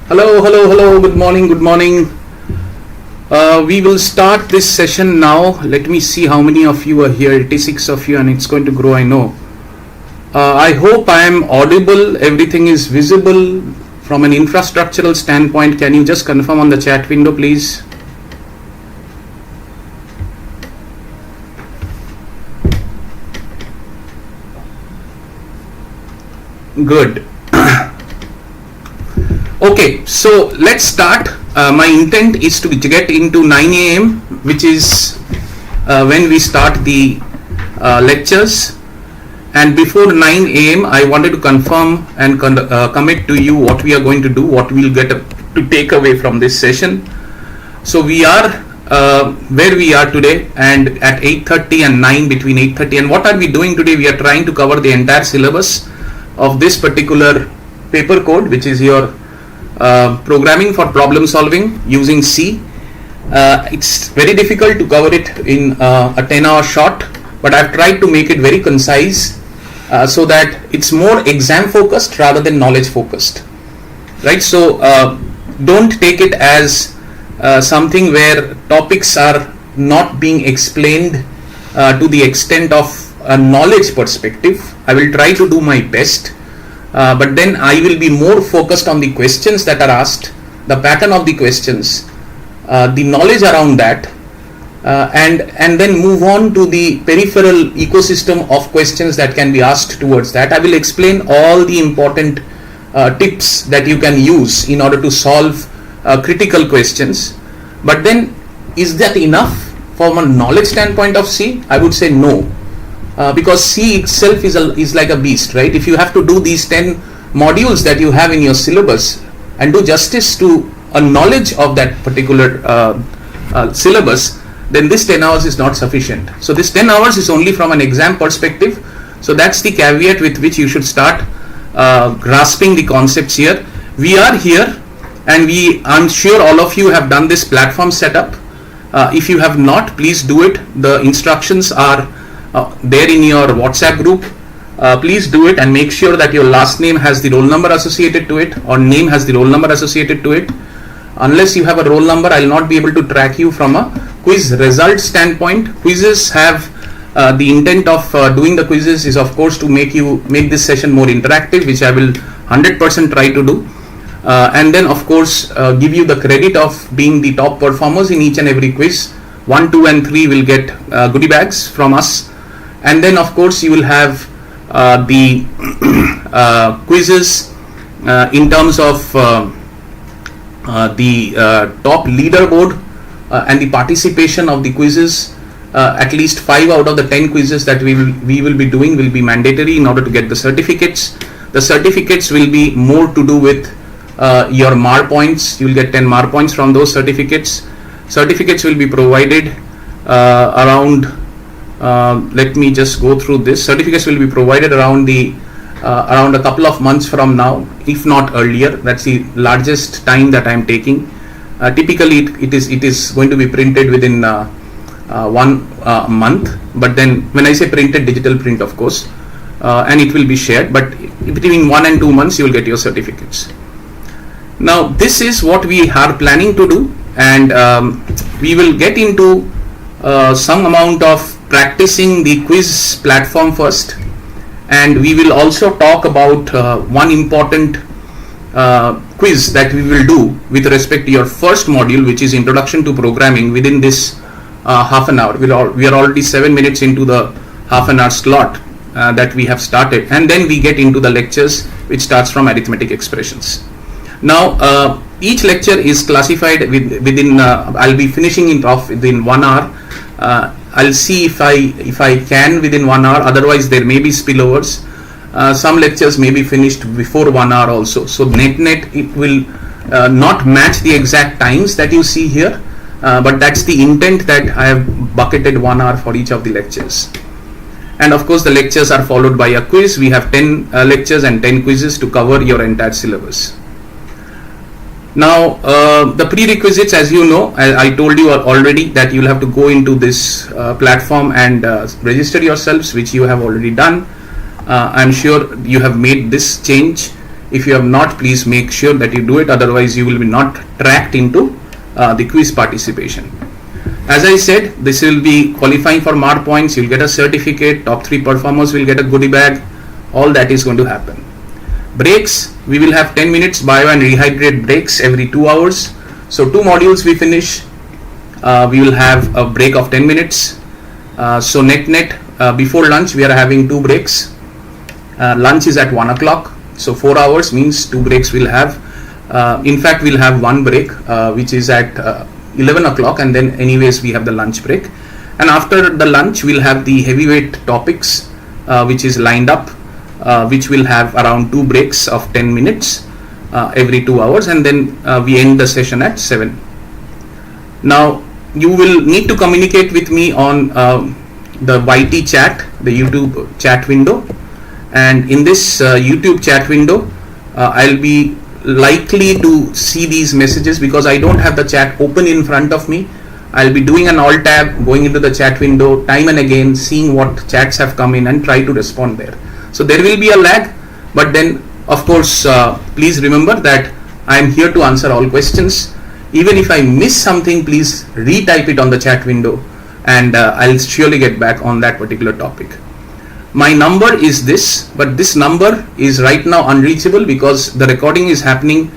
Hello, hello, hello. Good morning, good morning. We will start this session now. Let me see how many of you are here. 86 of you, and it's going to grow, I know. I hope I am audible. Everything is visible from an infrastructural standpoint. Can you just confirm on the chat window, please? Good. Okay, so let's start. My intent is to get into 9 a.m., which is when we start the lectures. And before 9 a.m., I wanted to confirm and commit to you what we are going to do, what we'll get to take away from this session. So we are where we are today, and at 8:30 and 9, between 8:30, and what are we doing today? We are trying to cover the entire syllabus of this particular paper code, which is your programming for problem solving using C. It's very difficult to cover it in a 10-hour shot, but I've tried to make it very concise so that it's more exam focused rather than knowledge focused, right? So don't take it as something where topics are not being explained to the extent of a knowledge perspective. I will try to do my best. But then I will be more focused on the questions that are asked, the pattern of the questions, the knowledge around that, and then move on to the peripheral ecosystem of questions that can be asked towards that. I will explain all the important tips that you can use in order to solve critical questions. But then, is that enough from a knowledge standpoint of C? I would say no. Because C itself is like a beast, right? If you have to do these 10 modules that you have in your syllabus and do justice to a knowledge of that particular syllabus, then this 10 hours is not sufficient. So this 10 hours is only from an exam perspective. So that's the caveat with which you should start grasping the concepts here. We are here, and I'm sure all of you have done this platform setup. If you have not, please do it. The instructions are there in your WhatsApp group. Please do it and make sure that your last name has the roll number associated to it, or name has the roll number associated to it. Unless you have a roll number, I will not be able to track you from a quiz result standpoint. Quizzes have the intent of doing the quizzes is, of course, to make this session more interactive, which I will 100% try to do. And then, of course, give you the credit of being the top performers in each and every quiz. 1, 2, and 3 will get goodie bags from us. And then, of course, you will have the quizzes in terms of the top leaderboard and the participation of the quizzes. At least 5 out of the 10 quizzes that we will be doing will be mandatory in order to get the certificates. The certificates will be more to do with your MAR points. You will get 10 MAR points from those certificates. Certificates will be provided around. Let me just go through this. Certificates will be provided around a couple of months from now, if not earlier. That's the largest time that I am taking. Typically, it is going to be printed within 1 month. But then, when I say printed, digital print, of course, and it will be shared. But between 1 and 2 months, you will get your certificates. Now, this is what we are planning to do, and we will get into some amount of practicing the quiz platform first, and we will also talk about one important quiz that we will do with respect to your first module, which is Introduction to Programming, within this half an hour. We are already 7 minutes into the half an hour slot that we have started, and then we get into the lectures, which starts from arithmetic expressions. Now, each lecture is classified within. I'll be finishing it off within 1 hour. I'll see if I can within 1 hour. Otherwise, there may be spillovers. Some lectures may be finished before 1 hour also. So net it will not match the exact times that you see here, but that's the intent, that I have bucketed 1 hour for each of the lectures. And of course, the lectures are followed by a quiz. We have 10 lectures and 10 quizzes to cover your entire syllabus. Now, the prerequisites, as you know, I told you already that you'll have to go into this platform and register yourselves, which you have already done. I'm sure you have made this change If you have not, please make sure that you do it, otherwise you will be not tracked into the quiz participation. As I said, this will be qualifying for mark points. You'll get a certificate, top 3 performers will get a goodie bag. All that is going to happen. Breaks, we will have 10 minutes bio and rehydrate breaks every 2 hours. So 2 modules we finish, we will have a break of 10 minutes. So net before lunch we are having 2 breaks. Lunch is at 1 o'clock. So 4 hours means 2 breaks we'll have. In fact, we'll have 1 break which is at 11 o'clock, and then anyways we have the lunch break. And after the lunch we'll have the heavyweight topics which is lined up, which will have around 2 breaks of 10 minutes every 2 hours, and then we end the session at 7. Now you will need to communicate with me on the YT chat, the YouTube chat window, and in this YouTube chat window I'll be likely to see these messages because I don't have the chat open in front of me. I'll be doing an alt tab, going into the chat window time and again, seeing what chats have come in and try to respond there. So there will be a lag, but then of course please remember that I am here to answer all questions. Even if I miss something, please retype it on the chat window, and I'll surely get back on that particular topic. My number is this, but this number is right now unreachable because the recording is happening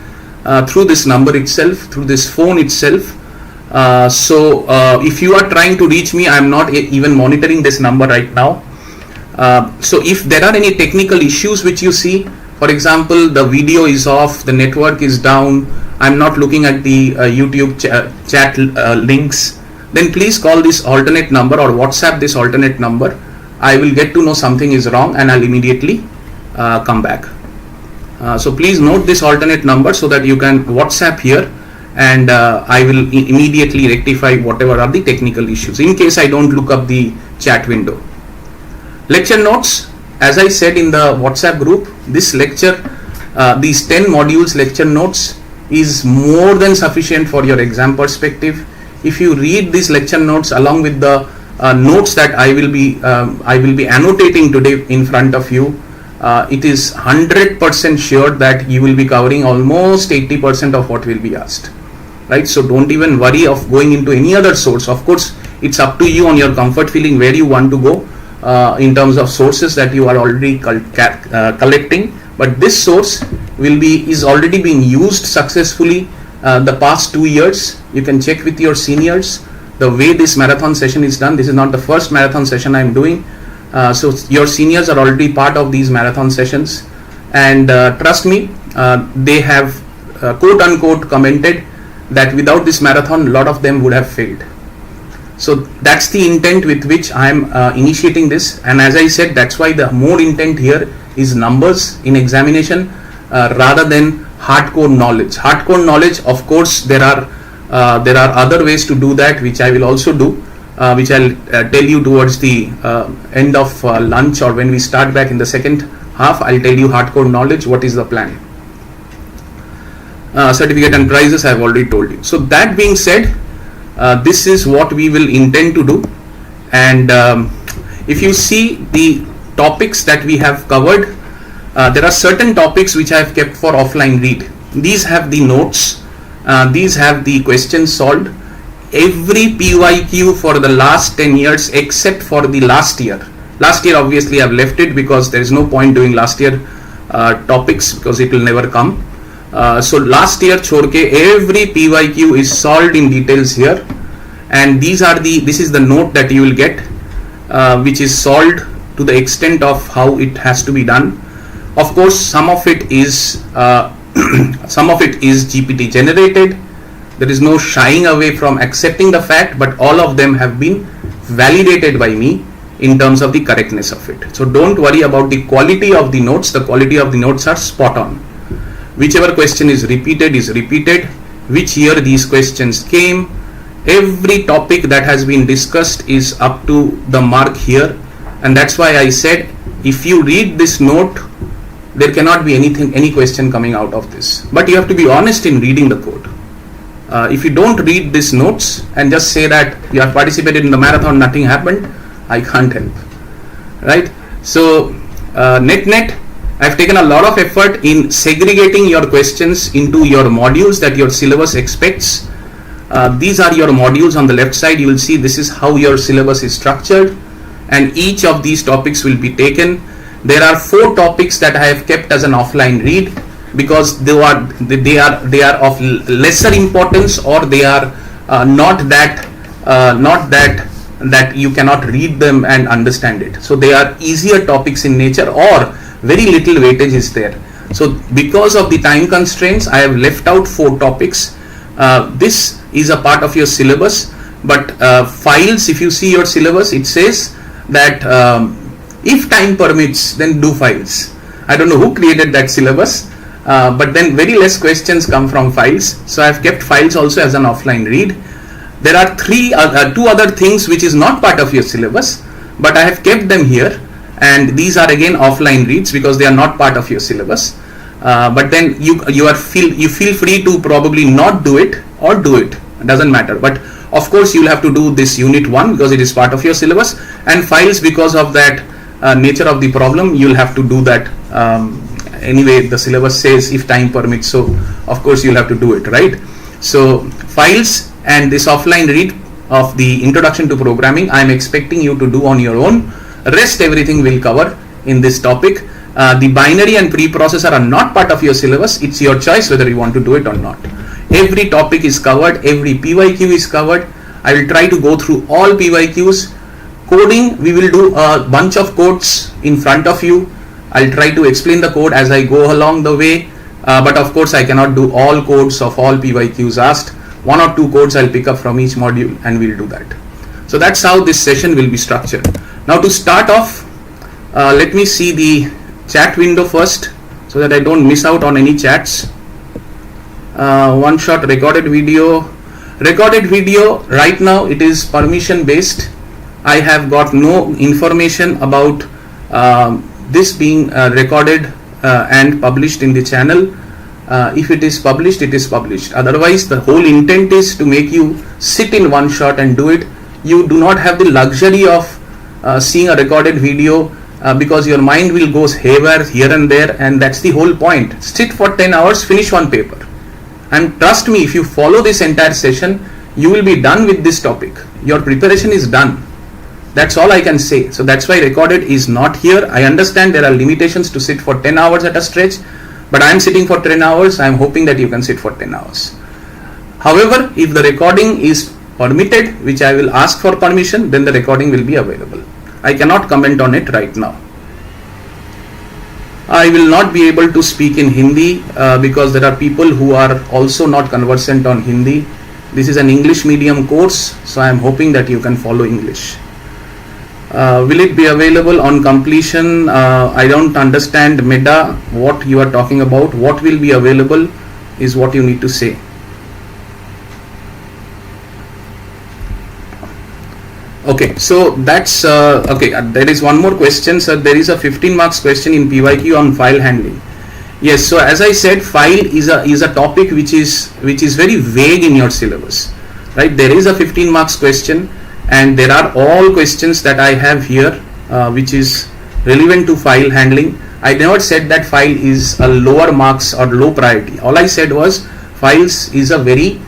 through this number itself, through this phone itself. So if you are trying to reach me, I am not even monitoring this number right now. So if there are any technical issues which you see, for example, the video is off, the network is down, I'm not looking at the YouTube chat links, then please call this alternate number or WhatsApp this alternate number. I will get to know something is wrong and I'll immediately come back. So please note this alternate number so that you can WhatsApp here, and I will immediately rectify whatever are the technical issues in case I don't look up the chat window. Lecture notes, as I said in the WhatsApp group, this lecture, these 10 modules lecture notes is more than sufficient for your exam perspective. If you read these lecture notes along with the notes that I will be annotating today in front of you, it is 100% sure that you will be covering almost 80% of what will be asked, right? So don't even worry of going into any other source. Of course, it's up to you on your comfort feeling where you want to go in terms of sources that you are already collecting, but this source is already being used successfully the past 2 years. You can check with your seniors the way this marathon session is done. This is not the first marathon session I am doing. So your seniors are already part of these marathon sessions, and trust me, they have quote unquote commented that without this marathon a lot of them would have failed. So that's the intent with which I am initiating this, and as I said, that's why the more intent here is numbers in examination rather than hardcore knowledge. Hardcore knowledge, of course, there are other ways to do that, which I will also do, which I'll tell you towards the end of lunch, or when we start back in the second half. I'll tell you hardcore knowledge, what is the plan. Certificate and prizes I have already told you. So that being said, this is what we will intend to do, and if you see the topics that we have covered, there are certain topics which I have kept for offline read. These have the notes, these have the questions solved. Every PYQ for the last 10 years except for the last year. Last year obviously I have left it because there is no point doing last year topics because it will never come. So last year chhod ke every PYQ is solved in details here, and this is the note that you will get, which is solved to the extent of how it has to be done. Of course, some of it is GPT generated. There is no shying away from accepting the fact, but all of them have been validated by me in terms of the correctness of it. So don't worry about the quality of the notes. The quality of the notes are spot on. Whichever question is repeated, which year these questions came, every topic that has been discussed is up to the mark here, and that's why I said if you read this note, there cannot be any question coming out of this, but you have to be honest in reading the code. If you don't read these notes and just say that you have participated in the marathon, nothing happened, I can't help, right? So net I've taken a lot of effort in segregating your questions into your modules that your syllabus expects. These are your modules on the left side. You will see this is how your syllabus is structured, and each of these topics will be taken. There are 4 topics that I have kept as an offline read because they are of lesser importance, or they are not that you cannot read them and understand it. So they are easier topics in nature, or very little weightage is there. So because of the time constraints, I have left out 4 topics. This is a part of your syllabus, but files, if you see your syllabus, it says that if time permits, then do files. I don't know who created that syllabus, but then very less questions come from files. So I have kept files also as an offline read. There are 2 other things which is not part of your syllabus, but I have kept them here, and these are again offline reads because they are not part of your syllabus. But then you feel free to probably not do it or do it. It doesn't matter. But of course you will have to do this unit 1 because it is part of your syllabus, and files, because of that nature of the problem, you will have to do that anyway. The syllabus says if time permits, so of course you will have to do it, right? So files and this offline read of the introduction to programming, I am expecting you to do on your own. Rest everything will cover in this topic. The binary and preprocessor are not part of your syllabus. It's your choice whether you want to do it or not. Every topic is covered, every PYQ is covered. I will try to go through all PYQs. Coding, we will do a bunch of codes in front of you. I'll try to explain the code as I go along the way, but of course I cannot do all codes of all PYQs asked. 1 or 2 codes I'll pick up from each module, and we'll do that. So that's how this session will be structured. Now to start off, let me see the chat window first so that I don't miss out on any chats. One shot recorded video. Recorded video, right now it is permission based. I have got no information about this being recorded and published in the channel. If it is published, it is published. Otherwise, the whole intent is to make you sit in one shot and do it. You do not have the luxury of seeing a recorded video because your mind will go haywire here and there, and that's the whole point. Sit for 10 hours, finish one paper. And trust me, if you follow this entire session, you will be done with this topic. Your preparation is done. That's all I can say. So that's why recorded is not here. I understand there are limitations to sit for 10 hours at a stretch, but I am sitting for 10 hours. I am hoping that you can sit for 10 hours. However, if the recording is permitted, which I will ask for permission, then the recording will be available. I cannot comment on it right now. I will not be able to speak in Hindi because there are people who are also not conversant on Hindi. This is an English medium course, so I am hoping that you can follow English. Will it be available on completion? I don't understand, Meda, what you are talking about. What will be available is what you need to say. Okay, so that's okay. There is one more question, sir. There is a 15 marks question in PYQ on file handling. Yes, so as I said, file is a topic which is very vague in your syllabus, right? There is a 15 marks question, and there are all questions that I have here which is relevant to file handling. I never said that file is a lower marks or low priority. All I said was files is a very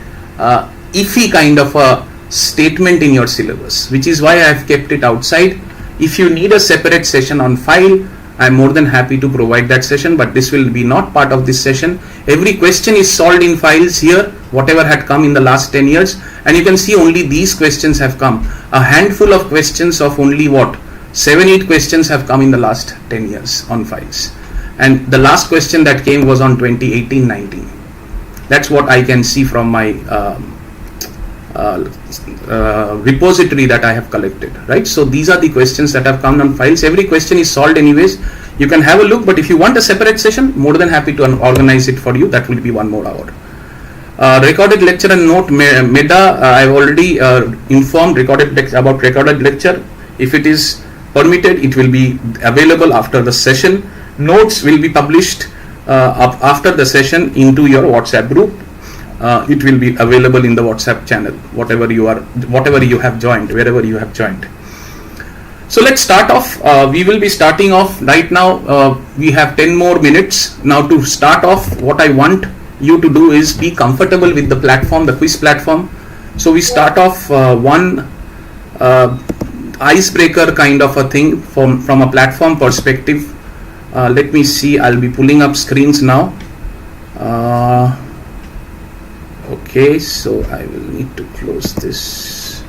iffy kind of a statement in your syllabus, which is why I have kept it outside. If you need a separate session on file, I am more than happy to provide that session, but this will be not part of this session. Every question is solved in files here, whatever had come in the last 10 years, and you can see only these questions have come. A handful of questions of only what? 7-8 questions have come in the last 10 years on files, and the last question that came was on 2018-19. That's what I can see from my repository that I have collected, right? So these are the questions that have come on files. Every question is solved anyways. You can have a look, but if you want a separate session, more than happy to organize it for you. That will be 1 more hour. Recorded lecture and note, Meda, I have already informed about recorded lecture. If it is permitted, it will be available after the session. Notes will be published after the session into your WhatsApp group. It will be available in the WhatsApp channel, whatever you have joined, wherever you have joined. So let's start off. We will be starting off right now. We have 10 more minutes. Now to start off, what I want you to do is be comfortable with the platform, the quiz platform. So we start off one icebreaker kind of a thing from a platform perspective. Let me see, I'll be pulling up screens now. Okay, so I will need to close this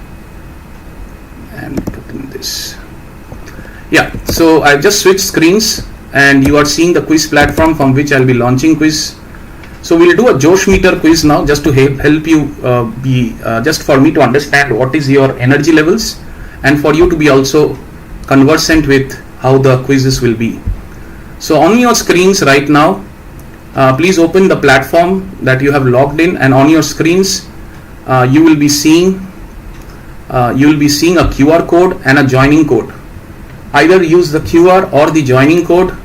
and put in this. Yeah, so I just switched screens and you are seeing the quiz platform from which I'll be launching quiz. So we'll do a Josh meter quiz now, just to help you just for me to understand what is your energy levels and for you to be also conversant with how the quizzes will be. So on your screens right now, please open the platform that you have logged in, and on your screens you will be seeing a QR code and a joining code. Either use the QR or the joining code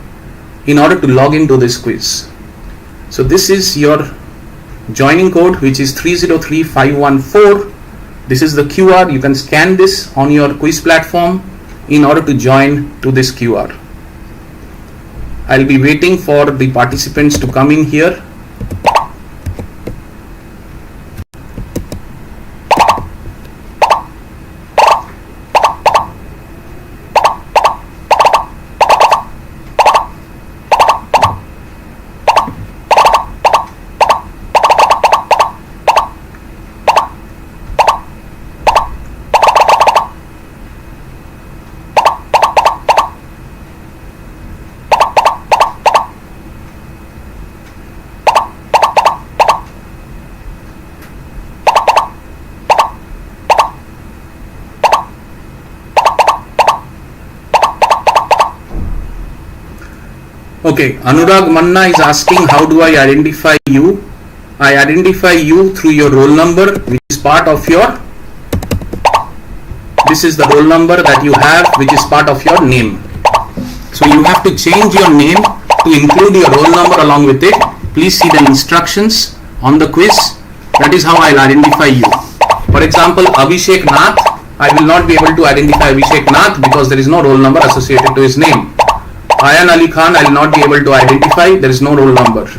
in order to log into this quiz. So this is your joining code, which is 303514. This is the QR. You can scan this on your quiz platform in order to join to this QR. I'll be waiting for the participants to come in here. Okay, Anurag Manna is asking, how do I identify you? I identify you through your roll number, which is part of your, this is the roll number that you have, which is part of your name. So you have to change your name to include your roll number along with it. Please see the instructions on the quiz. That is how I'll identify you. For example, Abhishek Nath, I will not be able to identify Abhishek Nath because there is no roll number associated to his name. Ayan Ali Khan, I will not be able to identify, there is no roll number.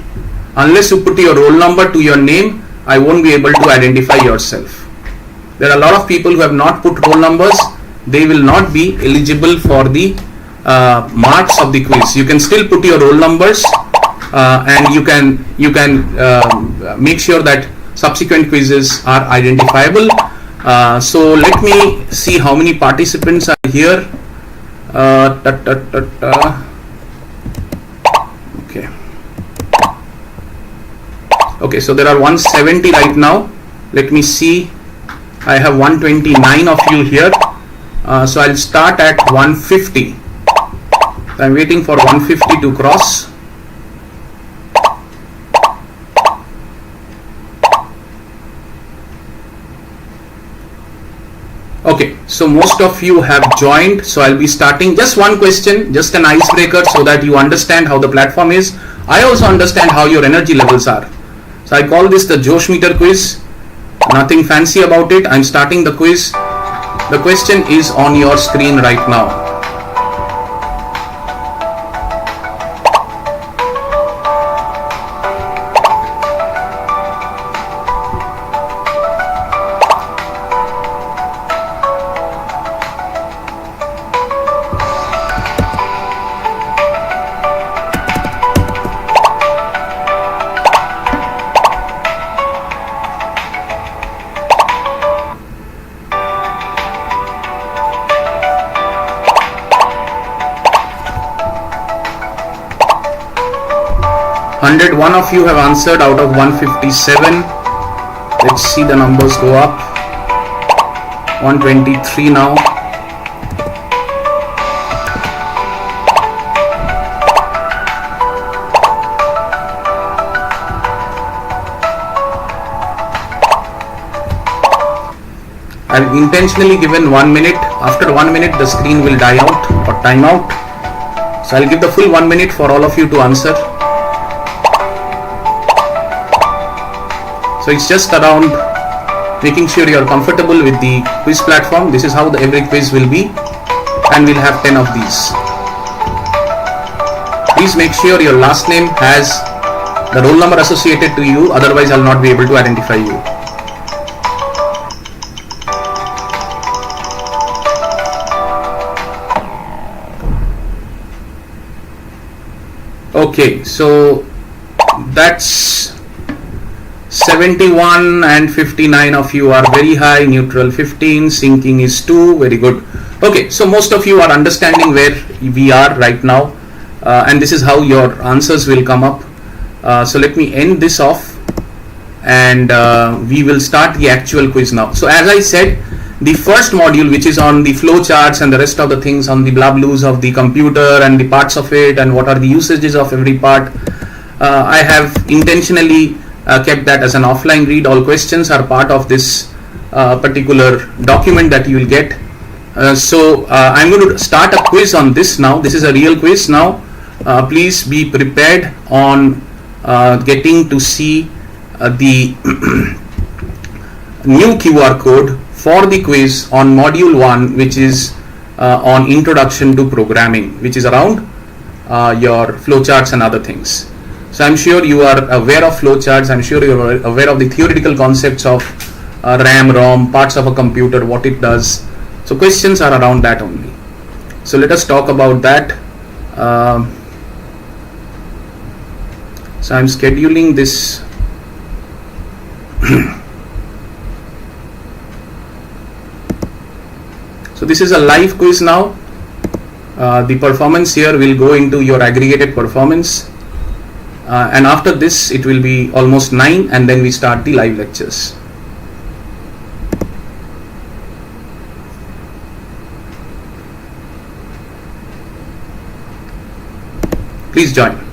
Unless you put your roll number to your name, I won't be able to identify yourself. There are a lot of people who have not put roll numbers. They will not be eligible for the marks of the quiz. You can still put your roll numbers and you can make sure that subsequent quizzes are identifiable. So let me see how many participants are here. Okay, so there are 170 right now. Let me see. I have 129 of you here. So I'll start at 150. I'm waiting for 150 to cross. Okay, so most of you have joined. So I'll be starting just one question, just an icebreaker, so that you understand how the platform is. I also understand how your energy levels are. So I call this the Josh meter quiz. Nothing fancy about it. I'm starting the quiz. The question is on your screen right now. One of you have answered out of 157. Let's see the numbers go up. 123 now. I've intentionally given 1 minute. After 1 minute, the screen will die out or time out. So I'll give the full 1 minute for all of you to answer. So it's just around making sure you're comfortable with the quiz platform. This is how every quiz will be. and we'll have 10 of these. Please make sure your last name has the roll number associated to you, otherwise I'll not be able to identify you. Okay, so that's 71 and 59 of you are very high, neutral 15, sinking is 2, very good. Okay, so most of you are understanding where we are right now, and this is how your answers will come up. So let me end this off, and we will start the actual quiz now. So as I said, the first module, which is on the flow charts and the rest of the things on the blah blues of the computer and the parts of it and what are the usages of every part, I have intentionally kept that as an offline read. All questions are part of this particular document that you will get. So I'm going to start a quiz on this now. This is a real quiz now. Please be prepared on getting to see the new QR code for the quiz on module 1, which is on introduction to programming, which is around your flowcharts and other things. So I'm sure you are aware of flowcharts. I'm sure you are aware of the theoretical concepts of RAM, ROM, parts of a computer, what it does. So questions are around that only. So let us talk about that. So I'm scheduling this. So this is a live quiz now. The performance here will go into your aggregated performance, and after this it will be almost 9, and then we start the live lectures. Please join.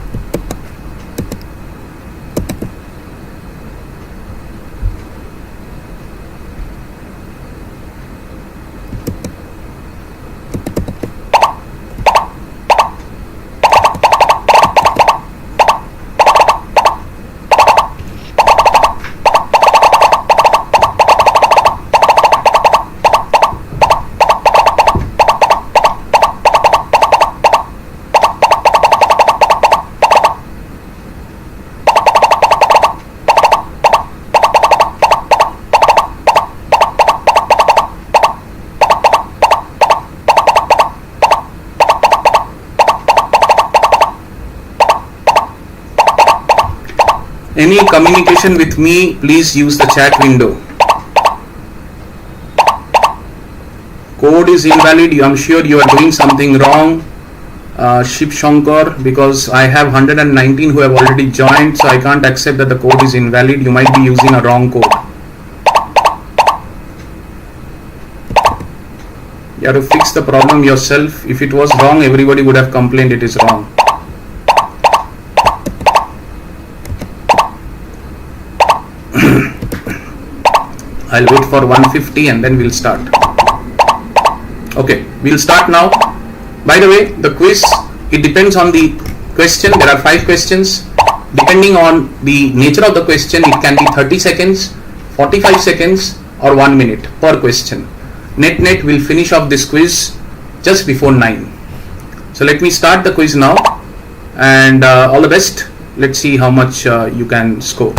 Any communication with me, please use the chat window. Code is invalid. I'm sure you are doing something wrong, Shiv Shankar, because I have 119 who have already joined, so I can't accept that the code is invalid. You might be using a wrong code. You have to fix the problem yourself. If it was wrong, everybody would have complained it is wrong. I'll wait for 150 and then we'll start. Okay, we'll start now. By the way, the quiz, it depends on the question. There are 5 questions. Depending on the nature of the question, it can be 30 seconds, 45 seconds or 1 minute per question. Net will finish off this quiz just before 9. So let me start the quiz now, and all the best. Let's see how much you can score.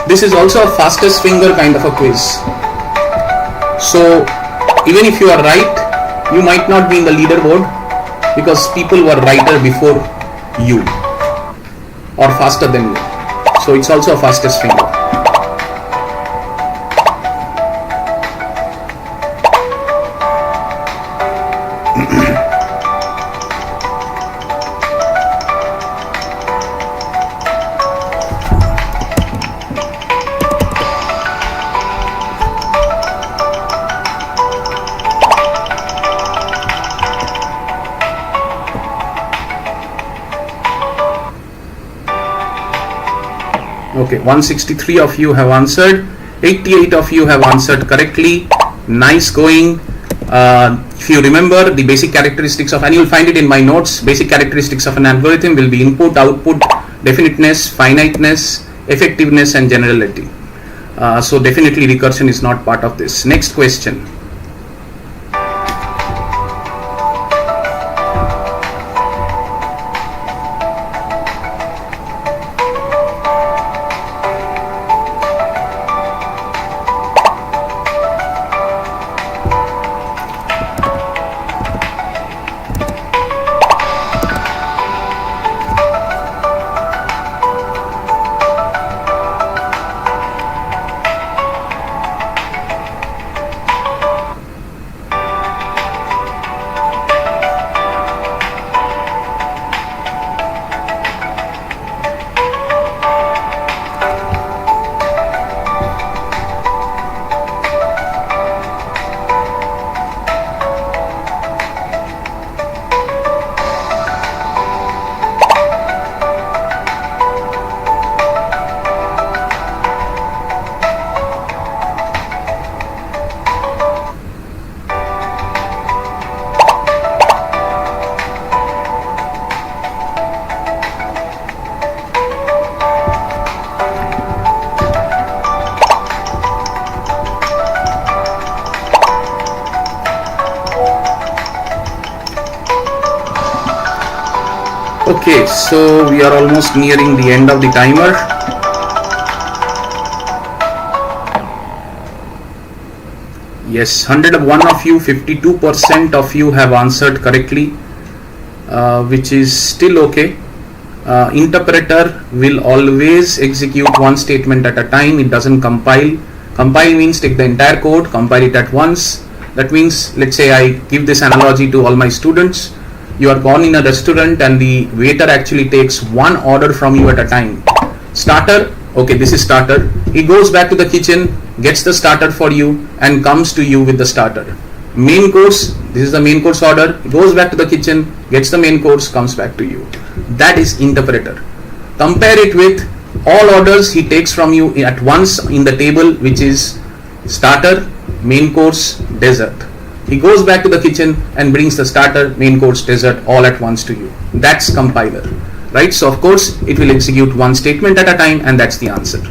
This is also a fastest finger kind of a quiz. So even if you are right, you might not be in the leaderboard because people were righter before you or faster than you. So it's also a fastest finger. Okay, 163 of you have answered. 88 of you have answered correctly. Nice going. If you remember the basic characteristics of, and you'll find it in my notes, basic characteristics of an algorithm will be input, output, definiteness, finiteness, effectiveness, and generality. So definitely recursion is not part of this. Next question. Okay, so we are almost nearing the end of the timer. Yes, 101 of you, 52% of you have answered correctly, which is still okay. Interpreter will always execute one statement at a time. It doesn't compile. Compile means take the entire code, compile it at once. That means, let's say I give this analogy to all my students. You are gone in a restaurant and the waiter actually takes one order from you at a time. Starter, okay, this is starter. He goes back to the kitchen, gets the starter for you and comes to you with the starter. Main course, this is the main course order. He goes back to the kitchen, gets the main course, comes back to you. That is interpreter. Compare it with all orders he takes from you at once in the table, which is starter, main course, dessert. He goes back to the kitchen and brings the starter, main course, dessert all at once to you. That's compiler, right? So of course it will execute one statement at a time, and that's the answer.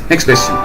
Next question.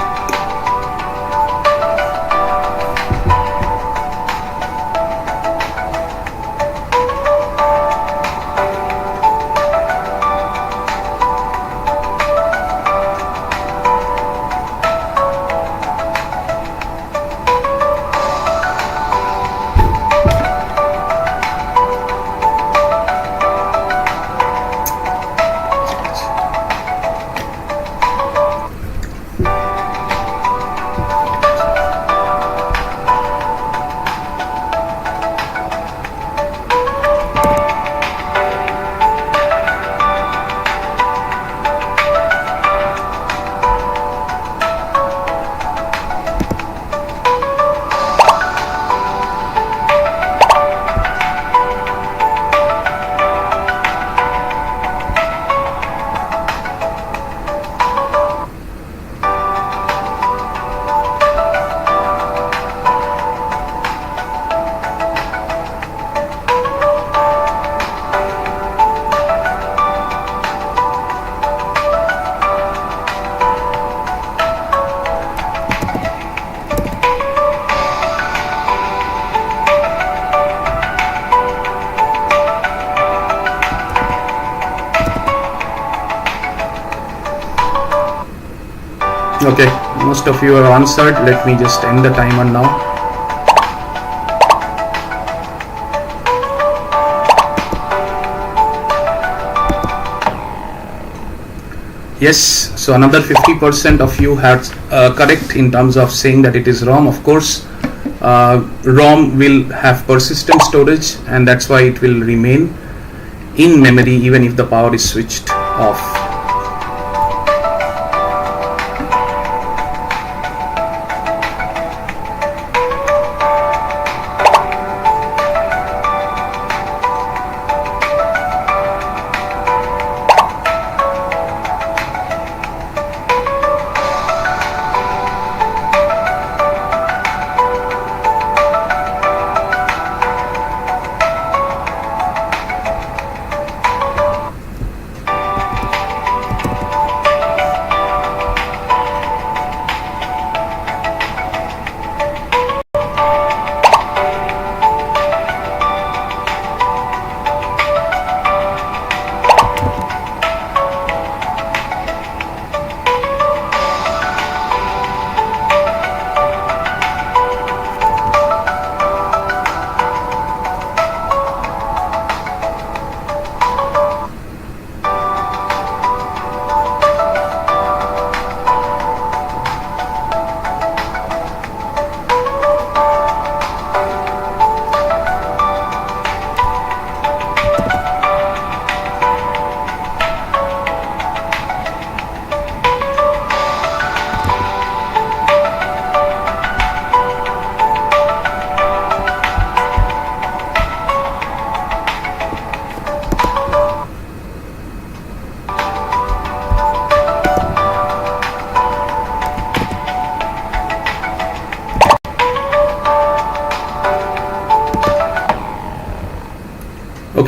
Okay, most of you have answered. Let me just end the timer now. Yes, so another 50% of you have correct in terms of saying that it is ROM. Of course, ROM will have persistent storage, and that's why it will remain in memory even if the power is switched off.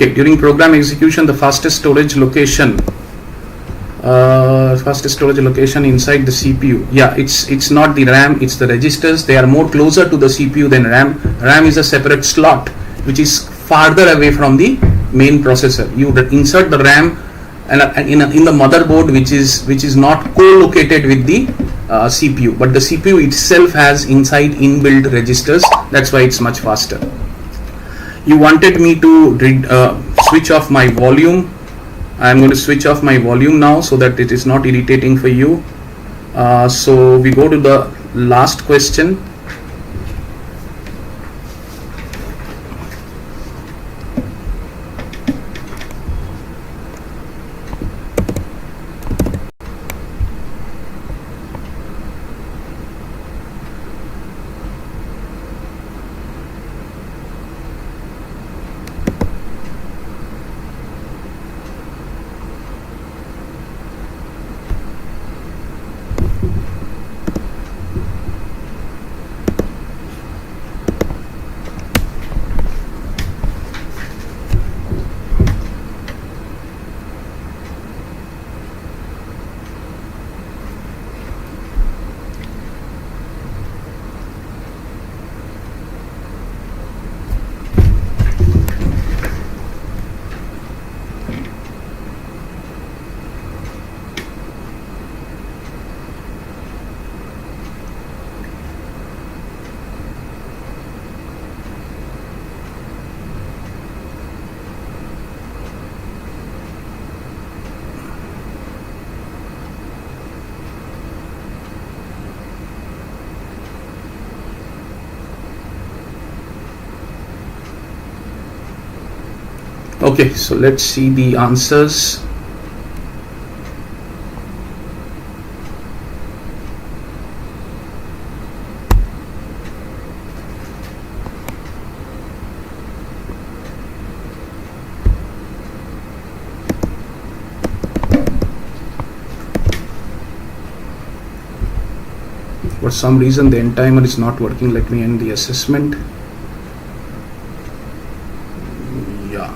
Okay, during program execution, the fastest storage location inside the CPU. Yeah, it's not the RAM, it's the registers. They are more closer to the CPU than RAM. RAM is a separate slot which is farther away from the main processor. You insert the RAM and in the motherboard, which is not co-located with the CPU, but the CPU itself has inside inbuilt registers. That's why it's much faster. You wanted me to switch off my volume. I'm going to switch off my volume now so that it is not irritating for you. So we go to the last question. Okay, so let's see the answers. For some reason the end timer is not working. Let me end the assessment. Yeah.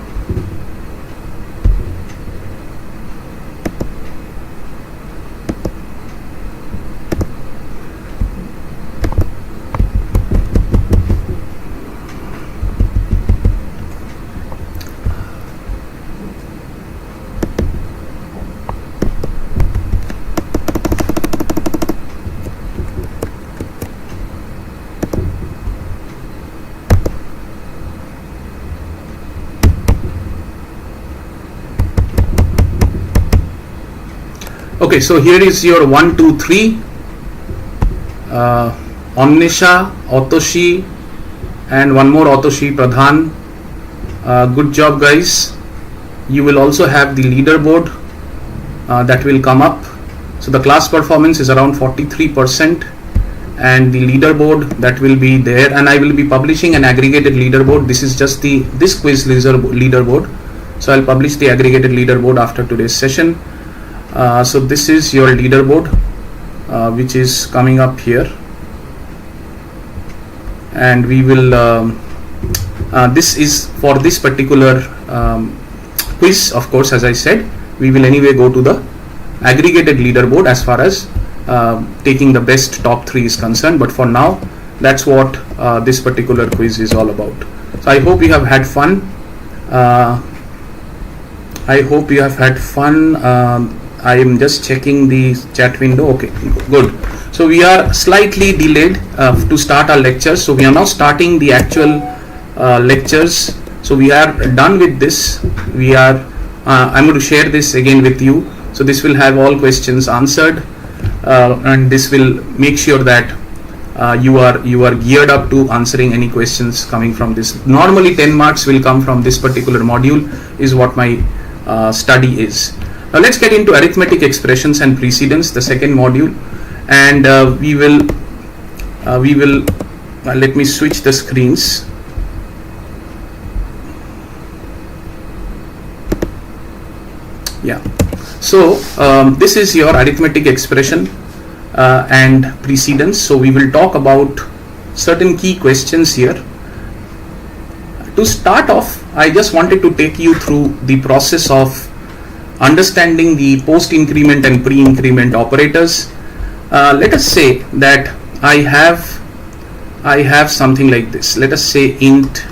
Okay, so here is your 1, 2, 3. Omnisha, Otoshi, and one more Otoshi, Pradhan. Good job, guys. You will also have the leaderboard that will come up. So the class performance is around 43%, and the leaderboard that will be there, and I will be publishing an aggregated leaderboard. This is just this quiz leaderboard. So I'll publish the aggregated leaderboard after today's session. So this is your leaderboard, which is coming up here, and we will this is for this particular quiz. Of course, as I said, we will anyway go to the aggregated leaderboard as far as taking the best top 3 is concerned, but for now that's what this particular quiz is all about. So I hope you have had fun. I am just checking the chat window. Okay, good. So we are slightly delayed to start our lectures. So we are now starting the actual lectures. So we are done with this. I'm going to share this again with you. So this will have all questions answered, and this will make sure that you are geared up to answering any questions coming from this. Normally 10 marks will come from this particular module, is what my study is. Now let's get into arithmetic expressions and precedence, the second module, and we will let me switch the screens. Yeah. So this is your arithmetic expression and precedence. So we will talk about certain key questions here. to start off, I just wanted to take you through the process of understanding the post increment and pre increment operators. Let us say that I have something like this. Let us say int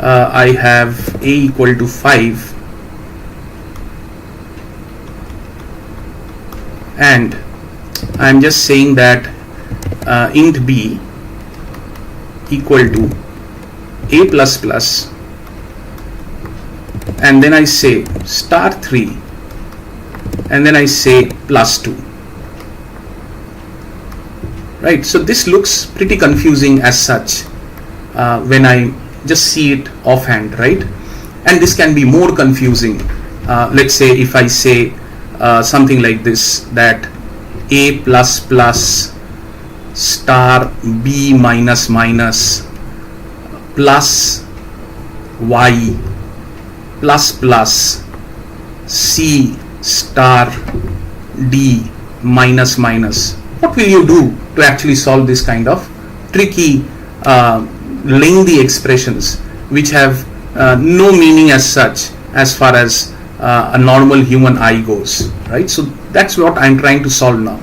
I have a equal to 5 and I'm just saying that int b equal to a plus plus, and then I say star 3 and then I say plus 2. Right, so this looks pretty confusing as such when I just see it offhand, right? And this can be more confusing. Let's say if I say something like this, that a plus plus star b minus minus plus y plus plus c star d minus minus. What will you do to actually solve this kind of tricky lengthy expressions which have no meaning as such as far as a normal human eye goes, right? So that's what I'm trying to solve now.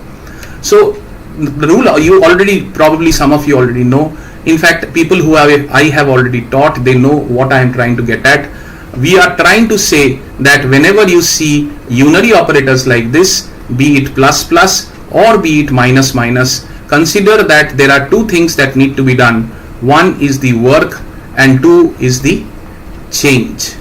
So the rule you already, probably some of you already know. In fact, people who I have already taught, they know what I am trying to get at. We are trying to say that whenever you see unary operators like this, be it plus plus or be it minus minus, consider that there are two things that need to be done. One is the work and two is the change,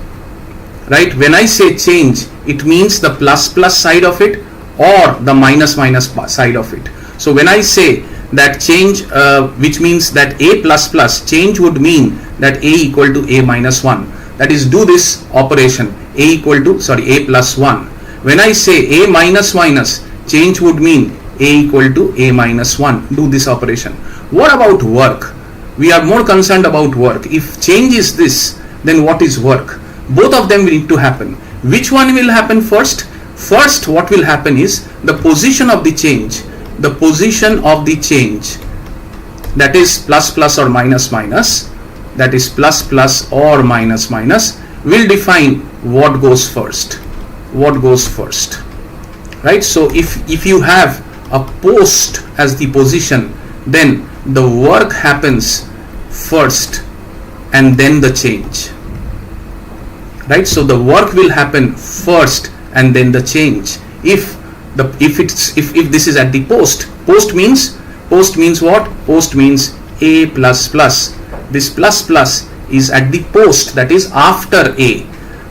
right? When I say change, it means the plus plus side of it or the minus minus side of it. So when I say that change, which means that a plus plus, change would mean that a equal to a minus 1. That is, do this operation, a plus 1. When I say a minus minus, change would mean a equal to a minus 1. Do this operation. What about work? We are more concerned about work. If change is this, then what is work? Both of them will need to happen. Which one will happen first? First, what will happen is the position of the change. The position of the change, that is plus plus or minus minus, that is plus plus or minus minus, will define what goes first. What goes first, right? So if you have a post as the position, then the work happens first and then the change, right? So the work will happen first and then the change. If this is at the post means what? Post means a plus plus. This plus plus is at the post, that is after a,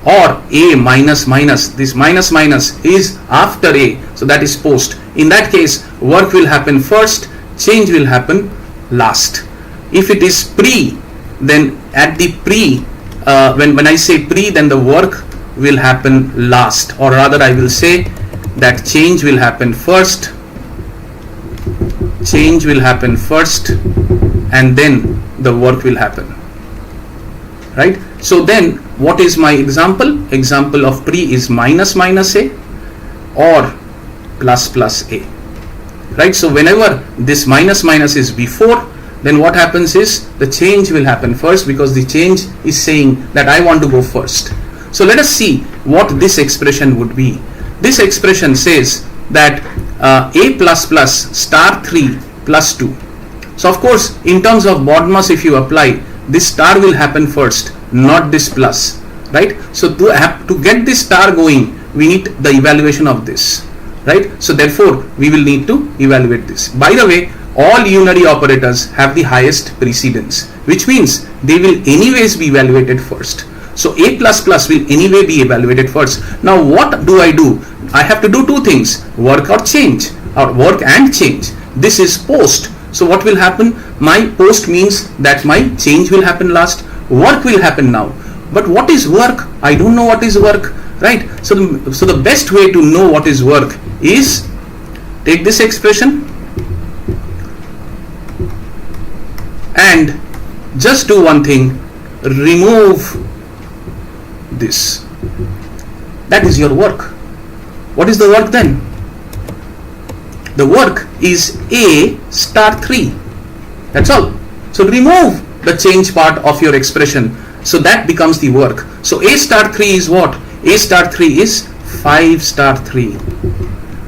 or a minus minus. This minus minus is after a, so that is post. In that case, work will happen first, change will happen last. If it is pre, then at the pre, when I say pre, then the work will happen last, or rather I will say that change will happen first, and then the work will happen, right? So then what is my example? Example of pre is minus minus a or plus plus a, right? So whenever this minus minus is before, then what happens is the change will happen first, because the change is saying that I want to go first. So let us see what this expression would be. This expression says that a plus plus star 3 plus 2. So of course, in terms of BODMAS, if you apply, this star will happen first, not this plus, right? So to get this star going, we need the evaluation of this, right? So therefore, we will need to evaluate this. By the way, all unary operators have the highest precedence, which means they will anyways be evaluated first. So a plus plus will anyway be evaluated first. Now what do? I have to do two things, work or change, or work and change. This is post. So what will happen? My post means that my change will happen last, work will happen now. But what is work? I don't know what is work, right? So the best way to know what is work is take this expression and just do one thing, remove this. That is your work. What is the work then? The work is a star 3. That's all. So remove the change part of your expression. So that becomes the work. So A star 3 is what? A star 3 is 5 star 3.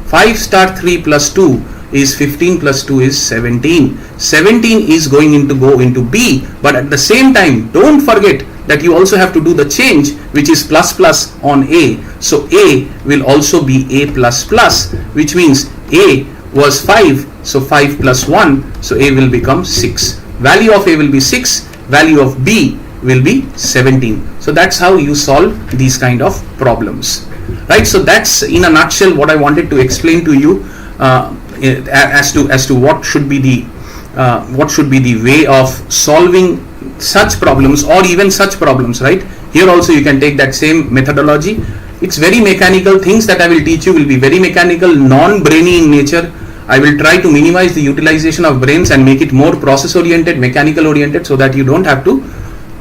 5 star 3 plus 2 is 15 plus 2 is 17. 17 is going to go into B, but at the same time, don't forget that you also have to do the change, which is plus plus on A. So A will also be A plus plus, which means A was 5, so 5 plus 1, so A will become 6. Value of A will be 6, value of B will be 17. So that's how you solve these kind of problems, right? So that's in a nutshell what I wanted to explain to you as to what should be the way of solving such problems, or even such problems, right? Here also you can take that same methodology. It's very mechanical. Things that I will teach you will be very mechanical, non-brainy in nature. I will try to minimize the utilization of brains and make it more process oriented, mechanical oriented, so that you don't have to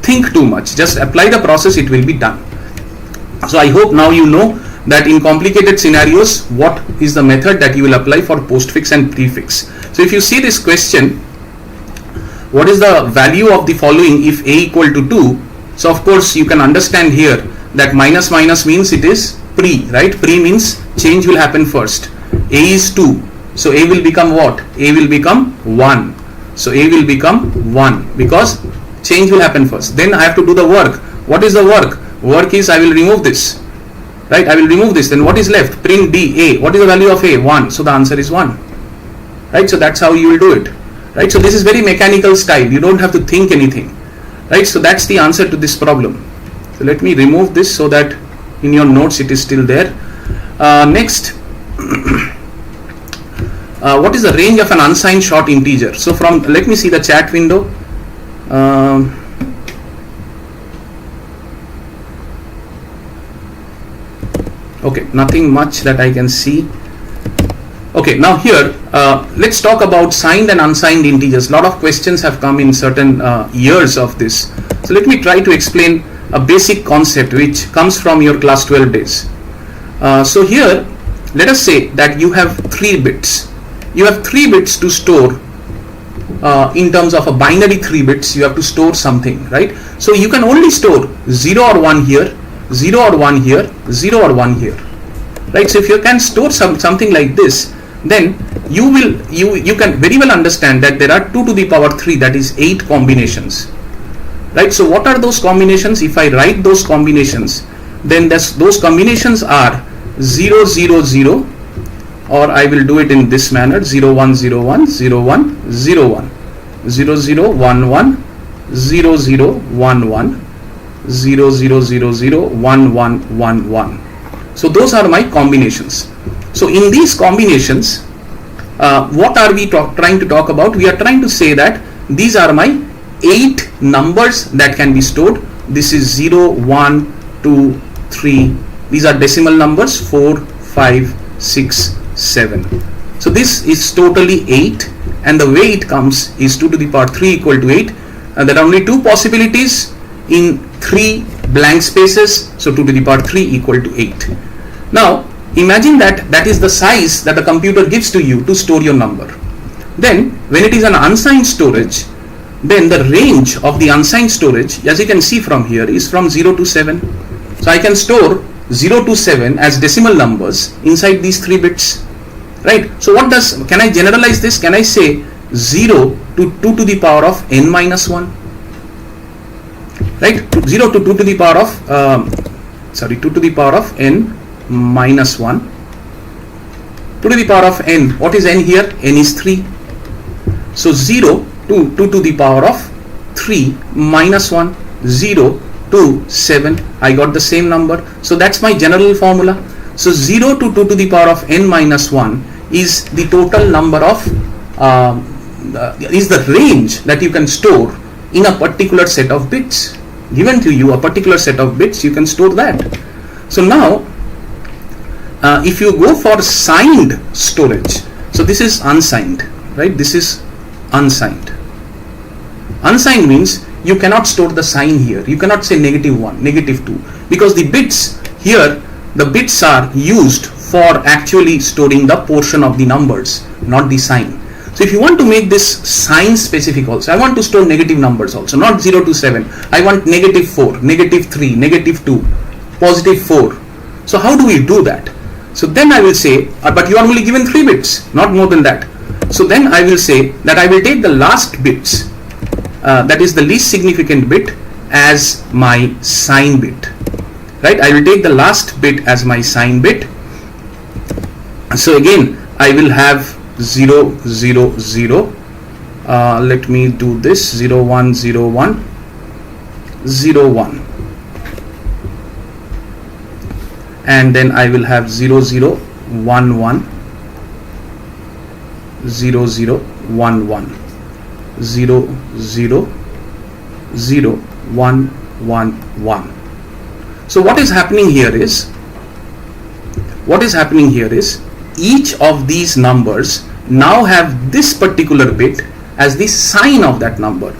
think too much. Just apply the process, it will be done. So I hope now you know that in complicated scenarios, what is the method that you will apply for postfix and prefix. So if you see this question, what is the value of the following if A equal to 2? So of course you can understand here that minus minus means it is pre, right? Pre means change will happen first. A is 2. So A will become what? A will become 1. So A will become 1 because change will happen first. Then I have to do the work. What is the work? Work is I will remove this. Right? I will remove this. Then what is left? Print D, A. What is the value of A? 1. So the answer is 1. Right? So that's how you will do it. Right? So this is very mechanical style. You don't have to think anything. Right? So that's the answer to this problem. So let me remove this so that in your notes it is still there. Next, what is the range of an unsigned short integer? So from, let me see the chat window. Okay, nothing much that I can see. Okay, now here let's talk about signed and unsigned integers. A lot of questions have come in certain years of this. So let me try to explain a basic concept which comes from your class 12 days. So here, let us say that you have 3 bits. You have 3 bits to store. In terms of a binary 3 bits, you have to store something, right? So you can only store 0 or 1 here, 0 or 1 here, 0 or 1 here, right? So if you can store something like this, then you can very well understand that there are 2 to the power 3, that is 8 combinations, right? So what are those combinations? If I write those combinations, then those combinations are 0 0 0, or I will do it in this manner: 0 1 0 1 0 1 0 1 0 0 1 1 0 0 1 1 0 0 0 0 1 1 1 1. So those are my combinations. So in these combinations, what are we trying to talk about? We are trying to say that these are my 8 numbers that can be stored. This is 0 1 2 3. These are decimal numbers: 4 5 6 7. So this is totally 8, and the way it comes is 2 to the power 3 equal to 8. And there are only 2 possibilities in 3 blank spaces, so 2 to the power 3 equal to 8. Now imagine that is the size that the computer gives to you to store your number. Then when it is an unsigned storage, then the range of the unsigned storage, as you can see from here, is from 0 to 7. So I can store 0 to 7 as decimal numbers inside these 3 bits, right? So can I generalize this? Can I say 0 to 2 to the power of n minus 1, right? 0 to 2 to the power of 2 to the power of n minus 1. 2 to the power of n, what is n here? N is 3. So 0 to 2 to the power of 3 minus 1, 0 to 7, I got the same number. So that's my general formula. So 0 to 2 to the power of n minus 1 is the total number of is the range that you can store in a particular set of bits. Given to you a particular set of bits, you can store that. So now if you go for signed storage, so this is unsigned, right? This is unsigned. Unsigned means you cannot store the sign here. You cannot say -1, -2, because the bits here, the bits are used for actually storing the portion of the numbers, not the sign. So if you want to make this sign specific also, I want to store negative numbers also, not 0 to 7. I want negative 4, negative 3, negative 2, positive 4. So how do we do that? So then I will say, but you are only given 3 bits, not more than that. So then I will say that I will take the last bits, that is the least significant bit, as my sign bit. Right? I will take the last bit as my sign bit. So again, I will have 0, 0, 0. Let me do this 0, 1, 0, 1, 0, 1. And then I will have 0, 0, 1, 1, 0, 0, 1, 1, 0, 0, 0, 1, 1, 1. So what is happening here is, each of these numbers now have this particular bit as the sign of that number.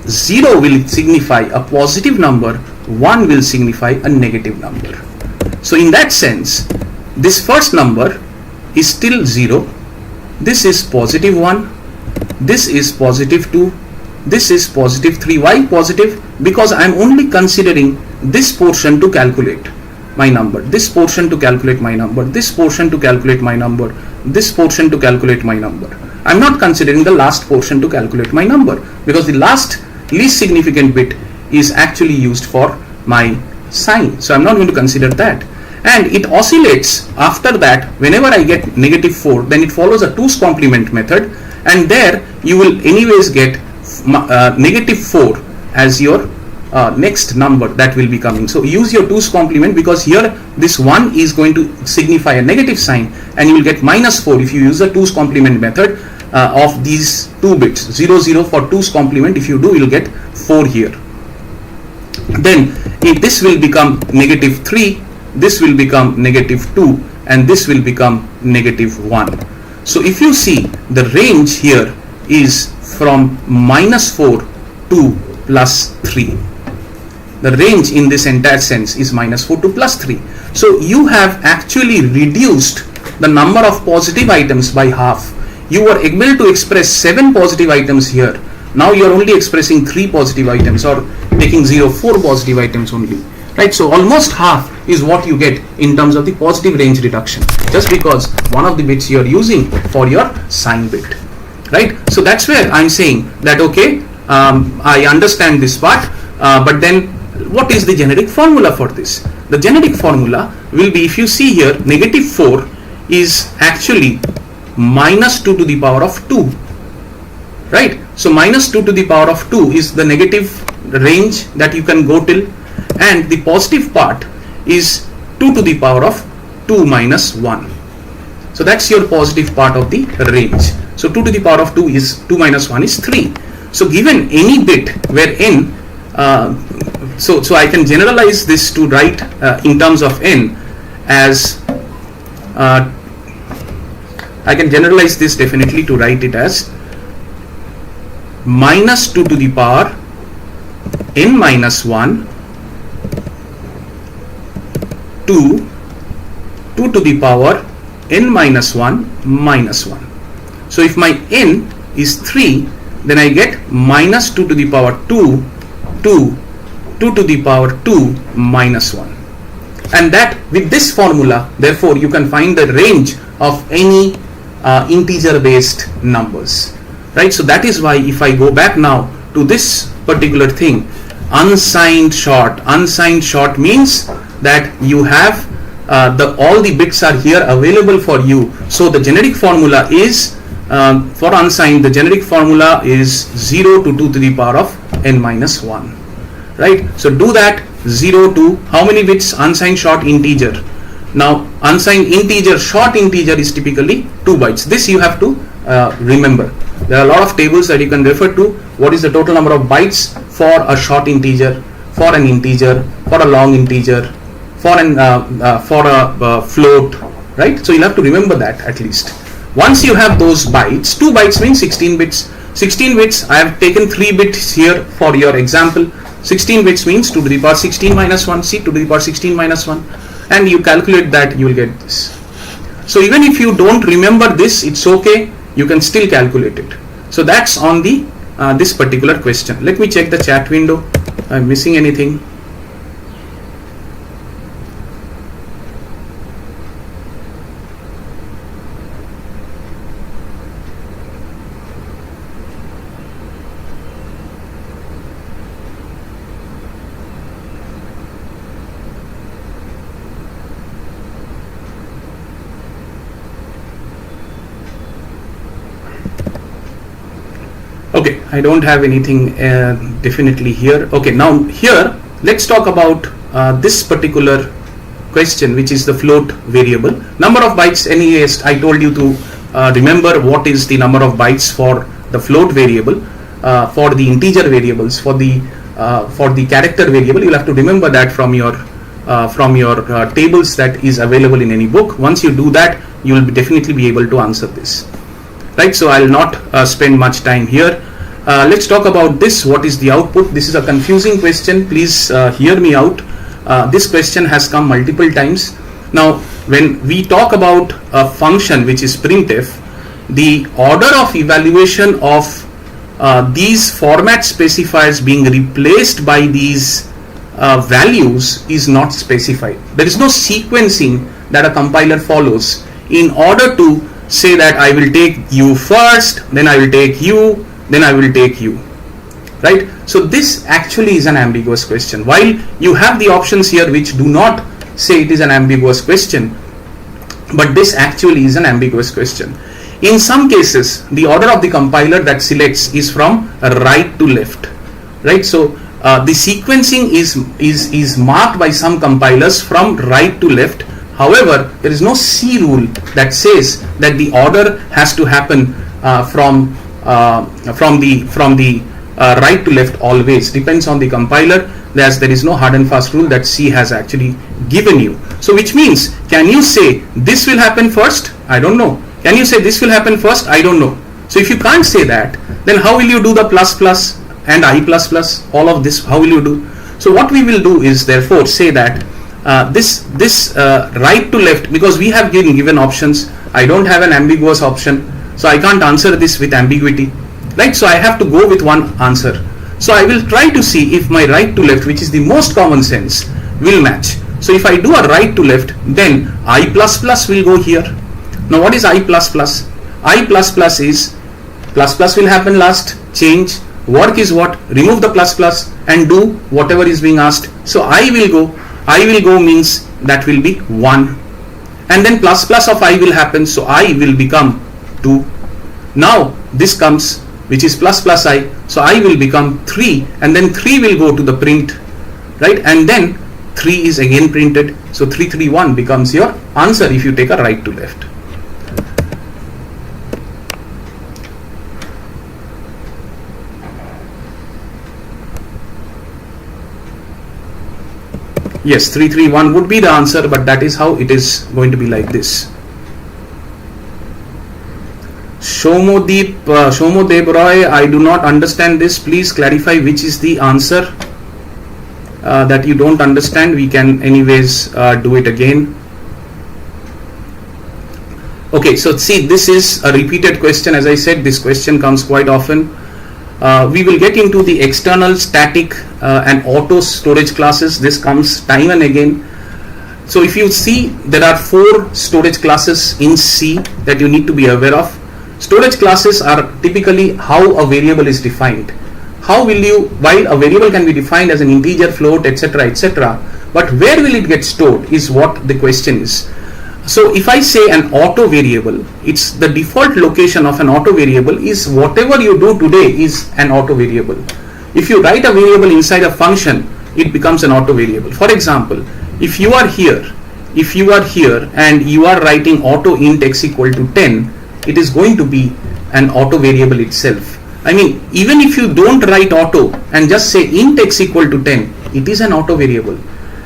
0 will signify a positive number, 1 will signify a negative number. So in that sense, this first number is still 0, this is positive 1, this is positive 2, this is positive 3. Why positive? Because I am only considering this portion to calculate my number, this portion to calculate my number, this portion to calculate my number, this portion to calculate my number. I am not considering the last portion to calculate my number, because the last least significant bit is actually used for my sign. So I am not going to consider that. And it oscillates after that. Whenever I get negative 4, then it follows a 2's complement method, and there you will anyways get negative 4 as your next number that will be coming. So use your 2's complement, because here this 1 is going to signify a negative sign, and you will get minus 4 if you use the 2's complement method of these 2 bits. 0, 0 for 2's complement, if you do, you will get 4 here. Then if this will become negative 3, this will become negative 2, and this will become negative 1. So if you see, the range here is from minus 4 to plus 3. The range in this entire sense is minus 4 to plus 3. So you have actually reduced the number of positive items by half. You were able to express 7 positive items here. Now you are only expressing 3 positive items, or taking 0, 4 positive items only. Right? So almost half is what you get in terms of the positive range reduction, just because one of the bits you are using for your sign bit. Right? So that's where I'm saying that, okay, I understand this part, but then what is the generic formula for this? The generic formula will be, if you see here, negative 4 is actually minus 2 to the power of 2. Right? So minus 2 to the power of 2 is the negative range that you can go till, and the positive part is 2 to the power of 2 minus 1. So that's your positive part of the range. So 2 to the power of 2 is 2 minus 1 is 3. So given any bit where n, so I can generalize this to write in terms of n as, I can generalize this definitely to write it as minus 2 to the power n minus 1 to 2 to the power n minus 1 minus 1. So if my n is 3, then I get minus 2 to the power 2 to 2 to the power 2 minus 1. And that, with this formula, therefore you can find the range of any integer based numbers. Right? So that is why, if I go back now to this particular thing, unsigned short means that you have all the bits are here available for you. So the generic formula is, for unsigned, the generic formula is 0 to 2 to the power of n minus 1. Right? So do that. 0 to how many bits? Unsigned short integer. Now unsigned integer, short integer is typically 2 bytes. This you have to remember. There are a lot of tables that you can refer to. What is the total number of bytes for a short integer, for an integer, for a long integer, for a float, right? So you'll have to remember that at least. Once you have those bytes, 2 bytes means 16 bits. 16 bits, I have taken 3 bits here for your example. 16 bits means 2 to the power 16 minus 1, see, 2 to the power 16 minus 1, and you calculate that, you will get this. So even if you don't remember this, it's okay. you can still calculate it. So that's on the this particular question. Let me check the chat window. I'm missing anything? Okay, I don't have anything definitely here. Okay, now here let's talk about this particular question, which is the float variable. Number of bytes, anyways, I told you to remember what is the number of bytes for the float variable, for the integer variables, for the character variable. You'll have to remember that from your tables that is available in any book. Once you do that, you will definitely be able to answer this. Right, so I'll not spend much time here. Let's talk about this. What is the output? This is a confusing question. Please hear me out. This question has come multiple times. Now, when we talk about a function which is printf, the order of evaluation of these format specifiers being replaced by these values is not specified. There is no sequencing that a compiler follows in order to say that I will take you first, then I will take you, then I will take you, right? So this actually is an ambiguous question. While you have the options here which do not say it is an ambiguous question, but this actually is an ambiguous question. In some cases, the order of the compiler that selects is from right to left, right? So the sequencing is marked by some compilers from right to left. However, there is no C rule that says that the order has to happen from the right to left always. Depends on the compiler. There is no hard and fast rule that C has actually given you. So which means, can you say this will happen first? I don't know. Can you say this will happen first? I don't know. So if you can't say that, then how will you do the plus plus and I plus plus? All of this, how will you do? So what we will do is therefore say that this right to left, because we have given options. I don't have an ambiguous option, so I can't answer this with ambiguity, right? So I have to go with one answer. So I will try to see if my right to left, which is the most common sense, will match. So if I do a right to left, then I plus plus will go here. Now what is I plus plus? I plus plus is plus plus will happen last, change, work is what? Remove the plus plus and do whatever is being asked. So I will go means that will be 1, and then plus plus of I will happen, so I will become 2. Now this comes, which is plus plus I, so I will become 3, and then 3 will go to the print, right? And then 3 is again printed, so 331 becomes your answer if you take a right to left. Yes, 331 would be the answer, but that is how it is going to be like this. Shomodev Roy, I do not understand this. Please clarify which is the answer that you don't understand. We can anyways do it again. Okay, so see, this is a repeated question. As I said, this question comes quite often. We will get into the external, static and auto storage classes. This comes time and again. So if you see, there are 4 storage classes in C that you need to be aware of. Storage classes are typically how a variable is defined. How will you, while a variable can be defined as an integer, float, etc., etc., but where will it get stored is what the question is. So if I say an auto variable, it's the default location of an auto variable is whatever you do today is an auto variable. If you write a variable inside a function, it becomes an auto variable. For example, if you are here and you are writing auto int x equal to 10, it is going to be an auto variable itself. I mean, even if you don't write auto and just say int x equal to 10, it is an auto variable.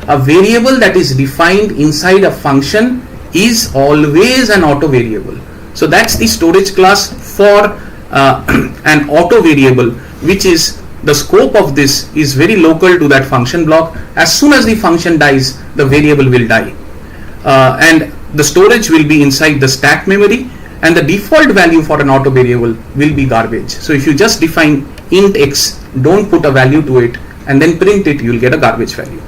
A variable that is defined inside a function is always an auto variable. So that's the storage class for an auto variable, which is the scope of this is very local to that function block. As soon as the function dies, the variable will die, and the storage will be inside the stack memory, and the default value for an auto variable will be garbage. So if you just define int x, don't put a value to it and then print it, you will get a garbage value.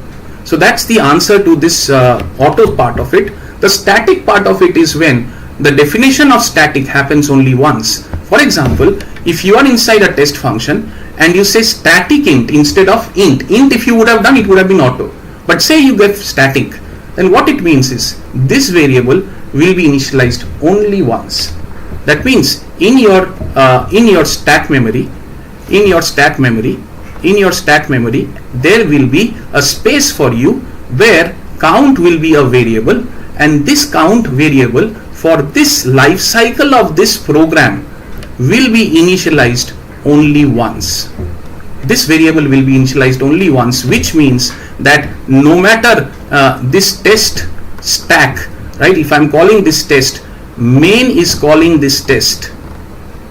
So that's the answer to this auto part of it. The static part of it is when the definition of static happens only once. For example, if you are inside a test function and you say static int instead of int, if you would have done, it would have been auto. But say you get static, then what it means is this variable will be initialized only once. That means in your stack memory, there will be a space for you where count will be a variable, and this count variable for this life cycle of this program will be initialized only once. This variable will be initialized only once, which means that no matter this test stack, right, if I'm calling this test, main is calling this test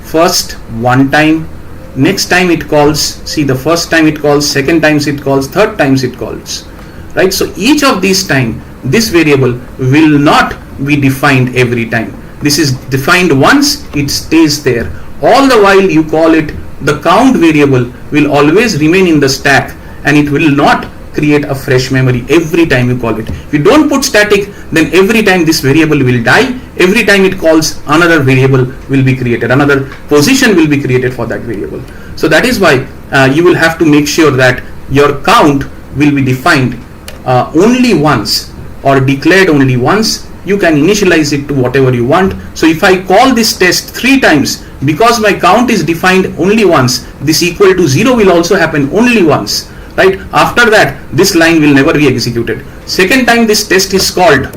first one time, next time it calls, see, the first time it calls, second times it calls, third times it calls, right? So each of these time this variable will not be defined every time. This is defined once, it stays there. All the while you call it, the count variable will always remain in the stack and it will not create a fresh memory every time you call it. If you don't put static, then every time this variable will die. Every time it calls, another variable will be created, another position will be created for that variable. So that is why you will have to make sure that your count will be defined only once or declared only once. You can initialize it to whatever you want. So if I call this test 3 times, because my count is defined only once, this equal to 0 will also happen only once, right? After that, this line will never be executed. Second time this test is called,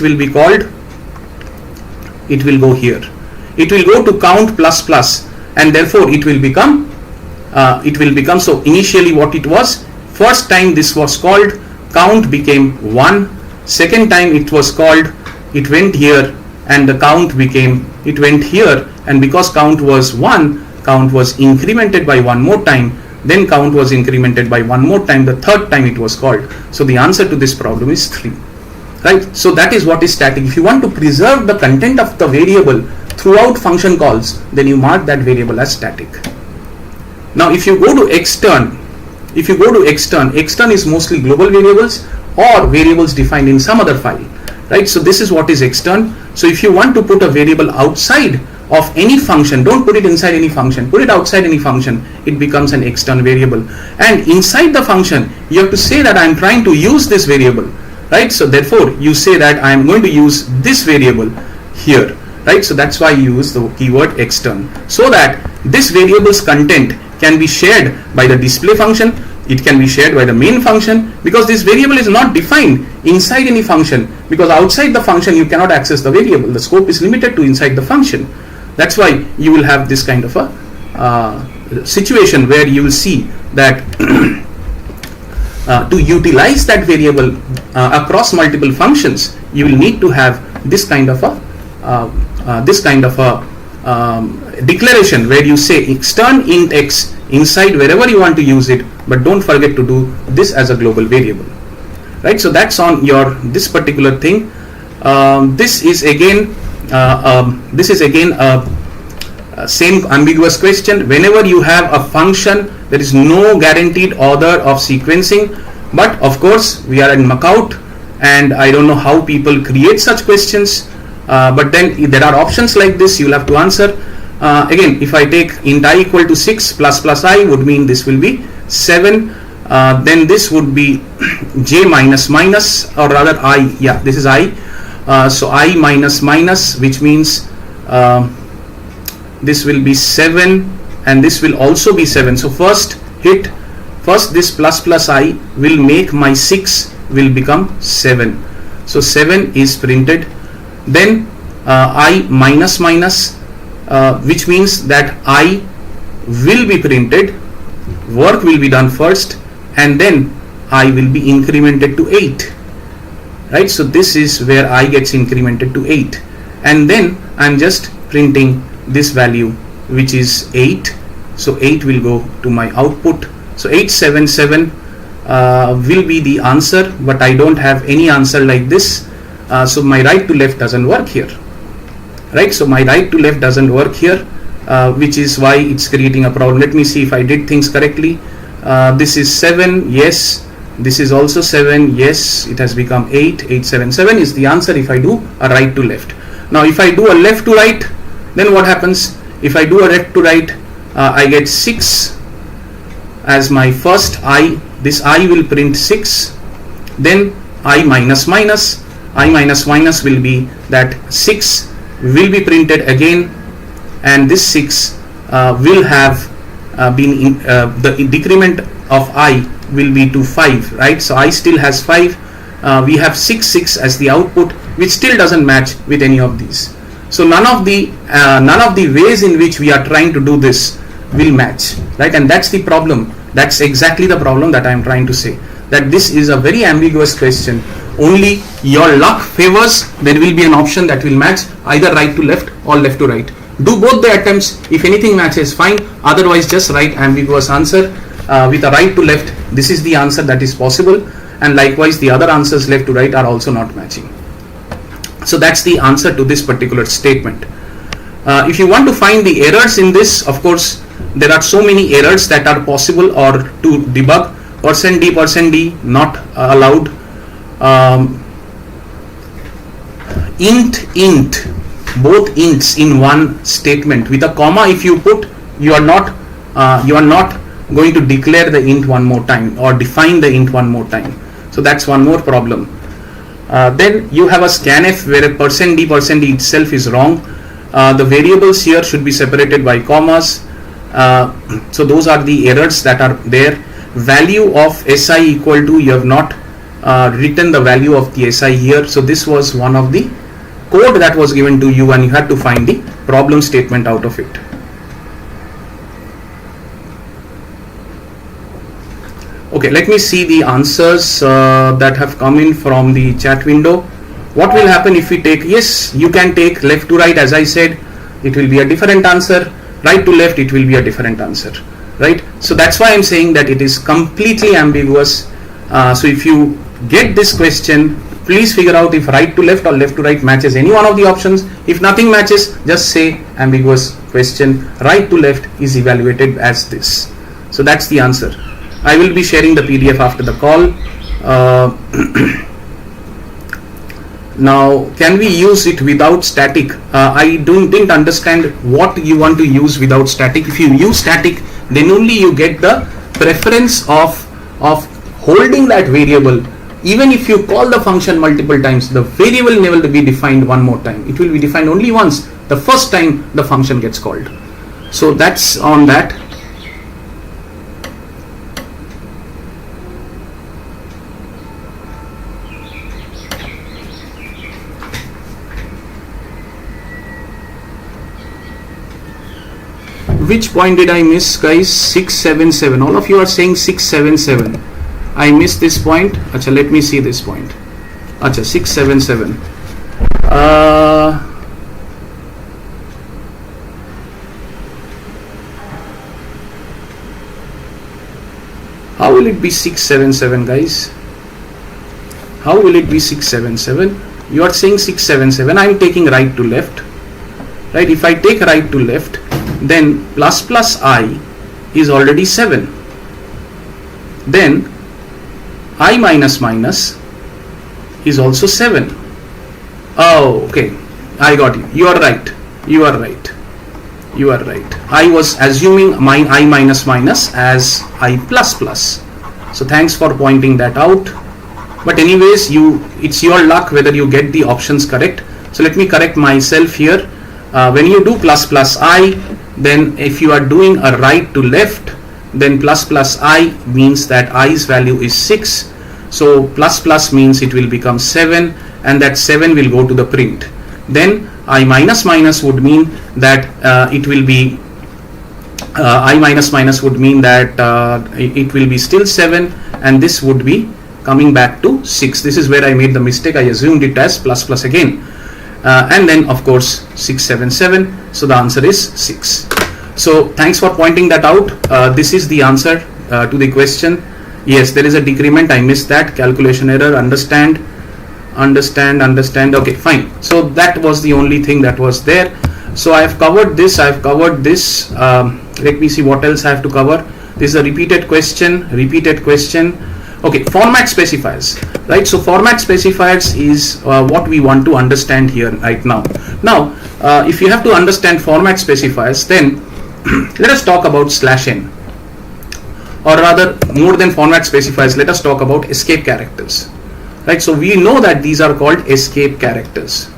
will be called, it will go here. It will go to count plus plus, and therefore it will become, so initially what it was, first time this was called, count became 1. Second time it was called, it went here, and the count became, it went here, and because count was 1, count was incremented by 1 more time, then count was incremented by 1 more time, the third time it was called. So the answer to this problem is 3, right? So that is what is static. If you want to preserve the content of the variable throughout function calls, then you mark that variable as static. Now if you go to extern, extern is mostly global variables or variables defined in some other file, right? So this is what is extern. So if you want to put a variable outside of any function, don't put it inside any function, put it outside any function, it becomes an extern variable. And inside the function, you have to say that I am trying to use this variable, right? So therefore you say that I am going to use this variable here, right? So that's why you use the keyword extern, so that this variable's content can be shared by the display function, it can be shared by the main function, because this variable is not defined inside any function, because outside the function you cannot access the variable, the scope is limited to inside the function. That's why you will have this kind of a situation where you will see that to utilize that variable across multiple functions, you will need to have this kind of a declaration where you say extern int x inside wherever you want to use it, but don't forget to do this as a global variable, right? So that's on your this particular thing. This is again a same ambiguous question. Whenever you have a function, there is no guaranteed order of sequencing, but of course we are in Macout and I don't know how people create such questions, but then there are options like this you will have to answer. Again, if I take int I equal to 6 plus plus I would mean this will be 7, then this would be j minus minus, or rather I, yeah, this is I, so I minus minus, which means this will be 7 and this will also be 7. So first this plus plus I will make my 6 will become 7. So 7 is printed. Then I minus minus, which means that I will be printed, work will be done first, and then I will be incremented to 8, right? So this is where I gets incremented to 8, and then I'm just printing this value, which is 8. So 8 will go to my output. So 877 will be the answer, but I don't have any answer like this, so my right to left doesn't work here. right? So my right to left doesn't work here, which is why it's creating a problem. Let me see if I did things correctly. This is 7, yes. This is also 7, yes. It has become 8. 8, 7, 7 is the answer if I do a right to left. Now if I do a left to right, then what happens? If I do a left to right, I get 6 as my first I. This I will print 6. Then I minus minus. I minus minus will be that 6 will be printed again, and this 6 will have been the decrement of I will be to 5, right? So I still has 5. We have 6 6 as the output, which still doesn't match with any of these. So none of the ways in which we are trying to do this will match, right? And that's the problem. That's exactly the problem that I am trying to say, that this is a very ambiguous question. Only your luck favors, there will be an option that will match either right to left or left to right. Do both the attempts. If anything matches, fine. Otherwise, just write ambiguous answer with a right to left. This is the answer that is possible, and likewise the other answers left to right are also not matching. So that's the answer to this particular statement. If you want to find the errors in this, of course there are so many errors that are possible or to debug. %d not allowed. Int, both ints in one statement with a comma. If you put, you are not going to declare the int one more time or define the int one more time. So that's one more problem. Then you have a scanf where a %d itself is wrong. The variables here should be separated by commas. So those are the errors that are there. Value of SI equal to, you have not written the value of the SI here. So this was one of the code that was given to you, and you had to find the problem statement out of it. Okay, let me see the answers that have come in from the chat window. What will happen if we take, yes, you can take left to right. As I said, it will be a different answer. Right to left, it will be a different answer, right? So that's why I'm saying that it is completely ambiguous. So if you get this question, please figure out if right to left or left to right matches any one of the options. If nothing matches, just say ambiguous question. Right to left is evaluated as this. So that's the answer. I will be sharing the PDF after the call. Now, can we use it without static? I didn't understand what you want to use without static. If you use static, then only you get the preference of holding that variable. Even if you call the function multiple times, the variable never will be defined one more time. It will be defined only once, the first time the function gets called. So that's on that. Which point did I miss, guys? 677. All of you are saying 677. I missed this point. Acha, let me see this point. Acha, 677. How will it be 677, guys? How will it be 677? You are saying 677. I am taking right to left. Right? If I take right to left, then plus I is already 7. Then I minus minus is also 7. Oh, okay. I got you. You are right. You are right. You are right. I was assuming my I minus minus as I plus plus. So thanks for pointing that out. But anyways, it's your luck whether you get the options correct. So let me correct myself here. When you do plus I, then if you are doing a right to left, then plus I means that I's value is 6. So plus means it will become 7, and that 7 will go to the print. Then I minus minus would mean that it will be I minus minus would mean that it will be still 7, and this would be coming back to 6. This is where I made the mistake. I assumed it as plus again. And then of course 677. So the answer is 6. So thanks for pointing that out. This is the answer to the question. Yes, there is a decrement. I missed that. Calculation error. Understand. understand. Okay, fine. So that was the only thing that was there. So I have covered this. Let me see what else I have to cover. This is a repeated question. Okay, format specifiers, right? So format specifiers is what we want to understand here right now. Now, if you have to understand format specifiers, then let us talk about /n, or rather, more than format specifiers, let us talk about escape characters, right? So we know that these are called escape characters,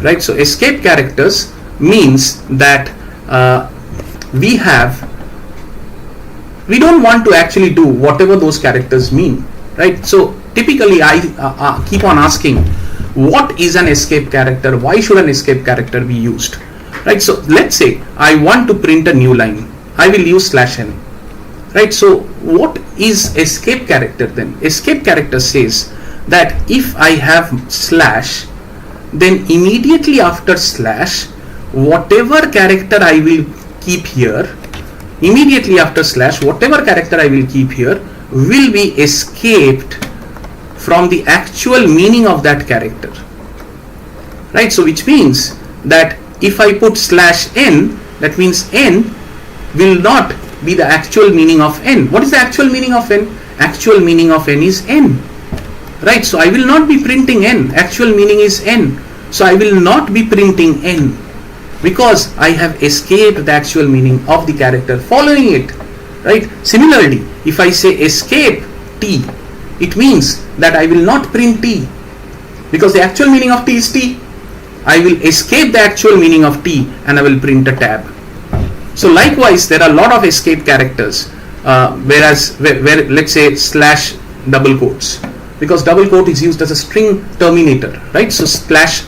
right? So escape characters means that we don't want to actually do whatever those characters mean, right? So typically I keep on asking, what is an escape character? Why should an escape character be used, right? So let's say I want to print a new line. I will use /n, right? So what is escape character then? Escape character says that if I have slash, then immediately after slash, whatever character I will keep here, immediately after slash, whatever character I will keep here will be escaped from the actual meaning of that character, right? So which means that if I put /n, that means n will not be the actual meaning of n. What is the actual meaning of n? Actual meaning of n is n, right? So I will not be printing n. Actual meaning is n. So I will not be printing n, because I have escaped the actual meaning of the character following it, right? Similarly, if I say escape t, it means that I will not print t, because the actual meaning of t is t. I will escape the actual meaning of t and I will print a tab. So likewise, there are a lot of escape characters, where let's say slash double quotes, because double quote is used as a string terminator, right? So slash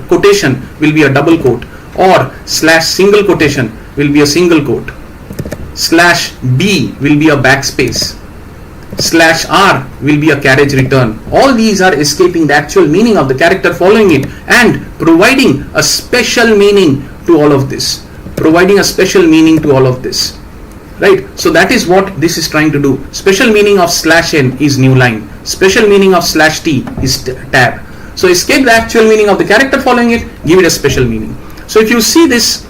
quotation will be a double quote, or slash single quotation will be a single quote, slash b will be a backspace, slash r will be a carriage return. All these are escaping the actual meaning of the character following it and providing a special meaning to all of this, right? So that is what this is trying to do. Special meaning of /n is new line, special meaning of /t is tab. So escape the actual meaning of the character following it, give it a special meaning. So if you see this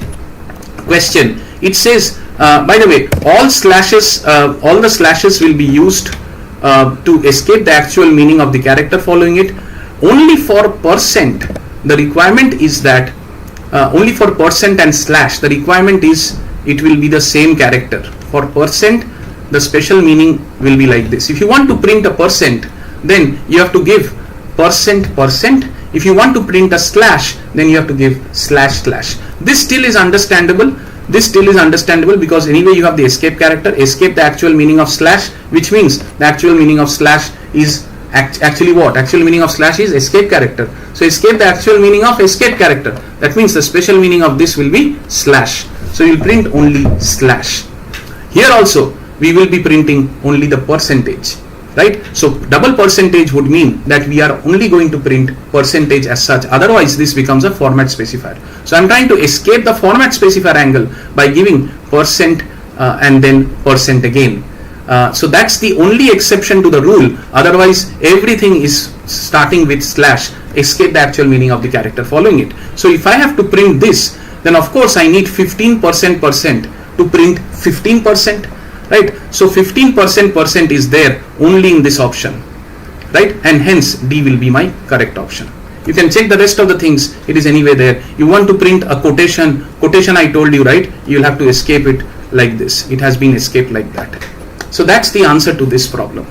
question, it says, by the way, all the slashes will be used to escape the actual meaning of the character following it. Only for %, the requirement is that only for % and slash, the requirement is it will be the same character. For %, the special meaning will be like this. If you want to print a %, then you have to give %. If you want to print a slash, then you have to give //. This still is understandable. Because anyway you have the escape character, escape the actual meaning of slash, which means the actual meaning of slash is actually what? Actual meaning of slash is escape character. So escape the actual meaning of escape character. That means the special meaning of this will be slash. So you will print only slash. Here also we will be printing only the %. Right? So double % would mean that we are only going to print % as such. Otherwise, this becomes a format specifier. So I'm trying to escape the format specifier angle by giving % and then % again. So that's the only exception to the rule. Otherwise, everything is starting with slash, escape the actual meaning of the character following it. So if I have to print this, then of course I need 15% to print 15%. Right? So 15% is there only in this option, right? And hence D will be my correct option. You can check the rest of the things, it is anyway there. You want to print a quotation I told you, right? You'll have to escape it like this. It has been escaped like that. So that's the answer to this problem.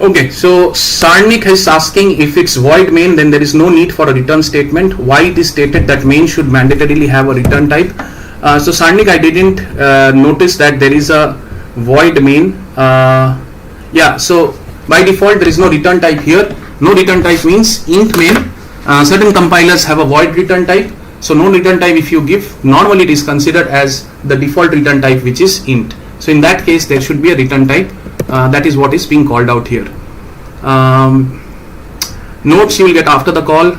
Okay, so Sarnik is asking, if it's void main, then there is no need for a return statement. Why it is stated that main should mandatorily have a return type? So Sarnik, I didn't notice that there is a void main. Yeah, so by default there is no return type here. No return type means int main. Certain compilers have a void return type. So no return type if you give, normally it is considered as the default return type, which is int. So in that case there should be a return type. That is what is being called out here. Notes you will get after the call.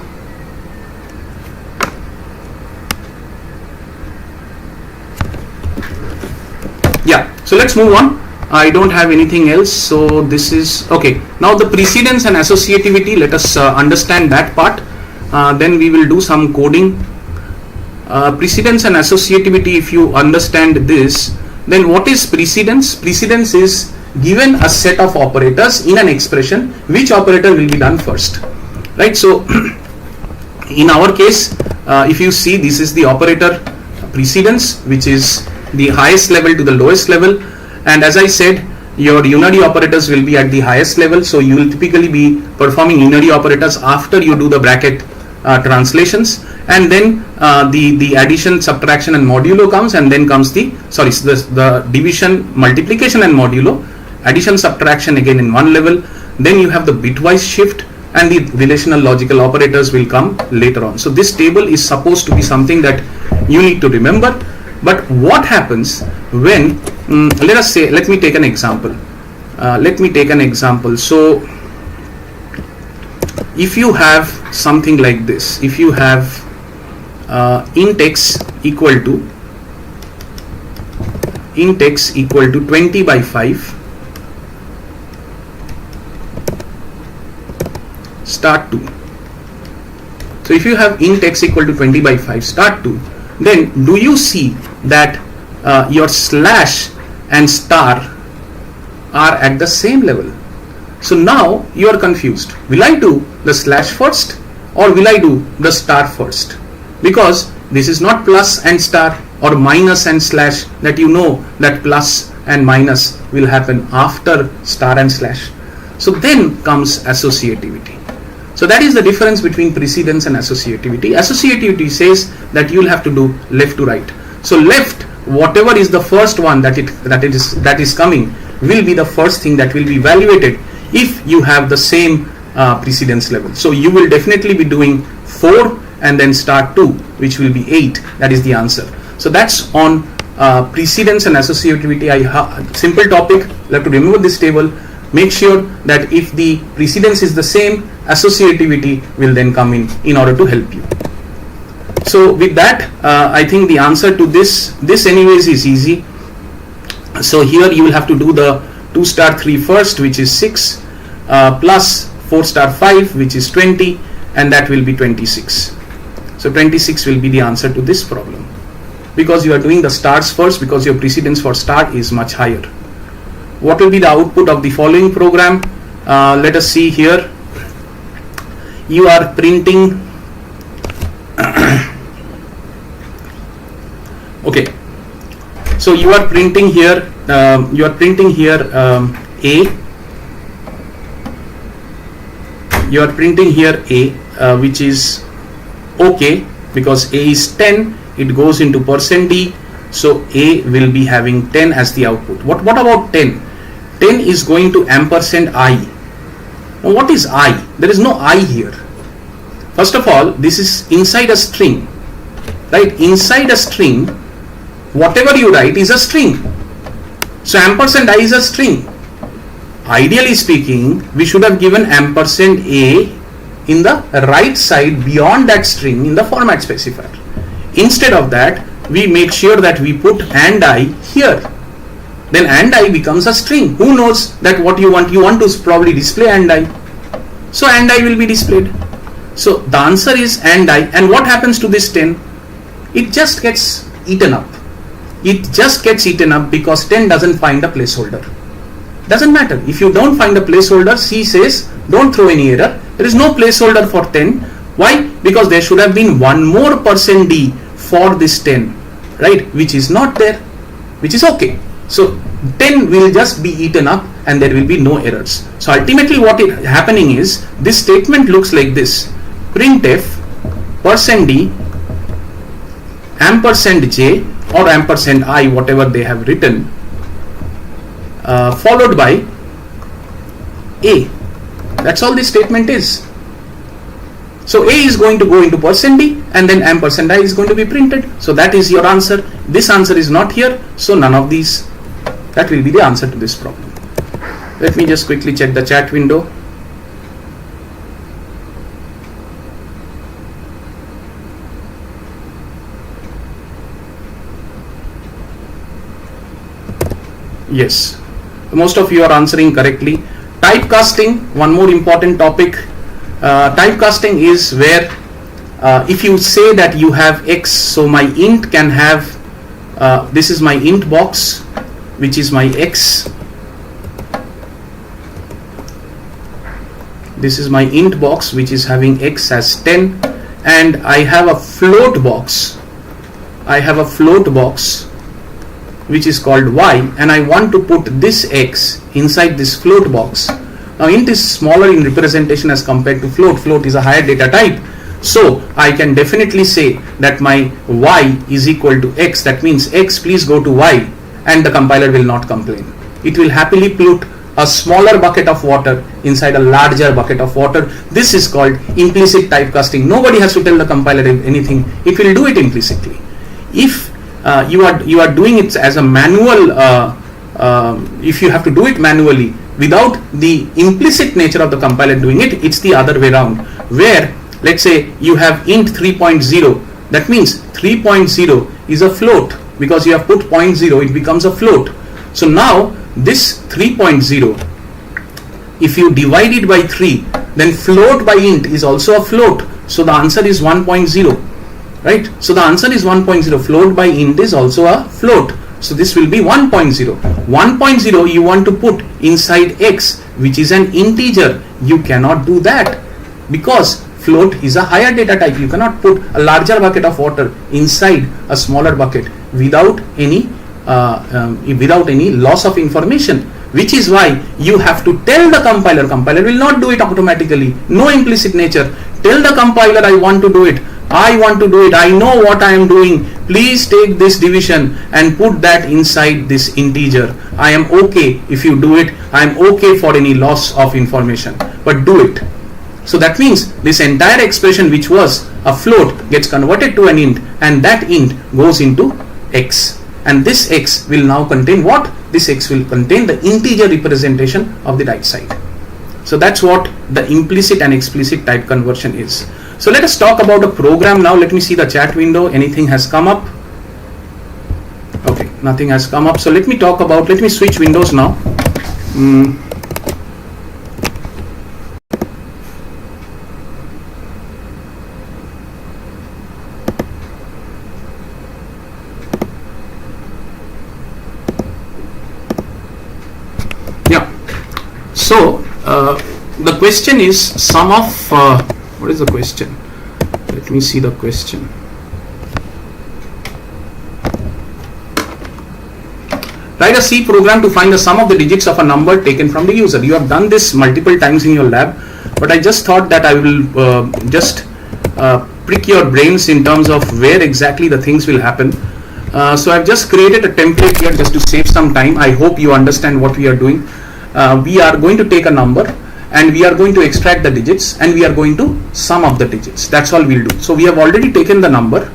So let's move on. I don't have anything else, so this is okay. Now the precedence and associativity, let us understand that part. Then we will do some coding. Precedence and associativity, if you understand this, then what is precedence? Precedence is given a set of operators in an expression, which operator will be done first, right? So in our case, if you see, this is the operator precedence, which is the highest level to the lowest level, and as I said, your unary operators will be at the highest level, so you will typically be performing unary operators after you do the bracket translations, and then the addition, subtraction and modulo comes, and then comes the division, multiplication and modulo, addition, subtraction again in one level, then you have the bitwise shift, and the relational logical operators will come later on. So this table is supposed to be something that you need to remember. But what happens when, let me take an example. So if you have something like this, if you have int x equal to 20 by 5 start 2. So if you have int x equal to 20 by 5 start 2, then do you see that your slash and star are at the same level? So now you are confused. Will I do the slash first or will I do the star first? Because this is not plus and star or minus and slash, that you know that plus and minus will happen after star and slash. So then comes associativity. So that is the difference between precedence and associativity. Associativity says that you will have to do left to right. So left, whatever is the first one that is coming, will be the first thing that will be evaluated if you have the same precedence level. So you will definitely be doing 4 and then start 2, which will be 8. That is the answer. So that's on precedence and associativity. Simple topic. You have to remember this table. Make sure that if the precedence is the same, associativity will then come in order to help you. So with that, I think the answer to this anyways is easy. So here you will have to do the 2 star 3 first, which is 6, plus 4 star 5, which is 20, and that will be 26. So 26 will be the answer to this problem, because you are doing the stars first, because your precedence for star is much higher. What will be the output of the following program? Let us see here. You are printing okay, so you are printing here A, which is okay, because A is 10, it goes into %D, so A will be having 10 as the output. What about 10? 10 is going to ampersand I. Now what is I? There is no I here. First of all, this is inside a string, right? Inside a string, whatever you write is a string. So ampersand I is a string. Ideally speaking, we should have given ampersand A in the right side beyond that string in the format specifier. Instead of that, we make sure that we put and I here. Then and I becomes a string. Who knows that what you want? You want to probably display and I. So and I will be displayed. So the answer is and I. And what happens to this 10? It just gets eaten up. It just gets eaten up because 10 doesn't find a placeholder. Doesn't matter. If you don't find a placeholder, C says don't throw any error. There is no placeholder for 10. Why? Because there should have been one more %D for this 10, right? Which is not there, which is okay. So 10 will just be eaten up and there will be no errors. So ultimately what is happening is, this statement looks like this: printf %D %J or %I, whatever they have written, followed by A. That's all this statement is. So A is going to go into %D and then %I is going to be printed. So that is your answer. This answer is not here, so none of these. That will be the answer to this problem. Let me just quickly check the chat window. Yes, most of you are answering correctly. Typecasting, one more important topic. Typecasting is where if you say that you have x, so my int can have, this is my int box, which is my x. This is my int box which is having x as 10, and I have a float box. I have a float box which is called y, and I want to put this x inside this float box. Now int is smaller in representation as compared to float. Float is a higher data type. So I can definitely say that my y is equal to x. That means x, please go to y, and the compiler will not complain. It will happily put a smaller bucket of water inside a larger bucket of water. This is called implicit typecasting. Nobody has to tell the compiler anything. It will do it implicitly. If you are doing it as a manual, if you have to do it manually without the implicit nature of the compiler doing it, it's the other way around, where let's say you have int 3.0. That means 3.0 is a float. Because you have put 0.0, it becomes a float. So now this 3.0, if you divide it by 3, then float by int is also a float. So the answer is 1.0, right? So the answer is 1.0. Float by int is also a float. So this will be 1.0. 1.0 you want to put inside x, which is an integer. You cannot do that because float is a higher data type. You cannot put a larger bucket of water inside a smaller bucket without any loss of information, which is why you have to tell the compiler. Compiler will not do it automatically. No implicit nature. Tell the compiler, I want to do it. I want to do it. I know what I am doing. Please take this division and put that inside this integer. I am okay if you do it. I am okay for any loss of information, but do it. So that means this entire expression, which was a float, gets converted to an int, and that int goes into x. And this x will now contain what? This x will contain the integer representation of the right side. So that's what the implicit and explicit type conversion is. So let us talk about a program now. Let me see the chat window. Anything has come up? Okay, nothing has come up. So let me talk about, let me switch windows now. So the question is sum of what is the question? Let me see the question. Write a C program to find the sum of the digits of a number taken from the user. You have done this multiple times in your lab, but I just thought that I will just prick your brains in terms of where exactly the things will happen. So I've just created a template here just to save some time. I hope you understand what we are doing. We are going to take a number and we are going to extract the digits and we are going to sum up the digits. That's all we'll do. So we have already taken the number,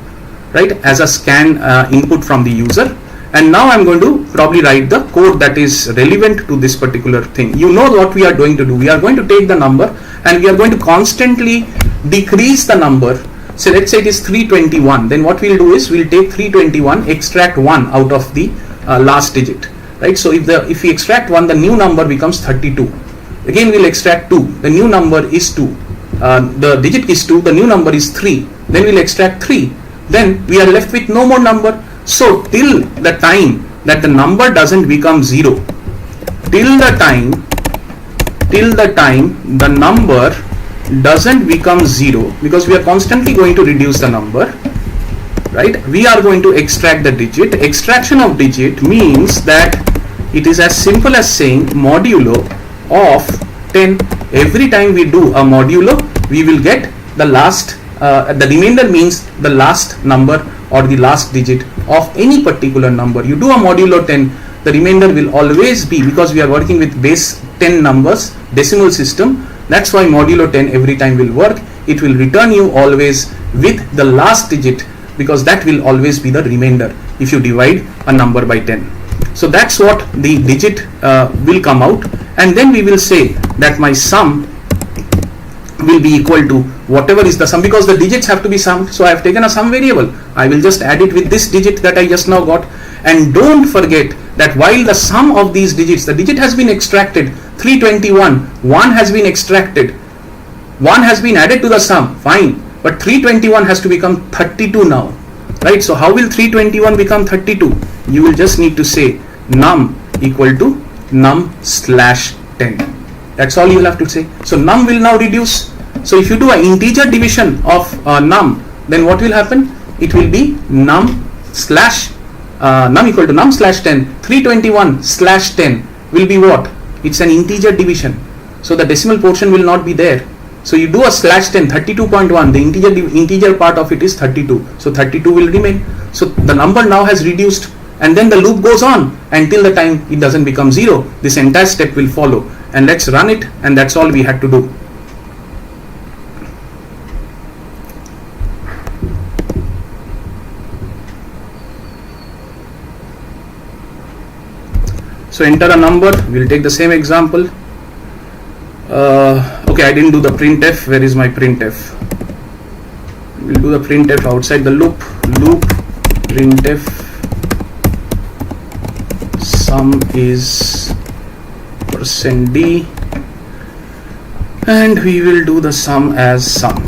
right, as a scan input from the user, and now I'm going to probably write the code that is relevant to this particular thing. You know what we are going to do. We are going to take the number and we are going to constantly decrease the number. So let's say it is 321. Then what we'll do is we'll take 321, extract 1 out of the last digit. Right, so if we extract 1, the new number becomes 32. Again we'll extract 2, the new number is 2. The digit is 2, the new number is 3. Then we'll extract 3. Then we are left with no more number. So till the time that the number doesn't become 0, till the time the number doesn't become 0, because we are constantly going to reduce the number, right, we are going to extract the digit. Extraction of digit means that it is as simple as saying modulo of 10. Every time we do a modulo, we will get the last, the remainder means the last number or the last digit of any particular number. You do a modulo 10, the remainder will always be, because we are working with base 10 numbers, decimal system. That's why modulo 10 every time will work. It will return you always with the last digit, because that will always be the remainder if you divide a number by 10. So that's what the digit will come out, and then we will say that my sum will be equal to whatever is the sum, because the digits have to be summed. So I have taken a sum variable. I will just add it with this digit that I just now got. And don't forget that while the sum of these digits, the digit has been extracted, 321, 1 has been extracted, 1 has been added to the sum, fine, but 321 has to become 32 now, right? So how will 321 become 32? You will just need to say num equal to num slash 10. That's all you will have to say. So num will now reduce. So if you do an integer division of num, then what will happen? It will be num equal to num slash 10. 321 slash 10 will be what? It's an integer division. So the decimal portion will not be there. So you do a slash 10, 32.1, the integer part of it is 32. So 32 will remain. So the number now has reduced, and then the loop goes on until the time it doesn't become 0. This entire step will follow. And let's run it, and that's all we had to do. So enter a number. We'll take the same example. Okay, I didn't do the printf. Where is my printf? We'll do the printf outside the loop. Loop printf sum is %d, and we will do the sum as sum.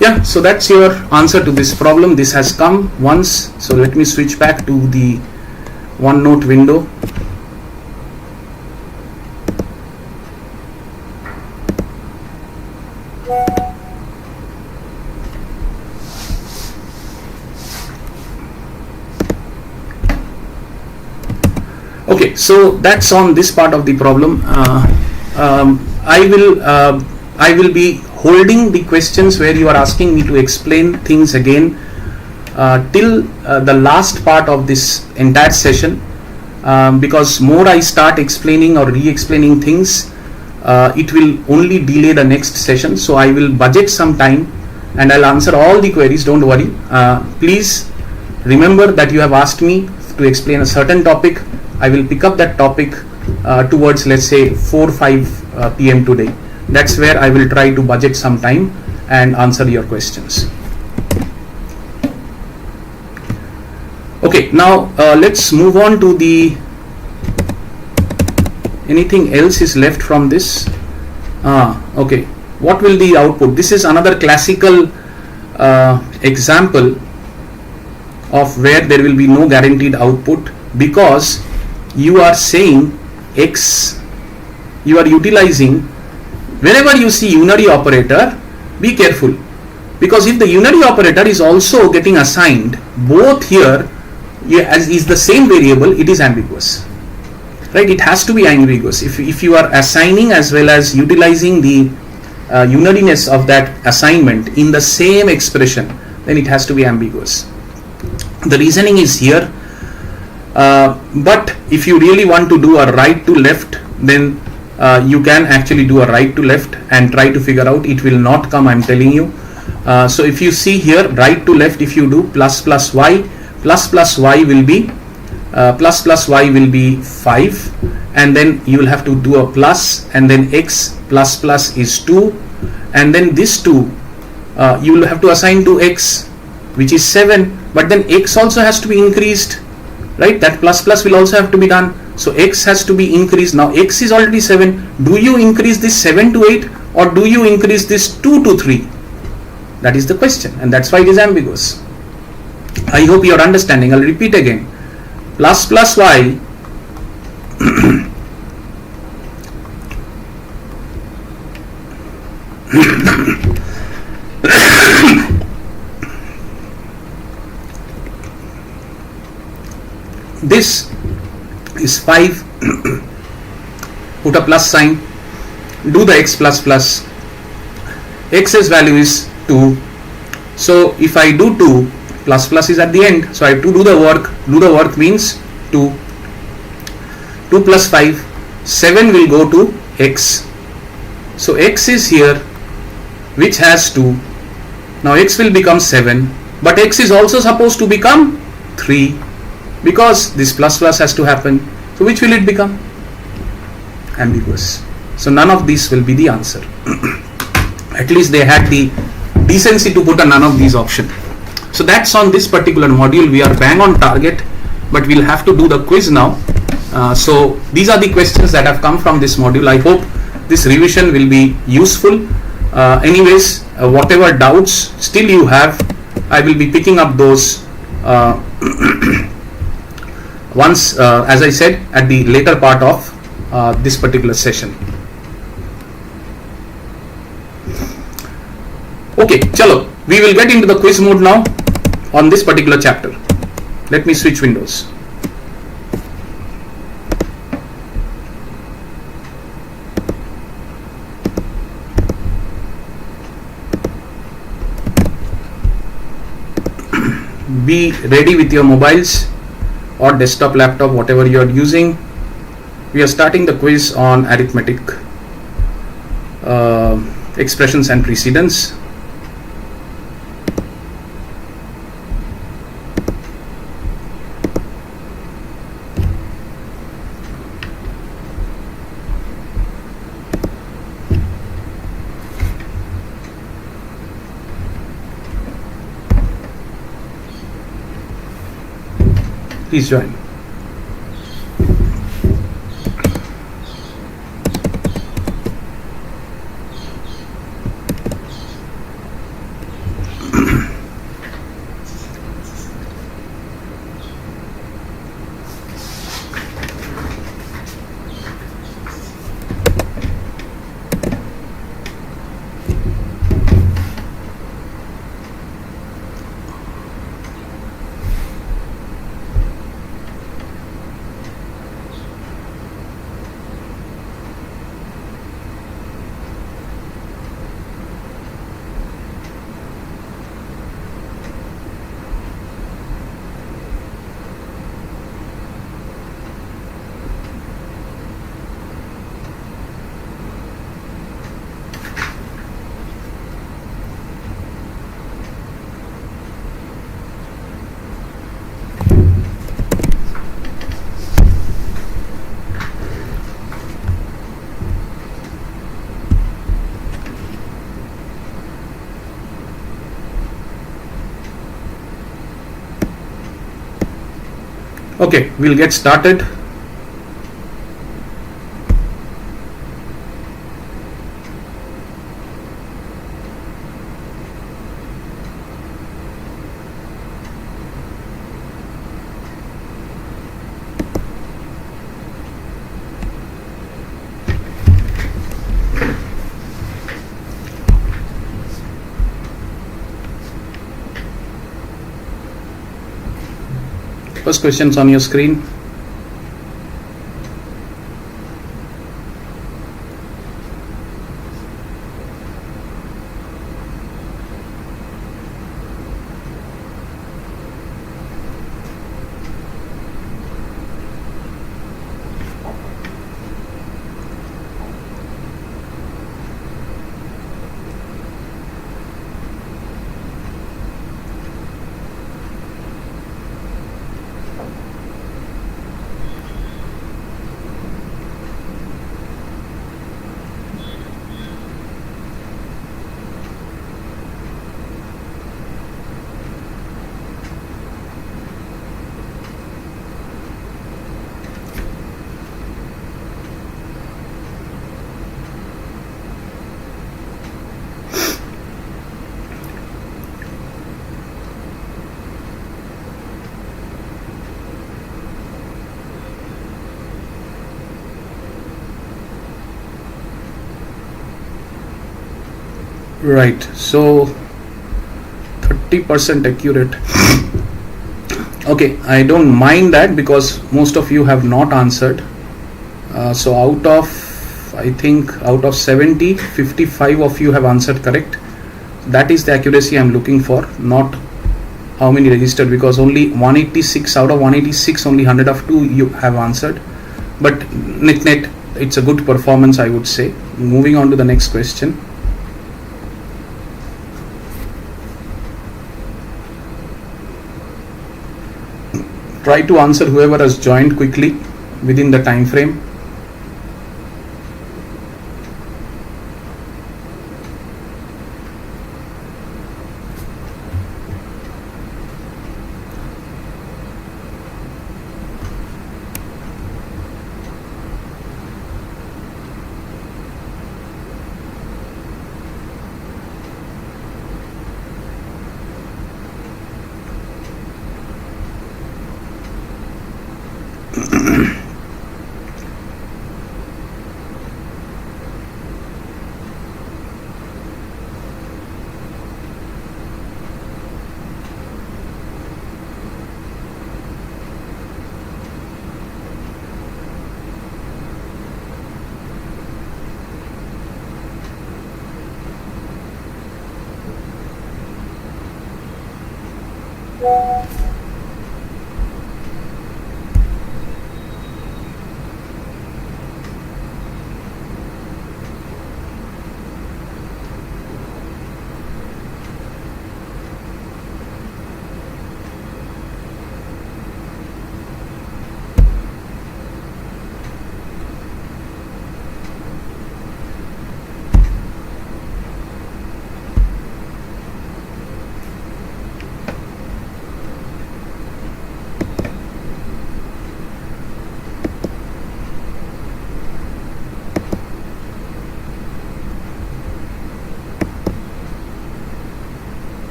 Yeah, so that's your answer to this problem. This has come once. So let me switch back to the OneNote window. Okay, so that's on this part of the problem. I will be holding the questions where you are asking me to explain things again till the last part of this entire session, because more I start explaining or re-explaining things, it will only delay the next session. So I will budget some time and I'll answer all the queries, don't worry. Please remember that you have asked me to explain a certain topic. I will pick up that topic towards, let's say, 4-5 p.m. today. That's where I will try to budget some time and answer your questions. Okay, now let's move on to the, anything else is left from this? Okay, what will the output? This is another classical example of where there will be no guaranteed output, because you are saying x, you are utilizing, whenever you see unary operator, be careful, because if the unary operator is also getting assigned both here as is the same variable, it is ambiguous, right? It has to be ambiguous. If you are assigning as well as utilizing the unariness of that assignment in the same expression, then it has to be ambiguous. The reasoning is here, but if you really want to do a right to left, then you can actually do a right to left and try to figure out. It will not come, I'm telling you. So if you see here, right to left, if you do plus plus y, plus plus y will be 5, and then you will have to do a plus, and then x plus plus is 2, and then this 2 you will have to assign to x, which is 7, but then x also has to be increased, right? That plus plus will also have to be done. So x has to be increased. Now x is already 7. Do you increase this 7 to 8, or do you increase this 2 to 3? That is the question, and that's why it is ambiguous. I hope you are understanding. I'll repeat again. Plus plus y this is 5. Put a plus sign, do the x plus plus, x's value is 2. So if I do 2, plus plus is at the end, so I have to do the work. Do the work means 2 plus 5, 7 will go to x. So x is here, which has 2. Now x will become 7, but x is also supposed to become 3. because this plus plus has to happen. So which will it become? Ambiguous. So none of these will be the answer. At least they had the decency to put a none of these option. So that's on this particular module. We are bang on target, but we'll have to do the quiz now. So these are the questions that have come from this module. I hope this revision will be useful. Anyways, whatever doubts still you have, I will be picking up those once, as I said, at the later part of this particular session. Okay, chalo, we will get into the quiz mode now on this particular chapter. Let me switch windows. Be ready with your mobiles or desktop, laptop, whatever you are using. We are starting the quiz on arithmetic, expressions and precedence. Please join. Okay, we'll get started. First questions on your screen. Right, so 30% accurate. Okay, I don't mind that because most of you have not answered. So out of, I think out of 70, 55 of you have answered correct. That is the accuracy I'm looking for, not how many registered, because only 186 out of 186, only 102 you have answered. But net, it's a good performance, I would say. Moving on to the next question. Try to answer whoever has joined quickly within the time frame.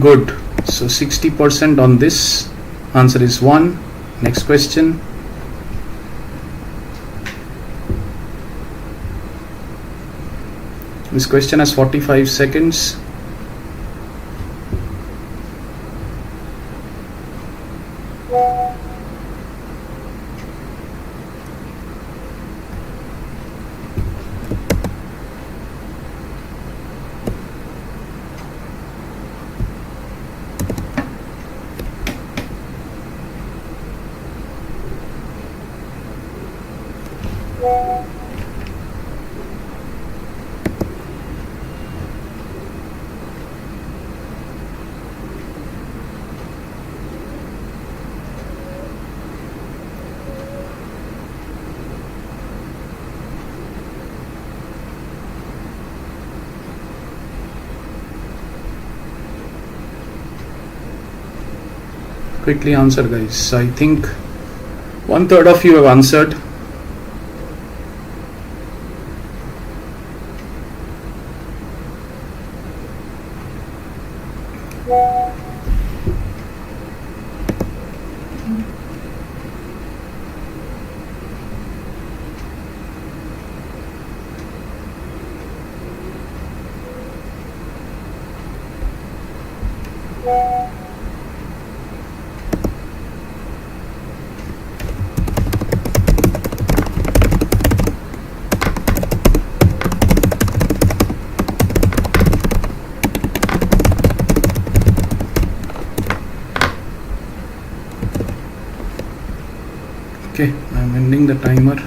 Good. So 60% on this. Answer is 1. Next question. This question has 45 seconds. Quickly answer, guys. I think 1/3 of you have answered. Okay, I'm ending the timer.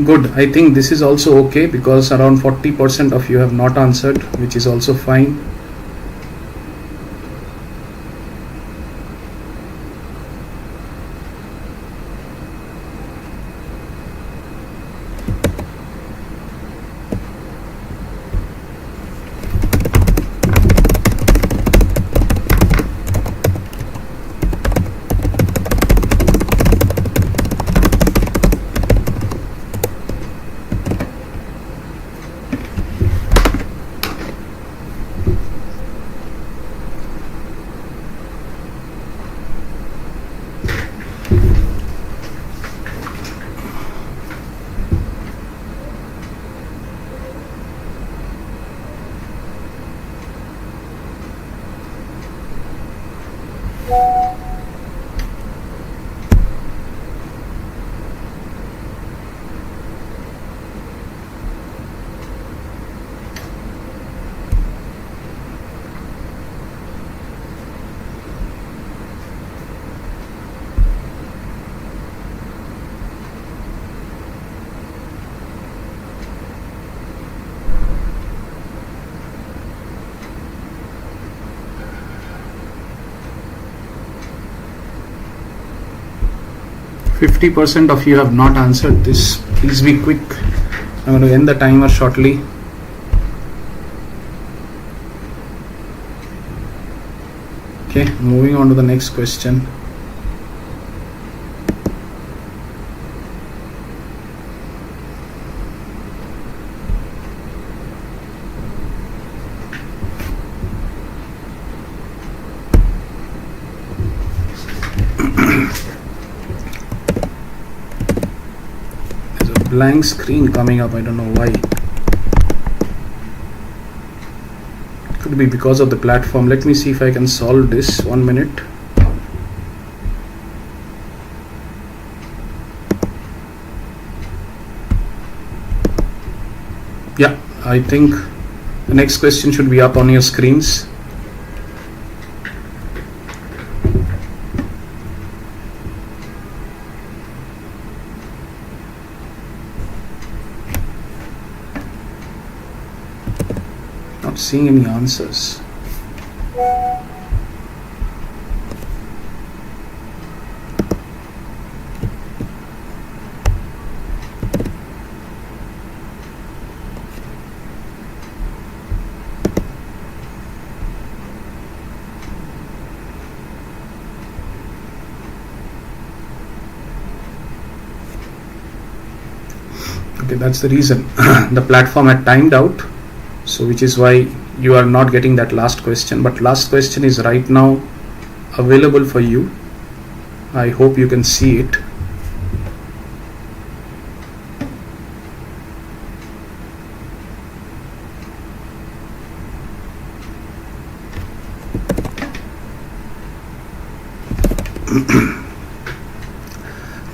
Good. I think this is also okay because around 40% of you have not answered, which is also fine. 50% of you have not answered this. Please be quick. I'm going to end the timer shortly. Okay, moving on to the next question. Blank screen coming up. I don't know why. Could be because of the platform. Let me see if I can solve this. 1 minute. Yeah, I think the next question should be up on your screens. Seeing any answers. Okay, that's the reason. The platform had timed out, so which is why you are not getting that last question, but last question is right now available for you. I hope you can see it.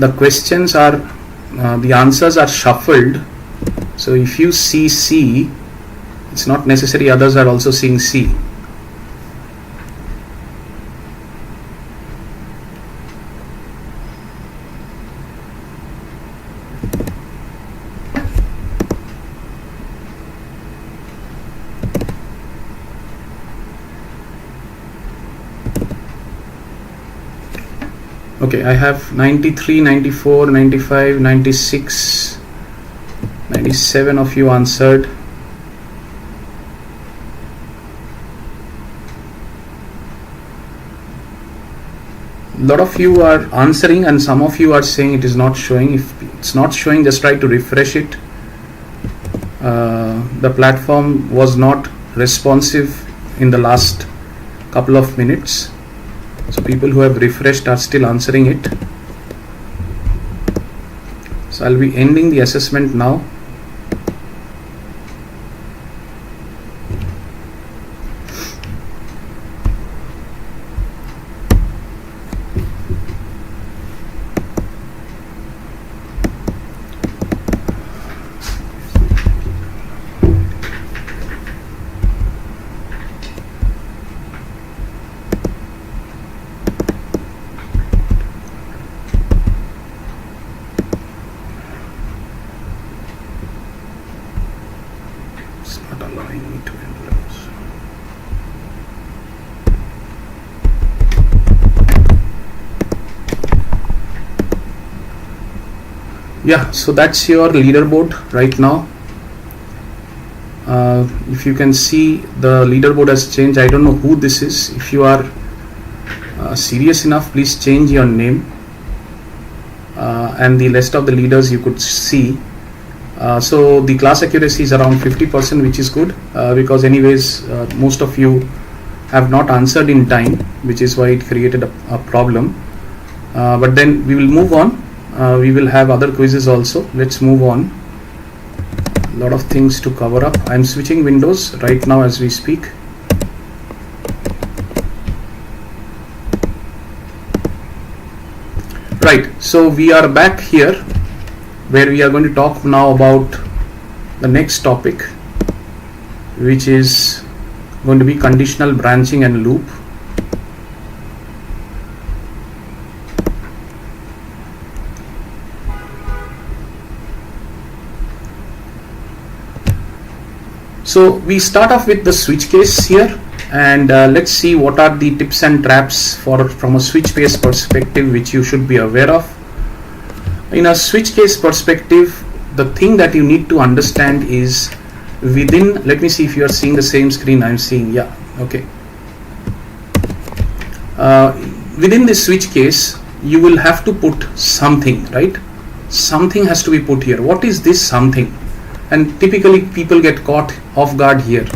The questions are the answers are shuffled, so if you see C, it's not necessary others are also seeing C. Okay, I have 93, 94, 95, 96, 97 of you answered. Lot of you are answering and some of you are saying it is not showing. If it's not showing, just try to refresh it. The platform was not responsive in the last couple of minutes, so people who have refreshed are still answering it. So I'll be ending the assessment now. Yeah, so that's your leaderboard right now. If you can see, the leaderboard has changed. I don't know who this is. If you are serious enough, please change your name, and the rest of the leaders you could see. So the class accuracy is around 50%, which is good, because anyways most of you have not answered in time, which is why it created a problem. But then we will move on. We will have other quizzes also. Let's move on. A lot of things to cover up. I'm switching windows right now as we speak. Right, so we are back here where we are going to talk now about the next topic, which is going to be conditional branching and loop. So we start off with the switch case here, and let's see what are the tips and traps from a switch case perspective which you should be aware of. In a switch case perspective, the thing that you need to understand is within, let me see if you are seeing the same screen I'm seeing. Yeah, okay. Within this switch case, you will have to put something, right? Something has to be put here. What is this something? And typically people get caught off guard here.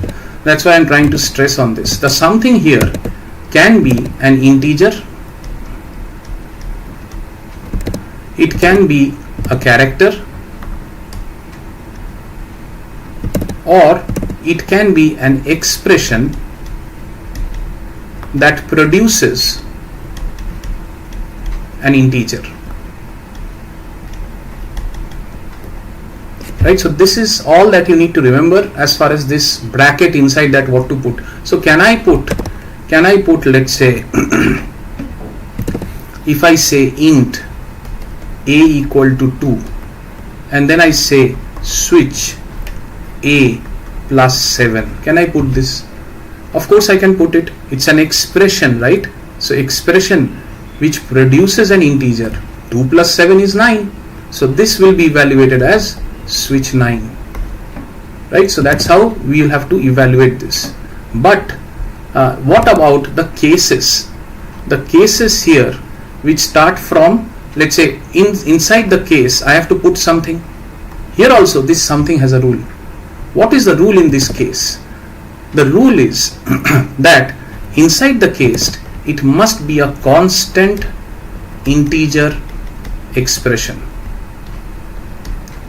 That's why I'm trying to stress on this. The something here can be an integer, it can be a character, or it can be an expression that produces an integer. Right, so this is all that you need to remember as far as this bracket inside that what to put. So can I put let's say if I say int a equal to 2 and then I say switch a plus 7, can I put this? Of course I can put it. It's an expression, right? So expression which produces an integer. 2 plus 7 is 9. So this will be evaluated as switch 9, right? So that's how we will have to evaluate this. But what about the cases? The cases here which start from, let's say inside the case I have to put something. Here also this something has a rule. What is the rule in this case? The rule is that inside the case it must be a constant integer expression.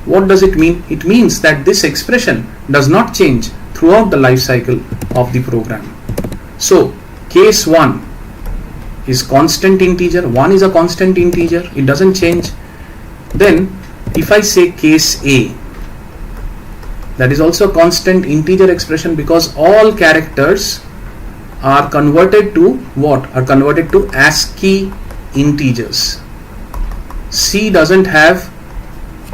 What does it mean? It means that this expression does not change throughout the life cycle of the program. So case 1 is constant integer, 1 is a constant integer, it doesn't change. Then if I say case A, that is also a constant integer expression because all characters are converted to what? Are converted to ASCII integers. C doesn't have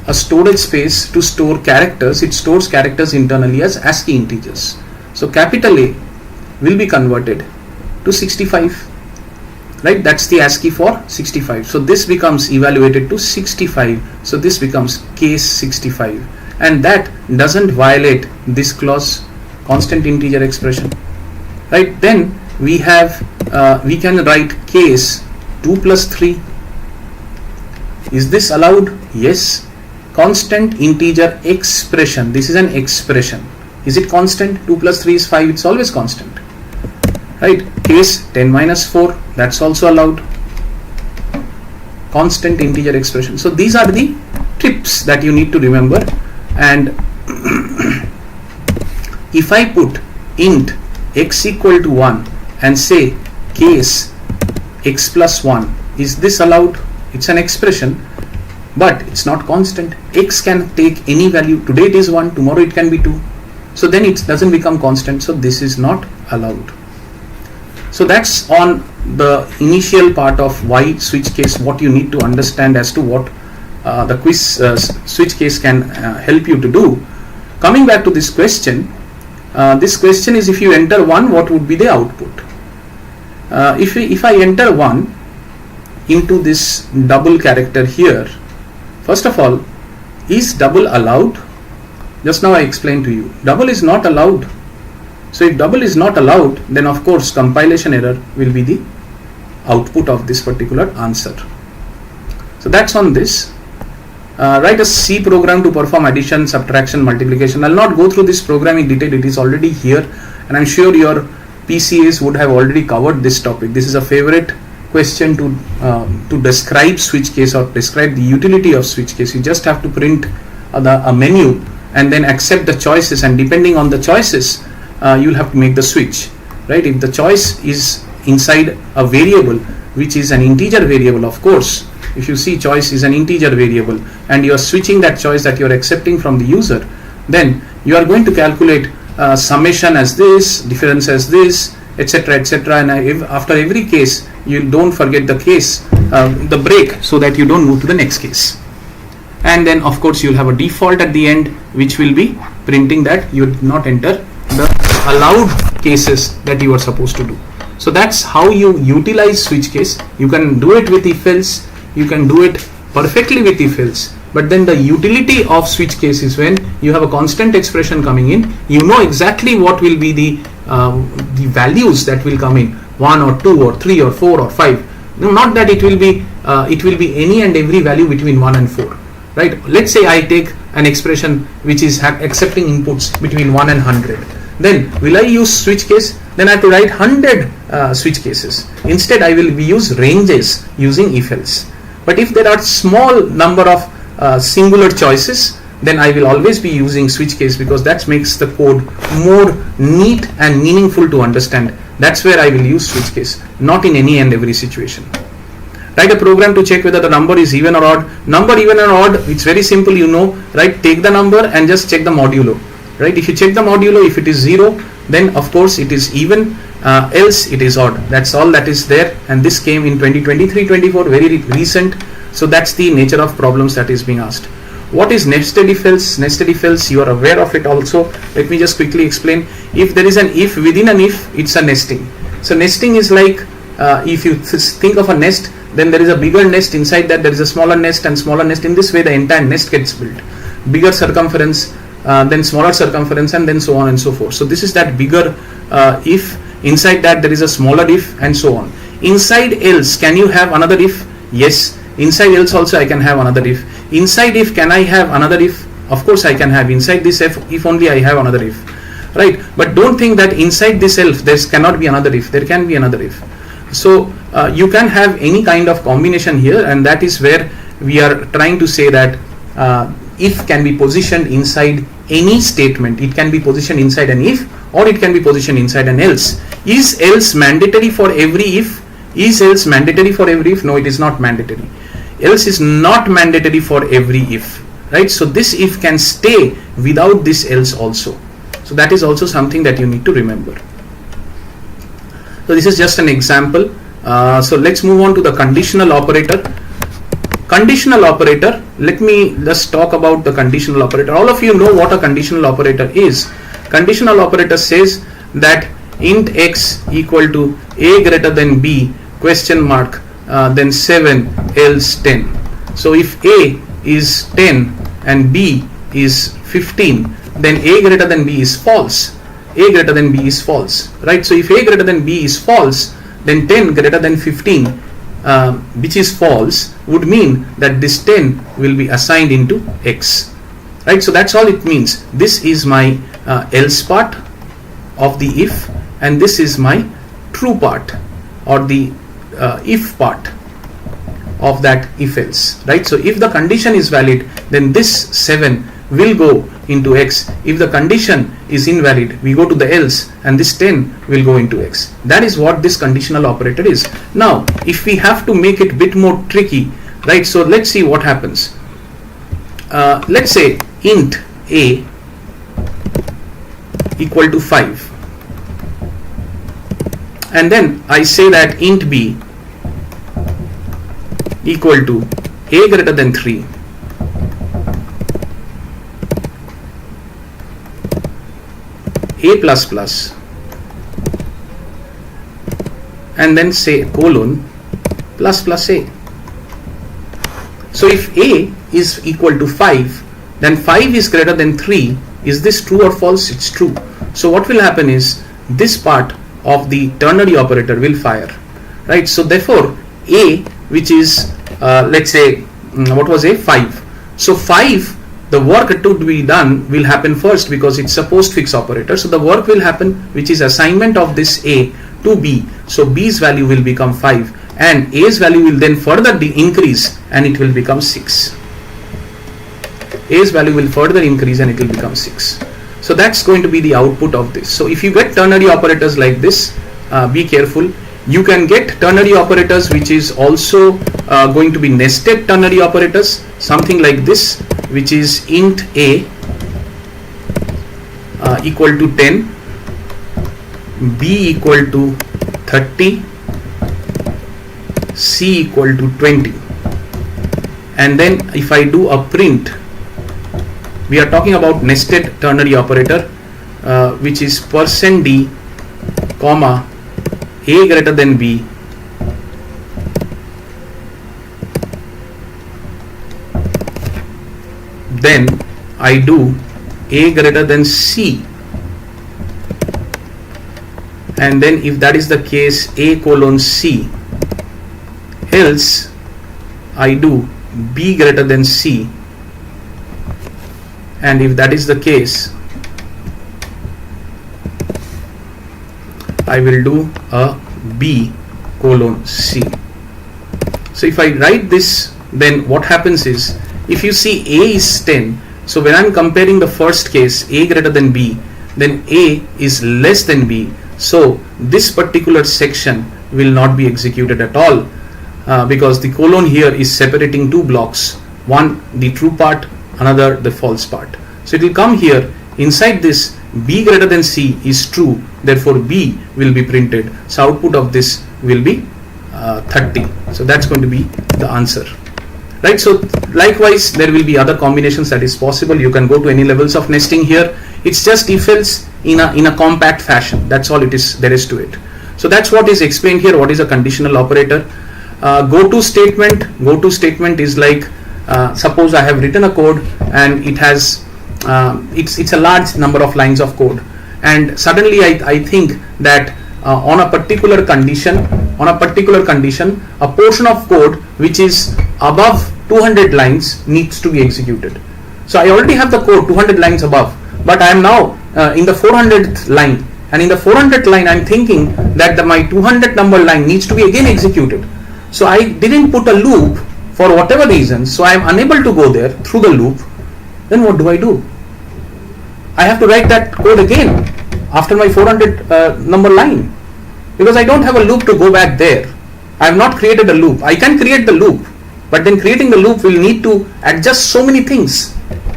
a storage space to store characters, it stores characters internally as ASCII integers. So capital A will be converted to 65, right? That's the ASCII for 65. So this becomes evaluated to 65. So this becomes case 65, and that doesn't violate this clause, constant integer expression, right? Then we have we can write case 2 plus 3. Is this allowed? Yes. Constant integer expression, this is an expression. Is it constant? 2 plus 3 is 5, it's always constant, right? Case 10 minus 4, that's also allowed. Constant integer expression. So these are the tips that you need to remember. And if I put int x equal to 1 and say case x plus 1, is this allowed? It's an expression, but it's not constant. X can take any value. Today it is 1, tomorrow it can be 2. So then it doesn't become constant. So this is not allowed. So that's on the initial part of why switch case, what you need to understand as to what the quiz switch case can help you to do. Coming back to this question is if you enter 1, what would be the output? If I enter 1 into this double character here, first of all, is double allowed? Just now I explained to you, double is not allowed. So if double is not allowed, then of course compilation error will be the output of this particular answer. So that's on this. Write a C program to perform addition, subtraction, multiplication. I'll not go through this program in detail, it is already here, and I'm sure your PCAs would have already covered this topic. This is a favorite question to describe switch case or describe the utility of switch case. You just have to print a menu and then accept the choices, and depending on the choices you'll have to make the switch, right? If the choice is inside a variable, which is an integer variable, of course, if you see choice is an integer variable and you are switching that choice that you are accepting from the user, then you are going to calculate summation as this, difference as this, etc., etc. And after every case, you don't forget the case, the break, so that you don't move to the next case. And then of course you'll have a default at the end, which will be printing that you did not enter the allowed cases that you are supposed to do. So that's how you utilize switch case. You can do it with if else, you can do it perfectly with if else, but then the utility of switch case is when you have a constant expression coming in, you know exactly what will be the values that will come in, 1 or 2 or 3 or 4 or 5. No, not that it will be any and every value between 1 and 4, right? Let's say I take an expression which is accepting inputs between 1 and 100. Then will I use switch case? Then I have to write 100 switch cases. Instead I will use ranges using if else. But if there are small number of singular choices, then I will always be using switch case, because that makes the code more neat and meaningful to understand. That's where I will use switch case, not in any and every situation. Write a program to check whether the number is even or odd. Number even or odd, it's very simple, you know, right? Take the number and just check the modulo, right? If you check the modulo, if it is 0, then of course it is even, else it is odd. That's all that is there, and this came in 2023-24, very recent. So that's the nature of problems that is being asked. What is nested if else? Nested if else, you are aware of it also. Let me just quickly explain. If there is an if within an if, it's a nesting. So nesting is like, if you think of a nest, then there is a bigger nest, inside that there is a smaller nest and smaller nest. In this way the entire nest gets built. Bigger circumference, then smaller circumference, and then so on and so forth. So this is that bigger if, inside that there is a smaller if, and so on. Inside else, can you have another if? Yes. Inside else also I can have another if. Inside if, can I have another if? Of course I can have. Inside this if only I have another if, right? But don't think that inside this else there cannot be another if. There can be another if. So you can have any kind of combination here, and that is where we are trying to say that if can be positioned inside any statement. It can be positioned inside an if, or it can be positioned inside an else. Is else mandatory for every if? Is else mandatory for every if? No, it is not mandatory. Else is not mandatory for every if, right? So this if can stay without this else also. So that is also something that you need to remember. So this is just an example. So let's move on to the conditional operator. Conditional operator, let me just talk about the conditional operator. All of you know what a conditional operator is. Conditional operator says that int x equal to a greater than b question mark then 7 else 10. So if a is 10 and b is 15, then a greater than b is false. A greater than b is false, right? So if a greater than b is false, then 10 greater than 15, which is false, would mean that this 10 will be assigned into x, right? So that's all it means. This is my else part of the if, and this is my true part, or the if part of that if else, right? So if the condition is valid, then this 7 will go into x. If the condition is invalid, we go to the else, and this 10 will go into x. That is what this conditional operator is. Now if we have to make it a bit more tricky, right? So let's see what happens. Let's say int a equal to 5, and then I say that int b equal to a greater than 3, a plus plus, and then say colon plus plus a. So if a is equal to 5, then 5 is greater than 3. Is this true or false? It's true. So what will happen is this part of the ternary operator will fire, right? So therefore a, which is let's say what was a 5. So 5, the work to be done will happen first, because it's a postfix operator. So the work will happen, which is assignment of this a to b. So b's value will become 5, and a's value will then further increase, and it will become 6. A's value will further increase and it will become 6. So that's going to be the output of this. So if you get ternary operators like this, be careful. You can get ternary operators which is also going to be nested ternary operators, something like this, which is int a equal to 10, b equal to 30, c equal to 20, and then if I do a print, we are talking about nested ternary operator which is %d comma a greater than b then I do a greater than c, and then if that is the case a colon c, else I do b greater than c, and if that is the case I will do a b colon c. So if I write this, then what happens is, if you see a is 10, so when I am comparing the first case a greater than b, then a is less than b, so this particular section will not be executed at all because the colon here is separating two blocks, one the true part, another the false part. So it will come here, inside this b greater than c is true, therefore b will be printed, so output of this will be 30. So that's going to be the answer, right? So likewise there will be other combinations that is possible. You can go to any levels of nesting here. It's just if else in a compact fashion, that's all it is there is to it. So that's what is explained here. What is a conditional operator? Go to statement is like, suppose I have written a code and it has it's a large number of lines of code, and suddenly I think that on a particular condition, a portion of code which is above 200 lines needs to be executed. So I already have the code 200 lines above, but I am now in the 400th line, and in the 400th line I am thinking that my 200 number line needs to be again executed. So I didn't put a loop for whatever reason, so I am unable to go there through the loop. Then what do? I have to write that code again after my 400 number line, because I don't have a loop to go back there. I have not created a loop. I can create the loop, but then creating the loop will need to adjust so many things.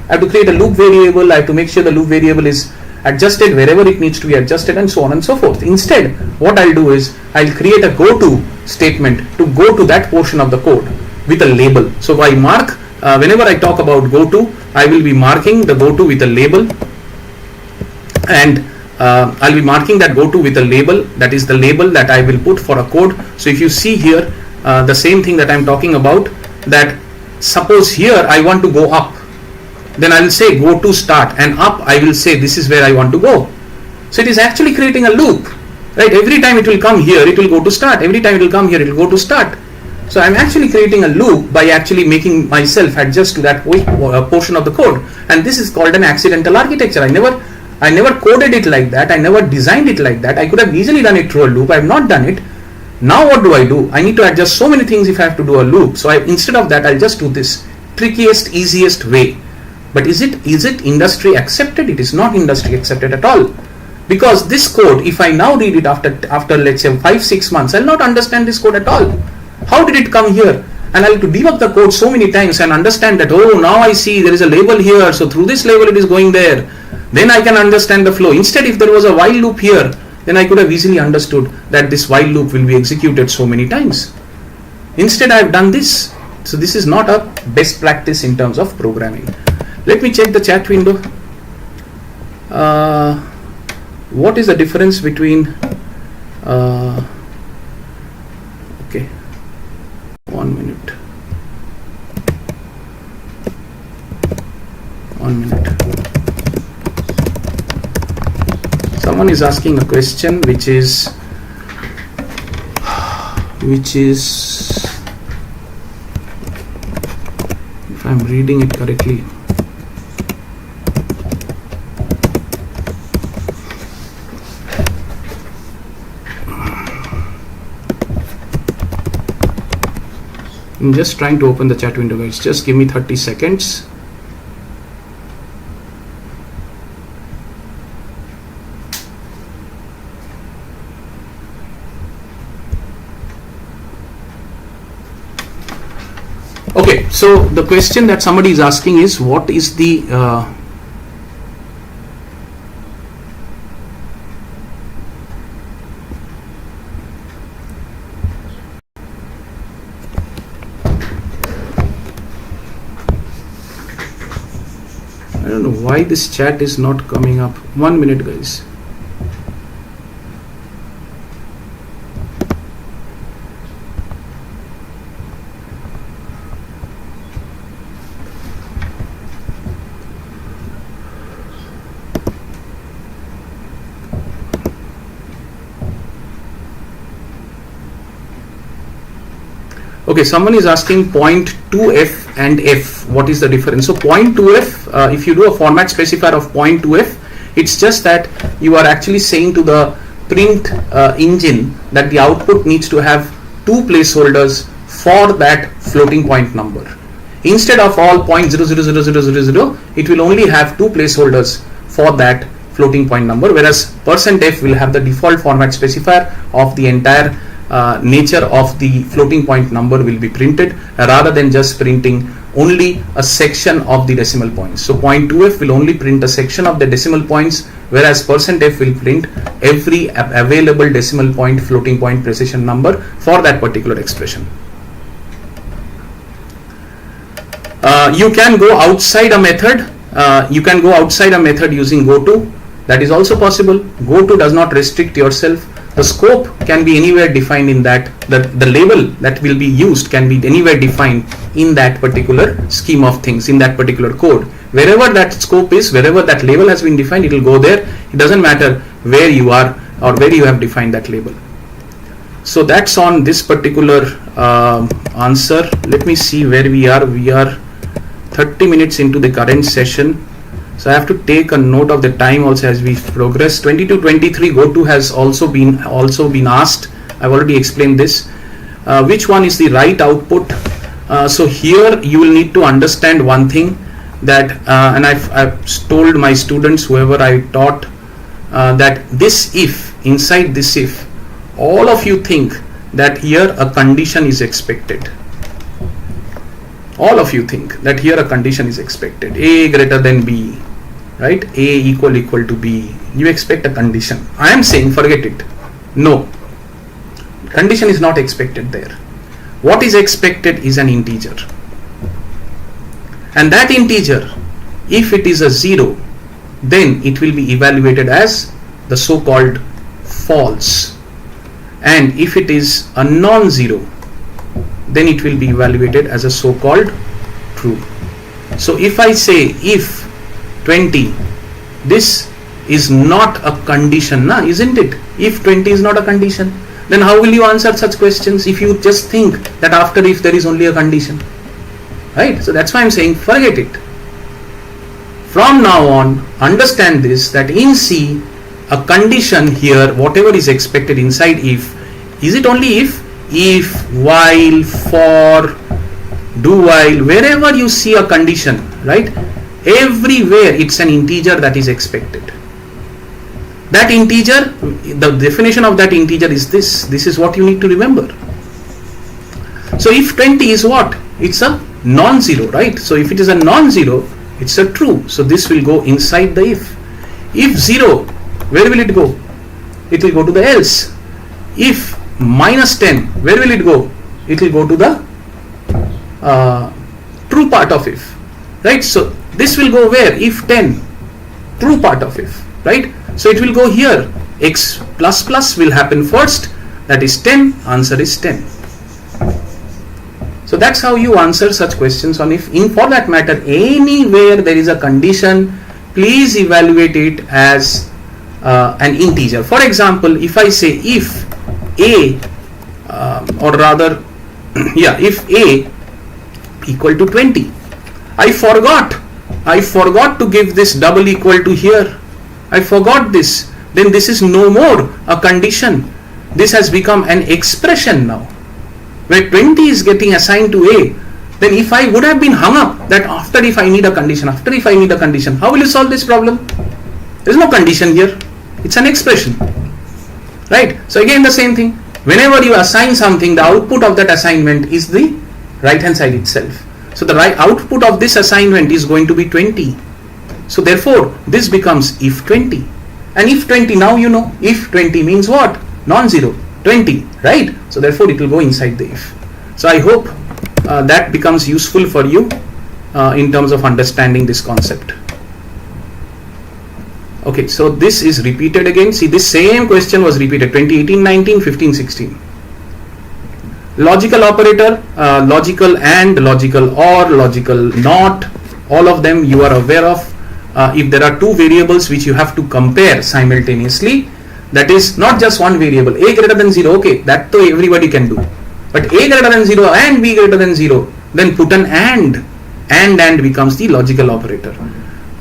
I have to create a loop variable, I have to make sure the loop variable is adjusted wherever it needs to be adjusted, and so on and so forth. Instead, what I'll do is I'll create a goto statement to go to that portion of the code with a label. So I mark, whenever I talk about goto, I will be marking the goto with a label, and I'll be marking that goto with a label, that is the label that I will put for a code. So if you see here, the same thing that I'm talking about, that suppose here I want to go up, then I will say go to start, and up I will say this is where I want to go. So it is actually creating a loop, right? Every time it will come here, it will go to start. Every time it will come here, it will go to start. So I'm actually creating a loop by actually making myself adjust to that portion of the code, and this is called an accidental architecture. I never coded it like that. I never designed it like that. I could have easily done it through a loop. I have not done it. Now what do? I need to adjust so many things if I have to do a loop. So instead of that, I'll just do this trickiest, easiest way. But is it industry accepted? It is not industry accepted at all. Because this code, if I now read it after let's say 5-6 months, I'll not understand this code at all. How did it come here? And I'll have to debug the code so many times and understand that, oh, now I see there is a label here, so through this label it is going there. Then I can understand the flow. Instead, if there was a while loop here, then I could have easily understood that this while loop will be executed so many times. Instead, I have done this. So this is not a best practice in terms of programming. Let me check the chat window. What is the difference between okay, 1 minute. Someone is asking a question which is if I'm reading it correctly, I'm just trying to open the chat window, guys. Just give me 30 seconds. Okay, so the question that somebody is asking is, what is the I don't know why this chat is not coming up. 1 minute, guys. Okay, someone is asking point 2f and f, what is the difference? So point 2f, if you do a format specifier of point 2f, it's just that you are actually saying to the print engine that the output needs to have two placeholders for that floating point number. Instead of all 0.000000, it will only have two placeholders for that floating point number, whereas %f will have the default format specifier of the entire nature of the floating point number will be printed, rather than just printing only a section of the decimal points. So point 2f will only print a section of the decimal points, whereas %f will print every available decimal point floating point precision number for that particular expression. You can go outside a method. You can go outside a method using goto. That is also possible. Goto does not restrict yourself. The scope can be anywhere defined in that. The label that will be used can be anywhere defined in that particular scheme of things, in that particular code. Wherever that scope is, wherever that label has been defined, it will go there. It doesn't matter where you are or where you have defined that label. So that's on this particular answer. Let me see where we are. We are 30 minutes into the current session. So I have to take a note of the time also as we progress. 22-23 goto has also been asked. I've already explained this. Which one is the right output? So here you will need to understand one thing, that and I've told my students, whoever I taught, that this if, inside this if, all of you think that here a condition is expected. All of you think that here a condition is expected. A greater than B, right? A equal to B. You expect a condition. I am saying forget it. No. Condition is not expected there. What is expected is an integer. And that integer, if it is a 0, then it will be evaluated as the so-called false. And if it is a non-zero, then it will be evaluated as a so-called true. So if I say if 20, this is not a condition, isn't it? If 20 is not a condition, then how will you answer such questions if you just think that after if there is only a condition, right? So that's why I'm saying forget it. From now on, understand this, that in C, a condition here, whatever is expected inside if, is it only if, while, for, do while, wherever you see a condition, right? Everywhere it's an integer that is expected. That integer, the definition of that integer is this. This is what you need to remember. So if 20 is what? It's a non-zero, right? So if it is a non-zero, it's a true. So this will go inside the if. If 0, where will it go? It will go to the else. If minus 10, where will it go? It will go to the true part of if, right? So this will go where? If 10, true part of if, right? So it will go here. X plus plus will happen first, that is 10, answer is 10. So that's how you answer such questions on if. For that matter, anywhere there is a condition, please evaluate it as an integer. For example, if I say if A, or rather, if A equal to 20, I forgot to give this double equal to here. I forgot this. Then this is no more a condition. This has become an expression now, where 20 is getting assigned to A. Then if I would have been hung up that after if I need a condition, how will you solve this problem? There is no condition here. It's an expression, right? So again the same thing. Whenever you assign something, the output of that assignment is the right hand side itself. So the right output of this assignment is going to be 20. So therefore this becomes if 20. And if 20, now you know, if 20 means what? Non-zero, 20, right? So therefore it will go inside the if. So I hope that becomes useful for you in terms of understanding this concept. Okay, so this is repeated again. See, this same question was repeated 2018, 19, 15, 16. Logical operator, logical and, logical or, logical not, all of them you are aware of. If there are two variables which you have to compare simultaneously, that is not just one variable, a greater than 0, okay, that though everybody can do. But a greater than 0 and b greater than 0, then put an and becomes the logical operator.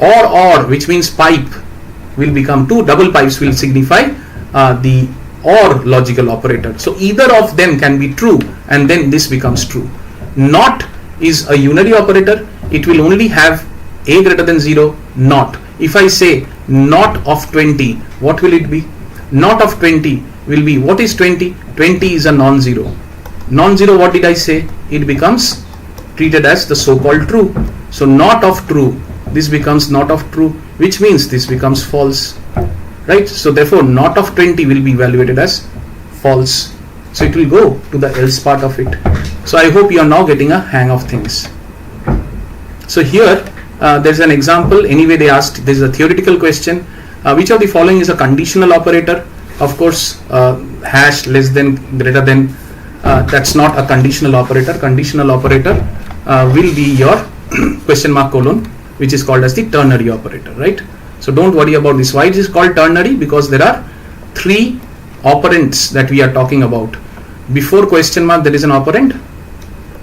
Or, which means pipe, will become two, double pipes will signify the or logical operator. So either of them can be true and then this becomes true. Not is a unary operator, it will only have a greater than 0, not. If I say not of 20, what will it be? Not of 20 will be, what is 20? 20 is a non-zero. Non-zero, what did I say? It becomes treated as the so-called true. So not of true, this becomes not of true, which means this becomes false, right? So therefore not of 20 will be evaluated as false. So it will go to the else part of it. So I hope you are now getting a hang of things. So here there's an example. Anyway, they asked, this is a theoretical question, which of the following is a conditional operator? Of course, hash, less than, greater than, that's not a conditional operator. Conditional operator will be your question mark colon, which is called as the ternary operator, right? So don't worry about this. Why it is called ternary? Because there are three operands that we are talking about. Before question mark there is an operand,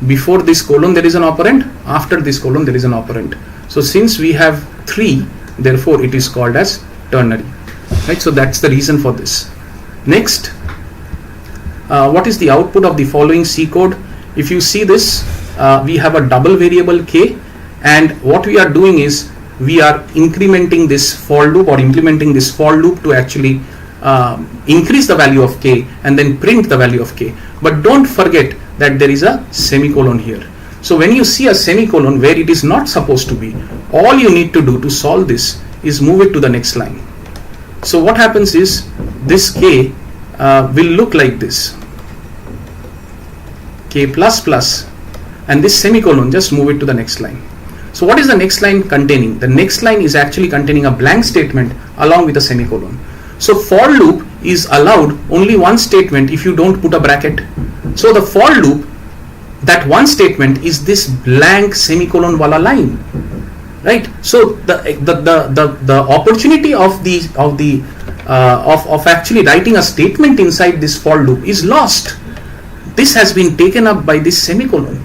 before this colon there is an operand, after this colon there is an operand. So since we have three, therefore it is called as ternary, right? So that's the reason for this. Next, what is the output of the following C code? If you see this, we have a double variable k, and what we are doing is we are incrementing this for loop or implementing this for loop to actually increase the value of k and then print the value of k. But don't forget that there is a semicolon here. So when you see a semicolon where it is not supposed to be, all you need to do to solve this is move it to the next line. So what happens is this k will look like this, k plus plus, and this semicolon, just move it to the next line. So what is the next line containing? The next line is actually containing a blank statement along with a semicolon. So for loop is allowed only one statement if you don't put a bracket. So the for loop, that one statement is this blank semicolon wala line, right? So the opportunity of actually writing a statement inside this for loop is lost. This has been taken up by this semicolon.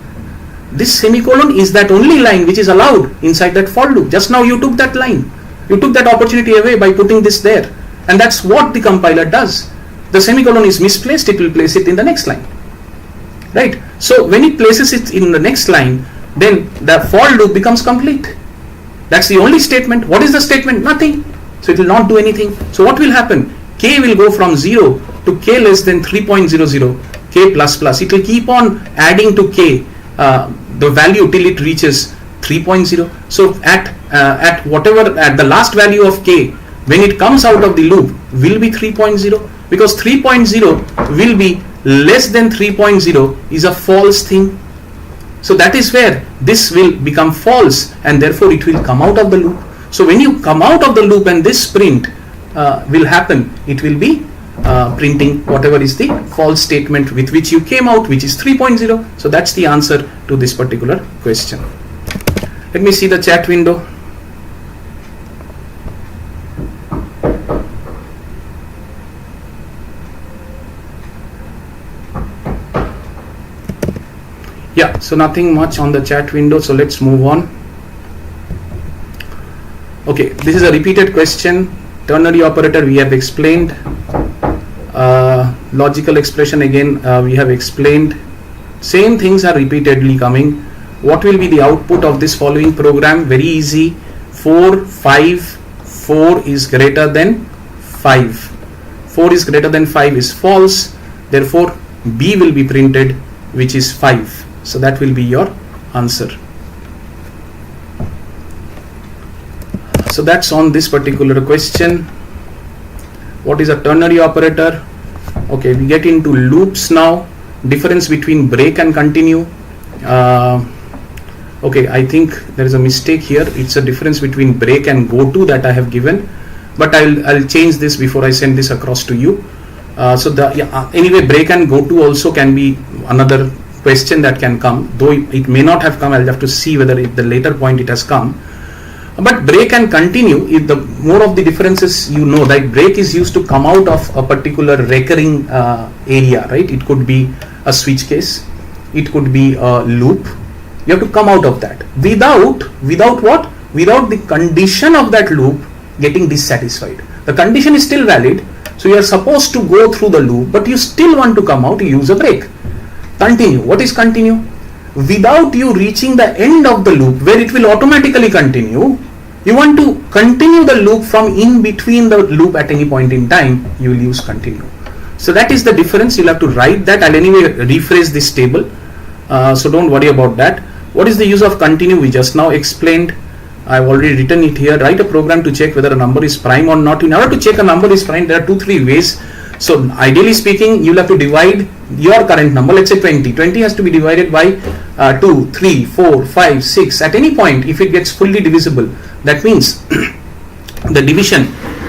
This semicolon is that only line which is allowed inside that for loop. Just now you took that line, you took that opportunity away by putting this there, and that's what the compiler does. The semicolon is misplaced, it will place it in the next line, right? So when it places it in the next line, then the for loop becomes complete. That's the only statement. What is the statement? Nothing. So it will not do anything. So what will happen? K will go from 0 to k less than 3.00, k plus plus. It will keep on adding to k the value till it reaches 3.0. So at whatever, at the last value of k, when it comes out of the loop, will be 3.0, because 3.0 will be less than 3.0 is a false thing. So that is where this will become false, and therefore it will come out of the loop. So when you come out of the loop and this print will happen, it will be printing whatever is the false statement with which you came out, which is 3.0. So that's the answer to this particular question. Let me see the chat window. Yeah, so nothing much on the chat window, so let's move on. Okay, this is a repeated question. Ternary operator we have explained. Logical expression again we have explained. Same things are repeatedly coming. What will be the output of this following program? Very easy. 4, 5, 4 is greater than 5. 4 is greater than 5 is false. Therefore, B will be printed, which is 5. So that will be your answer. So that's on this particular question. What is a ternary operator? Okay, we get into loops now. Difference between break and continue. Okay, I think there is a mistake here. It's a difference between break and go to that I have given, but I'll change this before I send this across to you. Anyway, break and go to also can be another question that can come, though it may not have come. I'll have to see whether at the later point it has come. But break and continue, if the more of the differences you know, like break is used to come out of a particular recurring area, right? It could be a switch case, it could be a loop. You have to come out of that without what? Without the condition of that loop getting dissatisfied. The condition is still valid, so you are supposed to go through the loop, but you still want to come out, you use a break. Continue. What is continue? Without you reaching the end of the loop where it will automatically continue, you want to continue the loop from in between the loop at any point in time, you will use continue. So that is the difference. You'll have to write that. I'll anyway rephrase this table, so don't worry about that. What is the use of continue? We just now explained. I've already written it here. Write a program to check whether a number is prime or not. In order to check a number is prime, there are 2-3 ways. So ideally speaking, you'll have to divide your current number, let's say 20. 20 has to be divided by 2, 3, 4, 5, 6. At any point, if it gets fully divisible, that means the division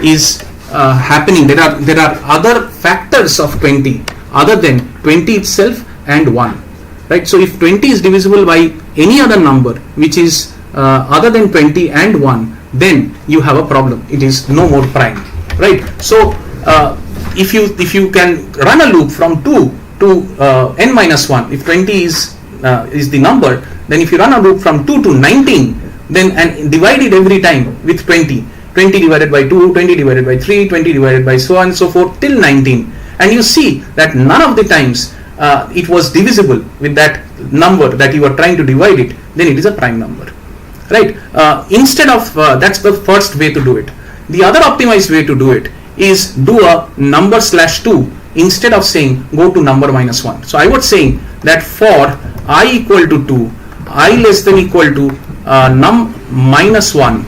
is happening. There are other factors of 20 other than 20 itself and 1. Right? So if 20 is divisible by any other number which is other than 20 and 1, then you have a problem. It is no more prime. Right? So if you can run a loop from 2 to n minus 1, if 20 is the number, then if you run a loop from 2 to 19, then and divide it every time with 20 divided by 2, 20 divided by 3, 20 divided by so on and so forth till 19, and you see that none of the times it was divisible with that number that you are trying to divide it, then it is a prime number. Right? Instead of that's the first way to do it. The other optimized way to do it is do a number slash 2 instead of saying go to number minus 1. So I was saying that for I equal to 2, I less than equal to num minus 1,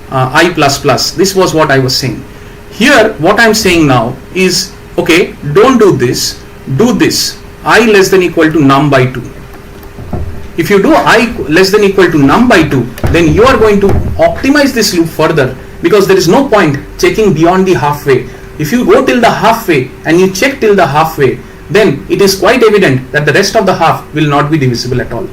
I plus plus. This was what I was saying. Here what I am saying now is, okay, don't do this, do this, I less than equal to num by 2. If you do I less than equal to num by 2, then you are going to optimize this loop further, because there is no point checking beyond the halfway. If you go till the halfway and you check till the halfway, then it is quite evident that the rest of the half will not be divisible at all.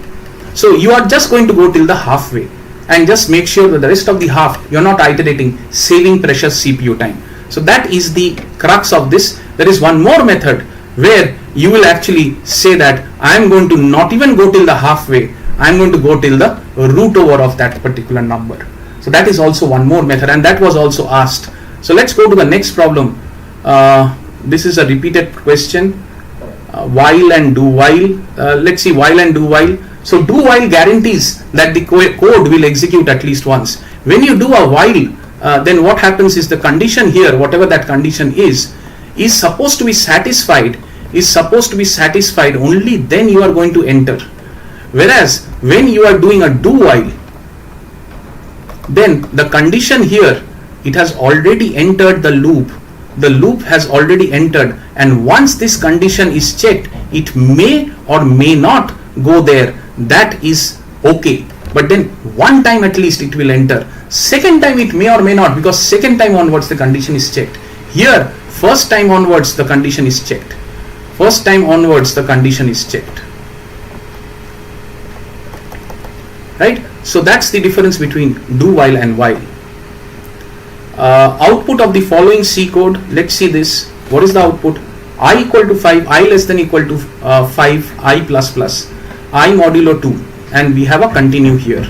So you are just going to go till the halfway and just make sure that the rest of the half you are not iterating, saving precious CPU time. So that is the crux of this. There is one more method where you will actually say that I am going to not even go till the halfway, I am going to go till the root over of that particular number. So that is also one more method, and that was also asked. So let's go to the next problem. This is a repeated question. While and do while. Let's see, while and do while. So do while guarantees that the code will execute at least once. When you do a while, then what happens is the condition here, whatever that condition is supposed to be satisfied, only then you are going to enter. Whereas when you are doing a do while, then the condition here, it has already entered the loop. The loop has already entered, and once this condition is checked, it may or may not go there. That is okay. But then one time at least it will enter. Second time it may or may not, because second time onwards the condition is checked. Here, first time onwards the condition is checked. First time onwards the condition is checked. Right? So that's the difference between do while and while. Output of the following C code. Let's see this. What is the output? I equal to 5, I less than equal to 5, I plus plus, I modulo 2, and we have a continue here.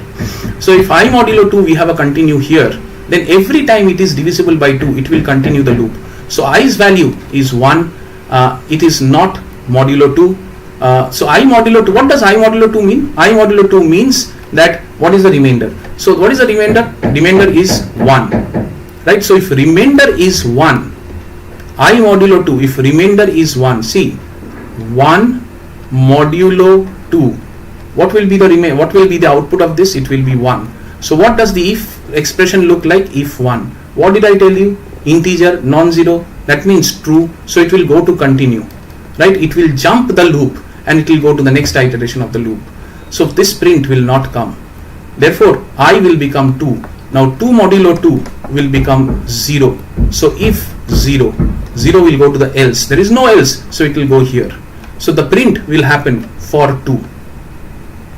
So if I modulo 2, we have a continue here, then every time it is divisible by 2, it will continue the loop. So i's value is 1, it is not modulo 2. So I modulo 2, what does I modulo 2 mean? I modulo 2 means that what is the remainder? So what is the remainder? Remainder is 1. Right? So if remainder is 1, I modulo 2, if remainder is 1, see, 1 modulo 2, what will be the output of this? It will be 1. So what does the if expression look like if 1. What did I tell you? Integer, non-zero, that means true, so it will go to continue, right? It will jump the loop and it will go to the next iteration of the loop. So this print will not come. Therefore, I will become 2. Now 2 modulo 2 will become 0. So if 0, 0 will go to the else. There is no else, so it will go here. So the print will happen for 2,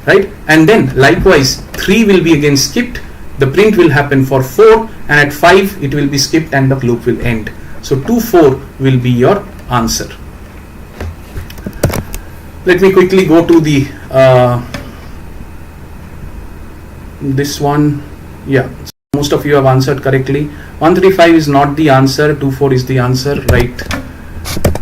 right? And then likewise 3 will be again skipped. The print will happen for 4, and at 5 it will be skipped and the loop will end. So 2, 4 will be your answer. Let me quickly go to the this one. Yeah, so most of you have answered correctly. 135 is not the answer, 24 is the answer, right?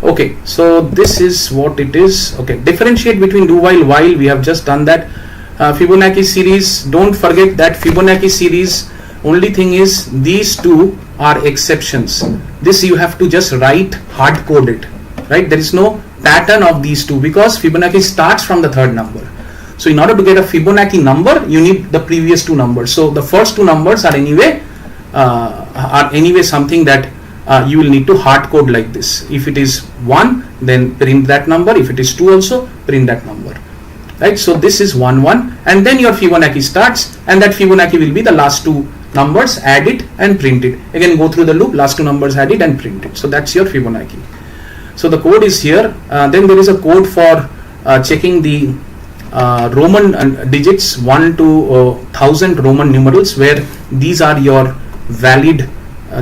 Okay, so this is what it is. Okay, differentiate between do while, we have just done that. Fibonacci series, don't forget that Fibonacci series, only thing is these two are exceptions. This you have to just write, hard code it, right? There is no pattern of these two because Fibonacci starts from the third number. So in order to get a Fibonacci number, you need the previous two numbers. So the first two numbers are anyway something that you will need to hard code like this. If it is 1, then print that number. If it is 2 also, print that number. Right? So this is 1, 1, and then your Fibonacci starts, and that Fibonacci will be the last two numbers, add it and print it. Again, go through the loop, last two numbers, add it and print it. So that's your Fibonacci. So the code is here. Then there is a code for checking the Roman digits 1 to 1000 Roman numerals, where these are your valid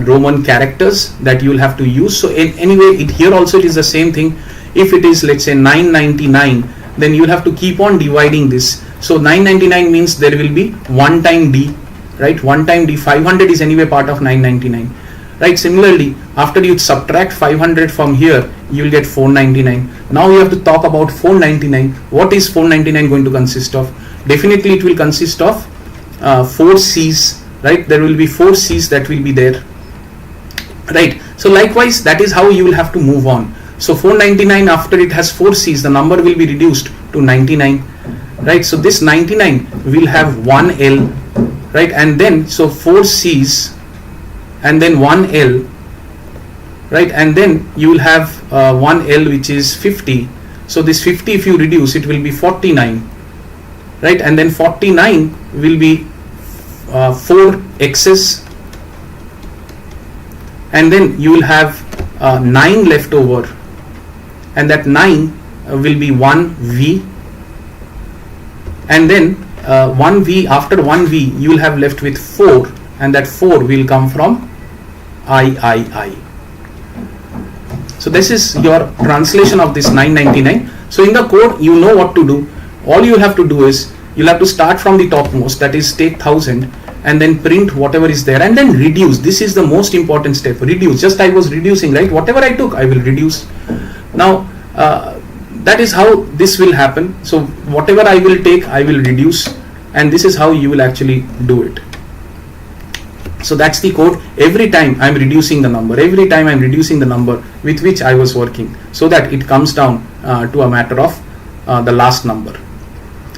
Roman characters that you will have to use. So anyway, here also it is the same thing. If it is, let's say, 999, then you will have to keep on dividing this. So 999 means there will be 1 time d, right? 1 time d. 500 is anyway part of 999, right? Similarly, after you subtract 500 from here, you will get 499. Now you have to talk about 499. What is 499 going to consist of? Definitely it will consist of 4 C's, right? There will be 4 C's that will be there, right? So likewise, that is how you will have to move on. So 499, after it has 4 C's, the number will be reduced to 99, right? So this 99 will have 1 L, right? And then so 4 C's and then 1 L, right? And then you will have 1 L, which is 50. So this 50, if you reduce, it will be 49, right? And then 49 will be 4 X's, and then you will have 9 left over, and that 9 will be 1 V, and then 1 V, after 1 V you will have left with 4, and that 4 will come from I. So this is your translation of this 999. So in the code, you know what to do. All you have to do is you'll have to start from the topmost, that is take 1000, and then print whatever is there, and then reduce. This is the most important step. Reduce. Just I was reducing, right? Whatever I took, I will reduce. Now that is how this will happen. So whatever I will take, I will reduce, and this is how you will actually do it. So that's the code. Every time I'm reducing the number, every time I'm reducing the number with which I was working, so that it comes down to a matter of the last number.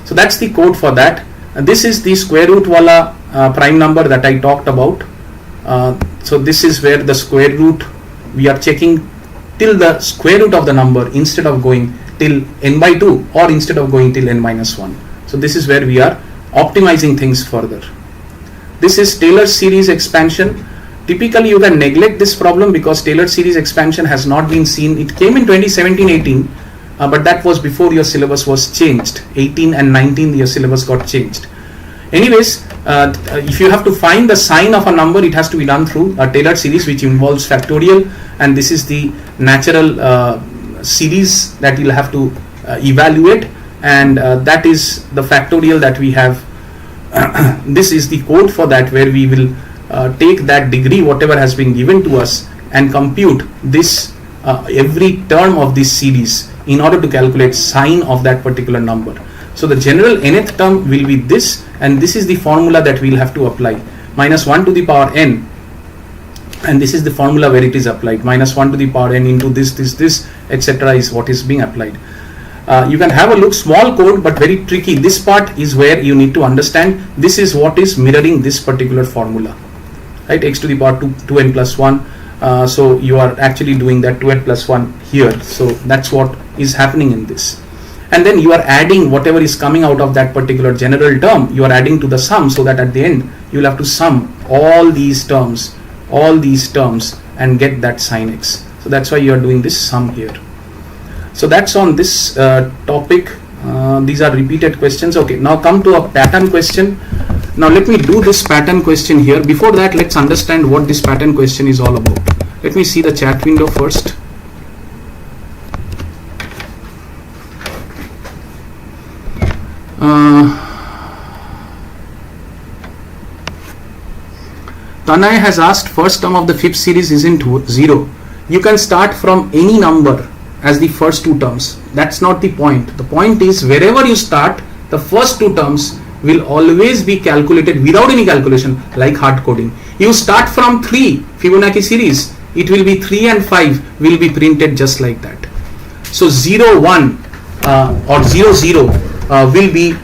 So that's the code for that. This is the square root wala prime number that I talked about. So this is where the square root, we are checking till the square root of the number instead of going till n by 2, or instead of going till n minus 1. So this is where we are optimizing things further. This is Taylor series expansion. Typically you can neglect this problem because Taylor series expansion has not been seen. It came in 2017-18, but that was before your syllabus was changed. 18 and 19 your syllabus got changed. Anyways, if you have to find the sign of a number, it has to be done through a Taylor series, which involves factorial, and this is the natural series that you'll have to evaluate, and that is the factorial that we have. This is the code for that, where we will take that degree, whatever has been given to us, and compute this every term of this series in order to calculate sign of that particular number. So the general nth term will be this, and this is the formula that we will have to apply. Minus 1 to the power n, and this is the formula where it is applied. Minus 1 to the power n into this, etc. is what is being applied. You can have a look, small code but very tricky. This part is where you need to understand this is what is mirroring this particular formula, right? X to the power 2n plus 1. So you are actually doing that 2n plus 1 here. So that's what is happening in this. And then you are adding whatever is coming out of that particular general term, you are adding to the sum, so that at the end you will have to sum all these terms and get that sin x. So that's why you are doing this sum here. So that's on this topic. These are repeated questions. Okay, now come to a pattern question. Now let me do this pattern question here. Before that, let's understand what this pattern question is all about. Let me see the chat window first. Tanay has asked, first term of the fifth series isn't 0. You can start from any number as the first two terms. That's not the point. The point is, wherever you start, the first two terms will always be calculated without any calculation, like hard coding. You start from 3 Fibonacci series, it will be 3 and 5 will be printed just like that. So 0 1 or 0 0 will be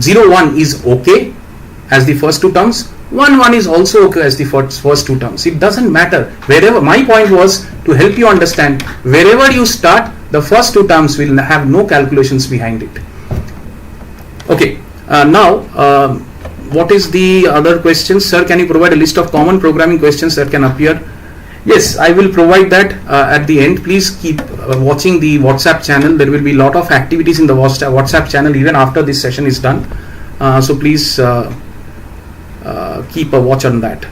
0 1 is okay as the first two terms. 1 1 is also okay as the first two terms. It doesn't matter. Wherever, my point was to help you understand, wherever you start, the first two terms will have no calculations behind it. Okay, now what is the other question? Sir, can you provide a list of common programming questions that can appear? Yes, I will provide that at the end. Please keep watching the WhatsApp channel. There will be a lot of activities in the WhatsApp channel even after this session is done. So please keep a watch on that.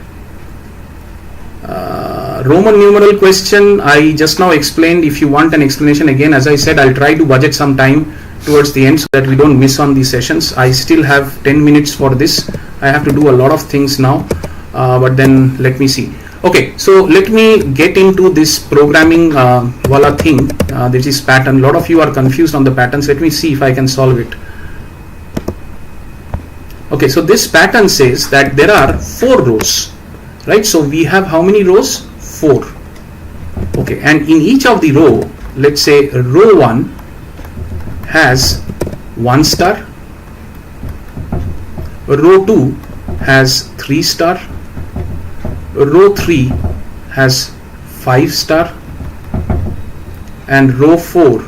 Roman numeral question, I just now explained. If you want an explanation again, as I said, I'll try to budget some time towards the end so that we don't miss on these sessions. I still have 10 minutes for this. I have to do a lot of things now, but then let me see. Okay, so let me get into this programming wala thing. This is pattern. A lot of you are confused on the patterns. Let me see if I can solve it. Okay, so this pattern says that there are 4 rows, right? So we have how many rows? 4. Okay, and in each of the row, let's say row 1 has 1 star, row 2 has 3 star, row 3 has 5 star, and row 4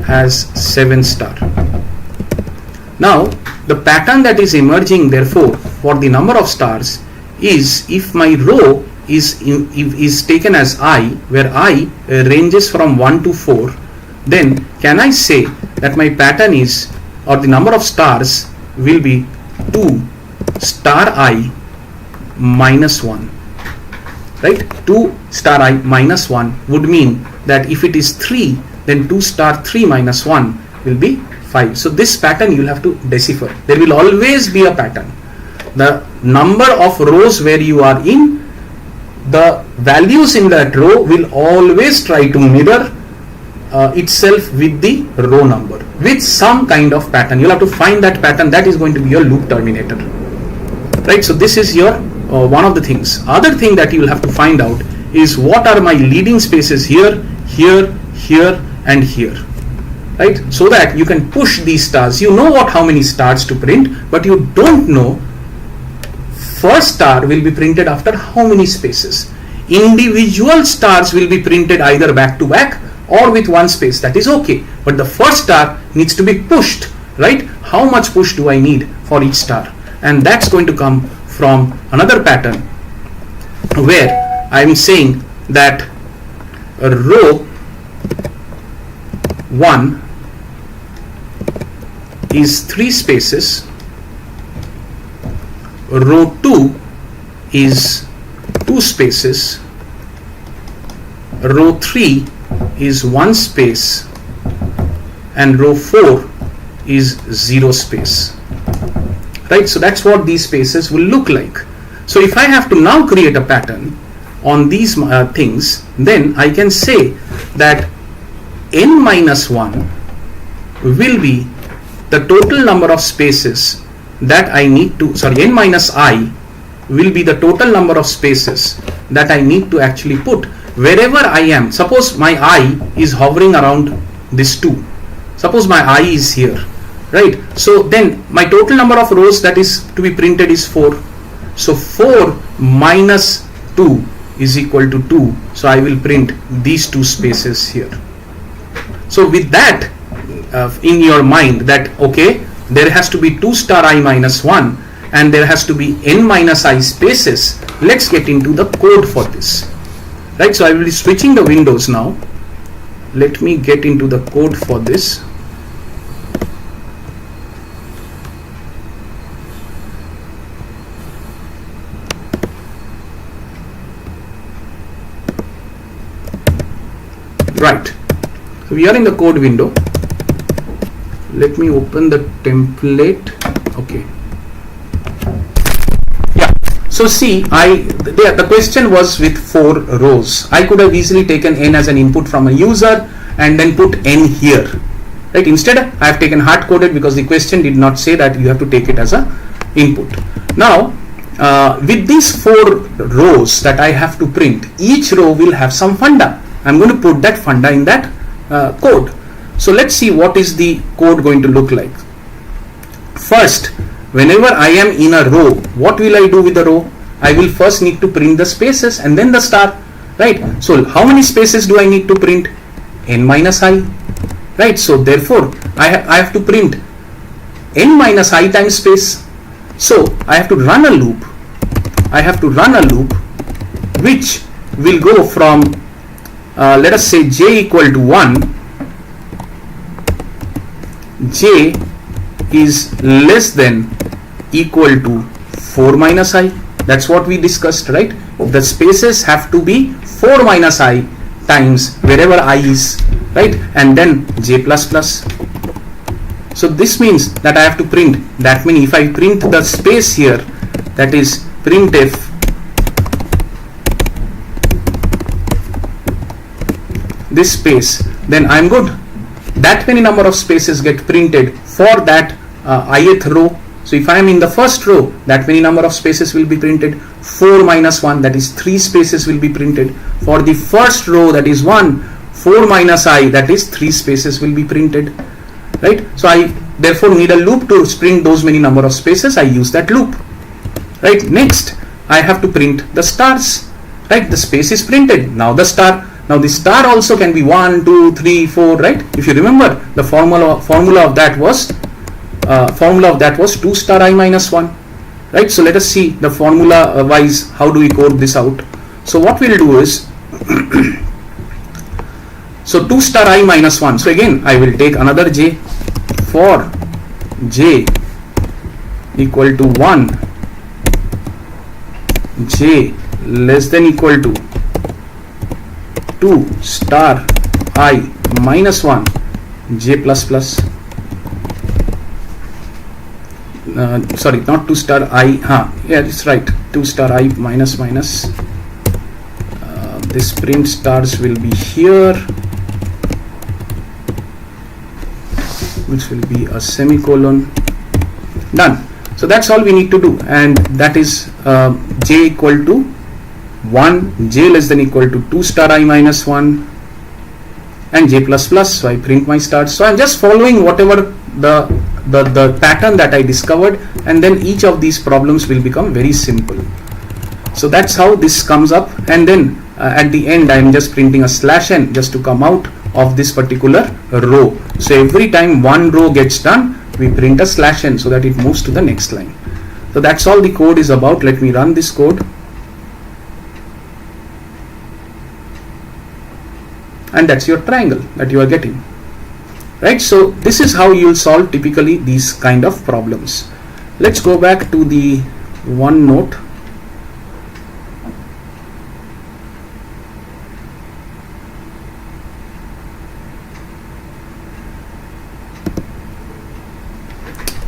has 7 star. Now the pattern that is emerging therefore for the number of stars is, if my row is taken as I, where I ranges from 1 to 4, then can I say that my pattern is, or the number of stars will be 2 star I minus 1, right? 2 star I minus 1 would mean that if it is 3, then 2 star 3 minus 1 will be 5. So this pattern you will have to decipher. There will always be a pattern. The number of rows where you are in, the values in that row will always try to mirror itself with the row number with some kind of pattern. You'll have to find that pattern. That is going to be your loop terminator, right? So this is your one of the things. Other thing that you will have to find out is, what are my leading spaces here, here, here, and here, right? So that you can push these stars. You know how many stars to print, but you don't know first star will be printed after how many spaces. Individual stars will be printed either back to back or with one space. That is okay, but the first star needs to be pushed, right? How much push do I need for each star? And that's going to come from another pattern where I'm saying that row 1 is 3 spaces, row 2 is 2 spaces, row 3 is 1 space, and row 4 is 0 space, right? So that's what these spaces will look like. So if I have to now create a pattern on these things, then I can say that n minus 1 will be the total number of spaces that I need to, n minus I will be the total number of spaces that I need to actually put wherever I am. Suppose my I is hovering around this 2, Suppose my I is here, right? So then my total number of rows that is to be printed is 4. So 4 minus 2 is equal to 2. So I will print these two spaces here. So with that in your mind, that okay, there has to be 2 star I minus 1 and there has to be n minus I spaces. Let's get into the code for this, right? So I will be switching the windows now. Let me get into the code for this. Right, so we are in the code window. Let me open the template. Okay, yeah, so see, the question was with 4 rows. I could have easily taken n as an input from a user and then put n here, right? Instead I have taken hard coded because the question did not say that you have to take it as a input. Now with these 4 rows that I have to print, each row will have some funda. I'm going to put that funda in that code. So let's see what is the code going to look like. First, whenever I am in a row, what will I do with the row? I will first need to print the spaces and then the star, right? So how many spaces do I need to print? N minus I, right? So therefore I have to print n minus I times space. So I have to run a loop. I have to run a loop which will go from let us say j equal to 1, j is less than equal to 4 minus I. That's what we discussed, right? The spaces have to be 4 minus I times wherever I is, right? And then j plus plus. So this means that I have to print that many. If I print the space here, that is printf this space, then I'm good. That many number of spaces get printed for that ith row. So if I am in the first row, that many number of spaces will be printed. 4 minus 1, that is 3 spaces will be printed. For the first row, that is 1, 4 minus I, that is 3 spaces will be printed, right? So I therefore need a loop to print those many number of spaces. I use that loop, right? Next I have to print the stars, right? The space is printed. Now the star. Now the star also can be 1, 2, 3, 4, right? If you remember, the formula of that was 2 star I minus 1, right? So let us see the formula wise how do we code this out. So what we'll do is so 2 star I minus 1. So again I will take another j. For j equal to 1, j less than equal to 2 star I minus 1, j plus plus. Sorry, not 2 star I. Yeah, it's right. 2 star I minus minus. This print stars will be here, which will be a semicolon. Done. So that's all we need to do, and that is j equal to 1, j less than equal to 2 star I minus 1 and j plus plus. So I print my stars. So I'm just following whatever the pattern that I discovered, and then each of these problems will become very simple. So that's how this comes up, and then at the end I'm just printing a slash n just to come out of this particular row. So every time one row gets done, we print a slash n so that it moves to the next line. So that's all the code is about. Let me run this code. And that's your triangle that you are getting, right? So this is how you will solve typically these kind of problems. Let's go back to the OneNote.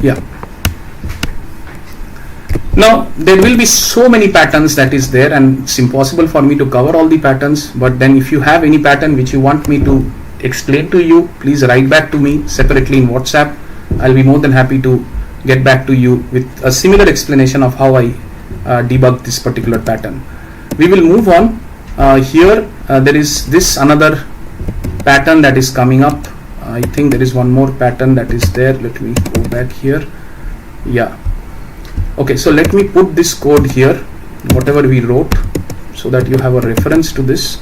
Yeah. Now there will be so many patterns that is there, and it's impossible for me to cover all the patterns. But then if you have any pattern which you want me to explain to you, please write back to me separately in WhatsApp. I'll be more than happy to get back to you with a similar explanation of how I debug this particular pattern. We will move on. Here there is this another pattern that is coming up. I think there is one more pattern that is there. Let me go back here. Yeah, okay, so let me put this code here, whatever we wrote, so that you have a reference to this.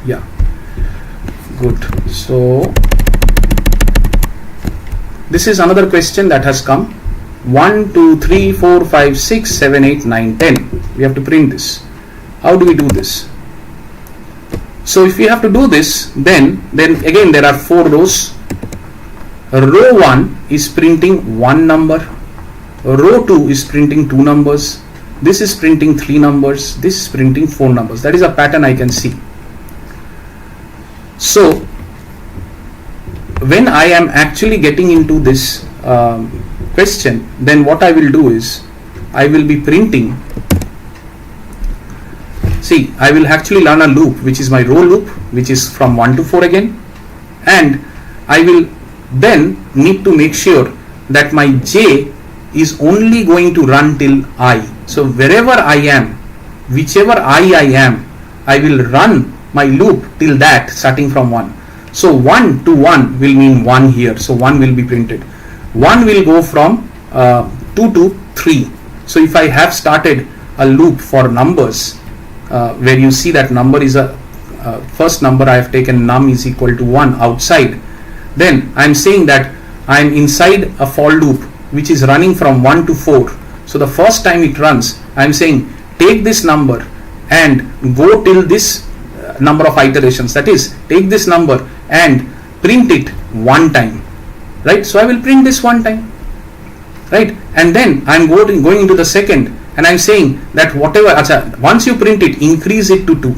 Yeah, good. So this is another question that has come. 1 2 3 4 5 6 7 8 9 10. We have to print this. How do we do this? So if we have to do this, then again there are 4 rows. Row 1 is printing 1 number, row 2 is printing 2 numbers, this is printing 3 numbers, this is printing 4 numbers. That is a pattern I can see. So when I am actually getting into this question, then what I will do is I will be printing. See, I will actually learn a loop, which is my row loop, which is from 1 to 4 again, and I will then need to make sure that my j is only going to run till I. So wherever I am, whichever I am, I will run my loop till that, starting from 1. So 1 to 1 will mean 1 here, so 1 will be printed. 1 will go from 2 to 3. So if I have started a loop for numbers, where you see that number is a first number, I have taken num is equal to 1 outside, then I am saying that I am inside a for loop which is running from 1 to 4. So the first time it runs, I am saying take this number and go till this number of iterations, that is take this number and print it 1 time, right? So I will print this 1 time, right? And then I am going into the second, and I am saying that whatever, once you print it, increase it to 2,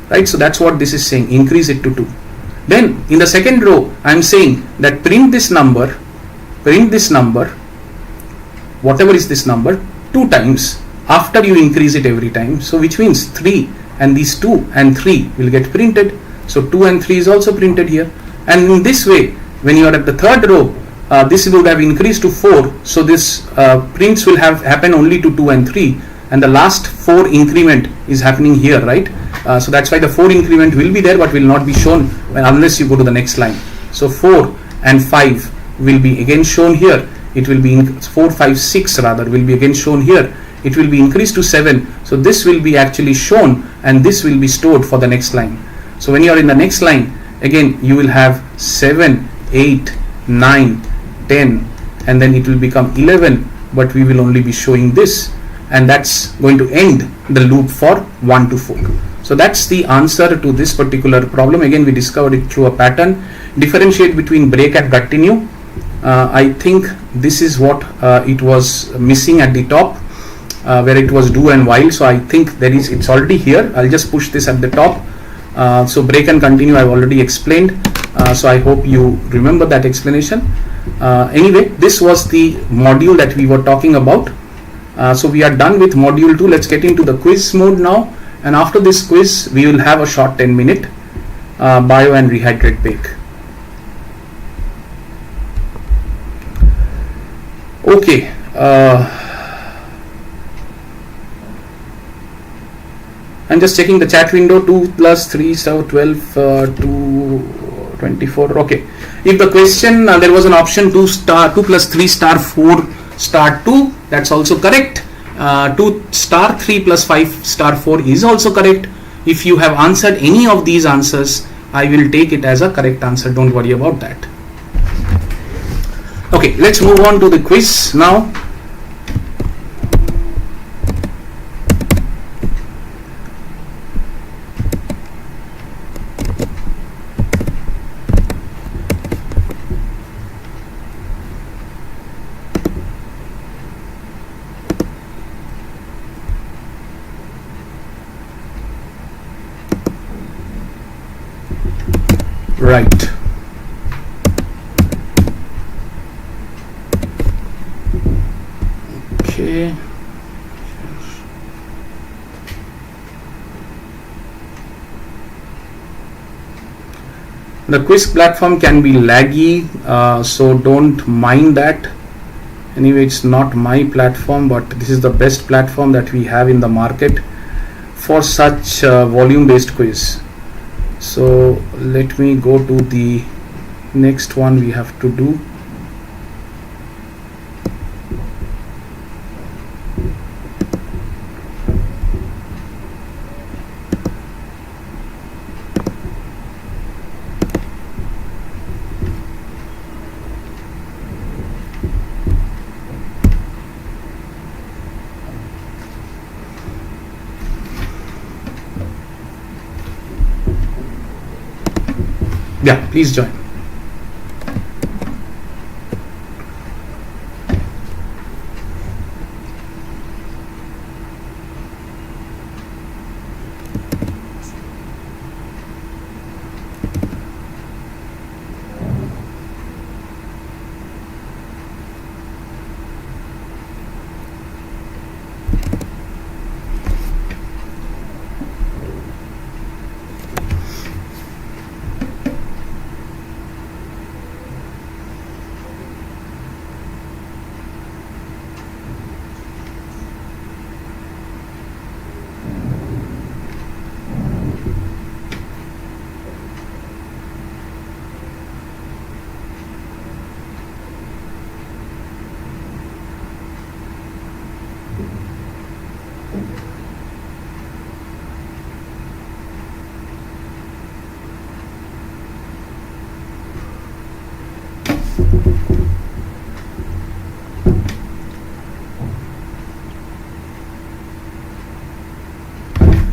right? So that's what this is saying, increase it to 2. Then in the second row, I am saying that print this number, whatever is this number, 2 times after you increase it every time. So which means 3, and these 2 and 3 will get printed. So 2 and 3 is also printed here. And in this way, when you are at the third row, this would have increased to 4. So this prints will have happen only to 2 and 3, and the last 4 increment is happening here, right? So that's why the 4 increment will be there, but will not be shown unless you go to the next line. So 4 and 5 will be again shown here. It will be 4 5 6 rather will be again shown here. It will be increased to 7. So this will be actually shown, and this will be stored for the next line. So when you are in the next line, again you will have 7 8 9 10, and then it will become 11, but we will only be showing this, and that's going to end the loop for 1 to 4. So that's the answer to this particular problem. Again, we discovered it through a pattern. Differentiate between break and continue. I think this is what it was missing at the top, where it was do and while. So I think it's already here. I'll just push this at the top. So break and continue I've already explained. So I hope you remember that explanation. Anyway, this was the module that we were talking about. So we are done with module 2. Let's get into the quiz mode now, and after this quiz we will have a short 10-minute bio and rehydrate bake. Okay, I'm just checking the chat window. 2 plus 3 so 12 2 24. Okay, if the question there was an option 2 plus 3 star 4 star 2, that's also correct. 2 star 3 plus 5 star 4 is also correct. If you have answered any of these answers, I will take it as a correct answer. Don't worry about that. Okay, let's move on to the quiz now. Right. Okay. The quiz platform can be laggy, so don't mind that. Anyway, it's not my platform, but this is the best platform that we have in the market for such volume based quiz. So let me go to the next one we have to do. Yeah, please join.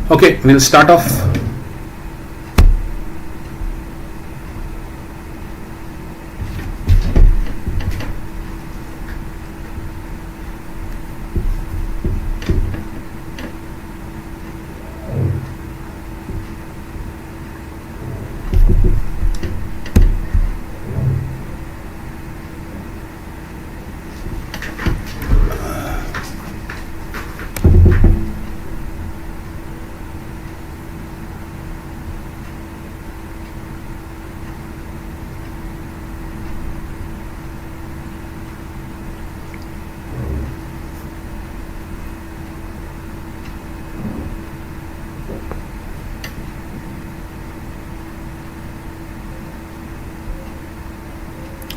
Okay, we'll start off.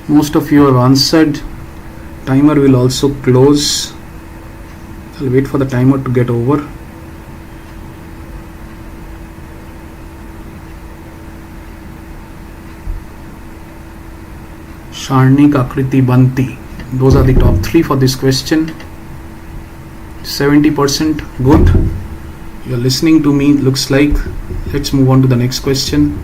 Most of you have answered. Timer will also close. I'll wait for the timer to get over. Sharnik, Akriti, Banti. Those are the top 3 for this question. 70% good. You're listening to me, looks like. Let's move on to the next question.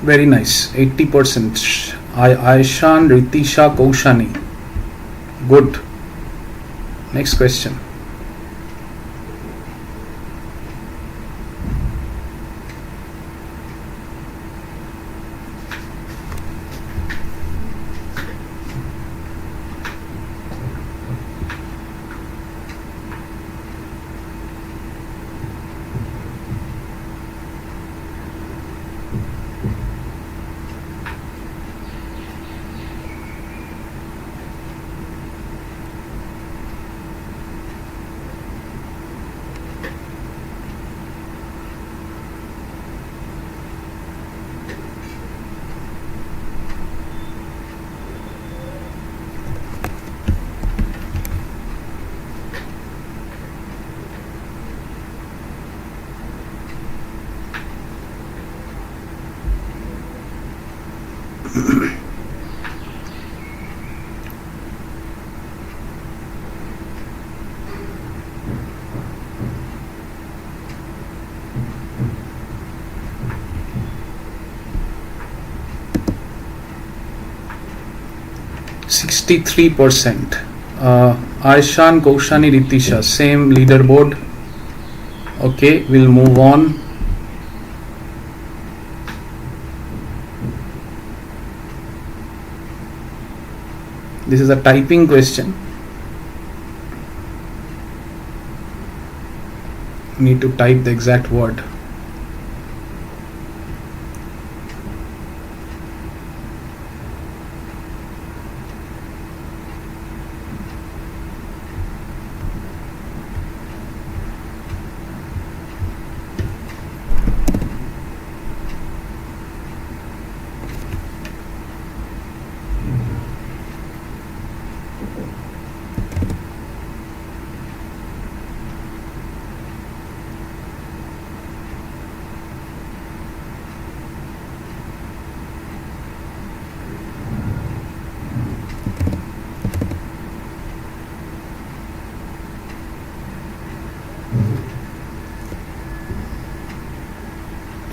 Very nice, 80%. Aishan, Ritisha, Kaushani. Good. Next question. 63%. Aishan, Kaushani, Ritisha, same leaderboard. Okay, we'll move on. This is a typing question. You need to type the exact word.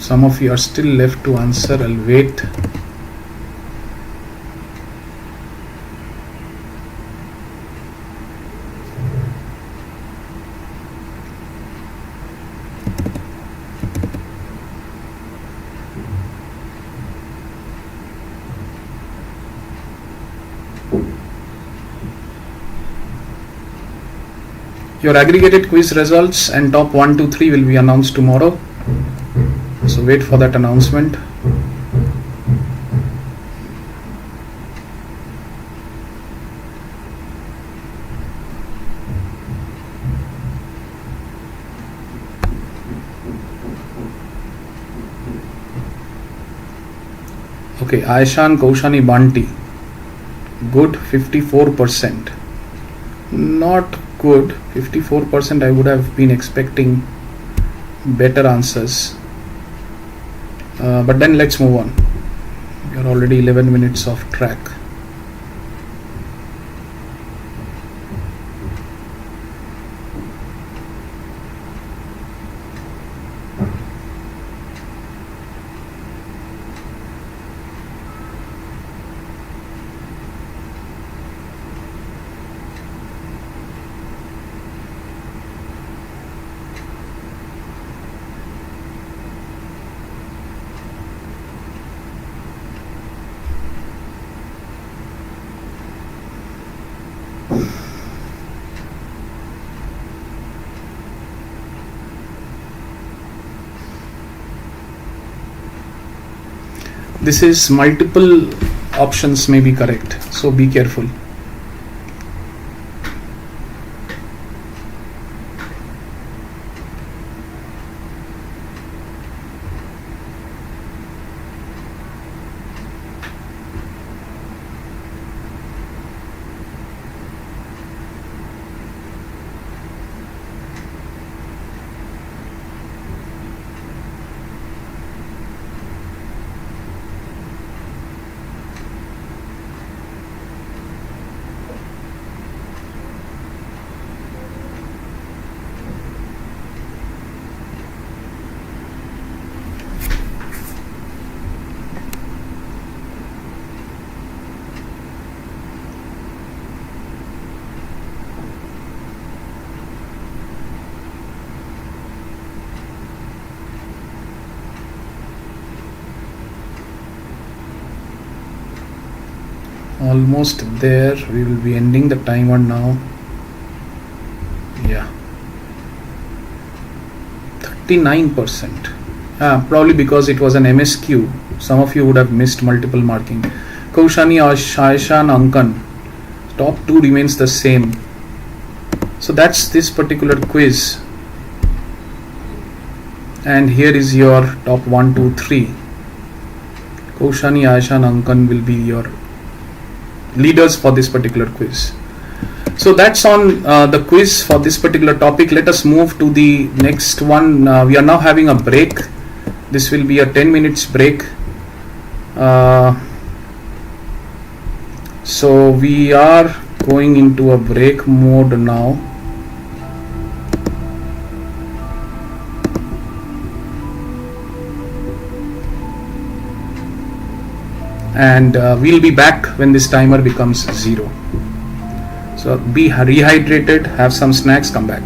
Some of you are still left to answer. I'll wait. Your aggregated quiz results and top 1, 2, 3 will be announced tomorrow. So wait for that announcement. Okay, Aishan, Kaushani, Banti. Good, 54%. Not good, 54%. I would have been expecting better answers. But then let's move on. We are already 11 minutes off track. This is multiple options may be correct, so be careful. Almost there. We will be ending the timer now. Yeah, 39%. Probably because it was an MSQ. Some of you would have missed multiple marking. Kaushani, Aishan, Ankan. Top 2 remains the same. So that's this particular quiz. And here is your top 1, 2, 3. Kaushani, Aishan, Ankan will be your leaders for this particular quiz. So that's on the quiz for this particular topic. Let us move to the next one. We are now having a break. This will be a 10 minutes break. So we are going into a break mode now. And we'll be back when this timer becomes 0. So be rehydrated, have some snacks, come back.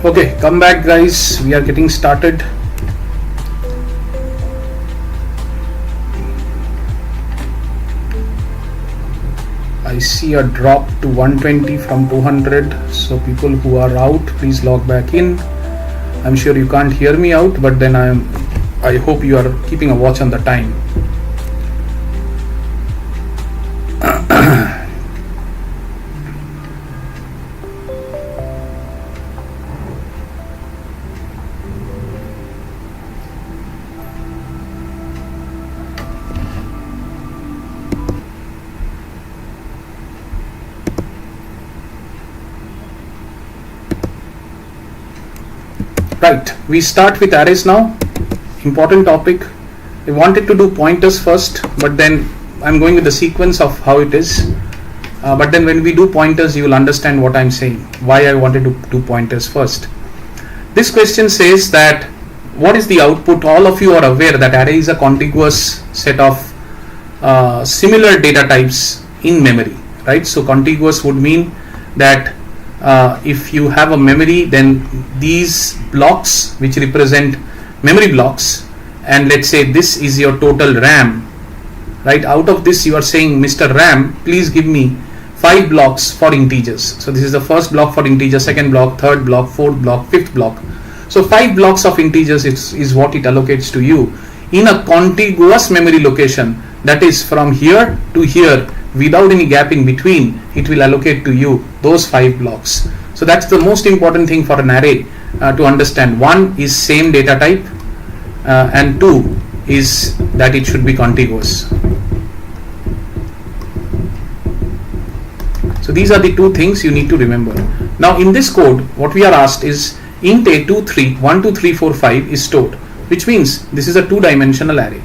Okay, come back guys, we are getting started. I see a drop to 120 from 200, so people who are out, please log back in. I'm sure you can't hear me out, but then I hope you are keeping a watch on the time. Right, we start with arrays now. Important topic. I wanted to do pointers first, but then I'm going with the sequence of how it is. But then when we do pointers, you will understand what I'm saying, why I wanted to do pointers first. This question says that what is the output? All of you are aware that array is a contiguous set of similar data types in memory, right? So contiguous would mean that if you have a memory, then these blocks which represent memory blocks, and let's say this is your total RAM, right? Out of this you are saying, Mr. RAM, please give me 5 blocks for integers. So this is the first block for integer, second block, third block, fourth block, fifth block. So 5 blocks of integers is what it allocates to you in a contiguous memory location, that is from here to here without any gap in between. It will allocate to you those 5 blocks. So that's the most important thing for an array to understand. One is same data type, and two is that it should be contiguous. So these are the two things you need to remember. Now in this code, what we are asked is int a23 1 2 3 4 5 is stored, which means this is a 2-dimensional array.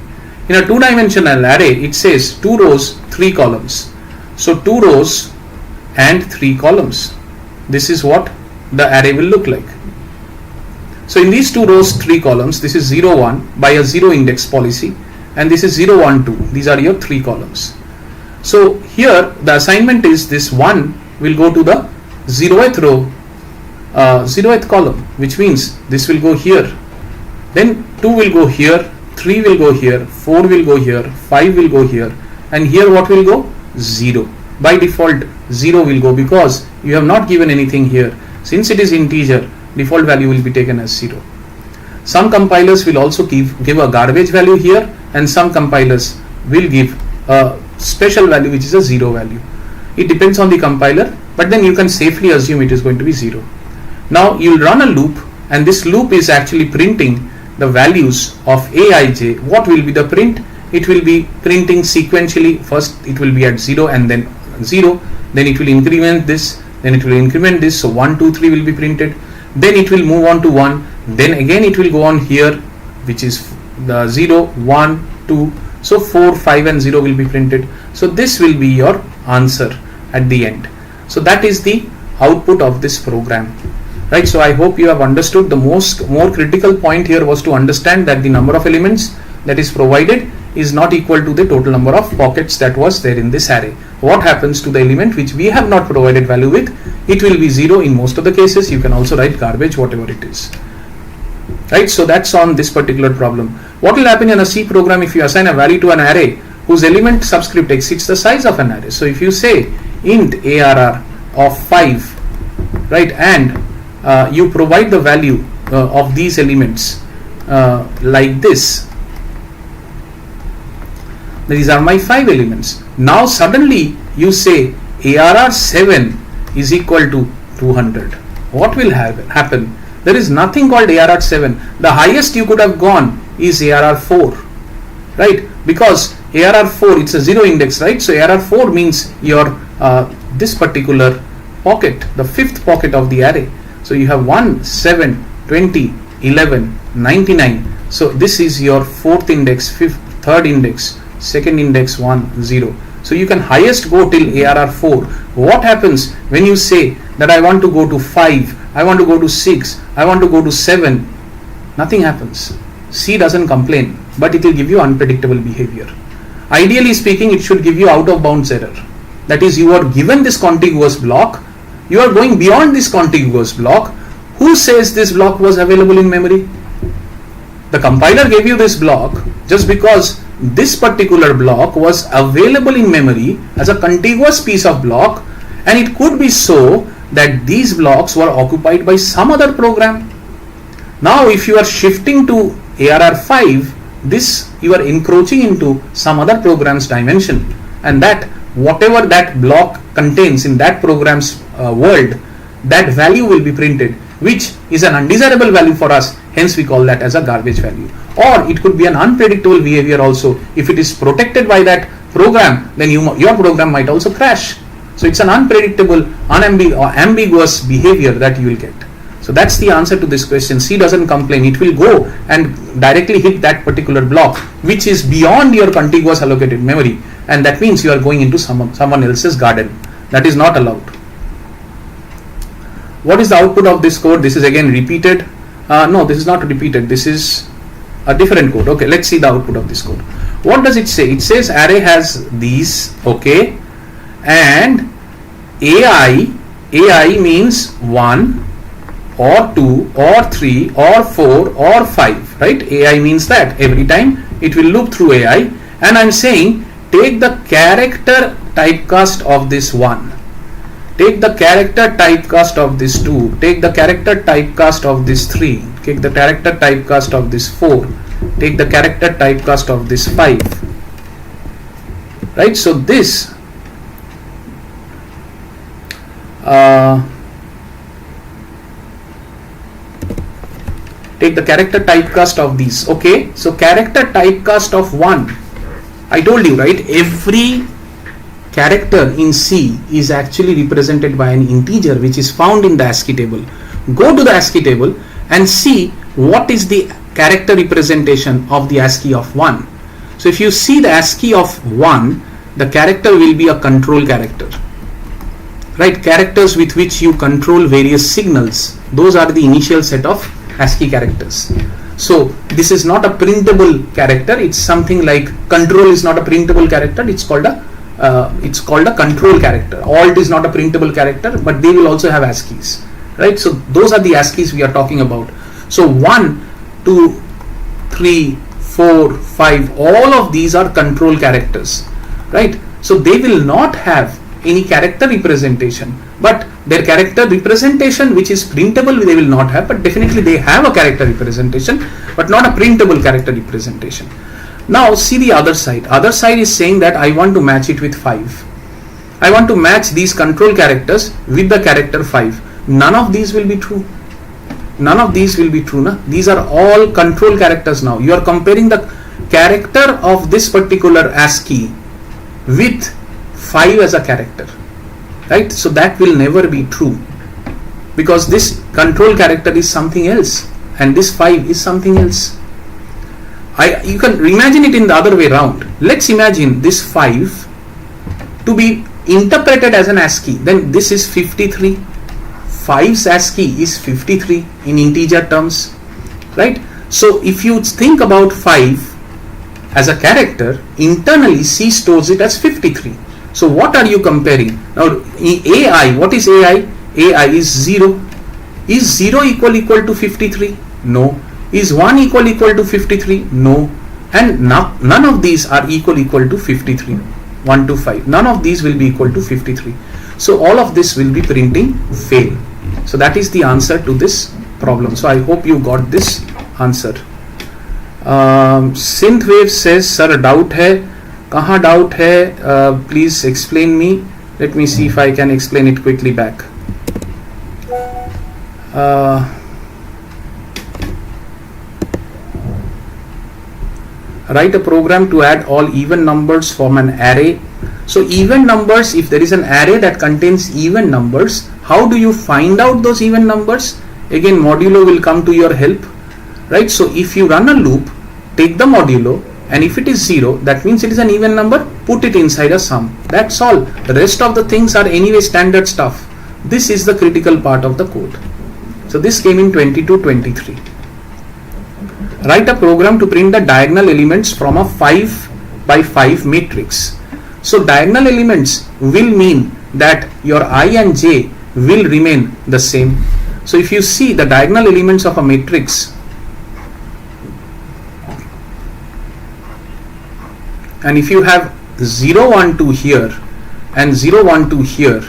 In a 2-dimensional array, it says 2 rows 3 columns. So 2 rows and 3 columns. This is what the array will look like. So in these 2 rows 3 columns, this is 0 1 by a 0 index policy, and this is 0 1 2. These are your 3 columns. So here the assignment is this 1 will go to the 0th row, 0th column, which means this will go here. Then 2 will go here, 3 will go here, 4 will go here, 5 will go here, and here what will go? 0. By default 0 will go because you have not given anything here. Since it is integer, default value will be taken as 0. Some compilers will also give a garbage value here, and some compilers will give a special value which is a 0 value. It depends on the compiler, but then you can safely assume it is going to be 0. Now you will run a loop, and this loop is actually printing the values of aij. What will be the print? It will be printing sequentially. First it will be at 0 and then 0, then it will increment this, then it will increment this, so 1 2 3 will be printed, then it will move on to 1, then again it will go on here, which is the 0 1 2, so 4 5 and 0 will be printed. So this will be your answer at the end. So that is the output of this program, right? So I hope you have understood. The more critical point here was to understand that the number of elements that is provided is not equal to the total number of pockets that was there in this array. What happens to the element which we have not provided value with? It will be 0 in most of the cases. You can also write garbage, whatever it is, right? So that's on this particular problem. What will happen in a C program if you assign a value to an array whose element subscript exceeds the size of an array? So if you say int arr of 5, right, and you provide the value of these elements like this, these are my 5 elements. Now suddenly you say arr 7 is equal to 200. What will happen? There is nothing called arr 7. The highest you could have gone is arr 4, right? Because arr 4, it's a 0 index, right? So arr 4 means your this particular pocket, the 5th pocket of the array. So you have 1 7 20 11 99. So this is your 4th index, 5th, 3rd index, 2nd index 1 0. So you can highest go till arr 4. What happens when you say that I want to go to 5, I want to go to 6, I want to go to 7? Nothing happens. C doesn't complain, but it will give you unpredictable behavior. Ideally speaking, it should give you out of bounds error. That is, you are given this contiguous block, you are going beyond this contiguous block. Who says this block was available in memory? The compiler gave you this block just because this particular block was available in memory as a contiguous piece of block, and it could be so that these blocks were occupied by some other program. Now if you are shifting to ARR5, this you are encroaching into some other program's dimension, and that whatever that block contains in that program's world, that value will be printed, which is an undesirable value for us, hence we call that as a garbage value. Or it could be an unpredictable behavior also. If it is protected by that program, then your program might also crash. So it's an unpredictable, ambiguous behavior that you will get. So that's the answer to this question. C doesn't complain. It will go and directly hit that particular block which is beyond your contiguous allocated memory, and that means you are going into someone else's garden. That is not allowed. What is the output of this code? This is again repeated. No, this is not repeated. This is a different code. Okay, let's see the output of this code. What does it say? It says array has these, okay, and AI means 1 or 2 or 3 or 4 or 5, right? AI means that every time it will loop through AI, and I'm saying take the character typecast of this 1, take the character typecast of this 2, take the character typecast of this 3, take the character typecast of this 4, take the character typecast of this 5, right? So this take the character typecast of these. Okay, so character typecast of 1, I told you, right? Every character in C is actually represented by an integer which is found in the ASCII table. Go to the ASCII table and see what is the character representation of the ASCII of 1. So if you see the ASCII of 1, the character will be a control character, right? Characters with which you control various signals. Those are the initial set of ASCII characters. So this is not a printable character. It's something like control is not a printable character. It's called a control character. Alt is not a printable character, but they will also have ASCIIs, right? So those are the ASCIIs we are talking about. So 1, 2, 3, 4, 5, all of these are control characters, right? So they will not have any character representation, but their character representation which is printable they will not have, but definitely they have a character representation, but not a printable character representation. Now see the other side. Other side is saying that I want to match it with 5. I want to match these control characters with the character 5. None of these will be true. None of these will be true. Na? These are all control characters now. You are comparing the character of this particular ASCII with 5 as a character, right? So that will never be true, because this control character is something else and this 5 is something else. You can imagine it in the other way around. Let's imagine this 5 to be interpreted as an ASCII. Then this is 53. 5's ASCII is 53 in integer terms, right? So if you think about 5 as a character, internally C stores it as 53. So what are you comparing? Now AI, what is AI? AI is 0. Is 0 equal to 53? No. Is 1 equal to 53? No. And none of these are equal to 53. 1 to 5. None of these will be equal to 53. So all of this will be printing fail. So that is the answer to this problem. So I hope you got this answer. Synthwave says, sir, doubt hai. Kahan doubt hai? Please explain me. Let me see if I can explain it quickly back. Write a program to add all even numbers from an array. So even numbers, if there is an array that contains even numbers, how do you find out those even numbers? Again, modulo will come to your help, right? So if you run a loop, take the modulo, and if it is 0, that means it is an even number, put it inside a sum. That's all. The rest of the things are anyway standard stuff. This is the critical part of the code. So this came in 22-23. Write a program to print the diagonal elements from a 5 by 5 matrix. So diagonal elements will mean that your I and j will remain the same. So if you see the diagonal elements of a matrix, and if you have 0, 1, 2 here and 0, 1, 2 here,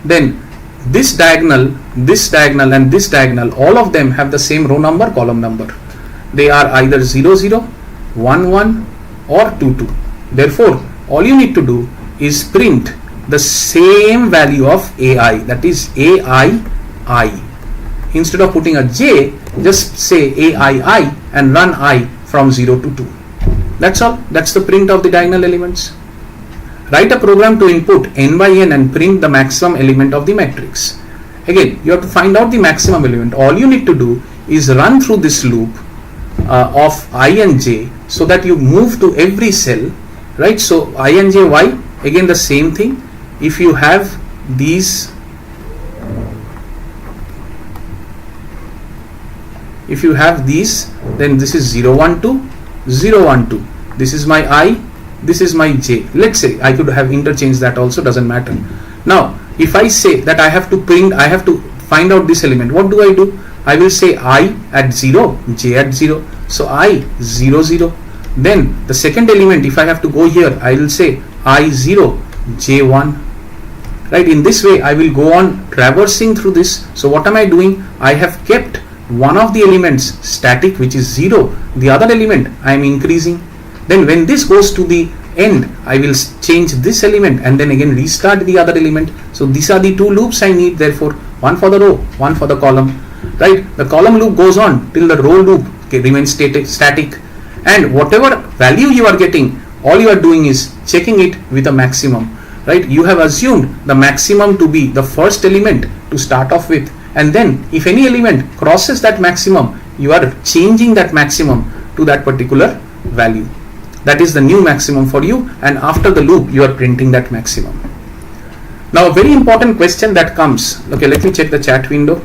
then this diagonal, and this diagonal, all of them have the same row number, column number. They are either 0, 0, 1, 1 or 2, 2. Therefore, all you need to do is print the same value of AI, that is AI I. Instead of putting a J, just say AI I and run I from 0 to 2. That's all. That's the print of the diagonal elements. Write a program to input n by n and print the maximum element of the matrix. Again, you have to find out the maximum element. All you need to do is run through this loop of I and j, so that you move to every cell, right? So I and j, y, again the same thing. If you have these, then this is 0, 1, 2, 0, 1, 2. This is my I, this is my j. Let's say I could have interchanged that also, doesn't matter. Now if I say that I have to find out this element, what do? I will say I at 0, j at 0. So I 0, 0. Then the second element, if I have to go here, I will say I 0, j 1. Right? In this way I will go on traversing through this. So what am I doing? I have kept one of the elements static, which is 0. The other element I am increasing. Then when this goes to the end, I will change this element and then again restart the other element. So these are the two loops I need, therefore one for the row, one for the column. Right? The column loop goes on till the row loop remains static, and whatever value you are getting, all you are doing is checking it with a maximum. Right? You have assumed the maximum to be the first element to start off with, and then if any element crosses that maximum, you are changing that maximum to that particular value. That is the new maximum for you, and after the loop you are printing that maximum. Now a very important question that comes, okay, let me check the chat window.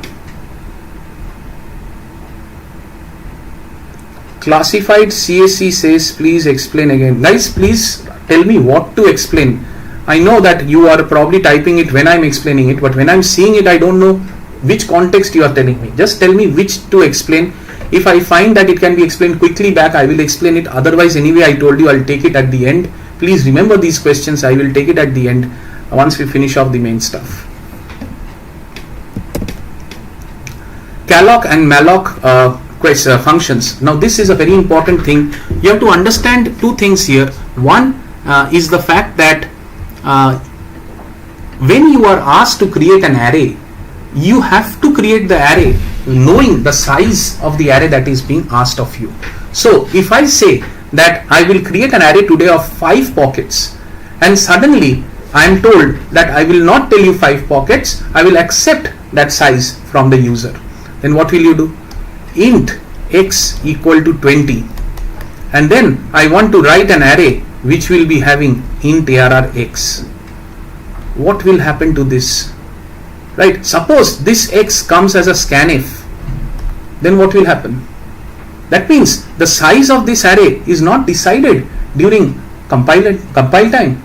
Classified CSC says please explain again. Guys, please tell me what to explain. I know that you are probably typing it when I'm explaining it, but when I'm seeing it I don't know which context you are telling me. Just tell me which to explain. If I find that it can be explained quickly back, I will explain it. Otherwise, anyway, I told you I'll take it at the end. Please remember these questions. I will take it at the end once we finish off the main stuff. Calloc and malloc functions. Now this is a very important thing. You have to understand two things here. One is the fact that when you are asked to create an array, you have to create the array knowing the size of the array that is being asked of you. So if I say that I will create an array today of 5 pockets, and suddenly I am told that I will not tell you 5 pockets, I will accept that size from the user. Then what will you do? Int x equal to 20, and then I want to write an array which will be having int arr x. What will happen to this? Right? Suppose this x comes as a scanf, then what will happen? That means the size of this array is not decided during compile time.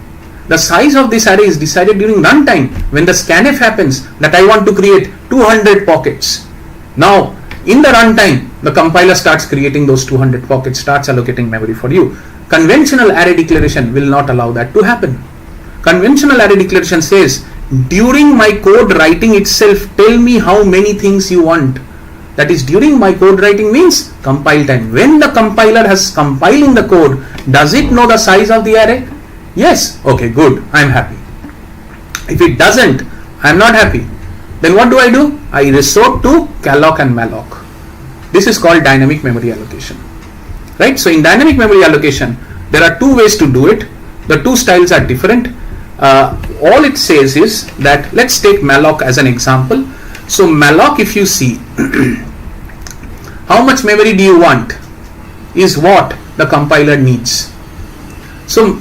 The size of this array is decided during runtime, when the scanf happens that I want to create 200 pockets. Now in the runtime, the compiler starts creating those 200 pockets, starts allocating memory for you. Conventional array declaration will not allow that to happen. Conventional array declaration says, during my code writing itself, tell me how many things you want. That is, during my code writing means compile time. When the compiler has compiling the code, does it know the size of the array? Yes. Okay, good. I am happy. If it doesn't, I am not happy. Then what do? I resort to calloc and malloc. This is called dynamic memory allocation. Right? So in dynamic memory allocation, there are two ways to do it. The two styles are different. All it says is that, let's take malloc as an example. So malloc, if you see, how much memory do you want is what the compiler needs. So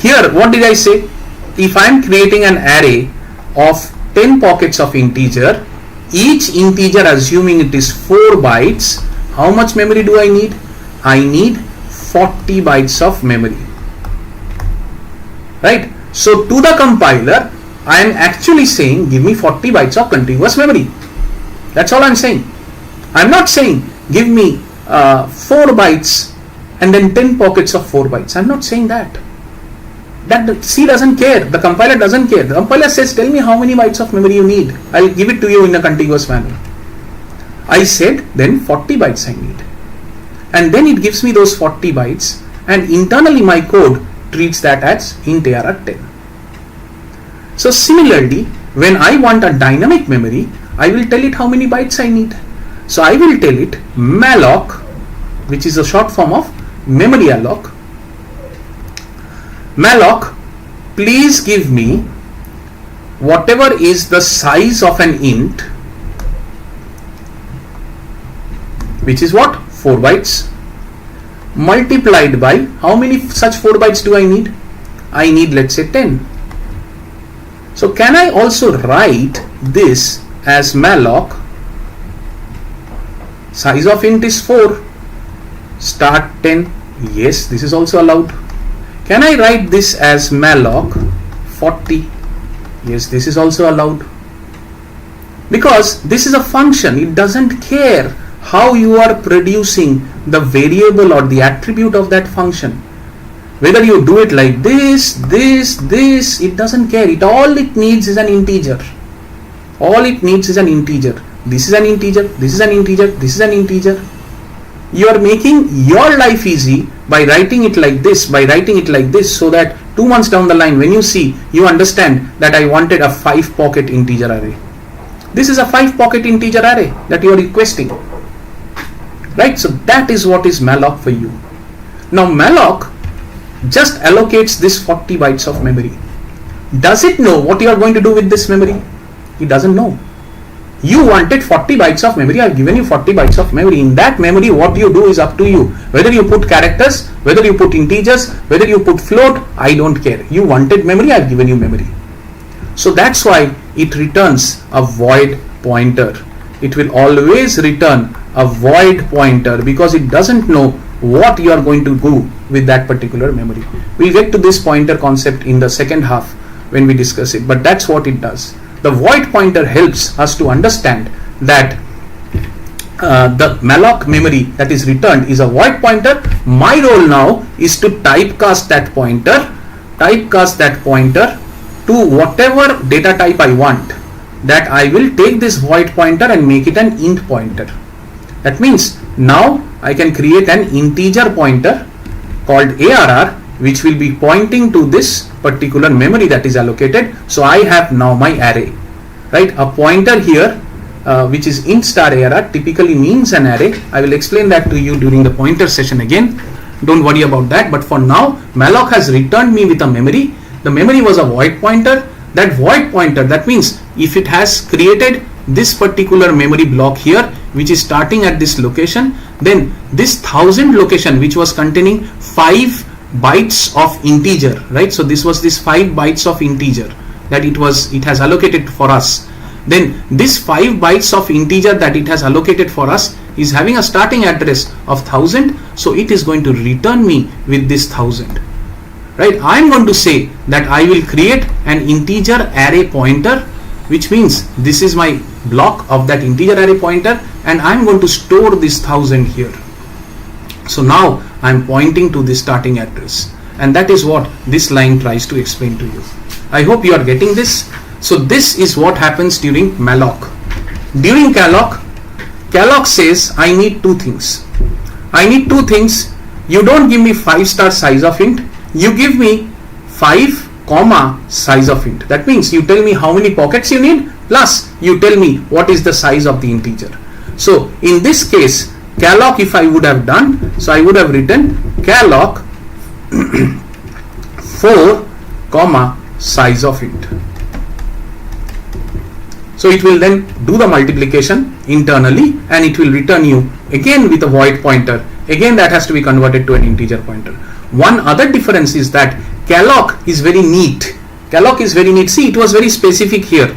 here, what did I say? If I am creating an array of 10 pockets of integer, each integer assuming it is 4 bytes, how much memory do I need? I need 40 bytes of memory. Right? So to the compiler, I am actually saying give me 40 bytes of contiguous memory. That's all I'm saying. I'm not saying give me 4 bytes and then 10 pockets of 4 bytes. I'm not saying that. That C doesn't care. The compiler doesn't care. The compiler says, tell me how many bytes of memory you need. I'll give it to you in a contiguous manner. I said, then 40 bytes I need. And then it gives me those 40 bytes, and internally my code treats that as int ARR 10. So similarly, when I want a dynamic memory, I will tell it how many bytes I need. So I will tell it malloc, which is a short form of memory alloc. Malloc, please give me whatever is the size of an int, which is what? 4 bytes, multiplied by how many such 4 bytes do I need? I need, let's say, 10. So can I also write this as malloc, size of int is 4, start 10? Yes, this is also allowed. Can I write this as malloc 40? Yes, this is also allowed. Because this is a function, it doesn't care how you are producing the variable or the attribute of that function. Whether you do it like this, it doesn't care. All it needs is an integer. All it needs is an integer. This is an integer, this is an integer, this is an integer. You are making your life easy by writing it like this, so that 2 months down the line, when you see, you understand that I wanted a 5 pocket integer array. This is a 5 pocket integer array that you are requesting. Right? So that is what is malloc for you. Now malloc just allocates this 40 bytes of memory. Does it know what you are going to do with this memory? It doesn't know. You wanted 40 bytes of memory, I have given you 40 bytes of memory. In that memory, what you do is up to you. Whether you put characters, whether you put integers, whether you put float, I don't care. You wanted memory, I have given you memory. So that's why it returns a void pointer. It will always return a void pointer because it doesn't know what you are going to do with that particular memory. We'll get to this pointer concept in the second half when we discuss it, but that's what it does. The void pointer helps us to understand that the malloc memory that is returned is a void pointer. My role now is to typecast that pointer to whatever data type I want. That I will take this void pointer and make it an int pointer. That means now I can create an integer pointer called ARR, which will be pointing to this particular memory that is allocated. So I have now my array, right? A pointer here, which is int star ARR, typically means an array. I will explain that to you during the pointer session again. Don't worry about that. But for now, malloc has returned me with a memory. The memory was a void pointer. That void pointer, that means if it has created this particular memory block here, which is starting at this location, then this 1000 location, which was containing 5 bytes of integer, right? So this was this 5 bytes of integer that it has allocated for us. Then this 5 bytes of integer that it has allocated for us is having a starting address of 1000. So it is going to return me with this 1000. Right? I am going to say that I will create an integer array pointer, which means this is my block of that integer array pointer, and I am going to store this 1000 here. So now I am pointing to this starting address, and that is what this line tries to explain to you. I hope you are getting this. So this is what happens during malloc. During calloc says I need 2 things. I need 2 things. You don't give me 5-star size of int. You give me 5 comma size of int. That means you tell me how many pockets you need, plus you tell me what is the size of the integer. So in this case, calloc, if I would have done, so I would have written calloc 4 comma size of int. So it will then do the multiplication internally, and it will return you again with a void pointer. Again, that has to be converted to an integer pointer. One other difference is that calloc is very neat. Calloc is very neat. See, it was very specific here.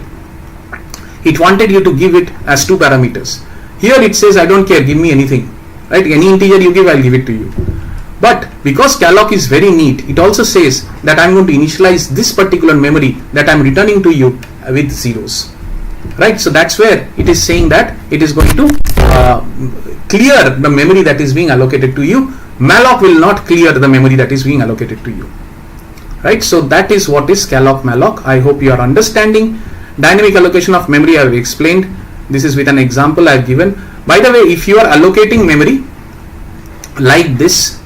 It wanted you to give it as 2 parameters. Here it says, I don't care, give me anything. Right? Any integer you give, I'll give it to you. But because calloc is very neat, it also says that I'm going to initialize this particular memory that I'm returning to you with zeros. right? So that's where it is saying that it is going to clear the memory that is being allocated to you. Malloc will not clear the memory that is being allocated to you, right? So that is what is calloc malloc. I hope you are understanding. Dynamic allocation of memory I have explained. This is with an example I have given. By the way, if you are allocating memory like this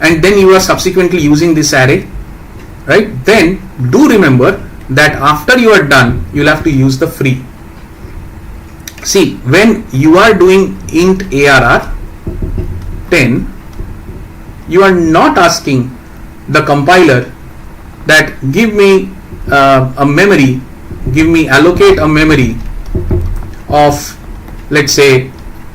and then you are subsequently using this array, right, then do remember that after you are done, you will have to use the free. See, when you are doing int ARR 10, you are not asking the compiler that give me a memory, allocate a memory of, let's say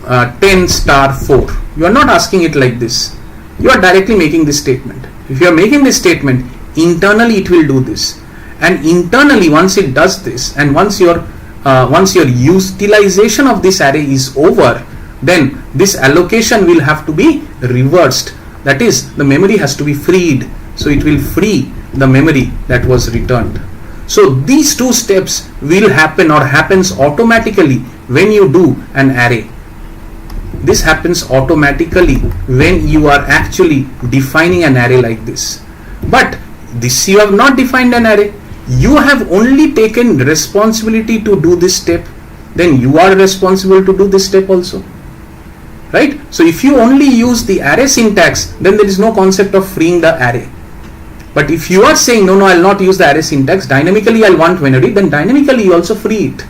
10 star 4. You are not asking it like this. You are directly making this statement. If you are making this statement, internally it will do this, and internally once it does this, and once your utilization of this array is over, then this allocation will have to be reversed. That is, the memory has to be freed. So it will free the memory that was returned. So these two steps will happen or happens automatically when you do an array. This happens automatically when you are actually defining an array like this. But this, you have not defined an array. You have only taken responsibility to do this step. Then you are responsible to do this step also, right? So if you only use the array syntax, then there is no concept of freeing the array. But if you are saying no, I will not use the array syntax, dynamically I will want memory, then dynamically you also free it.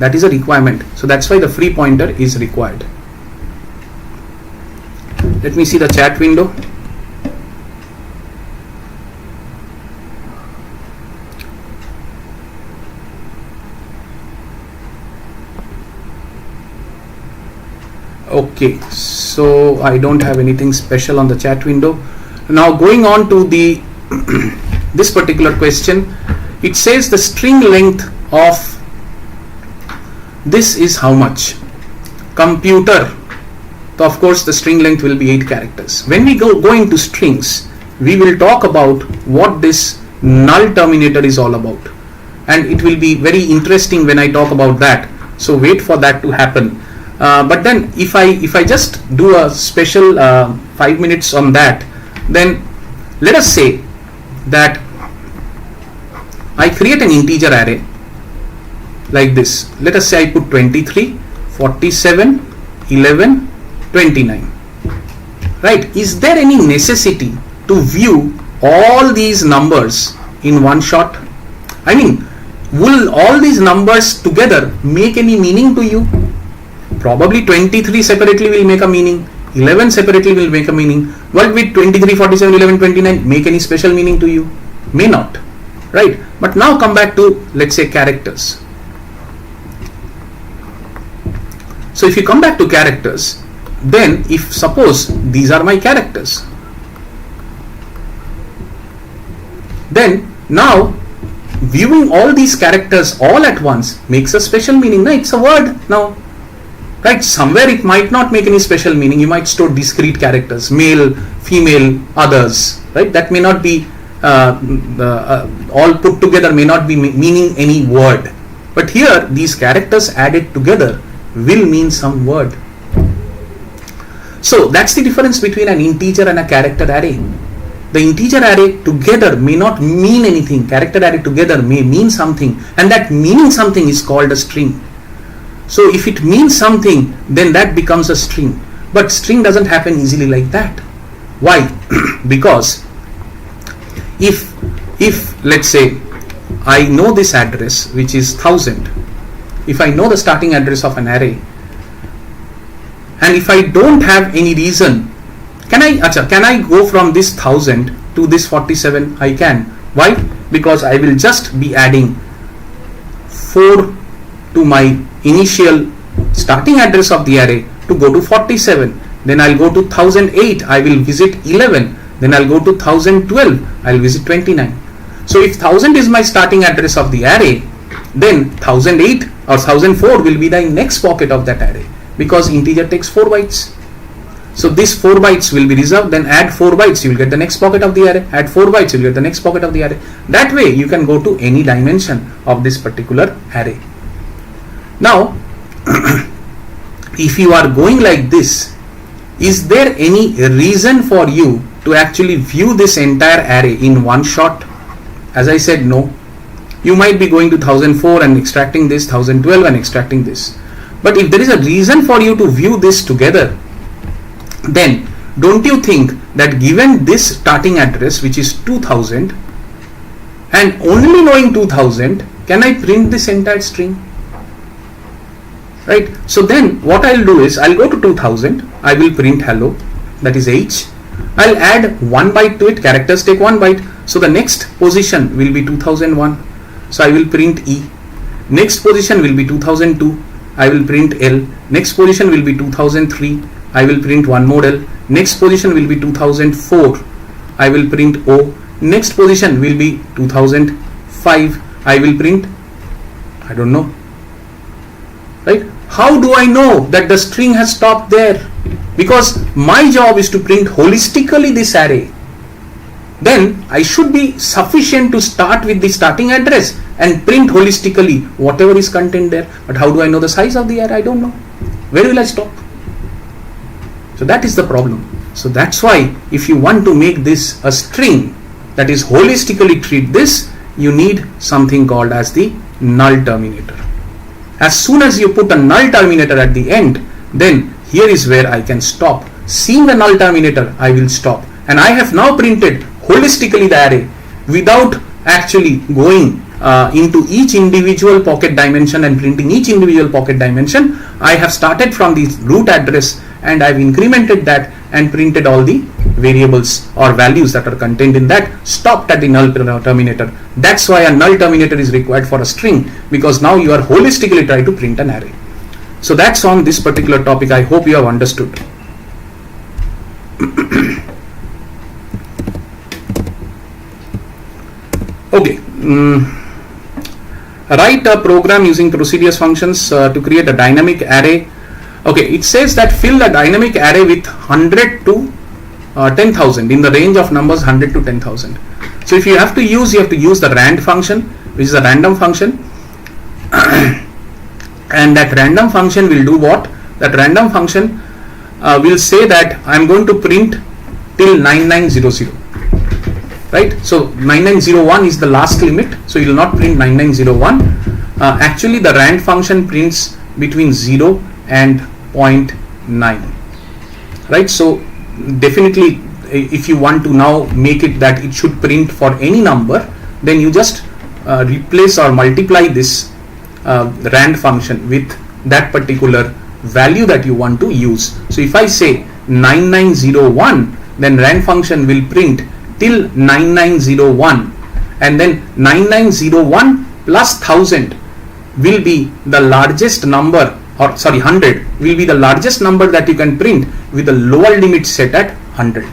That is a requirement. So that's why the free pointer is required. Let me see the chat window. Okay, so I don't have anything special on the chat window. Now going on to the this particular question, it says the string length of this is how much? Computer. So of course the string length will be 8 characters. When we go into strings, we will talk about what this null terminator is all about, and it will be very interesting when I talk about that. So wait for that to happen. But then if I just do a special 5 minutes on that, then let us say that I create an integer array like this. Let us say I put 23, 47, 11, 29, right? Is there any necessity to view all these numbers in one shot? I mean, will all these numbers together make any meaning to you? Probably 23 separately will make a meaning, 11 separately will make a meaning. What with 23, 47, 11, 29 make any special meaning to you? May not, right? But now come back to, let's say, characters. So if you come back to characters, then if suppose these are my characters, then now viewing all these characters all at once makes a special meaning. No, it's a word now, right? Somewhere it might not make any special meaning. You might store discrete characters, male, female, others, right? That may not be all put together, may not be meaning any word. But here these characters added together will mean some word. So that's the difference between an integer and a character array. The integer array together may not mean anything. Character array together may mean something, and that meaning something is called a string. So if it means something, then that becomes a string. But string doesn't happen easily like that. Why? Because if let's say I know this address, which is 1000, if I know the starting address of an array, and if I don't have any reason, can I go from this 1000 to this 47? I can. Why? Because I will just be adding 4 to my initial starting address of the array to go to 47. Then I'll go to 1008, I will visit 11. Then I'll go to 1012, I'll visit 29. So if 1000 is my starting address of the array, then 1008 or 1004 will be the next pocket of that array, because integer takes 4 bytes. So this 4 bytes will be reserved, then add 4 bytes, you will get the next pocket of the array, add 4 bytes, you will get the next pocket of the array. That way you can go to any dimension of this particular array. Now if you are going like this, is there any reason for you to actually view this entire array in one shot? As I said, no. You might be going to 1004 and extracting this, 1012 and extracting this. But if there is a reason for you to view this together, then don't you think that given this starting address, which is 2000, and only knowing 2000, can I print this entire string? Right? So then what I'll do is, I'll go to 2000, I will print hello, that is H. I'll add 1 byte to it, characters take 1 byte. So the next position will be 2001. So I will print E. Next position will be 2002. I will print L. Next position will be 2003. I will print one more L. Next position will be 2004. I will print O. Next position will be 2005. I will print, I don't know. Right? How do I know that the string has stopped there? Because my job is to print holistically this array. Then I should be sufficient to start with the starting address and print holistically whatever is contained there. But how do I know the size of the array? I don't know. Where will I stop? So that is the problem. So that's why if you want to make this a string, that is holistically treat this, you need something called as the null terminator. As soon as you put a null terminator at the end, then here is where I can stop. Seeing the null terminator, I will stop. And I have now printed holistically the array without actually going into each individual pocket dimension and printing each individual pocket dimension. I have started from the root address and I've incremented that and printed all the variables or values that are contained in that, stopped at the null terminator. That's why a null terminator is required for a string, because now you are holistically trying to print an array. So that's on this particular topic. I hope you have understood. Okay. Write a program using procedures functions to create a dynamic array. Okay, it says that fill the dynamic array with 100 to 10,000, in the range of numbers 100 to 10,000. So if you have to use the rand function, which is a random function. And that random function will do what? That random function will say that I am going to print till 9900. Right? So 9901 is the last limit. So you will not print 9901. Actually, the rand function prints between 0 and 0.9. Right? So definitely, if you want to now make it that it should print for any number, then you just replace or multiply this rand function with that particular value that you want to use. So if I say 9901, then rand function will print till 9901, and then 9901 plus 1000 will be the largest number, or sorry, 100 will be the largest number that you can print with the lower limit set at 100.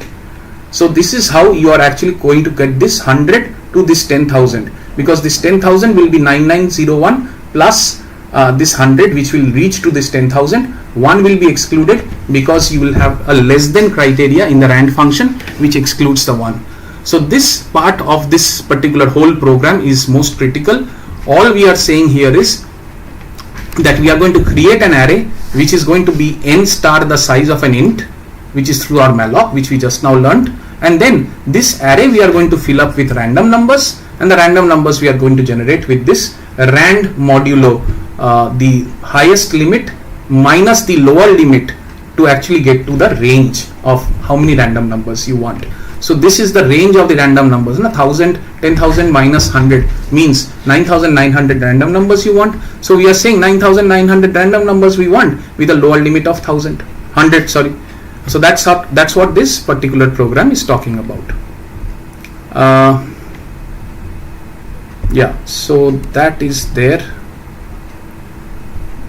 So this is how you are actually going to get this 100 to this 10,000, because this 10,000 will be 9901 plus this 100, which will reach to this 10,000. One will be excluded because you will have a less than criteria in the rand function, which excludes the one. So this part of this particular whole program is most critical. All we are saying here is that we are going to create an array which is going to be n star the size of an int, which is through our malloc, which we just now learned. And then this array we are going to fill up with random numbers, and the random numbers we are going to generate with this rand modulo, the highest limit minus the lower limit, to actually get to the range of how many random numbers you want. So this is the range of the random numbers. 1000, 10,000 minus 100 means 9,900 random numbers you want. So we are saying 9,900 random numbers we want with a lower limit of 100. Sorry. So that's what this particular program is talking about. Yeah. So that is there.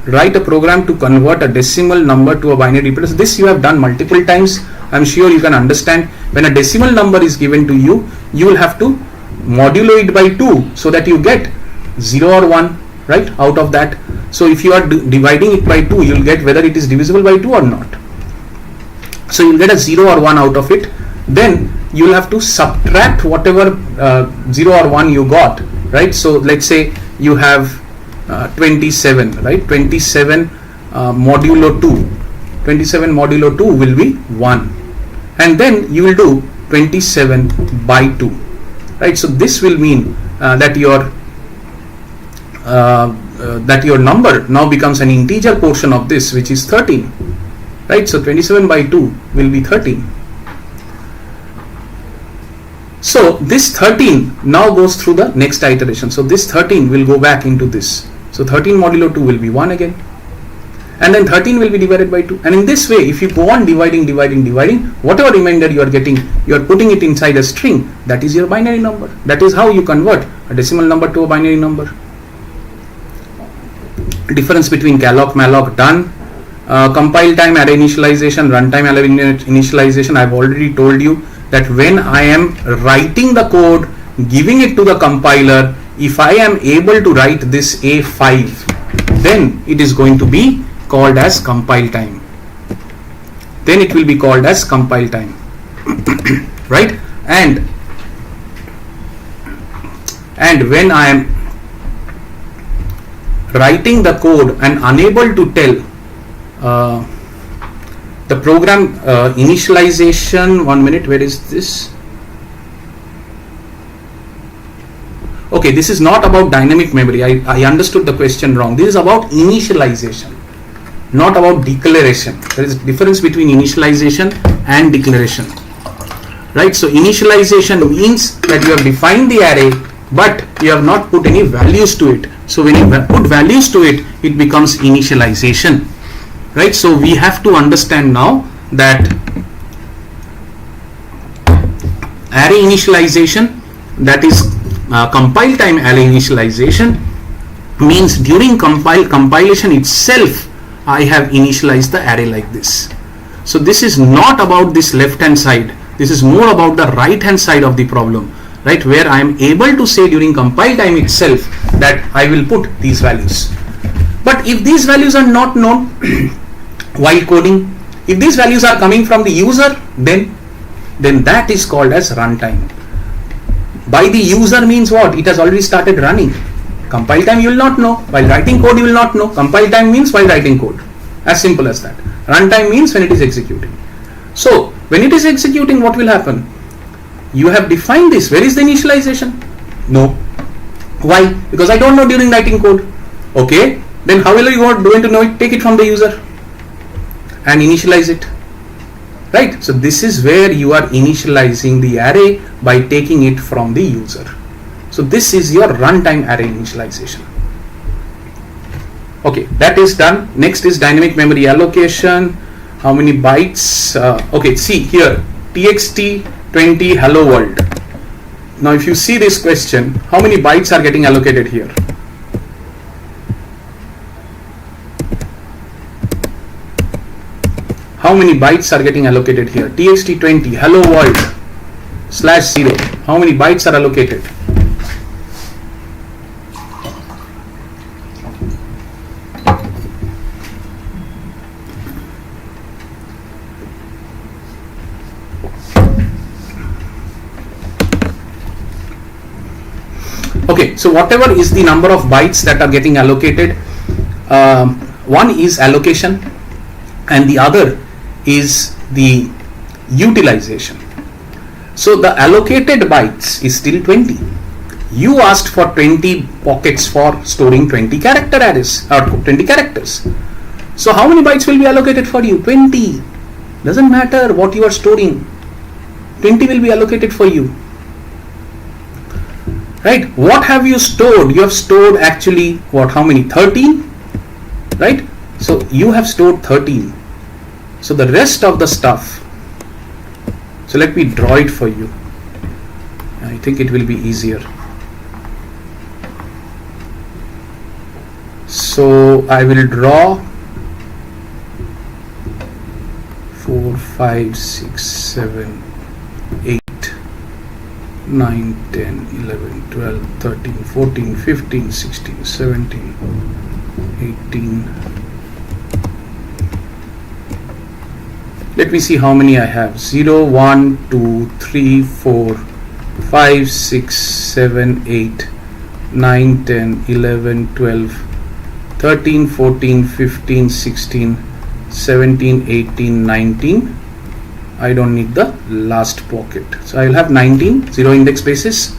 Write a program to convert a decimal number to a binary representation. This you have done multiple times. I'm sure you can understand. When a decimal number is given to you, you will have to modulo it by 2 so that you get 0 or 1, right, out of that. So if you are dividing it by 2, you will get whether it is divisible by 2 or not. So you will get a 0 or 1 out of it. Then you will have to subtract whatever 0 or 1 you got, right? So let's say you have 27, right? 27 modulo 2. 27 modulo 2 will be 1. And then you will do 27 by 2, right? So this will mean that your number now becomes an integer portion of this, which is 13, right? So 27 by 2 will be 13. So this 13 now goes through the next iteration. So this 13 will go back into this. So 13 modulo 2 will be 1 again. And then 13 will be divided by 2. And in this way, if you go on dividing, whatever remainder you are getting, you are putting it inside a string. That is your binary number. That is how you convert a decimal number to a binary number. Difference between calloc, malloc, done. Compile time, array initialization, runtime, array initialization. I have already told you that when I am writing the code, giving it to the compiler, if I am able to write this A5, then it is going to be called as compile time. Then it will be called as compile time, right? And when I am writing the code and unable to tell the program initialization, 1 minute, where is this? Okay, this is not about dynamic memory. I understood the question wrong. This is about initialization, not about declaration. There is a difference between initialization and declaration, right? So initialization means that you have defined the array, but you have not put any values to it. So when you put values to it, it becomes initialization, right? So we have to understand now that array initialization, that is compile time array initialization, means during compilation itself I have initialized the array like this. So this is not about this left hand side. This is more about the right hand side of the problem, right, where I am able to say during compile time itself that I will put these values. But if these values are not known while coding, if these values are coming from the user, then that is called as runtime. By the user means what? It has already started running. Compile time you will not know. While writing code you will not know. Compile time means while writing code. As simple as that. Runtime means when it is executing. So when it is executing, what will happen? You have defined this. Where is the initialization? No. Why? Because I don't know during writing code. Okay. Then how will you going to know it? Take it from the user and initialize it. Right? So this is where you are initializing the array by taking it from the user. So this is your runtime array initialization. Okay, that is done. Next is dynamic memory allocation. How many bytes? Okay, see here, txt 20 hello world. Now if you see this question, how many bytes are getting allocated here? How many bytes are getting allocated here? txt 20 hello world /0. How many bytes are allocated? Okay, so whatever is the number of bytes that are getting allocated, one is allocation and the other is the utilization. So the allocated bytes is still 20. You asked for 20 pockets for storing 20 character arrays or 20 characters. So how many bytes will be allocated for you? 20. Doesn't matter what you are storing. 20 will be allocated for you. Right? What have you stored? You have stored actually what? How many? 13. Right? So you have stored 13. So the rest of the stuff. So let me draw it for you. I think it will be easier. So I will draw 4, 5, 6, 7, 8, 9, 10, 11, 12, 13, 14, 15, 16, 17, 18. Let me see how many I have. 0, 1, 2, 3, 4, 5, 6, 7, 8, 9, 10, 11, 12, 13, 14, 15, 16, 17, 18, 19. I don't need the last pocket. So I will have 19 zero index spaces.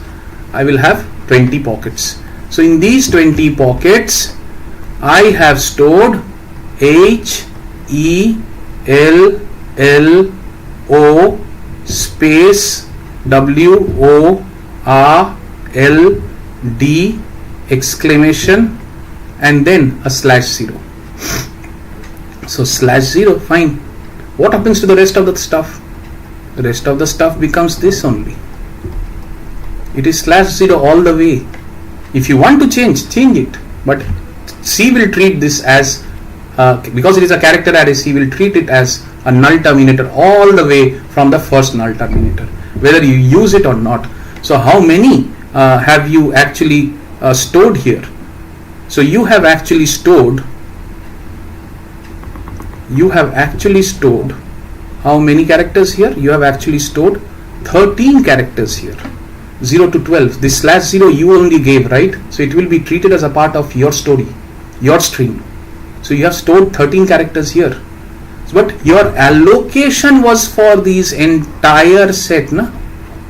I will have 20 pockets. So in these 20 pockets, I have stored H, E, L, L, O, space, W, O, R, L, D, exclamation, and then a /0. So /0, fine. What happens to the rest of the stuff? The rest of the stuff becomes this only. It is /0 all the way. If you want to change it. But C will treat this as, because it is a character array, C will treat it as a null terminator all the way from the first null terminator, whether you use it or not. So how many have you actually stored here? So you have actually stored how many characters here? You have actually stored 13 characters here, 0 to 12. This /0 you only gave, right? So it will be treated as a part of your story, your string. So you have stored 13 characters here, but your allocation was for this entire set, na?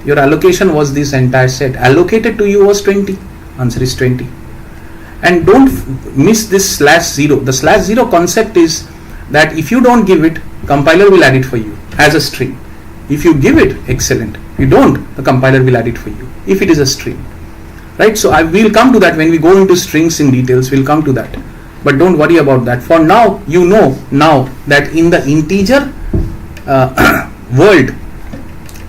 Your allocation was this entire set. Allocated to you was 20. Answer is 20. And don't miss this /0. The /0 concept is that if you don't give it, compiler will add it for you as a string. If you give it, excellent. If you don't, the compiler will add it for you if it is a string, right? So we'll come to that when we go into strings in details. We'll come to that, but don't worry about that. For now, you know now that in the integer world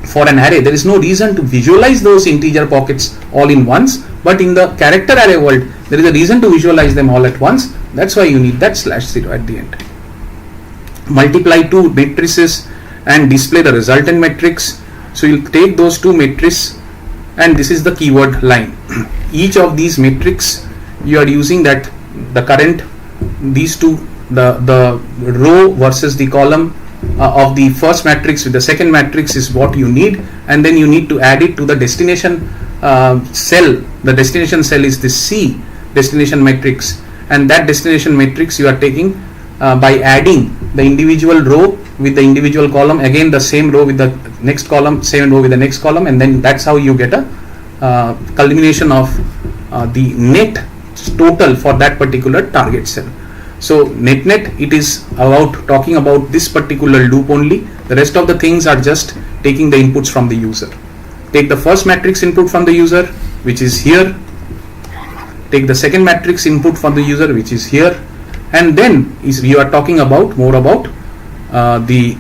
for an array, there is no reason to visualize those integer pockets all in once, but in the character array world, there is a reason to visualize them all at once. That's why you need that /0 at the end. Multiply two matrices and display the resultant matrix. So you'll take those two matrices, and this is the keyword line. Each of these matrix, you are using that the current, these two, the row versus the column of the first matrix with the second matrix is what you need, and then you need to add it to the destination cell. The destination cell is this C, destination matrix, and that destination matrix you are taking by adding the individual row with the individual column, again the same row with the next column, same row with the next column, and then that's how you get a culmination of the net total for that particular target cell. So net it is about talking about this particular loop only. The rest of the things are just taking the inputs from the user. Take the first matrix input from the user, which is here. Take the second matrix input from the user, which is here, and then you are talking about more about the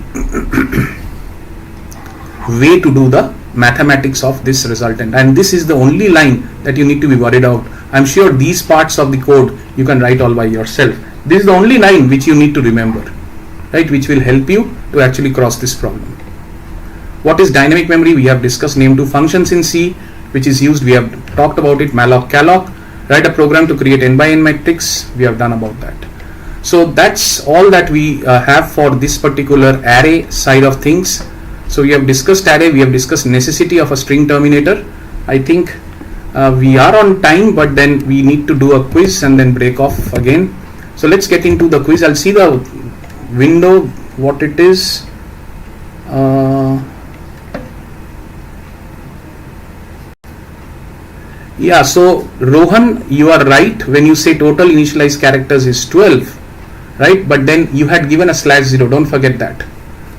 way to do the mathematics of this resultant, and this is the only line that you need to be worried about. I'm sure these parts of the code you can write all by yourself. This is the only line which you need to remember, right, which will help you to actually cross this problem. What is dynamic memory? We have discussed. Name two functions in C which is used. We have talked about it. Malloc, calloc. Write a program to create n by n matrix. We have done about that. So that's all that we have for this particular array side of things. So we have discussed array, we have discussed necessity of a string terminator. I think we are on time, but then we need to do a quiz and then break off again. So let's get into the quiz. I'll see the window, what it is. Yeah, so Rohan, you are right when you say total initialized characters is 12, right? But then you had given a /0, don't forget that.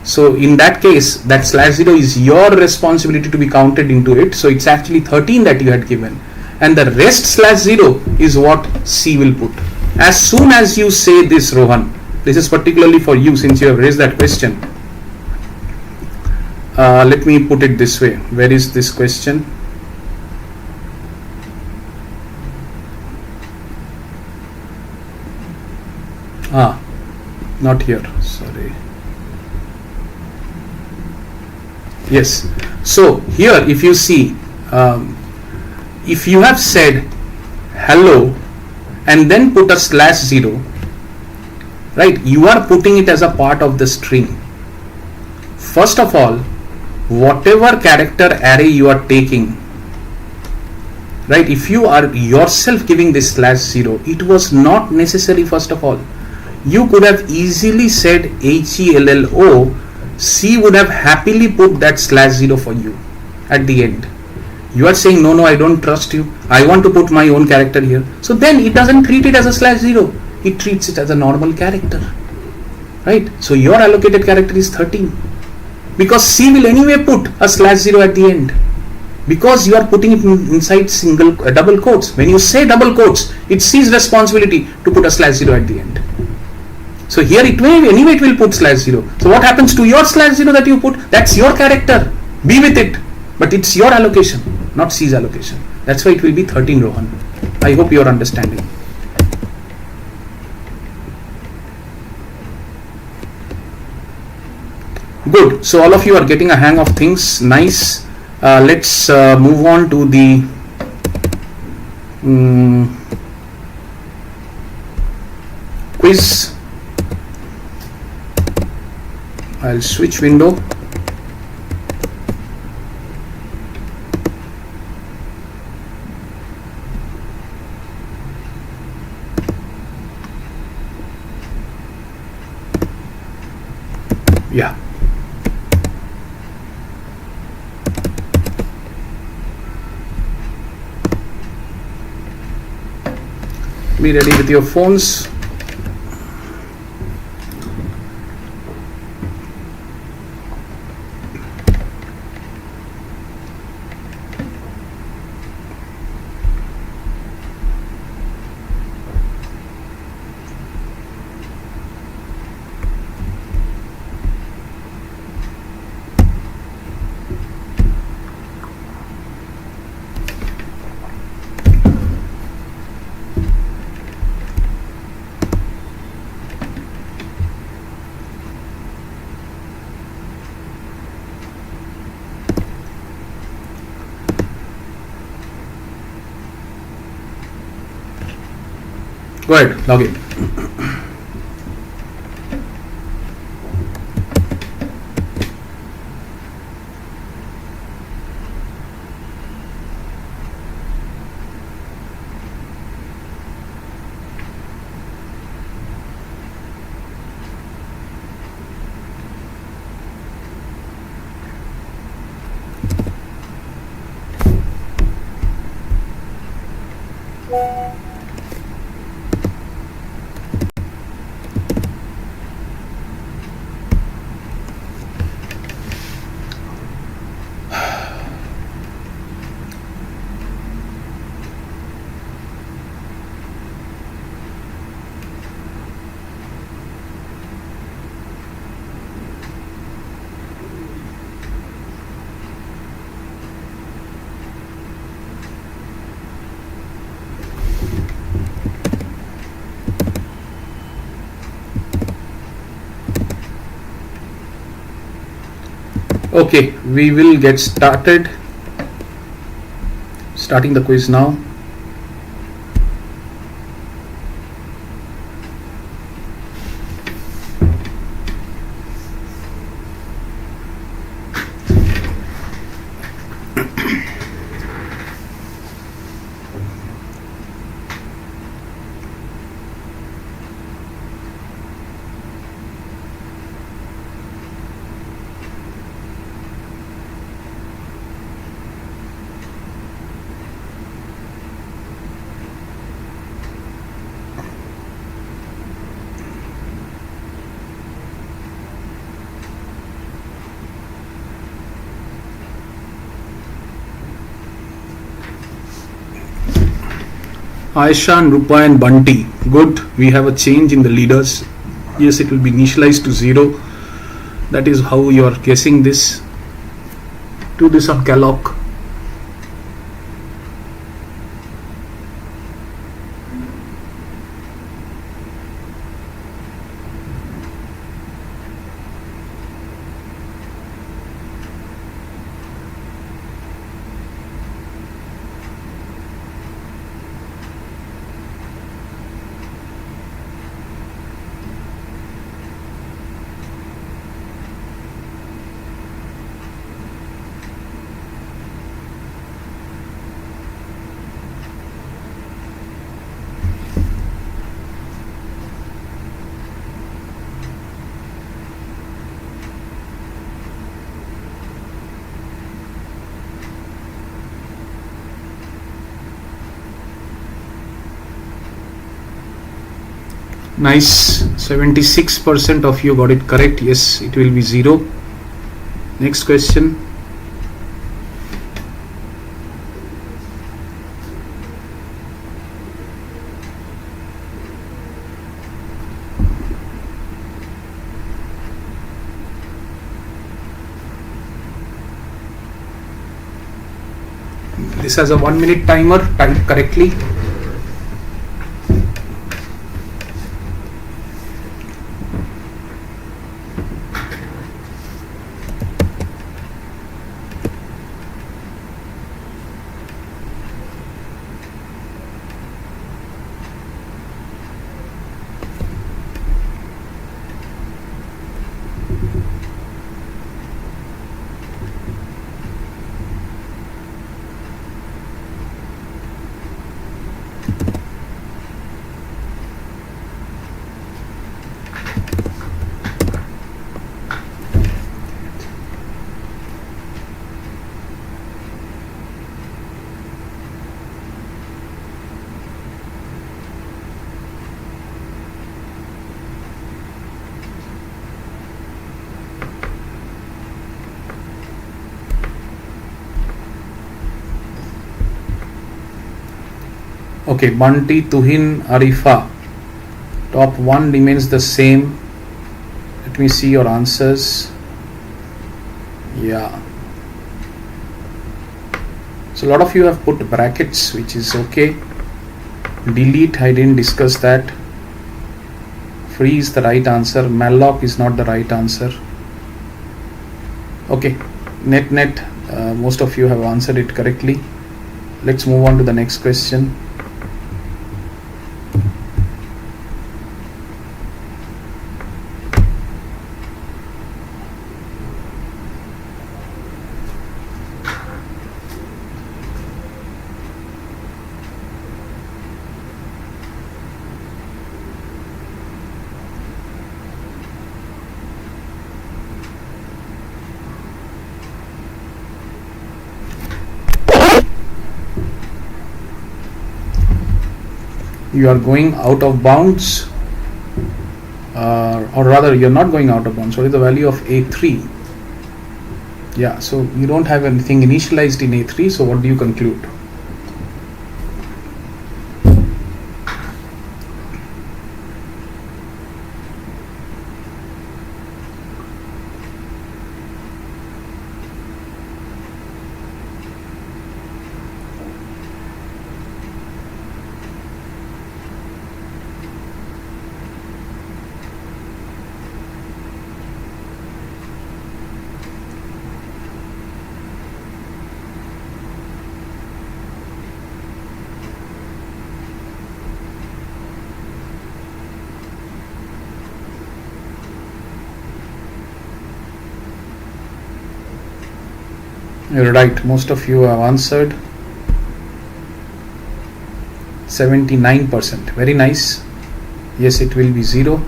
So in that case, that /0 is your responsibility to be counted into it. So it's actually 13 that you had given, and the rest /0 is what C will put. As soon as you say this, Rohan, this is particularly for you since you have raised that question. Let me put it this way. Where is this question? Not here, sorry. Yes, so here if you see, if you have said hello and then put a /0, right, you are putting it as a part of the string. First of all, whatever character array you are taking, right? If you are yourself giving this /0, it was not necessary. First of all, you could have easily said HELLO. C would have happily put that /0 for you at the end. You are saying, no, I don't trust you. I want to put my own character here. So then it doesn't treat it as a /0. It treats it as a normal character, right? So your allocated character is 13, because C will anyway put a /0 at the end, because you are putting it inside double quotes. When you say double quotes, it's C's responsibility to put a /0 at the end. So here it will put /0. So what happens to your /0 that you put? That's your character. Be with it. But it's your allocation, not C's allocation. That's why it will be 13, Rohan. I hope you are understanding. Good. So all of you are getting a hang of things. Nice. Let's move on to the quiz. I'll switch window. Yeah. Be ready with your phones. Go ahead, log in. Okay, we will get started. Starting the quiz now. Aisha, Rupa and Bunty. Good. We have a change in the leaders. Yes, it will be initialized to 0. That is how you are guessing this. Do this on Calloc. Nice. 76% of you got it correct. Yes, it will be 0. Next question. This has a 1 minute timer. Type correctly. Okay, Bunty, Tuhin, Arifa. Top 1 remains the same. Let me see your answers. Yeah. So a lot of you have put brackets, which is okay. Delete, I didn't discuss that. Free is the right answer. Malloc is not the right answer. Okay, net, most of you have answered it correctly. Let's move on to the next question. You are going out of bounds, or rather you're not going out of bounds. What is the value of A3? Yeah, so you don't have anything initialized in A3, so what do you conclude? You're right, most of you have answered. 79%. Very nice. Yes, it will be 0.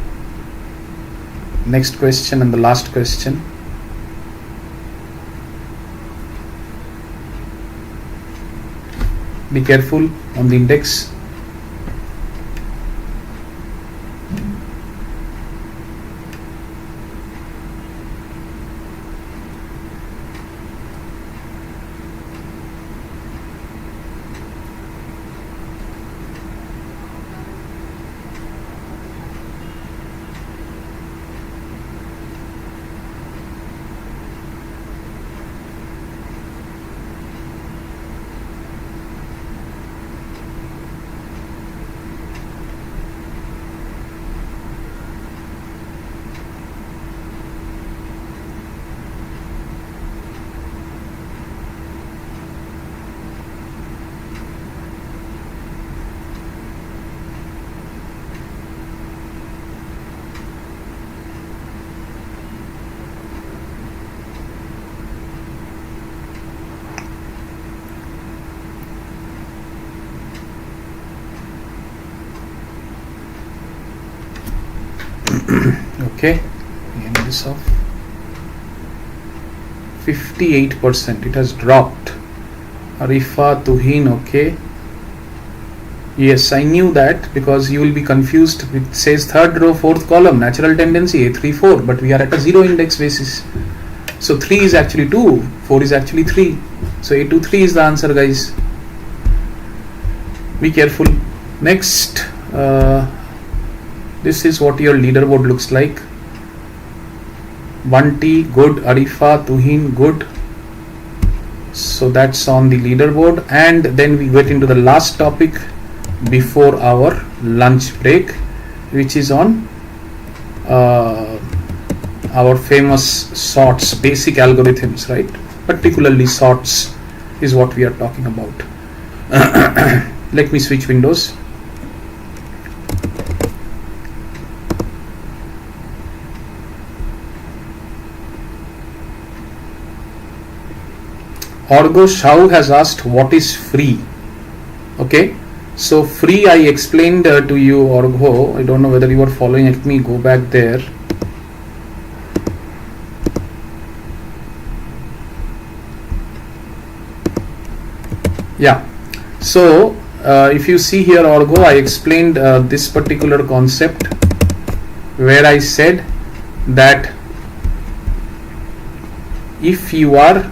Next question and the last question. Be careful on the index. Okay, end this off. 58%, it has dropped. Arifa, Tuhin, okay. Yes, I knew that, because you will be confused. It says third row, fourth column, natural tendency A34, but we are at a 0 index basis. So 3 is actually 2, 4 is actually 3. So A23 is the answer, guys. Be careful. Next, this is what your leaderboard looks like. Bunty, good. Arifa, Tuhin, good. So that's on the leaderboard. And then we get into the last topic before our lunch break, which is on our famous sorts, basic algorithms, right? Particularly sorts is what we are talking about. Let me switch windows. Orgo Shao has asked what is free. Okay, so free I explained to you, Orgo. I don't know whether you are following. Let me go back there. Yeah, so if you see here, Orgo, I explained this particular concept where I said that if you are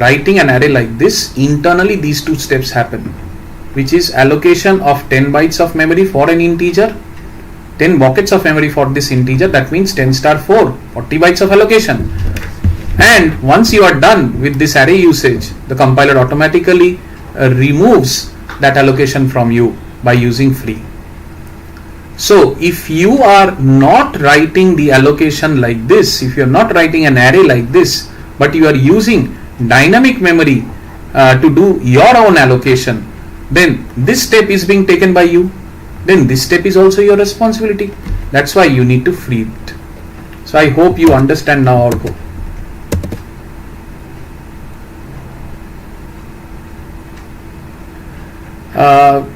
writing an array like this, internally these two steps happen, which is allocation of 10 bytes of memory for an integer, 10 buckets of memory for this integer. That means 10 star 4, 40 bytes of allocation. And once you are done with this array usage, the compiler automatically removes that allocation from you by using free. So if you are not writing the allocation like this, if you are not writing an array like this, but you are using dynamic memory to do your own allocation, then this step is being taken by you. Then this step is also your responsibility. That's why you need to free it. So I hope you understand now, Orgo.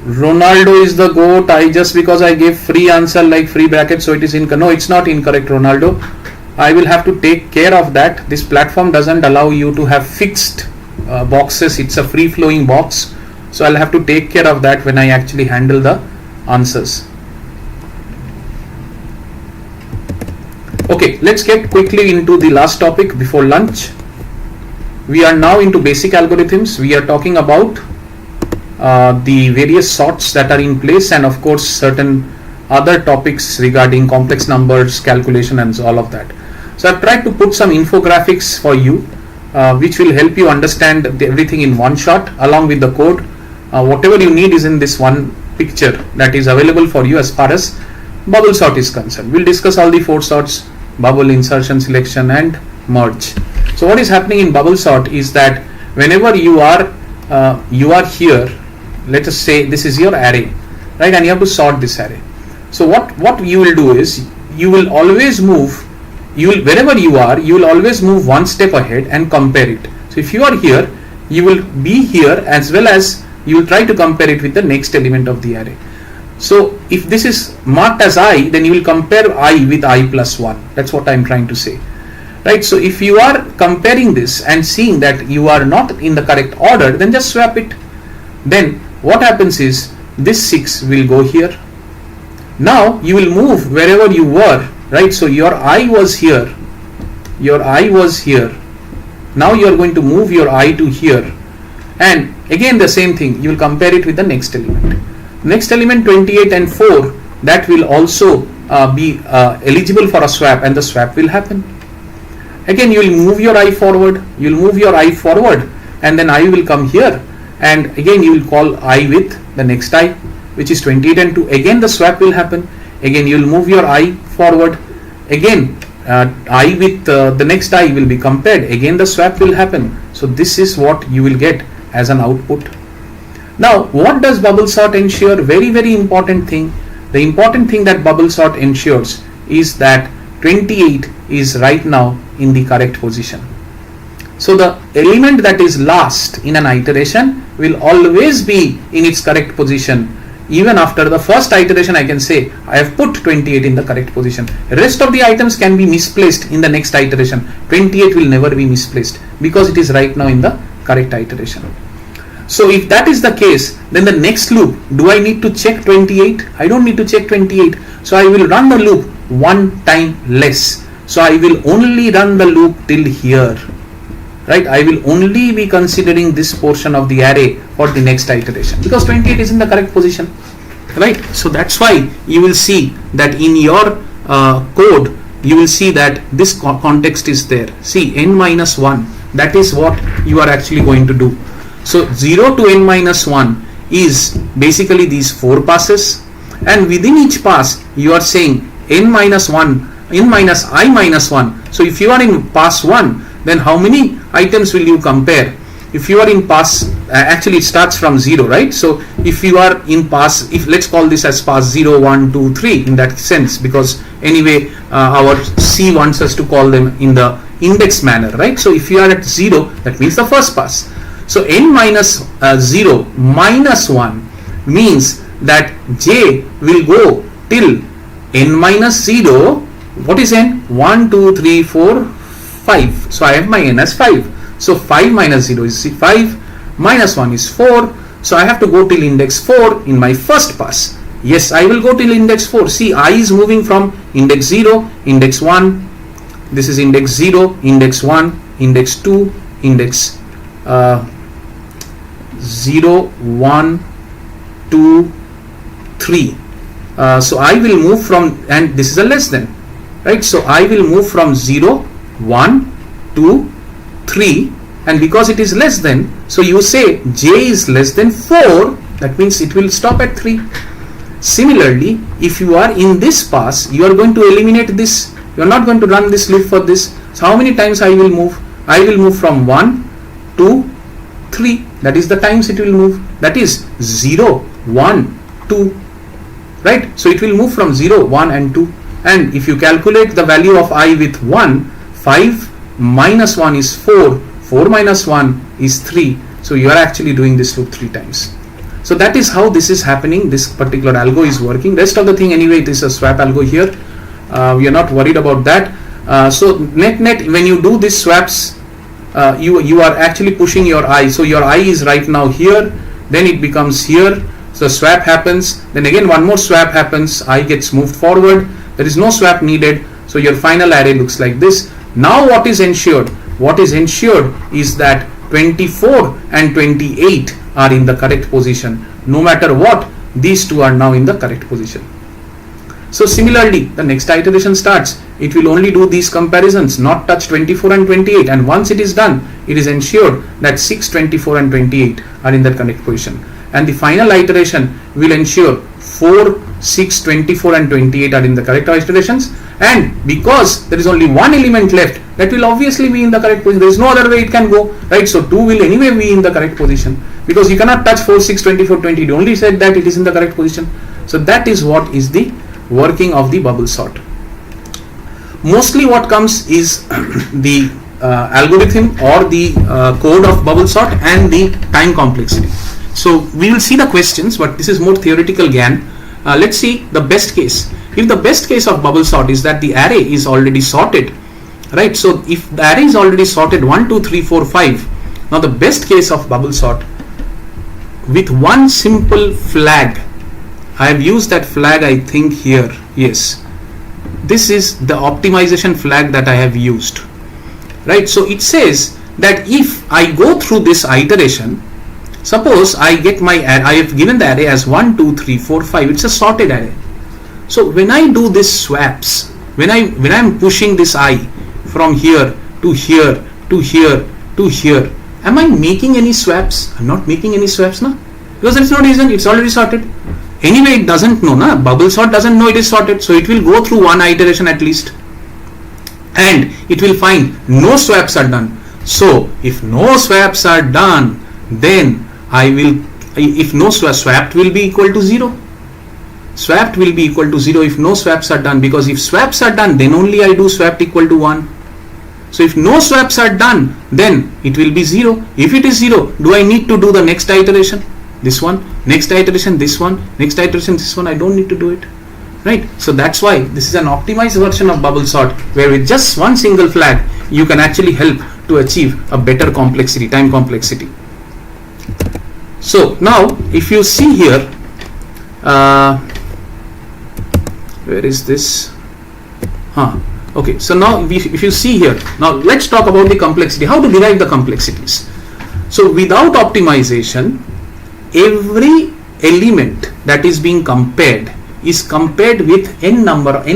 Ronaldo is the GOAT. Because I gave free answer like free bracket, so it is incorrect. No, it's not incorrect, Ronaldo. I will have to take care of that. This platform doesn't allow you to have fixed boxes. It's a free flowing box, so I'll have to take care of that when I actually handle the answers. Okay, let's get quickly into the last topic before lunch. We are now into basic algorithms. We are talking about the various sorts that are in place, and of course certain other topics regarding complex numbers, calculation, and all of that. So I've tried to put some infographics for you which will help you understand everything in one shot along with the code. Whatever you need is in this one picture that is available for you as far as bubble sort is concerned. We'll discuss all the 4 sorts: bubble, insertion, selection, and merge. So what is happening in bubble sort is that whenever you are here, let us say this is your array, right, and you have to sort this array. So what you will do is you will always move, wherever you are, you will always move one step ahead and compare it. So if you are here, you will be here, as well as you will try to compare it with the next element of the array. So if this is marked as I, then you will compare I with I plus 1. That's what I am trying to say, right? So if you are comparing this and seeing that you are not in the correct order, then just swap it. Then what happens is this 6 will go here. Now you will move wherever you were, right? So your I was here, your I was here. Now you are going to move your I to here, and again the same thing, you will compare it with the next element. Next element 28 and 4, that will also be eligible for a swap, and the swap will happen. Again you will move your I forward, you will move your I forward, and then I will come here, and again you will call I with the next I, which is 28 and 2. Again the swap will happen. Again you will move your I forward. Again I with the next I will be compared. Again the swap will happen. So this is what you will get as an output. Now what does bubble sort ensure? Very, very important thing. The important thing that bubble sort ensures is that 28 is right now in the correct position. So the element that is last in an iteration will always be in its correct position. Even after the first iteration, I can say I have put 28 in the correct position. Rest of the items can be misplaced in the next iteration. 28 will never be misplaced because it is right now in the correct iteration. So if that is the case, then the next loop, do I need to check 28? I don't need to check 28. So I will run the loop one time less. So I will only run the loop till here, right? I will only be considering this portion of the array for the next iteration because 28 is in the correct position, right? So that's why you will see that in your code, you will see that this context is there. See, n minus 1, that is what you are actually going to do. So 0 to n minus 1 is basically these 4 passes, and within each pass you are saying n minus 1, n minus I minus 1. So if you are in pass 1, then how many items will you compare? If you are in pass, actually it starts from 0, right? So if you are in pass, if let's call this as pass 0, 1, 2, 3 in that sense, because anyway our C wants us to call them in the index manner, right? So if you are at 0, that means the first pass. So n minus 0 minus 1 means that j will go till n minus 0. What is n? 1, 2, 3, 4, 5. So I have my n as 5. So 5 minus 0 is 5, minus 1 is 4. So I have to go till index 4 in my first pass. Yes, I will go till index 4. See, I is moving from index 0, index 1. This is index 0, index 1, index 2, index 0, 1, 2, 3. So I will move from, and this is a less than, right? So I will move from 0, 1, 2, 3, and because it is less than, so you say j is less than 4, that means it will stop at 3. Similarly, if you are in this pass, you are going to eliminate this. You are not going to run this loop for this. So how many times I will move? I will move from 1, 2, 3. That is the times it will move. That is 0, 1, 2, right? So it will move from 0, 1 and 2. And if you calculate the value of I with 1, 5 minus 1 is 4, 4 minus 1 is 3. So you are actually doing this loop 3 times. So that is how this is happening. This particular algo is working. Rest of the thing anyway, it is a swap algo here. We are not worried about that. So net when you do these swaps, you are actually pushing your I. So your I is right now here, then it becomes here. So swap happens, then again one more swap happens, I gets moved forward. There is no swap needed. So your final array looks like this. Now what is ensured? What is ensured is that 24 and 28 are in the correct position. No matter what, these two are now in the correct position. So similarly, the next iteration starts. It will only do these comparisons, not touch 24 and 28. And once it is done, it is ensured that 6, 24 and 28 are in the correct position. And the final iteration will ensure 4, 6, 24 and 28 are in the correct iterations. And because there is only one element left, that will obviously be in the correct position. There is no other way it can go, right? So 2 will anyway be in the correct position, because you cannot touch 4, 6, 24, 20. You only said that it is in the correct position. So that is what is the working of the bubble sort. Mostly what comes is the algorithm or the code of bubble sort and the time complexity. So we will see the questions, but this is more theoretical GAN. Let's see the best case. If the best case of bubble sort is that the array is already sorted, right? So if the array is already sorted 1, 2, 3, 4, 5, now the best case of bubble sort with one simple flag. I have used that flag, I think here. Yes, this is the optimization flag that I have used, right? So it says that if I go through this iteration, suppose I get my array, I have given the array as 1, 2, 3, 4, 5. It's a sorted array. So when I do this swaps, when I am pushing this I from here to here to here to here, am I making any swaps? I'm not making any swaps now, because there is no reason. It's already sorted. Anyway, it doesn't know, na? Bubble sort doesn't know it is sorted, so it will go through one iteration at least, and it will find no swaps are done. So if no swaps are done, then I will, if no swapped will be equal to 0. Swapped will be equal to 0 if no swaps are done, because if swaps are done, then only I do swapped equal to 1. So if no swaps are done, then it will be 0. If it is 0, do I need to do the next iteration? This one, next iteration, this one, next iteration, this one. I don't need to do it, right? So that's why this is an optimized version of bubble sort, where with just one single flag, you can actually help to achieve a better complexity, time complexity. So now if you see here, where is this? Okay, so now if you see here, now let's talk about the complexity, how to derive the complexities. So without optimization, every element that is being compared is compared with n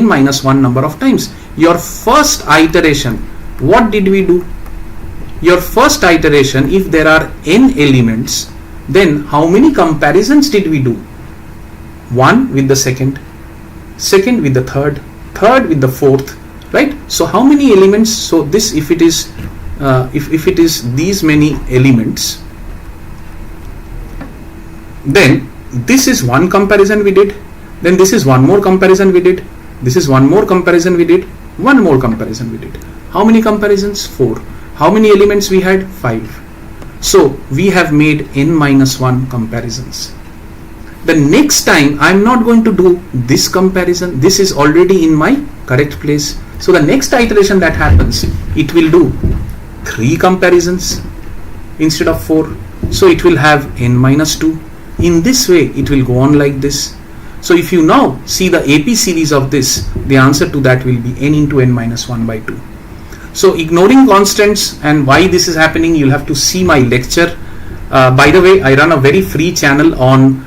minus 1 number of times. Your first iteration, what did we do? Your first iteration, if there are n elements, then how many comparisons did we do? 1 with the second, second with the third, third with the fourth, right? So how many elements? So this, if it is if it is these many elements, then this is one comparison we did, then this is one more comparison we did, this is one more comparison we did, one more comparison we did. How many comparisons? 4. How many elements we had? 5. So we have made n minus 1 comparisons. The next time I am not going to do this comparison, this is already in my correct place. So the next iteration that happens, it will do 3 comparisons instead of 4. So it will have n minus 2. In this way it will go on like this. So if you now see the AP series of this, the answer to that will be n into n minus 1 by 2. So ignoring constants and why this is happening, you'll have to see my lecture. By the way, I run a very free channel on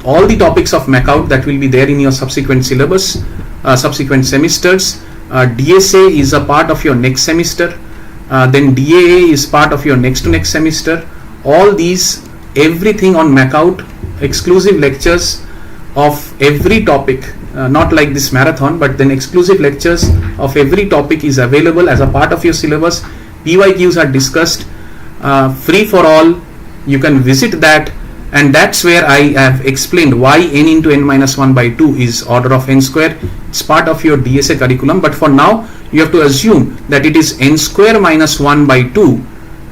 all the topics of MacOut that will be there in your subsequent syllabus, subsequent semesters. DSA is a part of your next semester, then DAA is part of your next to next semester. All these, everything on MacOut, exclusive lectures of every topic, not like this marathon, but then exclusive lectures of every topic is available as a part of your syllabus. PYQs are discussed, free for all. You can visit that, and that's where I have explained why n into n minus 1 by 2 is order of n square. It's part of your DSA curriculum, but for now you have to assume that it is n square minus 1 by 2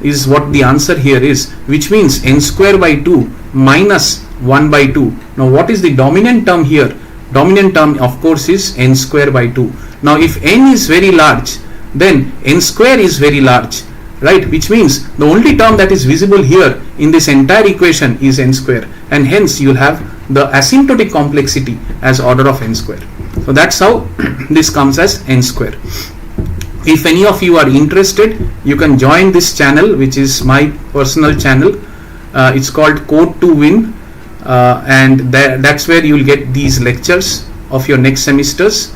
is what the answer here is, which means n square by 2 minus 1 by 2. Now what is the dominant term here? Dominant term of course is n square by 2. Now if n is very large, then n square is very large, right? Which means the only term that is visible here in this entire equation is n square, and hence you will have the asymptotic complexity as order of n square. So that's how this comes as n square. If any of you are interested, you can join this channel, which is my personal channel. It's called Code to Win, and that's where you will get these lectures of your next semesters,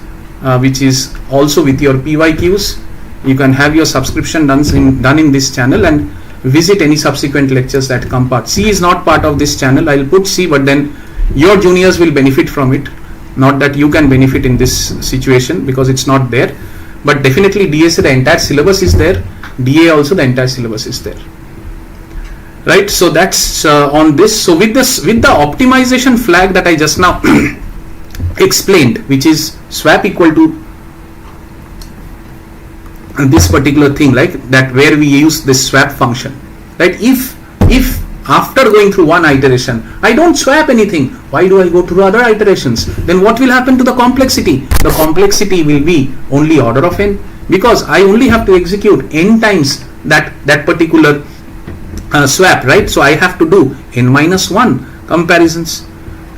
which is also with your PYQs. You can have your subscription done in this channel and visit any subsequent lectures that come part. C is not part of this channel. I'll put C, but then your juniors will benefit from it. Not that you can benefit in this situation because it's not there. But definitely DSA, the entire syllabus is there. DA also, the entire syllabus is there. Right, so that's on this. So with the optimization flag that I just now explained, which is swap equal to this particular thing, like that, where we use this swap function, right? If after going through one iteration I don't swap anything, why do I go through other iterations? Then what will happen to the complexity? The complexity will be only order of n, because I only have to execute n times that particular swap, right? So I have to do n minus 1 comparisons,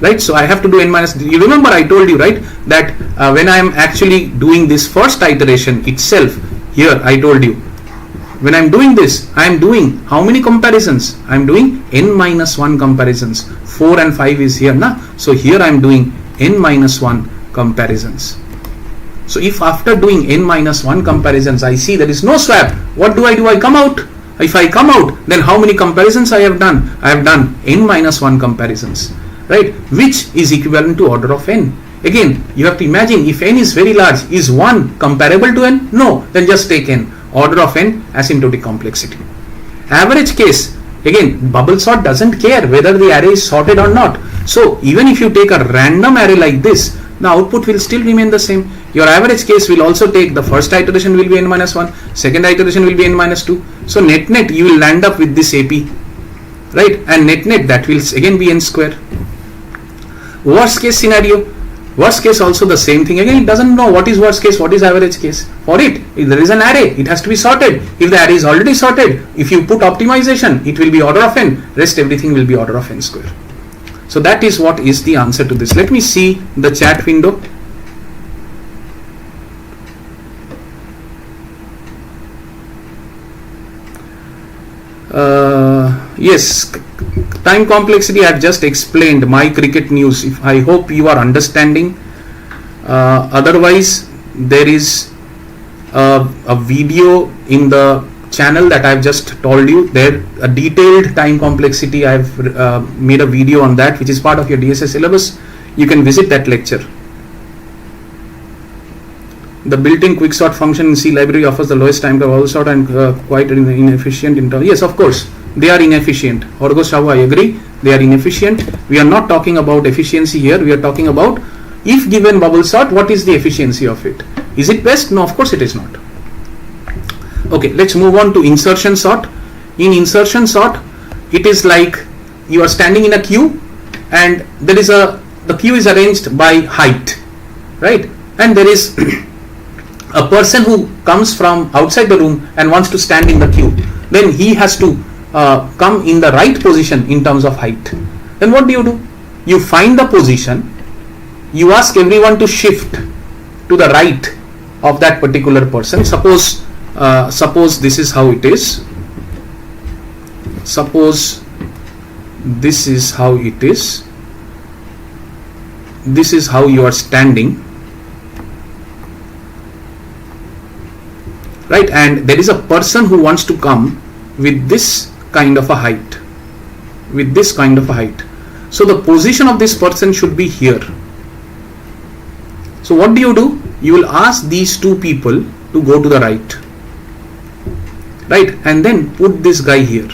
right? So I have to do n minus, you remember I told you, right, that when I am actually doing this first iteration itself, here I told you, when I am doing this, I am doing how many comparisons? I am doing n minus 1 comparisons. 4 and 5 is here, na? So here I am doing n minus 1 comparisons. So if after doing n minus 1 comparisons I see there is no swap, what do? I come out. If I come out, then how many comparisons I have done? I have done n minus 1 comparisons, right? Which is equivalent to order of n. Again, you have to imagine, if n is very large, is 1 comparable to n? No, then just take n. Order of n, asymptotic complexity. Average case, again, bubble sort doesn't care whether the array is sorted or not. So even if you take a random array like this, the output will still remain the same. Your average case will also take the first iteration will be n minus 1, second iteration will be n minus 2. So net you will land up with this AP, right? And net that will again be n square. Worst case scenario, Worst case also the same thing. Again, it doesn't know what is worst case, what is average case. For it, if there is an array, it has to be sorted. If the array is already sorted, if you put optimization, it will be order of n. Rest everything will be order of n square. So that is what is the answer to this. Let me see the chat window. Yes, time complexity I have just explained, my cricket news. I hope you are understanding. Otherwise, there is a video in the channel that I have just told you. There, a detailed time complexity, I have made a video on that, which is part of your DSA syllabus. You can visit that lecture. The built-in quicksort function in C library offers the lowest time curve also and quite inefficient in terms. Yes, of course, they are inefficient. Horgo Shavu, I agree, they are inefficient. We are not talking about efficiency here. We are talking about if given bubble sort, what is the efficiency of it? Is it best? No, of course it is not. Okay, let's move on to insertion sort. In insertion sort, it is like you are standing in a queue and there is the queue is arranged by height, right? And there is a person who comes from outside the room and wants to stand in the queue. Then he has to come in the right position in terms of height. Then what do? You find the position, you ask everyone to shift to the right of that particular person. Suppose this is how it is. Suppose this is how it is. This is how you are standing. Right, and there is a person who wants to come with this kind of a height, so the position of this person should be here. So what do? You will ask these two people to go to the right, and then put this guy here,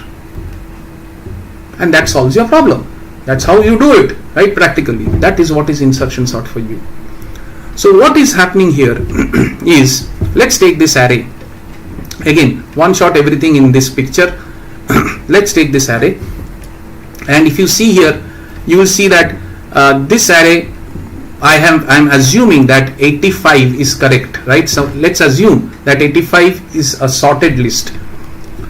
and that solves your problem. That's how you do it, right? Practically, that is what is insertion sort for you. So what is happening here is, let's take this array. Again, one shot everything in this picture. Let's take this array, and if you see here, you will see that this array, I'm assuming that 85 is correct, right? So let's assume that 85 is a sorted list.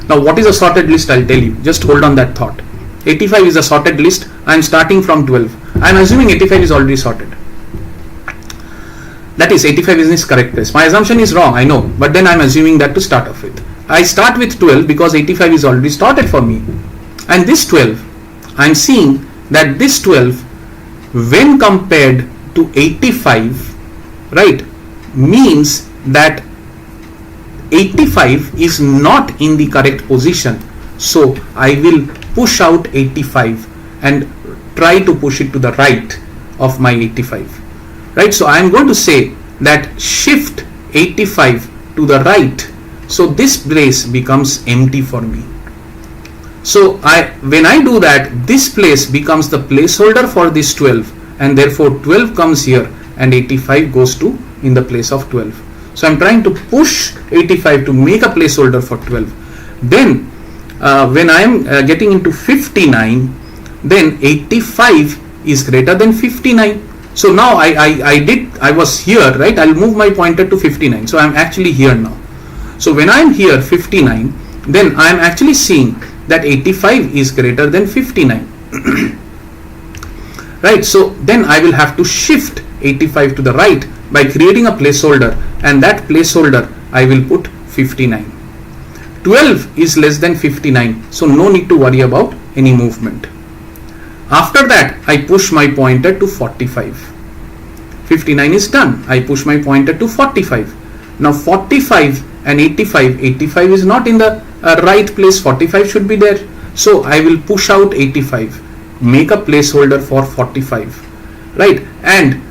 Now what is a sorted list? I'll tell you, just hold on that thought. 85 is a sorted list. I'm starting from 12. I'm assuming 85 is already sorted. That is, 85 is in correct place. My assumption is wrong, I know, but then I'm assuming that to start off with. I start with 12 because 85 is already sorted for me. And this 12, I'm seeing that this 12, when compared to 85, right, means that 85 is not in the correct position. So I will push out 85 and try to push it to the right of my 85. Right, so I am going to say that shift 85 to the right, so this place becomes empty for me. So when I do that, this place becomes the placeholder for this 12, and therefore 12 comes here and 85 goes to in the place of 12. So I am trying to push 85 to make a placeholder for 12. Then when I am getting into 59, then 85 is greater than 59. So now I was here, right? I'll move my pointer to 59. So I'm actually here now. So when I'm here 59, then I'm actually seeing that 85 is greater than 59. Right? So then I will have to shift 85 to the right by creating a placeholder, and that placeholder I will put 59. 12 is less than 59, so no need to worry about any movement. After that, I push my pointer to 45. 59 is done. I push my pointer to 45. Now 45 and 85. 85 is not in the right place. 45 should be there. So I will push out 85. Make a placeholder for 45. Right? And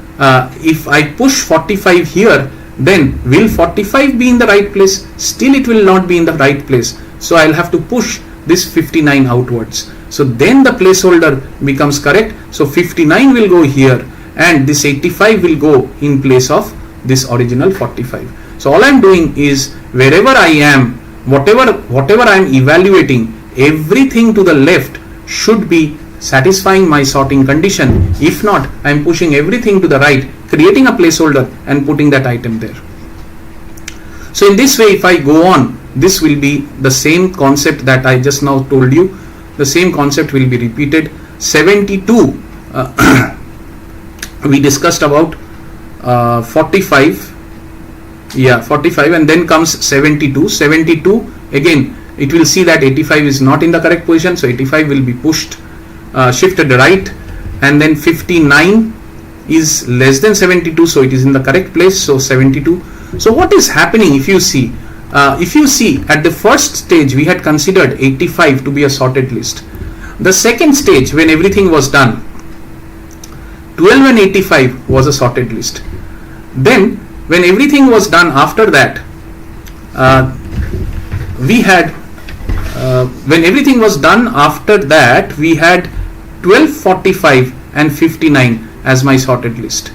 if I push 45 here, then will 45 be in the right place? Still it will not be in the right place. So I'll have to push this 59 outwards. So then the placeholder becomes correct. So 59 will go here and this 85 will go in place of this original 45. So all I'm doing is wherever I am, whatever I'm evaluating, everything to the left should be satisfying my sorting condition. If not, I am pushing everything to the right, creating a placeholder and putting that item there. So in this way, if I go on, this will be the same concept that I just now told you. The same concept will be repeated. 72 we discussed about 45, yeah, 45, and then comes 72. 72 again, it will see that 85 is not in the correct position, so 85 will be pushed, shifted right, and then 59 is less than 72, so it is in the correct place, so 72. So what is happening? If you see at the first stage we had considered 85 to be a sorted list. The second stage, when everything was done, 12 and 85 was a sorted list. Then when everything was done after that, when everything was done after that, we had 12, 45 and 59 as my sorted list.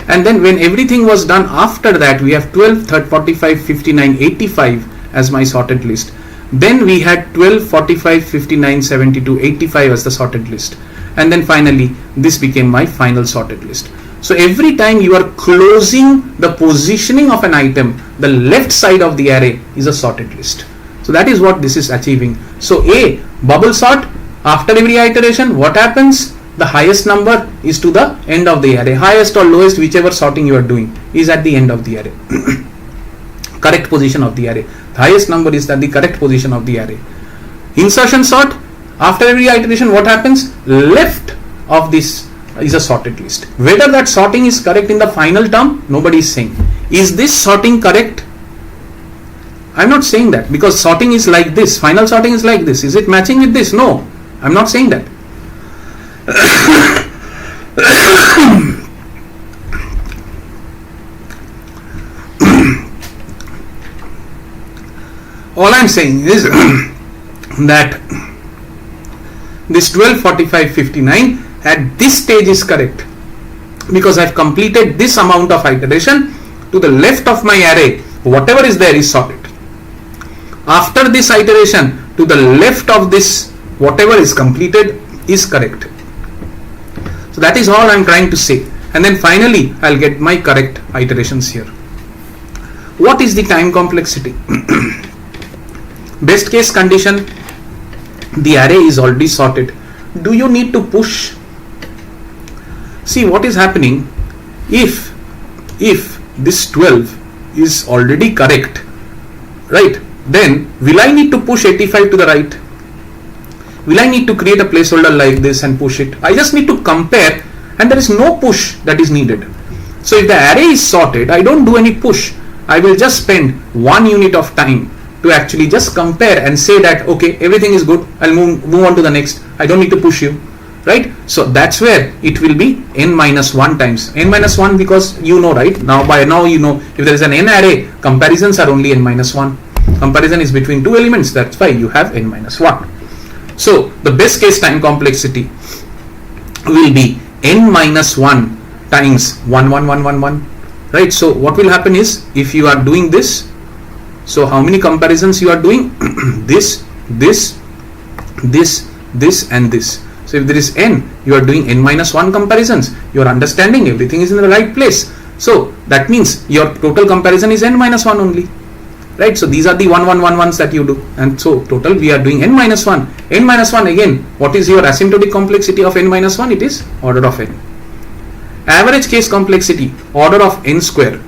And then when everything was done after that, we have 12, 45, 59, 85 as my sorted list. Then we had 12, 45, 59, 72, 85 as the sorted list. And then finally, this became my final sorted list. So every time you are closing the positioning of an item, the left side of the array is a sorted list. So that is what this is achieving. So A, bubble sort, after every iteration, what happens? The highest number is to the end of the array. Highest or lowest, whichever sorting you are doing, is at the end of the array. Correct position of the array. The highest number is at the correct position of the array. Insertion sort, after every iteration, what happens? Left of this is a sorted list. Whether that sorting is correct in the final term, nobody is saying. Is this sorting correct? I am not saying that, because sorting is like this. Final sorting is like this. Is it matching with this? No, I am not saying that. All I am saying is that this 12, 45, 59 at this stage is correct, because I have completed this amount of iteration. To the left of my array, whatever is there is sorted. After this iteration, to the left of this, whatever is completed is correct. So that is all I am trying to say. And then finally, I will get my correct iterations here. What is the time complexity? Best case condition, the array is already sorted. Do you need to push? See what is happening. If this 12 is already correct, right, then will I need to push 85 to the right? Will I need to create a placeholder like this and push it? I just need to compare, and there is no push that is needed. So if the array is sorted, I don't do any push. I will just spend 1 unit of time to actually just compare and say that okay, everything is good, I'll move on to the next. I don't need to push you, right? So that's where it will be n minus 1 times n minus 1, because you know, right, by now you know, if there is an n array, comparisons are only n minus 1. Comparison is between two elements, that's why you have n minus 1. So the best case time complexity will be n minus 1 times 1, 1, 1, 1, 1, right? So what will happen is, if you are doing this, so how many comparisons you are doing? this, and this. So if there is n, you are doing n minus 1 comparisons. You are understanding everything is in the right place. So that means your total comparison is n minus 1 only. Right, so these are the 1, 1, 1, 1s that you do, and so total we are doing n minus 1. N minus 1 again, what is your asymptotic complexity of n minus 1? It is order of n. Average case complexity, order of n square,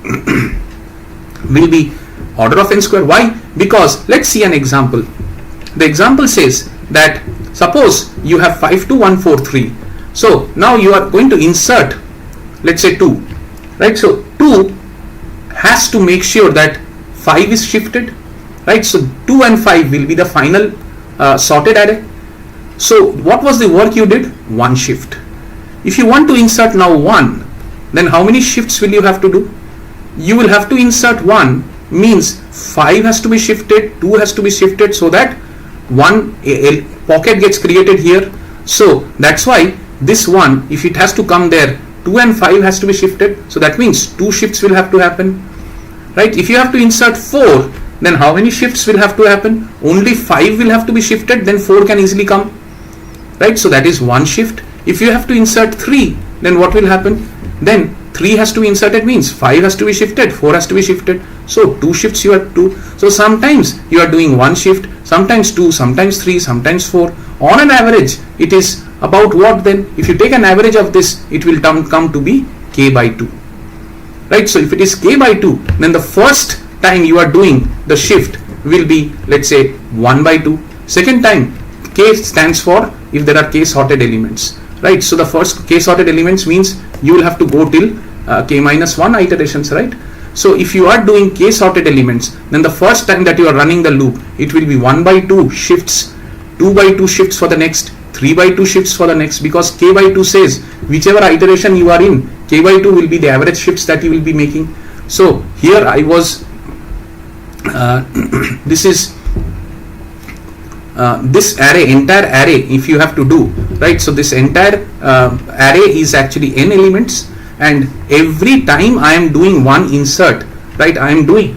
will be order of n square. Why? Because let's see an example. The example says that suppose you have 5, 2, 1, 4, 3. So now you are going to insert, let's say 2, right? So 2 has to make sure that 5 is shifted, right? So 2 and 5 will be the final sorted array. So what was the work you did? 1 shift. If you want to insert now 1, then how many shifts will you have to do? You will have to insert 1, means 5 has to be shifted, 2 has to be shifted, so that one a pocket gets created here. So that's why this one, if it has to come there, 2 and 5 has to be shifted. So that means 2 shifts will have to happen. Right? If you have to insert 4, then how many shifts will have to happen? Only 5 will have to be shifted, then 4 can easily come. right? So that is one shift. If you have to insert 3, then what will happen? Then 3 has to be inserted means 5 has to be shifted, 4 has to be shifted. So 2 shifts you have to. So sometimes you are doing 1 shift, sometimes 2, sometimes 3, sometimes 4. On an average, it is about what then? If you take an average of this, it will come to be k by 2. Right? So if it is k by 2, then the first time you are doing the shift will be, let's say, 1 by 2. Second time, k stands for if there are k sorted elements. Right? So the first k sorted elements means you will have to go till k minus 1 iterations, right? So if you are doing k sorted elements, then the first time that you are running the loop, it will be 1 by 2 shifts, 2 by 2 shifts for the next, 3 by 2 shifts for the next, because k by 2 says whichever iteration you are in, k by 2 will be the average shifts that you will be making. So here I was, this is this array, entire array, if you have to do, right? So this entire array is actually n elements, and every time I am doing one insert, right, I am doing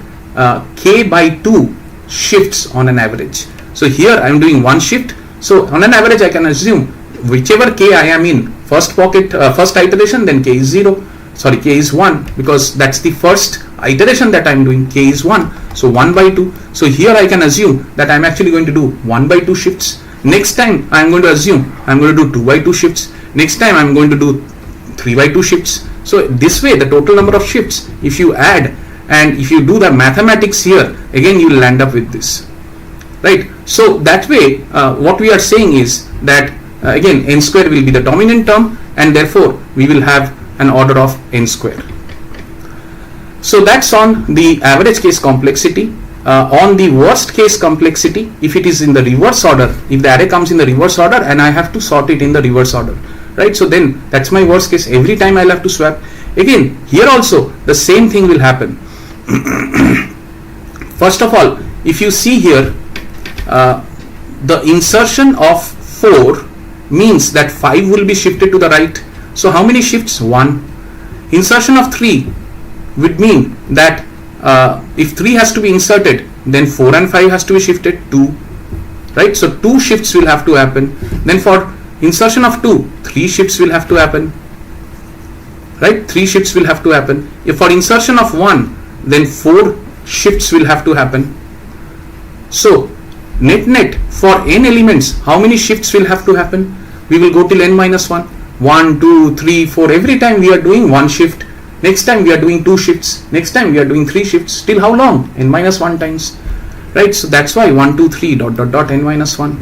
k by 2 shifts on an average. So here I am doing one shift. So on an average I can assume whichever k I am in, first pocket, first iteration, then k is 0, sorry, k is 1, because that's the first iteration that I am doing, k is 1, so 1 by 2. So here I can assume that I am actually going to do 1 by 2 shifts. Next time I am going to assume I am going to do 2 by 2 shifts. Next time I am going to do 3 by 2 shifts. So this way the total number of shifts, if you add and if you do the mathematics here, again you will land up with this, right? So that way what we are saying is that again n square will be the dominant term, and therefore we will have an order of n square. So that's on the average case complexity. On the worst case complexity, if it is in the reverse order, if the array comes in the reverse order and I have to sort it in the reverse order, right? So then that's my worst case. Every time I'll have to swap. Again, here also the same thing will happen. First of all, if you see here, the insertion of 4 means that 5 will be shifted to the right. So how many shifts? 1. Insertion of 3 would mean that if 3 has to be inserted, then 4 and 5 has to be shifted 2, right? So 2 shifts will have to happen. Then for insertion of 2, 3 shifts will have to happen, right? 3 shifts will have to happen. If for insertion of 1, then 4 shifts will have to happen. So net for n elements, how many shifts will have to happen? We will go till n minus 1. 1, 2, 3, 4. Every time we are doing 1 shift. Next time we are doing 2 shifts. Next time we are doing 3 shifts. Till how long? N minus 1 times. Right? So that's why 1, 2, 3 dot n minus 1.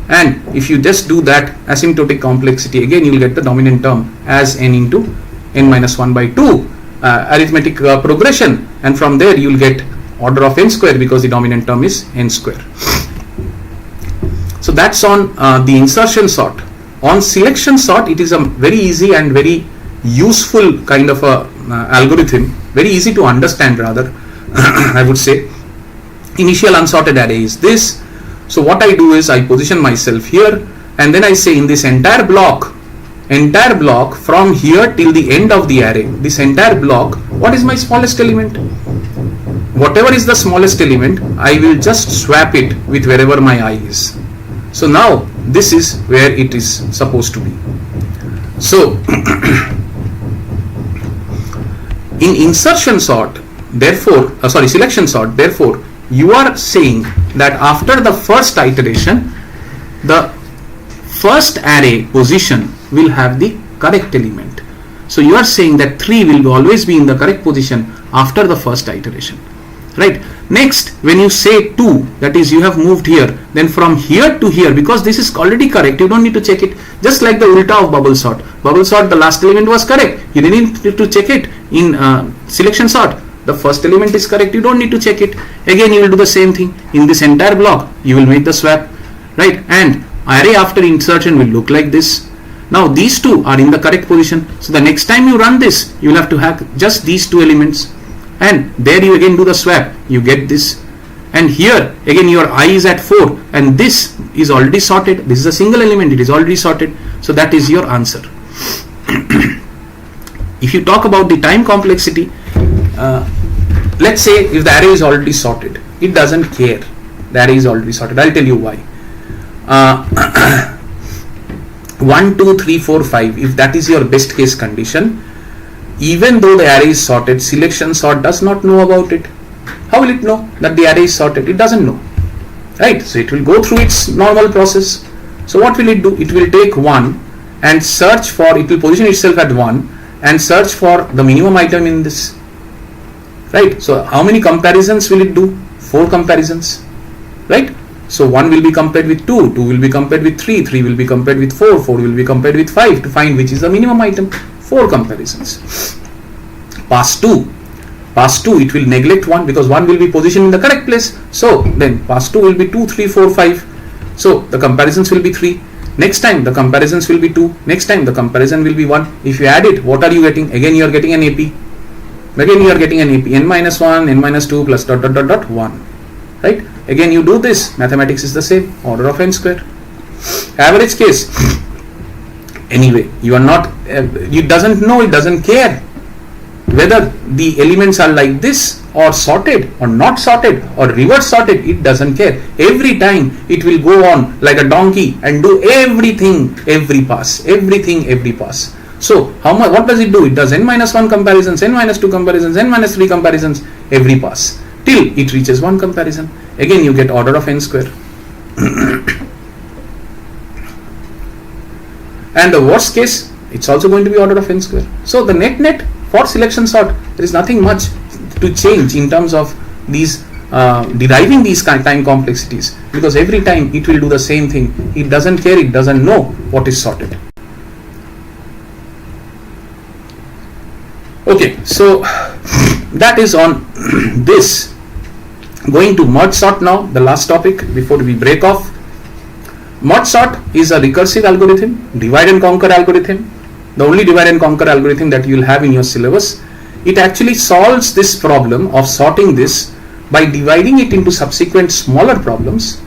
And if you just do that asymptotic complexity, again you will get the dominant term as n into n minus 1 by 2 arithmetic progression, and from there you will get order of n square because the dominant term is n square. So that's on the insertion sort. On selection sort, it is a very easy and very useful kind of a algorithm, very easy to understand rather. I would say initial unsorted array is this. So what I do is I position myself here, and then I say in this entire block from here till the end of the array, this entire block, what is my smallest element? Whatever is the smallest element, I will just swap it with wherever my I is. So now this is where it is supposed to be. So in insertion sort, therefore, selection sort, therefore you are saying that after the first iteration, the first array position will have the correct element. So you are saying that 3 will always be in the correct position after the first iteration, right? Next, when you say 2, that is you have moved here, then from here to here, because this is already correct, you don't need to check it. Just like the ulta of bubble sort. Bubble sort, the last element was correct, you didn't need to check it. In selection sort, the first element is correct, you don't need to check it. Again you will do the same thing. In this entire block, you will make the swap, right? And array after insertion will look like this. Now these two are in the correct position. So the next time you run this, you will have to have just these 2 elements. And there you again do the swap, you get this. And here again your I is at 4, and this is already sorted. This is a single element, it is already sorted. So that is your answer. If you talk about the time complexity, let's say if the array is already sorted, it doesn't care. The array is already sorted. I'll tell you why. 1, 2, 3, 4, 5, if that is your best case condition, even though the array is sorted, selection sort does not know about it. How will it know that the array is sorted? It doesn't know, right? So it will go through its normal process. So what will it do? It will take 1 and search for, it will position itself at 1 and search for the minimum item in this, right? So how many comparisons will it do? 4 comparisons, right? So 1 will be compared with 2, 2 will be compared with 3, 3 will be compared with 4, 4 will be compared with 5 to find which is the minimum item. 4 comparisons. Pass 2, it will neglect 1 because 1 will be positioned in the correct place. So then pass 2 will be 2, 3, 4, 5. So the comparisons will be 3. Next time the comparisons will be 2. Next time the comparison will be 1. If you add it, what are you getting? Again you are getting an AP. Again you are getting an AP. N minus 1, n minus 2 plus dot dot dot dot 1. Right? Again you do this. Mathematics is the same. Order of n square. Average case. Anyway, you are not, it doesn't know, it doesn't care whether the elements are like this or sorted or not sorted or reverse sorted. It doesn't care. Every time it will go on like a donkey and do everything every pass. Everything every pass. So how much? What does it do? It does n minus 1 comparisons, n minus 2 comparisons, n minus 3 comparisons every pass till it reaches 1 comparison. Again you get order of n square. And the worst case, it's also going to be order of n square. So the net for selection sort, there is nothing much to change in terms of these deriving these time complexities, because every time it will do the same thing. It doesn't care, it doesn't know what is sorted. Okay, so that is on this. Going to merge sort now, the last topic before we break off. Merge sort is a recursive algorithm, divide and conquer algorithm, the only divide and conquer algorithm that you will have in your syllabus. It actually solves this problem of sorting this by dividing it into subsequent smaller problems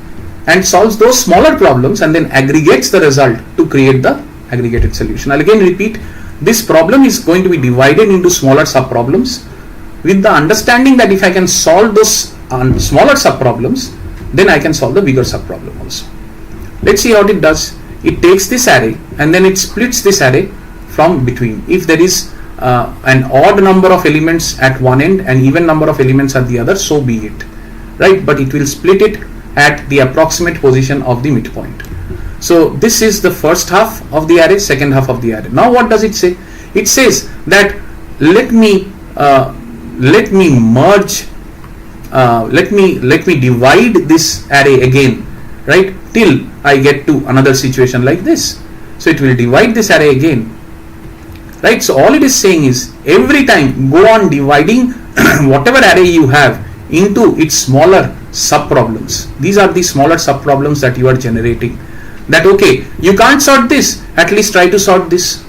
and solves those smaller problems and then aggregates the result to create the aggregated solution. I'll again repeat, this problem is going to be divided into smaller subproblems with the understanding that if I can solve those smaller subproblems, then I can solve the bigger subproblem also. Let's see how it does. It takes this array and then it splits this array from between. If there is an odd number of elements at one end and even number of elements at the other, so be it, right? But it will split it at the approximate position of the midpoint. So this is the first half of the array, second half of the array. Now what does it say? It says that let me merge, let me divide this array again, right, till I get to another situation like this. So it will divide this array again, right? So all it is saying is every time go on dividing whatever array you have into its smaller subproblems. These are the smaller subproblems that you are generating. That okay, you can't sort this, at least try to sort this.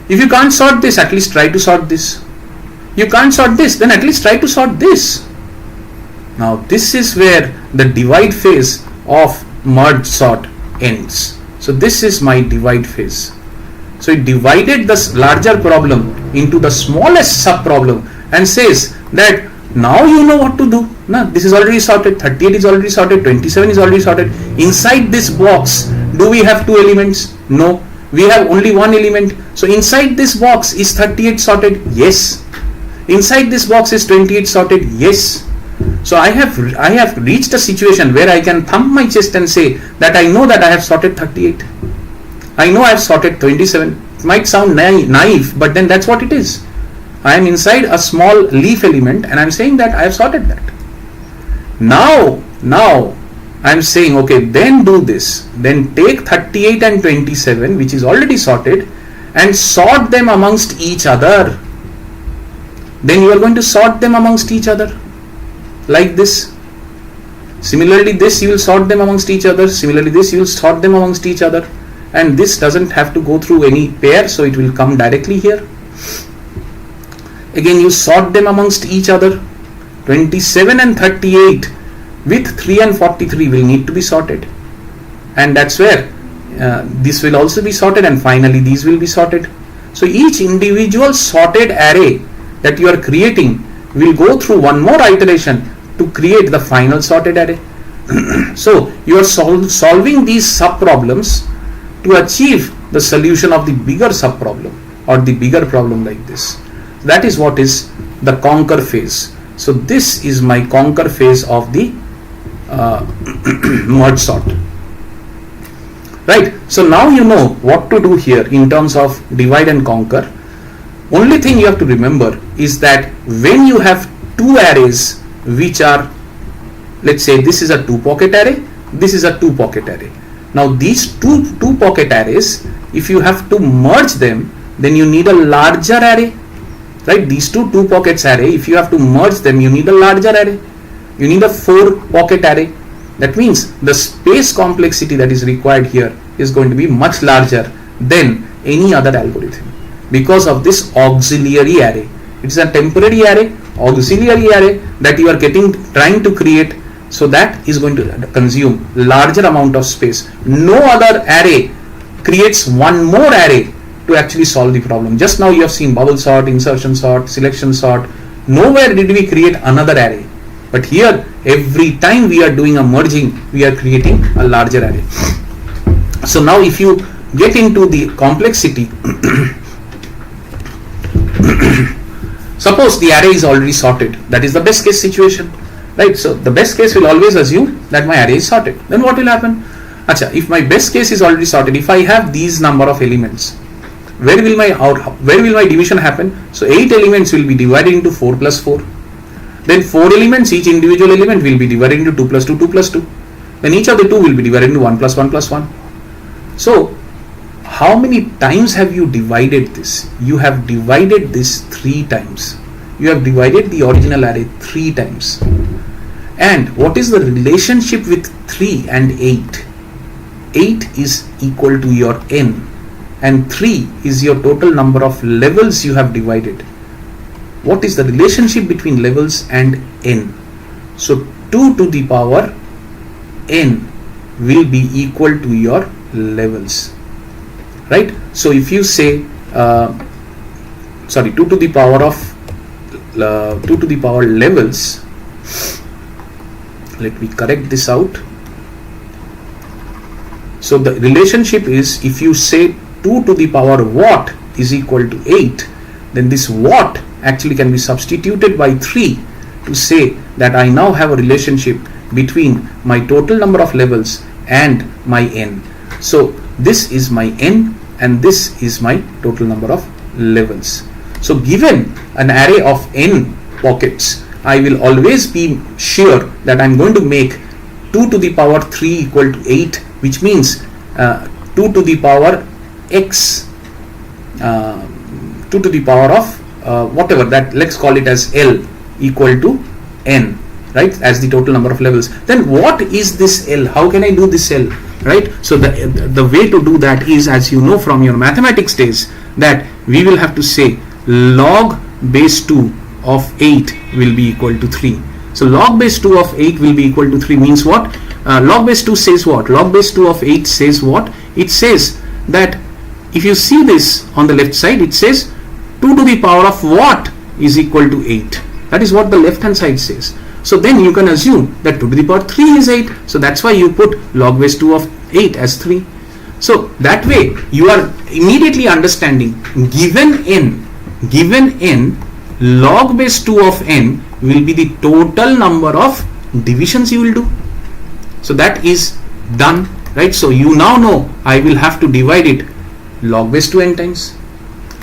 If you can't sort this, at least try to sort this. You can't sort this, then at least try to sort this. Now this is where the divide phase of merge sort ends. So this is my divide phase. So it divided the larger problem into the smallest subproblem and says that now you know what to do. Now this is already sorted, 38 is already sorted, 27 is already sorted. Inside this box, do we have 2 elements? No, we have only 1 element. So inside this box is 38 sorted? Yes. Inside this box is 28 sorted? Yes. So I have reached a situation where I can thump my chest and say that I know that I have sorted 38. I know I have sorted 27. It might sound naive, but then that's what it is. I am inside a small leaf element and I am saying that I have sorted that. Now I am saying, okay, then do this. Then take 38 and 27, which is already sorted, and sort them amongst each other. Then you are going to sort them amongst each other like this. Similarly, this you will sort them amongst each other. Similarly, this you will sort them amongst each other. And this doesn't have to go through any pair, so it will come directly here. Again, you sort them amongst each other. 27 and 38 with 3 and 43 will need to be sorted. And that's where this will also be sorted, and finally these will be sorted. So each individual sorted array that you are creating will go through one more iteration to create the final sorted array. So you are solving these subproblems to achieve the solution of the bigger subproblem or the bigger problem like this. That is what is the conquer phase. So this is my conquer phase of the merge sort. Right. So now you know what to do here in terms of divide and conquer. Only thing you have to remember is that when you have two arrays which are, let's say this is a 2-pocket array, this is a 2-pocket array. Now these two pocket arrays, if you have to merge them, then you need a larger array. Right? These two pockets array, if you have to merge them, you need a larger array. You need a 4-pocket array. That means the space complexity that is required here is going to be much larger than any other algorithm because of this auxiliary array. It is a temporary array, auxiliary array that you are trying to create, so that is going to consume larger amount of space. No other array creates one more array to actually solve the problem. Just now you have seen bubble sort, insertion sort, selection sort. Nowhere did we create another array. But here, every time we are doing a merging, we are creating a larger array. So now if you get into the complexity, suppose the array is already sorted. That is the best case situation. Right? So the best case will always assume that my array is sorted. Then what will happen? Acha, if my best case is already sorted, if I have these number of elements, where will my division happen? So 8 elements will be divided into 4 plus 4. Then 4 elements, each individual element will be divided into 2 plus 2, 2 plus 2. Then each of the 2 will be divided into 1 plus 1 plus 1. So how many times have you divided this? You have divided this 3 times. You have divided the original array 3 times. And what is the relationship with 3 and 8? 8 is equal to your n, and 3 is your total number of levels you have divided. What is the relationship between levels and n? So 2 to the power n will be equal to your levels, right? So if you say 2 to the power of 2 to the power levels, let me correct this out. So the relationship is, if you say 2 to the power what is equal to 8, then this what actually can be substituted by 3 to say that I now have a relationship between my total number of levels and my n. So this is my n and this is my total number of levels. So given an array of n pockets, I will always be sure that I'm going to make 2 to the power 3 equal to 8, which means 2 to the power x, 2 to the power of whatever that, let's call it as L, equal to n, right, as the total number of levels. Then what is this L? How can I do this L? Right? So the way to do that is, as you know from your mathematics days, that we will have to say log base 2 of 8 will be equal to 3. So log base 2 of 8 will be equal to 3 means what? Log base 2 says what? Log base 2 of 8 says what? It says that if you see this on the left side, it says 2 to the power of what is equal to 8. That is what the left hand side says. So then you can assume that 2 to the power 3 is 8. So that's why you put log base 2 of 8 as 3. So that way you are immediately understanding, given n, log base 2 of n will be the total number of divisions you will do. So that is done, right? So you now know I will have to divide it log base 2 n times.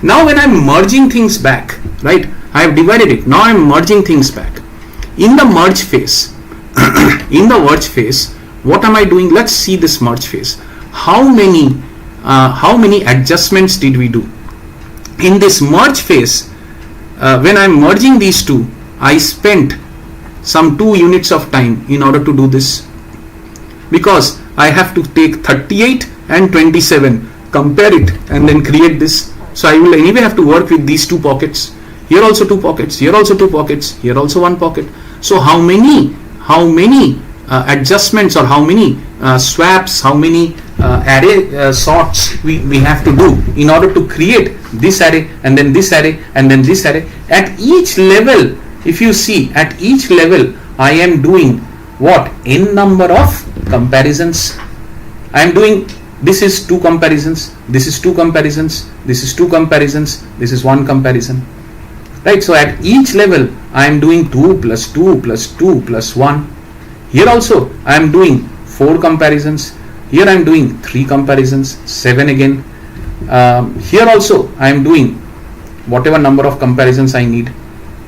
Now when I'm merging things back, right, I have divided it. Now I'm merging things back. In the merge phase, what am I doing? Let's see this merge phase. How many adjustments did we do? In this merge phase, when I'm merging these two, I spent some 2 units of time in order to do this, because I have to take 38 and 27, compare it and then create this. So I will anyway have to work with these 2 pockets. Here also 2 pockets, here also 2 pockets, here also 1 pocket. So how many adjustments, or how many swaps, how many array sorts we have to do in order to create this array and then this array and then this array. At each level, if you see, at each level I am doing what? N number of comparisons. I am doing this is 2 comparisons, this is 2 comparisons, this is 2 comparisons, this is 1 comparison, right? So at each level I am doing 2 plus 2 plus 2 plus 1. Here also I am doing 4 comparisons, here I am doing 3 comparisons, 7 again. Here also I am doing whatever number of comparisons I need,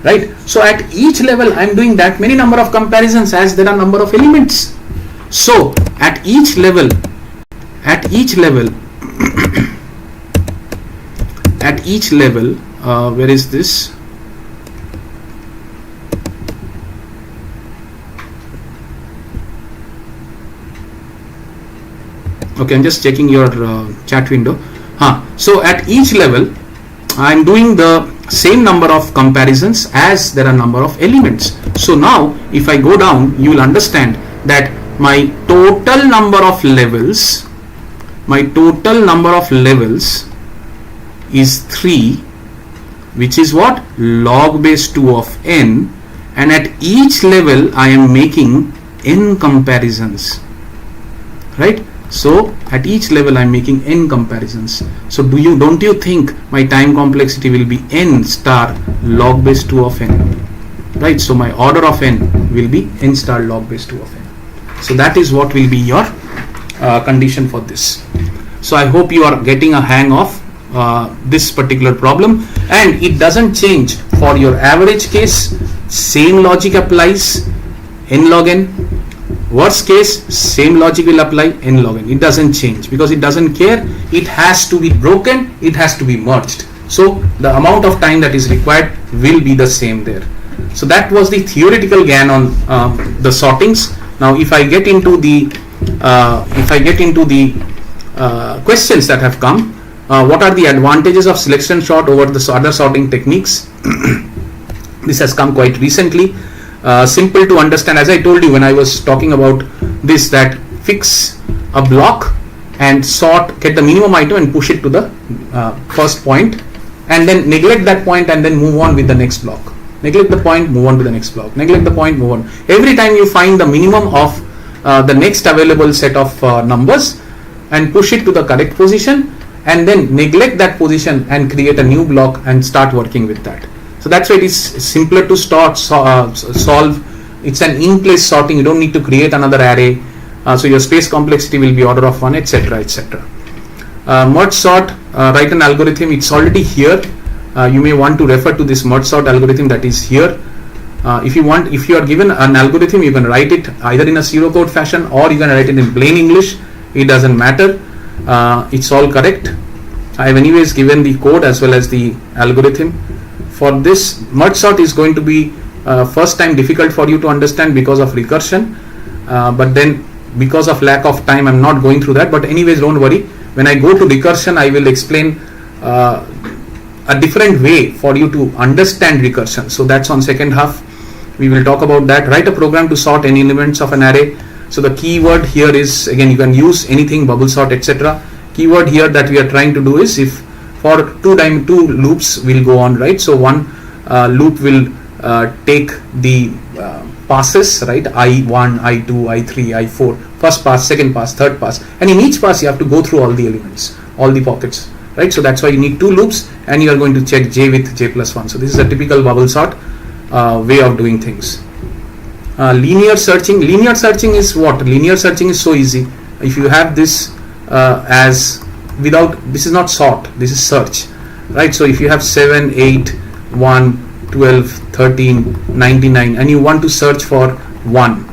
right? So at each level I am doing that many number of comparisons as there are number of elements. So at each level where is this? Okay, I'm just checking your chat window. So at each level I am doing the same number of comparisons as there are number of elements. So now if I go down, you will understand that my total number of levels is 3, which is what? Log base 2 of n, and at each level I am making n comparisons, right? So at each level I am making n comparisons. So don't you think my time complexity will be n star log base 2 of n, right? So my order of n will be n star log base 2 of n. So that is what will be your condition for this. So I hope you are getting a hang of this particular problem, and it doesn't change for your average case. Same logic applies, n log n. Worst case, same logic will apply, n log n. It doesn't change because it doesn't care. It has to be broken, it has to be merged. So the amount of time that is required will be the same there. So that was the theoretical GAN on the sortings. Now if I get into the questions that have come, what are the advantages of selection sort over the other sorting techniques? This has come quite recently. Simple to understand, as I told you when I was talking about this, that fix a block and sort, get the minimum item and push it to the first point, and then neglect that point and then move on with the next block. Neglect the point, move on to the next block. Neglect the point, move on. Every time you find the minimum of the next available set of numbers and push it to the correct position, and then neglect that position and create a new block and start working with that. So that's why it is simpler to solve. It's an in-place sorting. You don't need to create another array. So your space complexity will be order of 1, etc., etc. Merge sort, write an algorithm. It's already here. You may want to refer to this merge sort algorithm that is here. If you are given an algorithm, you can write it either in a pseudocode fashion or you can write it in plain English. It doesn't matter. It's all correct. I have anyways given the code as well as the algorithm. For this, merge sort is going to be first time difficult for you to understand because of recursion, but then because of lack of time I'm not going through that. But anyways, don't worry, when I go to recursion I will explain a different way for you to understand recursion. So that's on second half, we will talk about that. Write a program to sort any elements of an array. So the keyword here is, again, you can use anything, bubble sort, etc. Keyword here that we are trying to do is, if for two loops will go on, right? So one loop will take the passes, right? I1, I2, I3, I4, first pass, second pass, third pass, and in each pass you have to go through all the elements, all the pockets, right? So that's why you need 2 loops, and you are going to check j with j plus 1. So this is a typical bubble sort way of doing things. Linear searching is what? Linear searching is so easy. If you have this this is not sort, this is search, right? So if you have 7, 8, 1, 12, 13, 99, and you want to search for 1,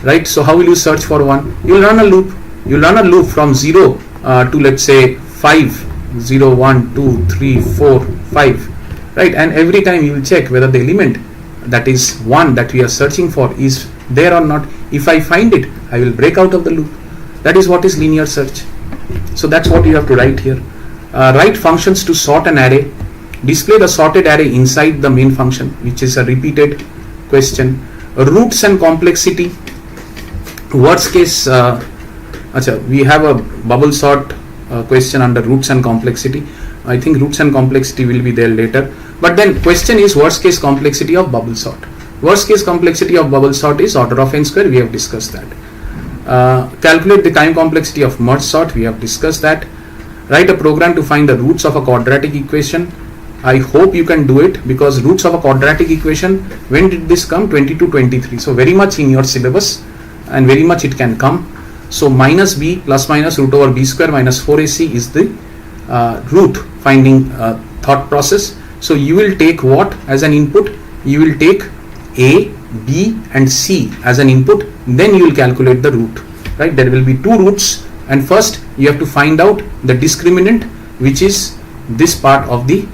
right? So how will you search for 1? You will run a loop. You will run a loop from 0 to, let's say, 5, 0, 1, 2, 3, 4, 5, right? And every time you will check whether the element that is 1 that we are searching for is there or not. If I find it, I will break out of the loop. That is what is linear search. So that's what you have to write here. Write functions to sort an array. Display the sorted array inside the main function, which is a repeated question. Roots and complexity. Worst case, we have a bubble sort question under roots and complexity. I think roots and complexity will be there later. But then question is worst case complexity of bubble sort. Worst case complexity of bubble sort is order of n square. We have discussed that. Calculate the time complexity of merge sort. We have discussed that. Write a program to find the roots of a quadratic equation. I hope you can do it, because roots of a quadratic equation, when did this come? 22-23. So very much in your syllabus, and very much it can come. So minus b plus minus root over b square minus 4ac is the root finding thought process. So you will take what as an input? You will take a, b and c as an input, then you will calculate the root, right? There will be two roots, and first you have to find out the discriminant, which is this part of the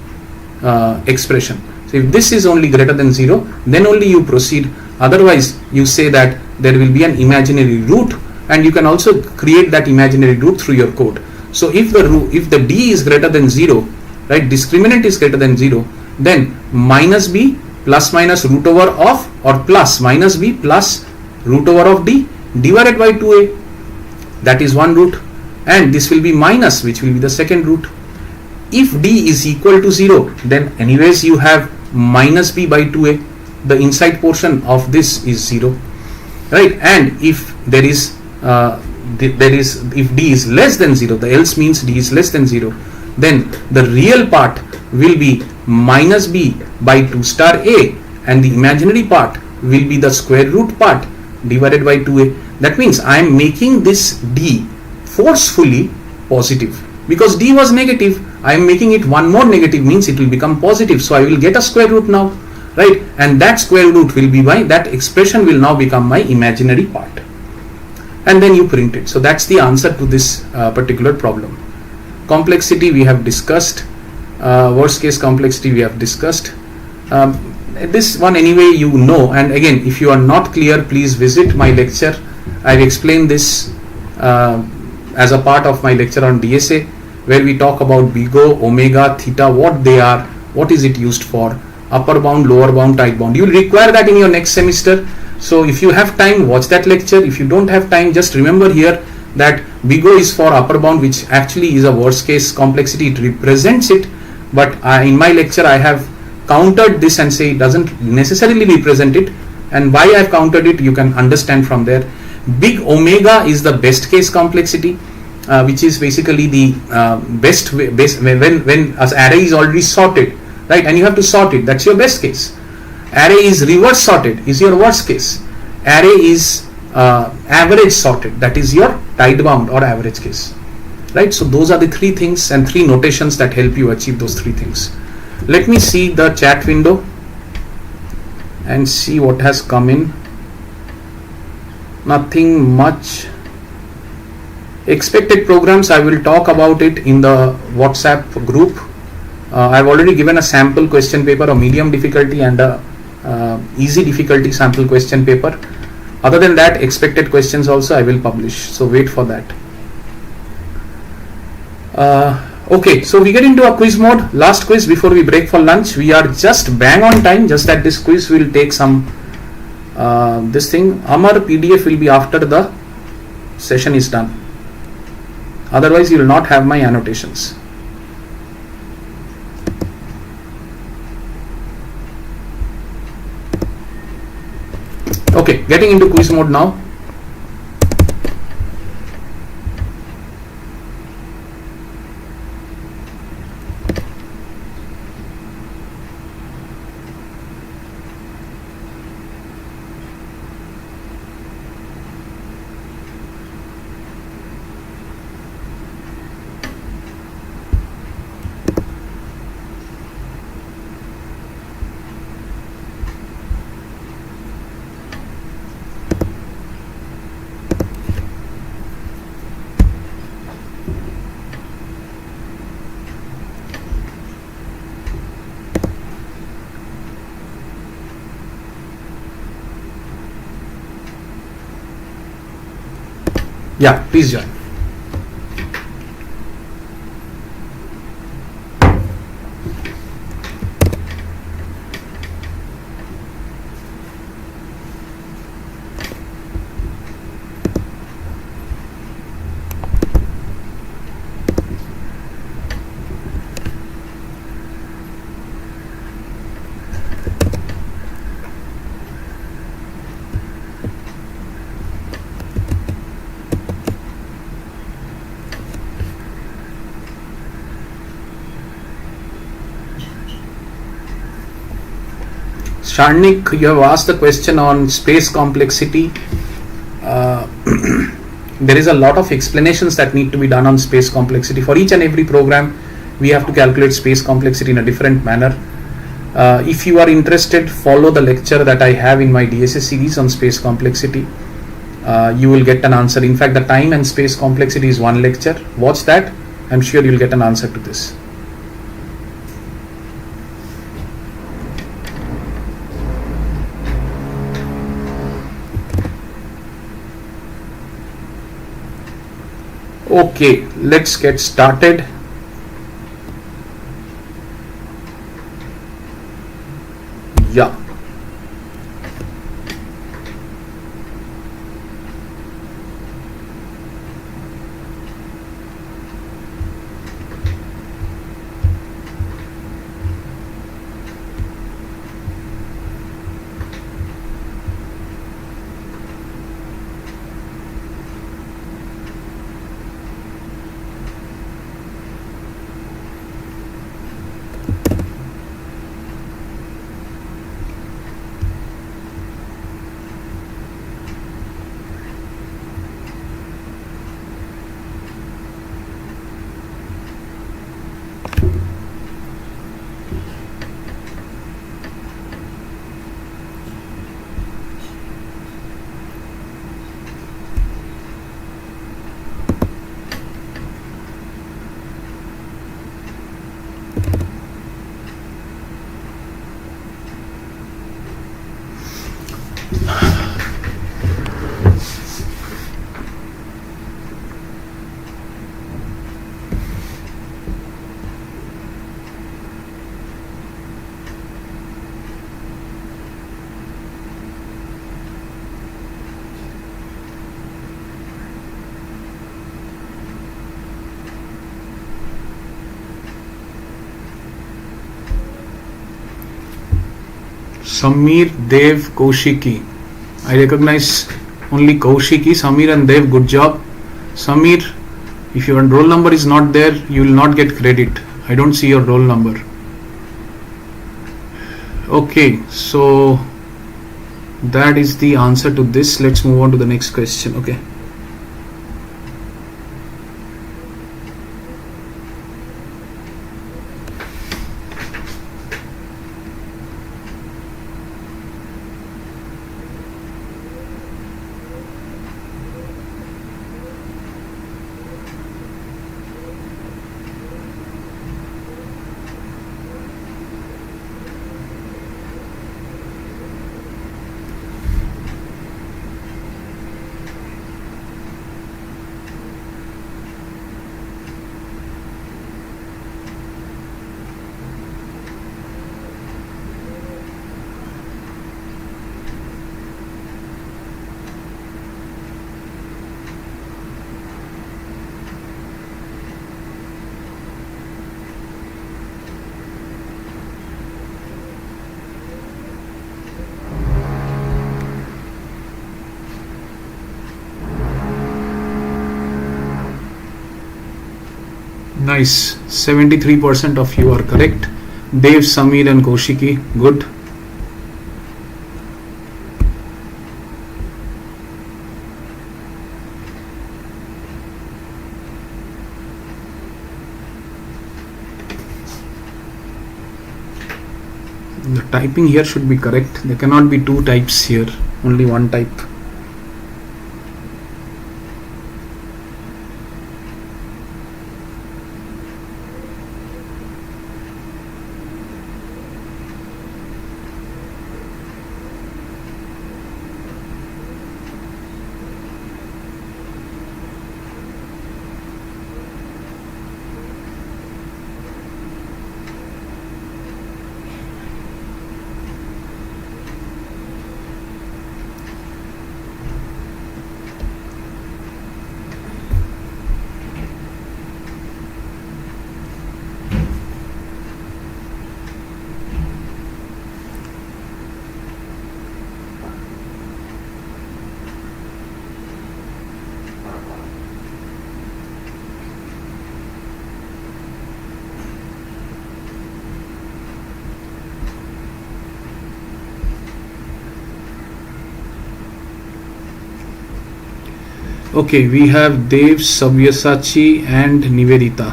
expression. So if this is only greater than 0, then only you proceed. Otherwise you say that there will be an imaginary root, and you can also create that imaginary root through your code. So if the d is greater than 0, right, discriminant is greater than 0, then minus b plus minus root over of, or plus minus b plus root over of d divided by 2a, that is one root, and this will be minus, which will be the second root. If d is equal to 0, then anyways you have minus b by 2a. The inside portion of this is 0, right? And if there is if d is less than 0, the else means d is less than 0, then the real part will be minus b by 2 star a, and the imaginary part will be the square root part divided by 2a. That means I am making this d forcefully positive, because d was negative. I am making it one more negative, means it will become positive. So I will get a square root now, right? And that square root will be that expression will now become my imaginary part, and then you print it. So that's the answer to this particular problem. Complexity we have discussed, worst case complexity we have discussed. This one anyway you know, and again if you are not clear, please visit my lecture. I've explained this as a part of my lecture on DSA, where we talk about BIGO, omega, theta, what they are, what is it used for, upper bound, lower bound, tight bound. You will require that in your next semester. So if you have time, watch that lecture. If you don't have time, just remember here that BIGO is for upper bound, which actually is a worst case complexity. It represents it, but in my lecture I have countered this and say it doesn't necessarily represent it, and why I have countered it you can understand from there. Big omega is the best case complexity, which is basically the best way, when an array is already sorted, right, and you have to sort it. That's your best case. Array is reverse sorted is your worst case. Array is average sorted, that is your tight bound or average case, right? So those are the three things and three notations that help you achieve those three things. Let me see the chat window and see what has come in. Nothing much. Expected programs, I will talk about it in the WhatsApp group. I've already given a sample question paper, a medium difficulty and a easy difficulty sample question paper. Other than that, expected questions also I will publish, so wait for that. Okay, so we get into a quiz mode. Last quiz before we break for lunch. We are just bang on time, just that this quiz will take some this thing. Amar PDF will be after the session is done. Otherwise you will not have my annotations. Okay, getting into quiz mode now. Yeah, please join. Sharnik, you have asked the question on space complexity. There is a lot of explanations that need to be done on space complexity. For each and every program, we have to calculate space complexity in a different manner. If you are interested, follow the lecture that I have in my DSS series on space complexity. You will get an answer. In fact, the time and space complexity is one lecture. Watch that. I'm sure you'll get an answer to this. Okay, let's get started. Yeah. Samir, Dev, Kaushiki. I recognize only Kaushiki. Samir and Dev, good job. Samir, if your roll number is not there, you will not get credit. I don't see your roll number. Okay, so that is the answer to this. Let's move on to the next question. Okay. Nice, 73% of you are correct. Dev, Samir and Kaushiki, good. The typing here should be correct. There cannot be two types here, only one type. Okay, we have Dev, Sabyasachi and Nivedita.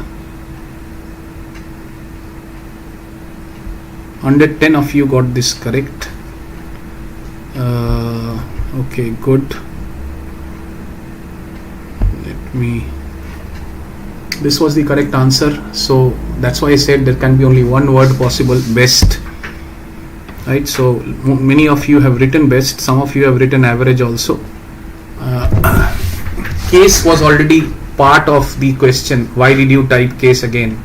110 of you got this correct. Okay, good. This was the correct answer, so that's why I said there can be only one word possible, best. Right, so many of you have written best, some of you have written average also. Case was already part of the question. Why did you type case again?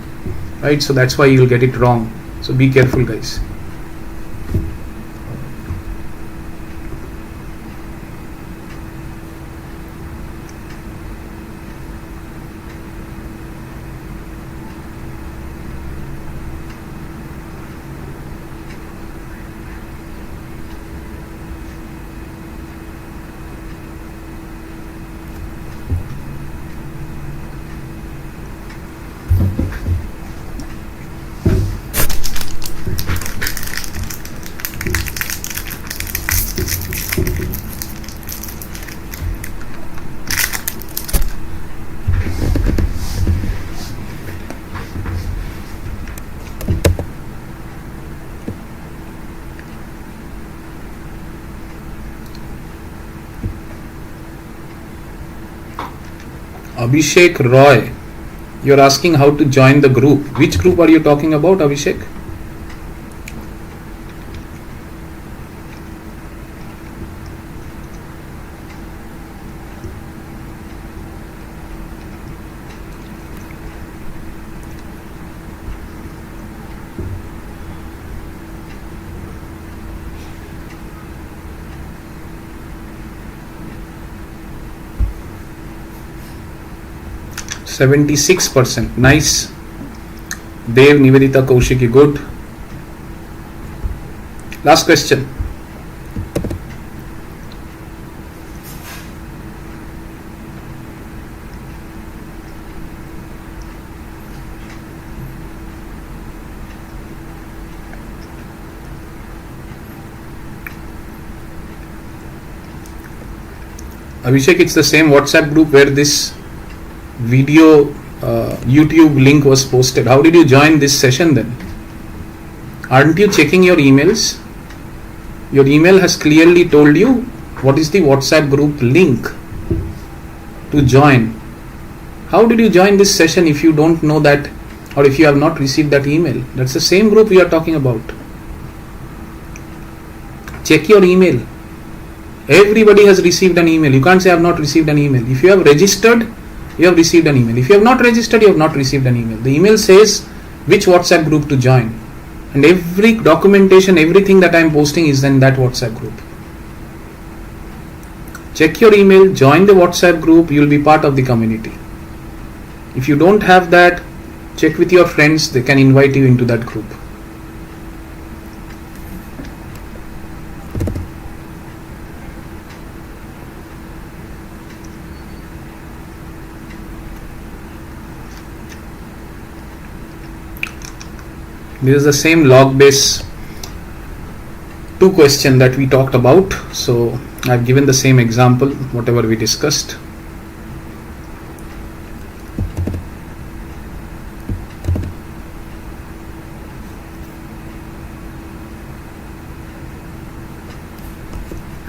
Right, so that's why you'll get it wrong. So be careful, guys. Abhishek Roy, you're asking how to join the group. Which group are you talking about, Abhishek? %, nice. Dev, Nivedita, Kaushiki, good. Last question. Abhishek, it's the same WhatsApp group where this video YouTube link was posted. How did you join this session then? Aren't you checking your emails? Your email has clearly told you what is the WhatsApp group link to join. How did you join this session if you don't know that, or if you have not received that email? That's the same group we are talking about. Check your email. Everybody has received an email. You can't say I have not received an email. If you have registered, you have received an email. If you have not registered, you have not received an email. The email says which WhatsApp group to join, and every documentation, everything that I am posting is in that WhatsApp group. Check your email, join the WhatsApp group, you will be part of the community. If you don't have that, check with your friends, they can invite you into that group. This is the same log base 2 question that we talked about. So I've given the same example, whatever we discussed.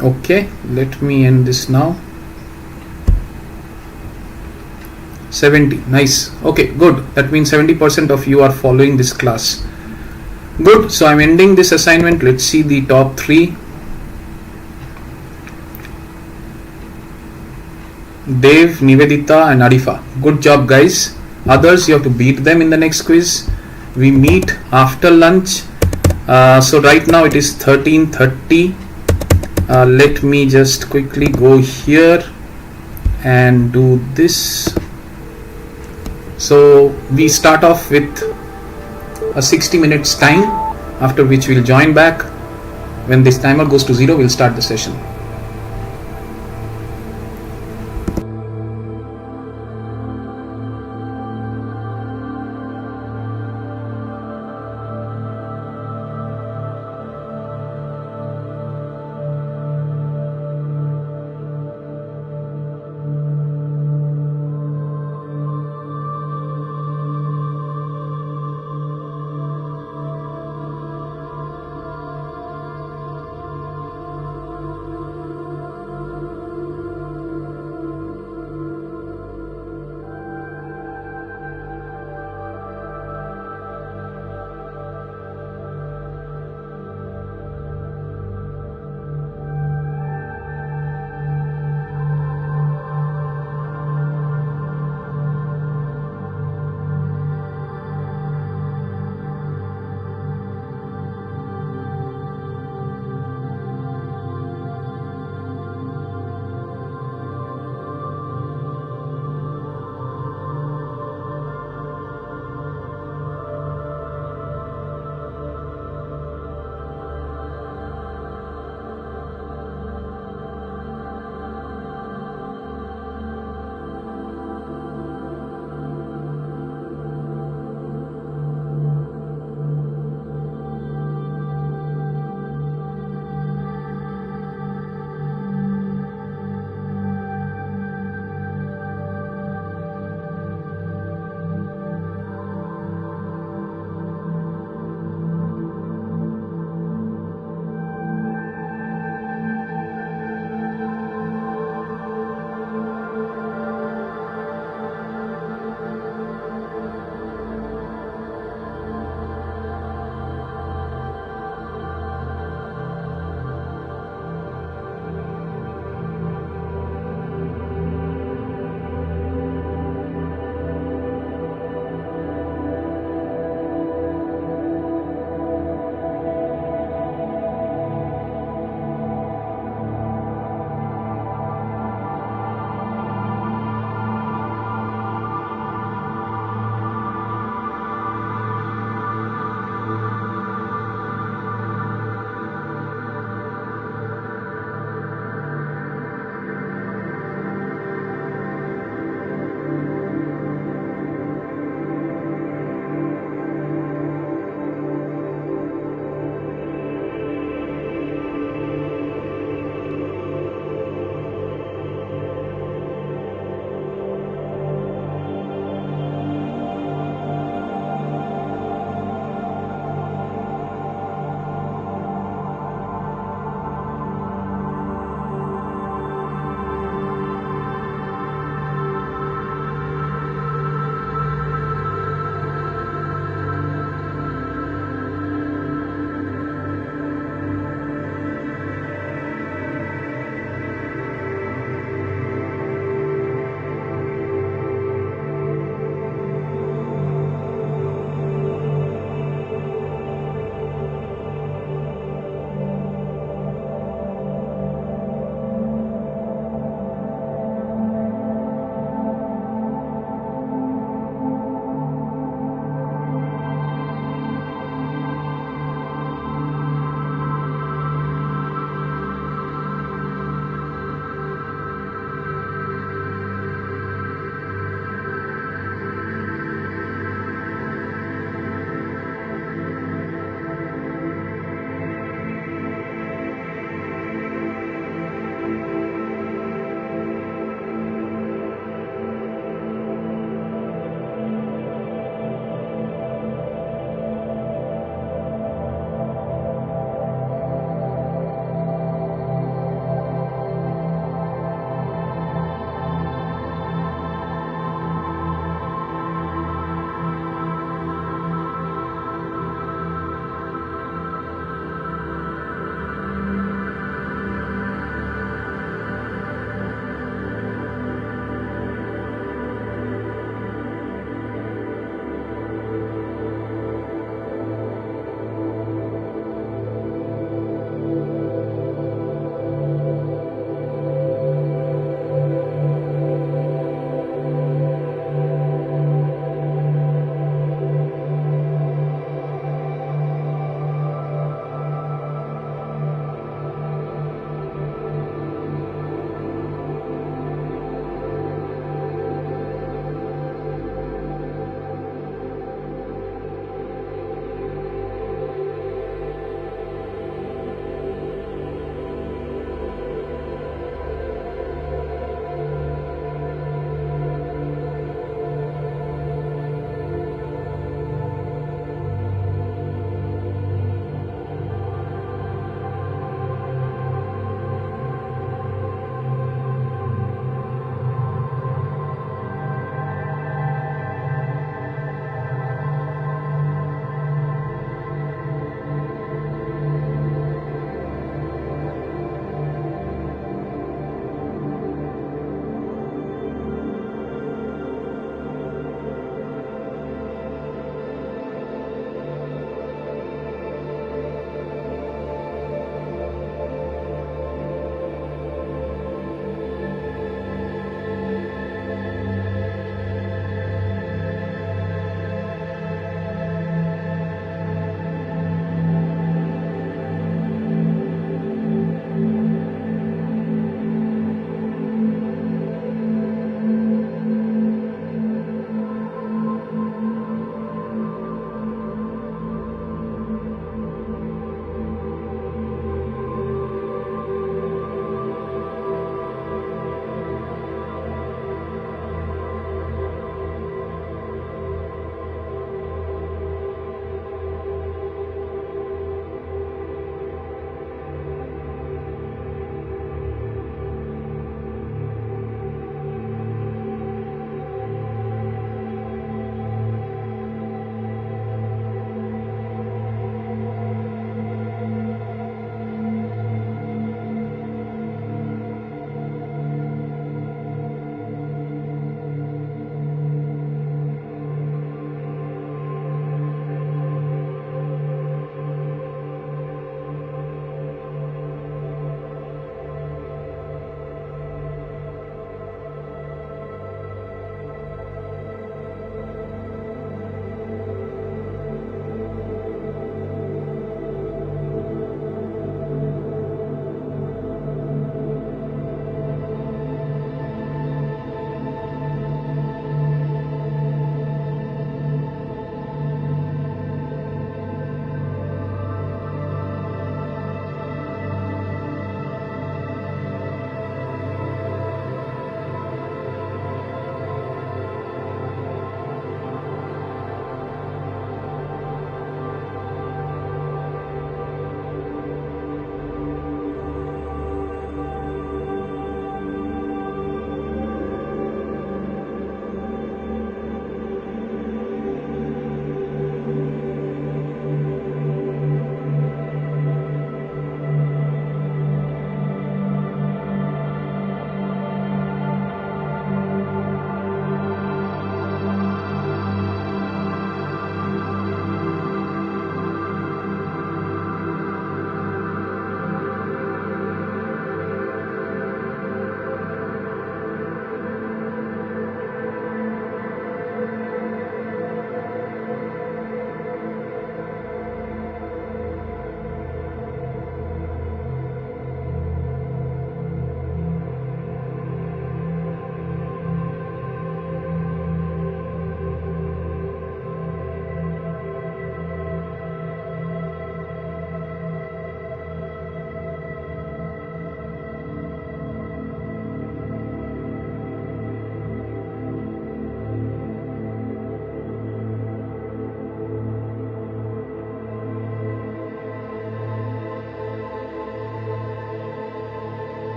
Okay, let me end this now. 70, nice. Okay, good. That means 70% of you are following this class. Good, so I'm ending this assignment. Let's see the top 3. Dev, Nivedita and Arifa. Good job, guys. Others, you have to beat them in the next quiz. We meet after lunch. So right now it is 13:30. Let me just quickly go here and do this. So we start off with a 60 minutes time, after which we'll join back. When this timer goes to 0, we'll start the session.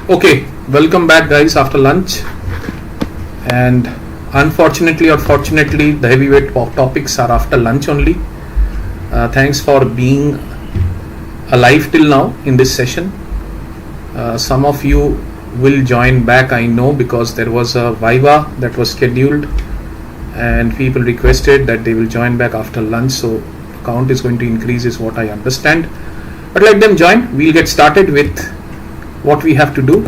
Okay, welcome back guys after lunch. And unfortunately or fortunately, the heavyweight topics are after lunch only. Thanks for being alive till now in this session. Some of you will join back, I know, because there was a Viva that was scheduled and people requested that they will join back after lunch, so count is going to increase is what I understand. But let them join. We'll get started with what we have to do.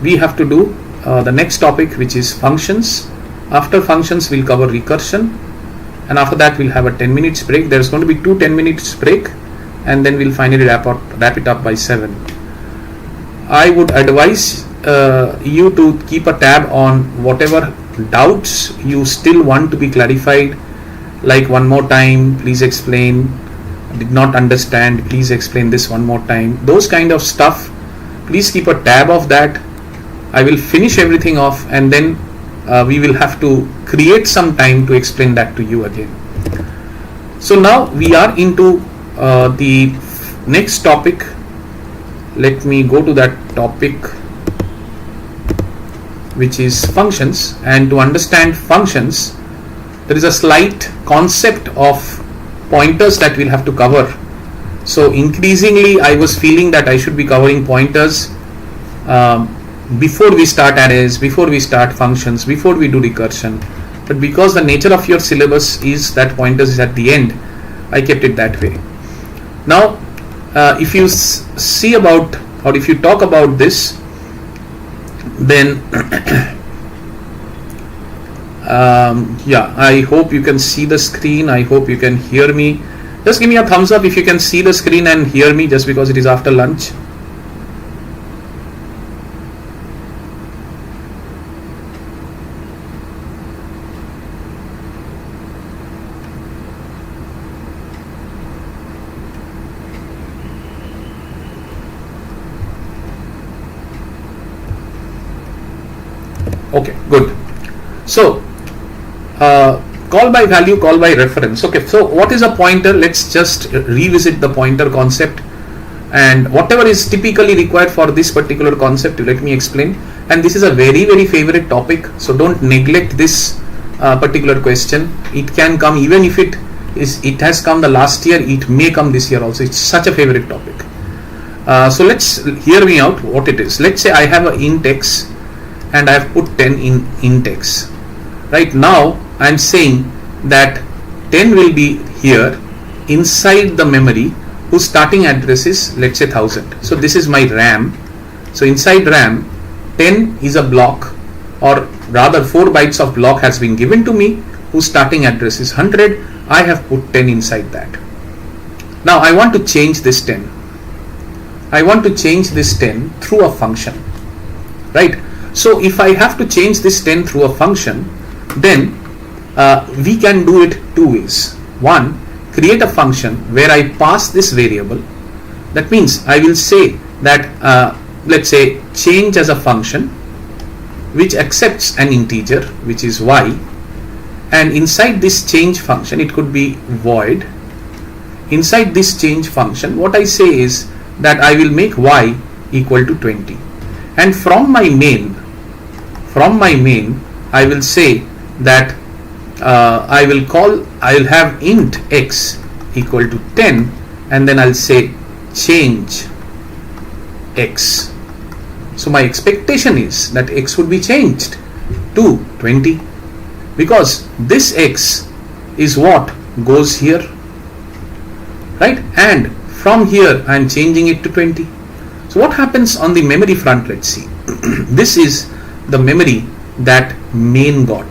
We have to do the next topic, which is functions. After functions we'll cover recursion, and after that we'll have a 10 minutes break. There's going to be 10 minutes break, and then we'll finally wrap it up by 7. I would advise you to keep a tab on whatever doubts you still want to be clarified, like one more time, please explain, did not understand, please explain this one more time, those kind of stuff. Please keep a tab of that. I will finish everything off, and then we will have to create some time to explain that to you again. So now we are into the next topic. Let me go to that topic, which is functions. And to understand functions, there is a slight concept of pointers that we'll have to cover. So increasingly I was feeling that I should be covering pointers before we start arrays, before we start functions, before we do recursion. But because the nature of your syllabus is that pointers is at the end, I kept it that way. Now if you see about, or if you talk about this, then yeah, I hope you can see the screen. I hope you can hear me. Just give me a thumbs up if you can see the screen and hear me, just because it is after lunch. Okay, good. So call by value, call by reference. Okay, so what is a pointer? Let's just revisit the pointer concept, and whatever is typically required for this particular concept, let me explain. And this is a very favorite topic, so don't neglect this particular question. It can come, even if it has come the last year, it may come this year also. It's such a favorite topic. So let's hear me out what it is. Let's say I have an int x and I have put 10 in int x. Right now I'm saying that 10 will be here inside the memory, whose starting address is, let's say, 1000. So this is my RAM. So inside RAM, 10 is a block, or rather 4 bytes of block has been given to me, whose starting address is 100. I have put 10 inside that. Now I want to change this 10. I want to change this 10 through a function, right? So if I have to change this 10 through a function, then we can do it 2 ways. One, create a function where I pass this variable. That means I will say that let's say change as a function which accepts an integer, which is y, and inside this change function, it could be void. Inside this change function, what I say is that I will make y equal to 20, and from my main I will say that I will have int x equal to 10, and then I'll say change x. So my expectation is that x would be changed to 20, because this x is what goes here, right? And from here I'm changing it to 20. So what happens on the memory front? Let's see. This is the memory that main got,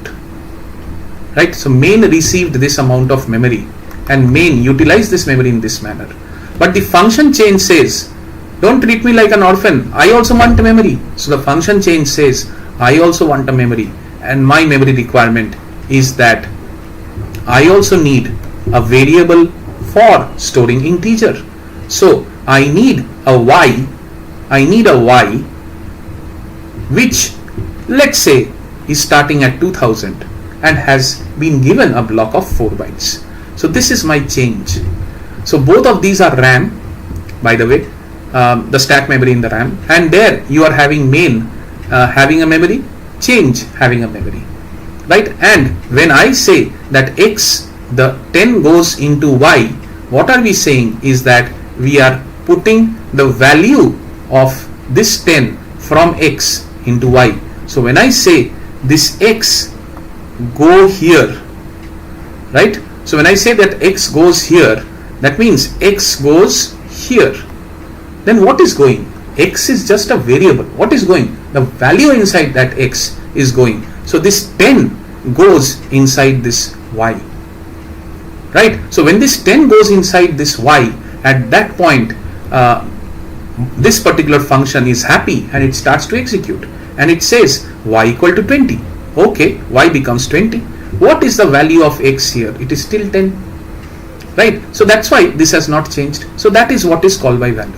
right? So main received this amount of memory, and main utilized this memory in this manner. But the function change says, don't treat me like an orphan, I also want a memory. So the function change says, I also want a memory, and my memory requirement is that I also need a variable for storing integer. So I need a y, which, let's say, is starting at 2000 and has been given a block of 4 bytes. So this is my change. So both of these are RAM, by the way. the stack memory in the RAM, and there you are having main having a memory, change having a memory, right? And when I say that x, the 10 goes into y, what are we saying is that we are putting the value of this 10 from x into y. So when I say this x go here, right? So when I say that x goes here, that means x goes here. Then what is going? X is just a variable. What is going? The value inside that x is going. So this 10 goes inside this y, right? So when this 10 goes inside this y, at that point this particular function is happy and it starts to execute, and it says y equal to 20. Okay, y becomes 20. What is the value of x here? It is still 10, right? So that's why this has not changed. So that is what is call by value,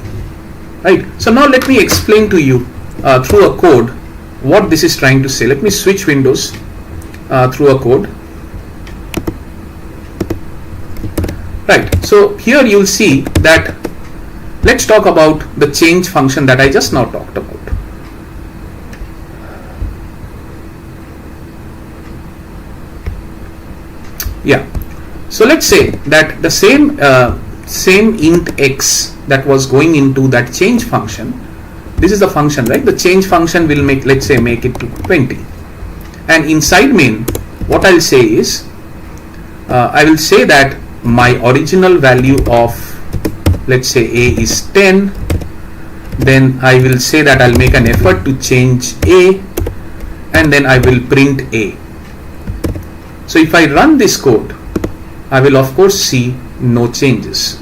right? So now let me explain to you through a code what this is trying to say. Let me switch windows through a code. Right, so here you'll see that, let's talk about the change function that I just now talked about. Yeah, so let's say that the same int x that was going into that change function, this is the function, right? The change function will make, let's say, make it to 20, and inside main what I'll say is I will say that my original value of, let's say, a is 10. Then I will say that I'll make an effort to change a, and then I will print a. So if I run this code, I will of course see no changes,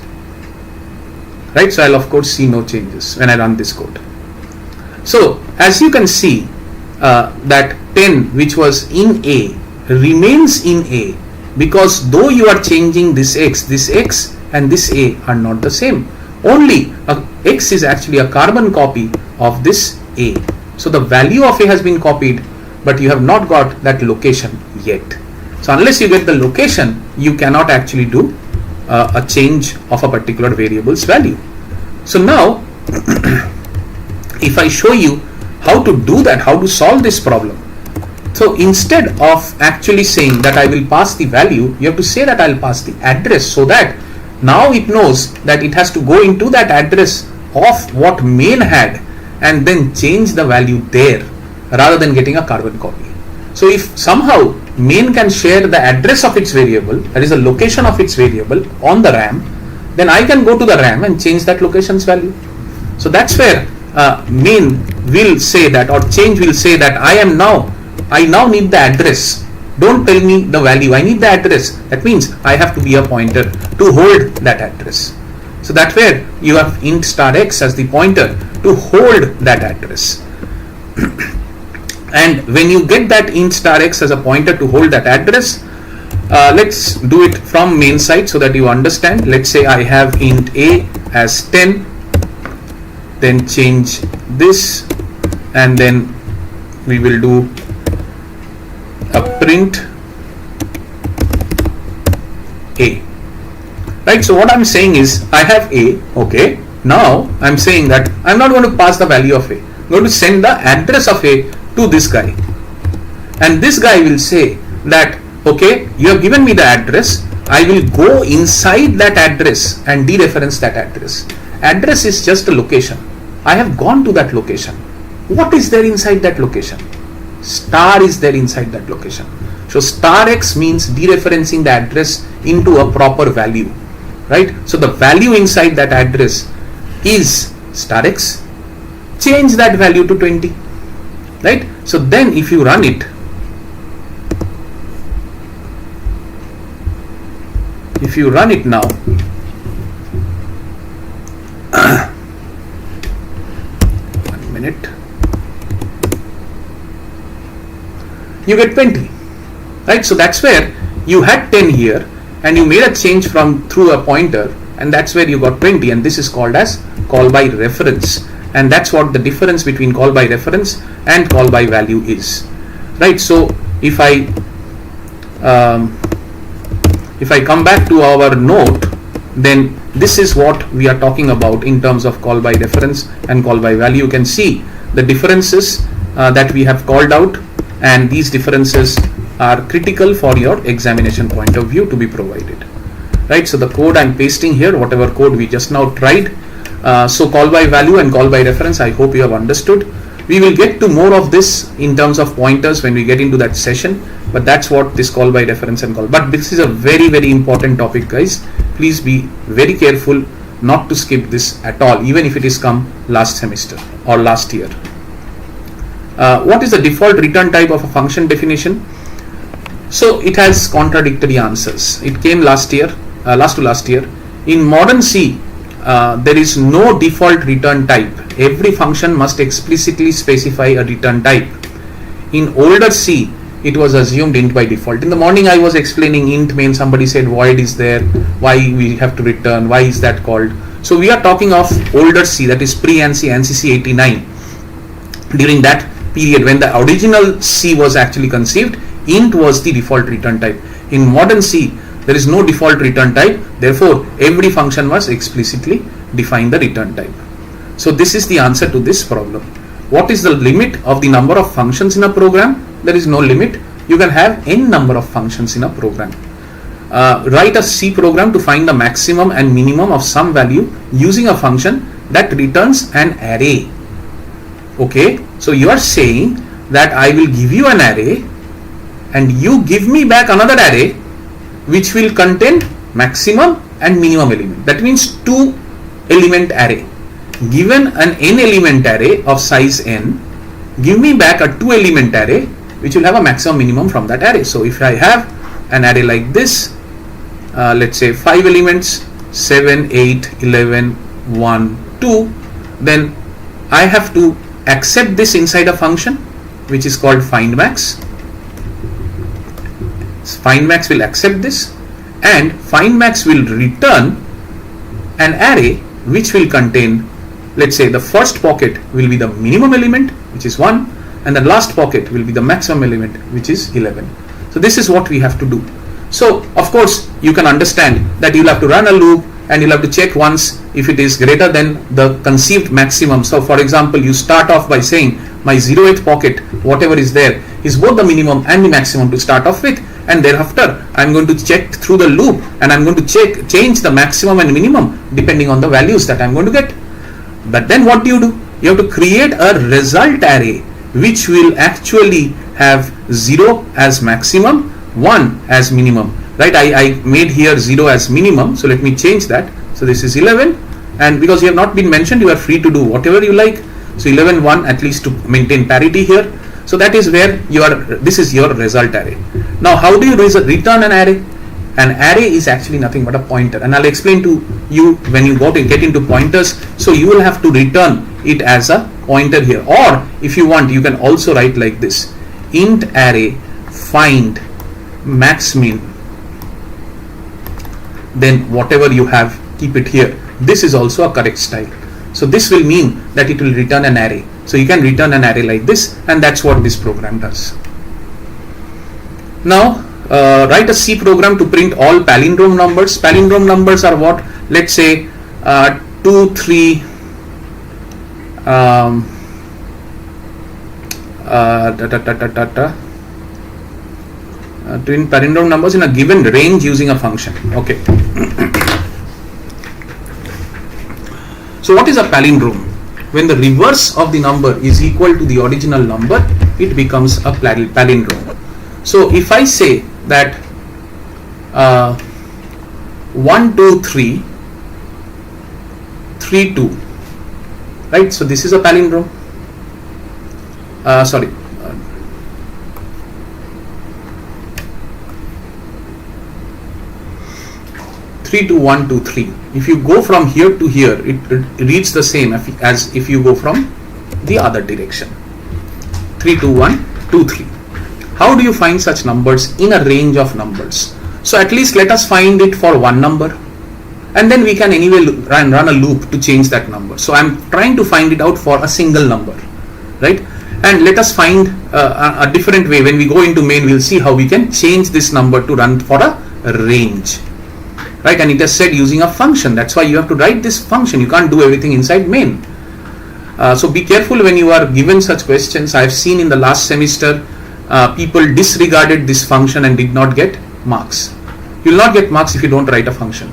right? So I'll of course see no changes when I run this code. So as you can see that 10 which was in a remains in a, because though you are changing this x and this a are not the same. Only x is actually a carbon copy of this a. So the value of a has been copied, but you have not got that location yet. So unless you get the location, you cannot actually do a change of a particular variable's value. So now if I show you how to do that, how to solve this problem. So instead of actually saying that I will pass the value, you have to say that I'll pass the address, so that now it knows that it has to go into that address of what main had and then change the value there rather than getting a carbon copy. So if somehow main can share the address of its variable, that is the location of its variable on the RAM, then I can go to the RAM and change that location's value. So that's where main will say that, or change will say that I now need the address. Don't tell me the value, I need the address. That means I have to be a pointer to hold that address. So that's where you have int star x as the pointer to hold that address. And when you get that int star x as a pointer to hold that address, let's do it from main side so that you understand. Let's say I have int a as 10, then change this, and then we will do a print a, right? So what I'm saying is I have a, okay, now I'm saying that I'm not going to pass the value of a, I'm going to send the address of a to this guy, and this guy will say that, okay, you have given me the address, I will go inside that address and dereference that address. Address is just a location. I have gone to that location. What is there inside that location? Star is there inside that location. So star x means dereferencing the address into a proper value, right? So the value inside that address is star x. Change that value to 20, right? So then if you run it, now, one minute, you get 20, right? So that's where you had 10 here and you made a change through a pointer, and that's where you got 20, and this is called as call by reference, and that's what the difference between call by reference and call by value is, right? So if I come back to our note, then this is what we are talking about in terms of call by reference and call by value. You can see the differences that we have called out, and these differences are critical for your examination point of view to be provided, right? So the code I'm pasting here, whatever code we just now tried. So call by value and call by reference, I hope you have understood. We will get to more of this in terms of pointers when we get into that session, but that's what this call by reference and call. But this is a very, very important topic, guys. Please be very careful not to skip this at all, even if it is come last semester or last year. What is the default return type of a function definition? So it has contradictory answers. It came last year, last to last year. In modern C, there is no default return type. Every function must explicitly specify a return type. In older C, it was assumed int by default. In the morning I was explaining int main, somebody said void is there, why we have to return, why is that called? So we are talking of older C, that is pre-ANSI, ANSI C 89. During that period when the original C was actually conceived, int was the default return type. In modern C, there is no default return type, therefore every function must explicitly define the return type. So this is the answer to this problem. What is the limit of the number of functions in a program? There is no limit. You can have n number of functions in a program. Write a C program to find the maximum and minimum of some value using a function that returns an array. Okay, so you are saying that I will give you an array and you give me back another array which will contain maximum and minimum element. That means 2 element array. Given an n element array of size n, give me back a 2 element array which will have a maximum minimum from that array. So if I have an array like this, let's say 5 elements, 7, 8, 11, 1, 2, then I have to accept this inside a function which is called findmax. Findmax will accept this, and findmax will return an array which will contain, let's say the first pocket will be the minimum element, which is 1, and the last pocket will be the maximum element, which is 11. So this is what we have to do. So of course you can understand that you'll have to run a loop and you'll have to check once if it is greater than the conceived maximum. So for example, you start off by saying my 0th pocket, whatever is there, is both the minimum and the maximum to start off with, and thereafter I'm going to check through the loop and I'm going to change the maximum and minimum depending on the values that I'm going to get. But then what do? You have to create a result array which will actually have 0 as maximum, 1 as minimum, right? I made here 0 as minimum, so let me change that. So this is 11, and because you have not been mentioned, you are free to do whatever you like. So 11, 1 at least to maintain parity here. So that is where this is your result array. Now how do you return an array? An array is actually nothing but a pointer, and I'll explain to you when you get into pointers. So you will have to return it as a pointer here, or if you want, you can also write like this: int array find max min, then whatever you have, keep it here. This is also a correct style. So this will mean that it will return an array. So you can return an array like this, and that's what this program does. Now write a C program to print all palindrome numbers. Palindrome numbers are what? Let's say 2, 3, twin palindrome numbers in a given range using a function. Okay. So what is a palindrome? When the reverse of the number is equal to the original number, it becomes a palindrome. So if I say that 1, 2, 3, 3, 2, right? So this is a palindrome. Sorry. 3 to 1 to 3. If you go from here to here, it reads the same as if you go from the other direction. 3 to 1 to 3. How do you find such numbers in a range of numbers? So at least let us find it for one number, and then we can anyway run a loop to change that number. So I'm trying to find it out for a single number, right? And let us find a different way. When we go into main, we'll see how we can change this number to run for a range. right? And it has said using a function. That's why you have to write this function. You can't do everything inside main. So be careful when you are given such questions. I have seen in the last semester people disregarded this function and did not get marks. You will not get marks if you don't write a function,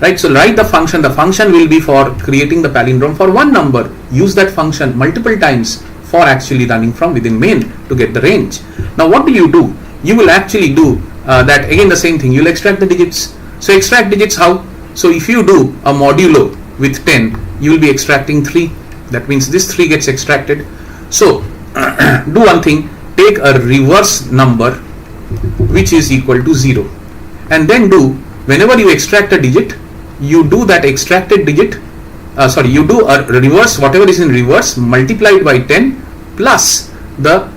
right? So write the function. The function will be for creating the palindrome for one number. Use that function multiple times for actually running from within main to get the range. Now what do? You will actually do that again, the same thing. You will extract the digits. So extract digits how? So if you do a modulo with 10, you will be extracting 3. That means this 3 gets extracted. So do one thing, take a reverse number which is equal to 0, and then do, whenever you extract a digit, you do that extracted digit, you do a reverse, whatever is in reverse, multiplied by 10 plus the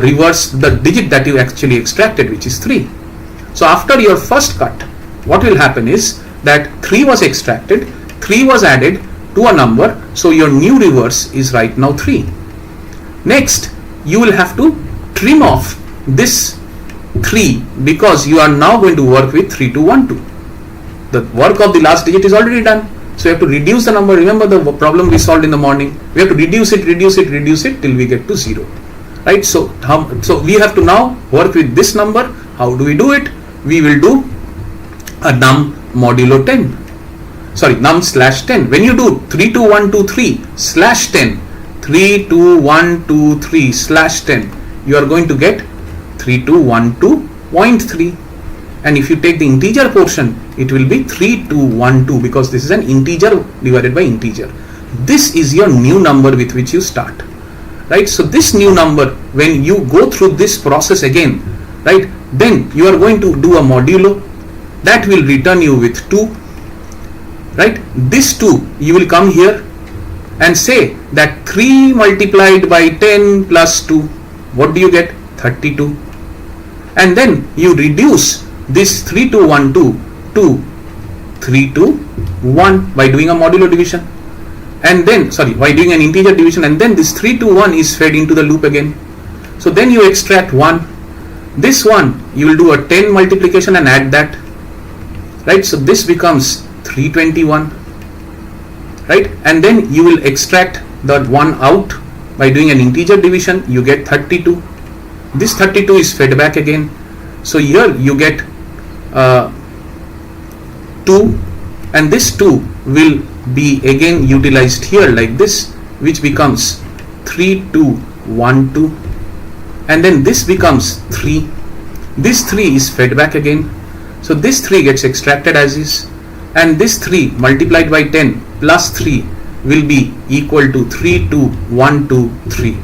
reverse, the digit that you actually extracted, which is 3. So after your first cut, what will happen is that 3 was extracted, 3 was added to a number, so your new reverse is right now 3. Next, you will have to trim off this 3 because you are now going to work with 3212. The work of the last digit is already done. So you have to reduce the number. Remember the problem we solved in the morning. We have to reduce it till we get to 0. Right? So we have to now work with this number. How do we do it? We will do a num modulo 10. Sorry, num slash 10. When you do 32123 slash 10, 32123 slash 10, you are going to get 3212.3. And if you take the integer portion, it will be 3212 because this is an integer divided by integer. This is your new number with which you start, right? So this new number, when you go through this process again, right, then you are going to do a modulo that will return you with 2, right? This 2, you will come here and say that 3 multiplied by 10 plus 2, what do you get? 32. And then you reduce this 3212 to 321 by doing a modulo division, and then by doing an integer division, and then this 321 is fed into the loop again. So then you extract 1. This one you will do a 10 multiplication and add that, right? So this becomes 321, right? And then you will extract that 1 out by doing an integer division. You get 32. This 32 is fed back again. So here you get 2, and this 2 will be again utilized here like this, which becomes 3212, and then this becomes 3. This 3 is fed back again. So this 3 gets extracted as is, and this 3 multiplied by 10 plus 3 will be equal to 32123,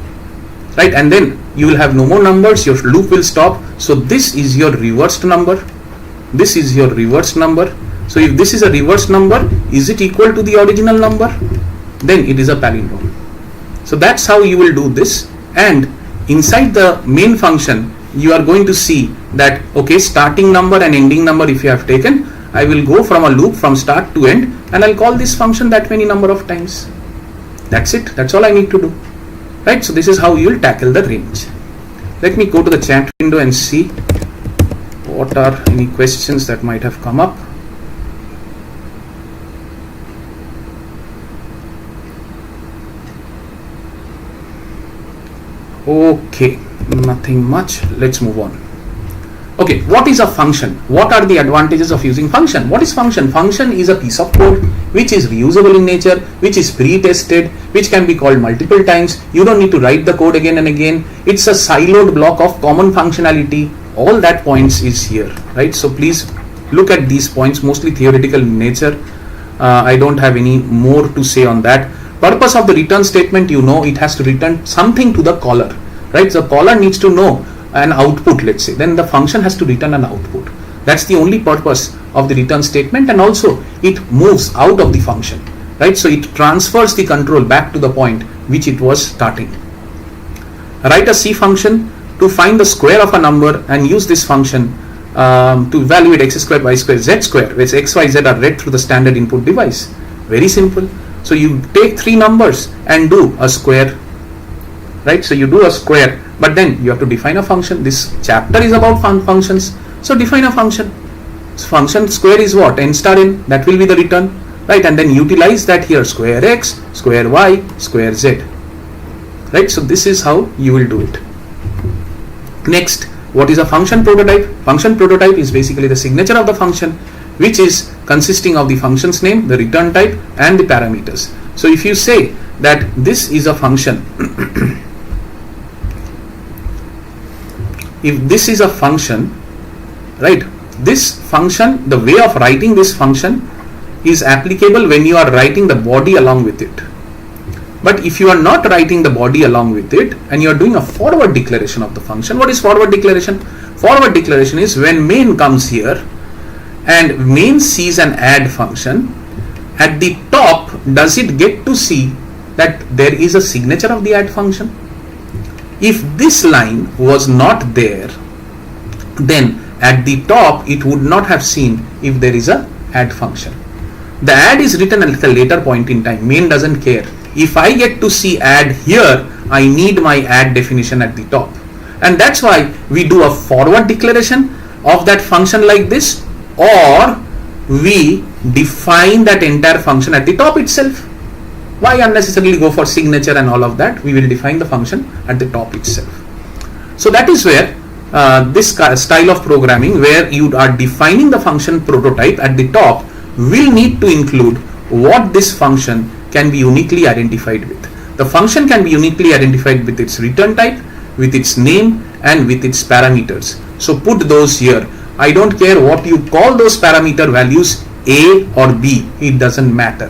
right? And then you will have no more numbers, your loop will stop. So this is your reversed number. This is your reversed number. So if this is a reversed number, is it equal to the original number? Then it is a palindrome. So that's how you will do this. And inside the main function, you are going to see that, okay, starting number and ending number, if you have taken, I will go from a loop from start to end, and I'll call this function that many number of times. That's it. That's all I need to do. Right? So this is how you will tackle the range. Let me go to the chat window and see what are any questions that might have come up. Okay, nothing much. Let's move on. Okay, what is a function? What are the advantages of using function? What is function? Function is a piece of code which is reusable in nature, which is pre-tested, which can be called multiple times. You don't need to write the code again and again. It's a siloed block of common functionality. All that points is here, right? So please look at these points, mostly theoretical in nature. I don't have any more to say on that. Purpose of the return statement, you know, it has to return something to the caller, right? The caller needs to know an output, let's say, then the function has to return an output. That's the only purpose of the return statement, and also it moves out of the function, right? So it transfers the control back to the point which it was starting. Write a C function to find the square of a number and use this function to evaluate x squared, y squared, z squared, which x, y, z are read through the standard input device. Very simple. So you take 3 numbers and do a square, right? So you do a square, but then you have to define a function. This chapter is about functions, so define a function. So function square is what? N star n, that will be the return, right? And then utilize that here, square x, square y, square z, right? So this is how you will do it. Next, what is a function prototype? Function prototype is basically the signature of the function, which is consisting of the function's name, the return type, and the parameters. So if you say that this is a function, if this is a function, right, this function, the way of writing this function is applicable when you are writing the body along with it. But if you are not writing the body along with it and you are doing a forward declaration of the function, what is forward declaration? Forward declaration is when main comes here and main sees an add function, at the top does it get to see that there is a signature of the add function? If this line was not there, then at the top it would not have seen if there is a add function. The add is written at a later point in time. Main doesn't care. If I get to see add here, I need my add definition at the top. And that's why we do a forward declaration of that function like this, or we define that entire function at the top itself. Why unnecessarily go for signature and all of that? We will define the function at the top itself. So that is where this style of programming, where you are defining the function prototype at the top, will need to include what this function can be uniquely identified with. The function can be uniquely identified with its return type, with its name, and with its parameters. So put those here. I don't care what you call those parameter values, A or B, it doesn't matter.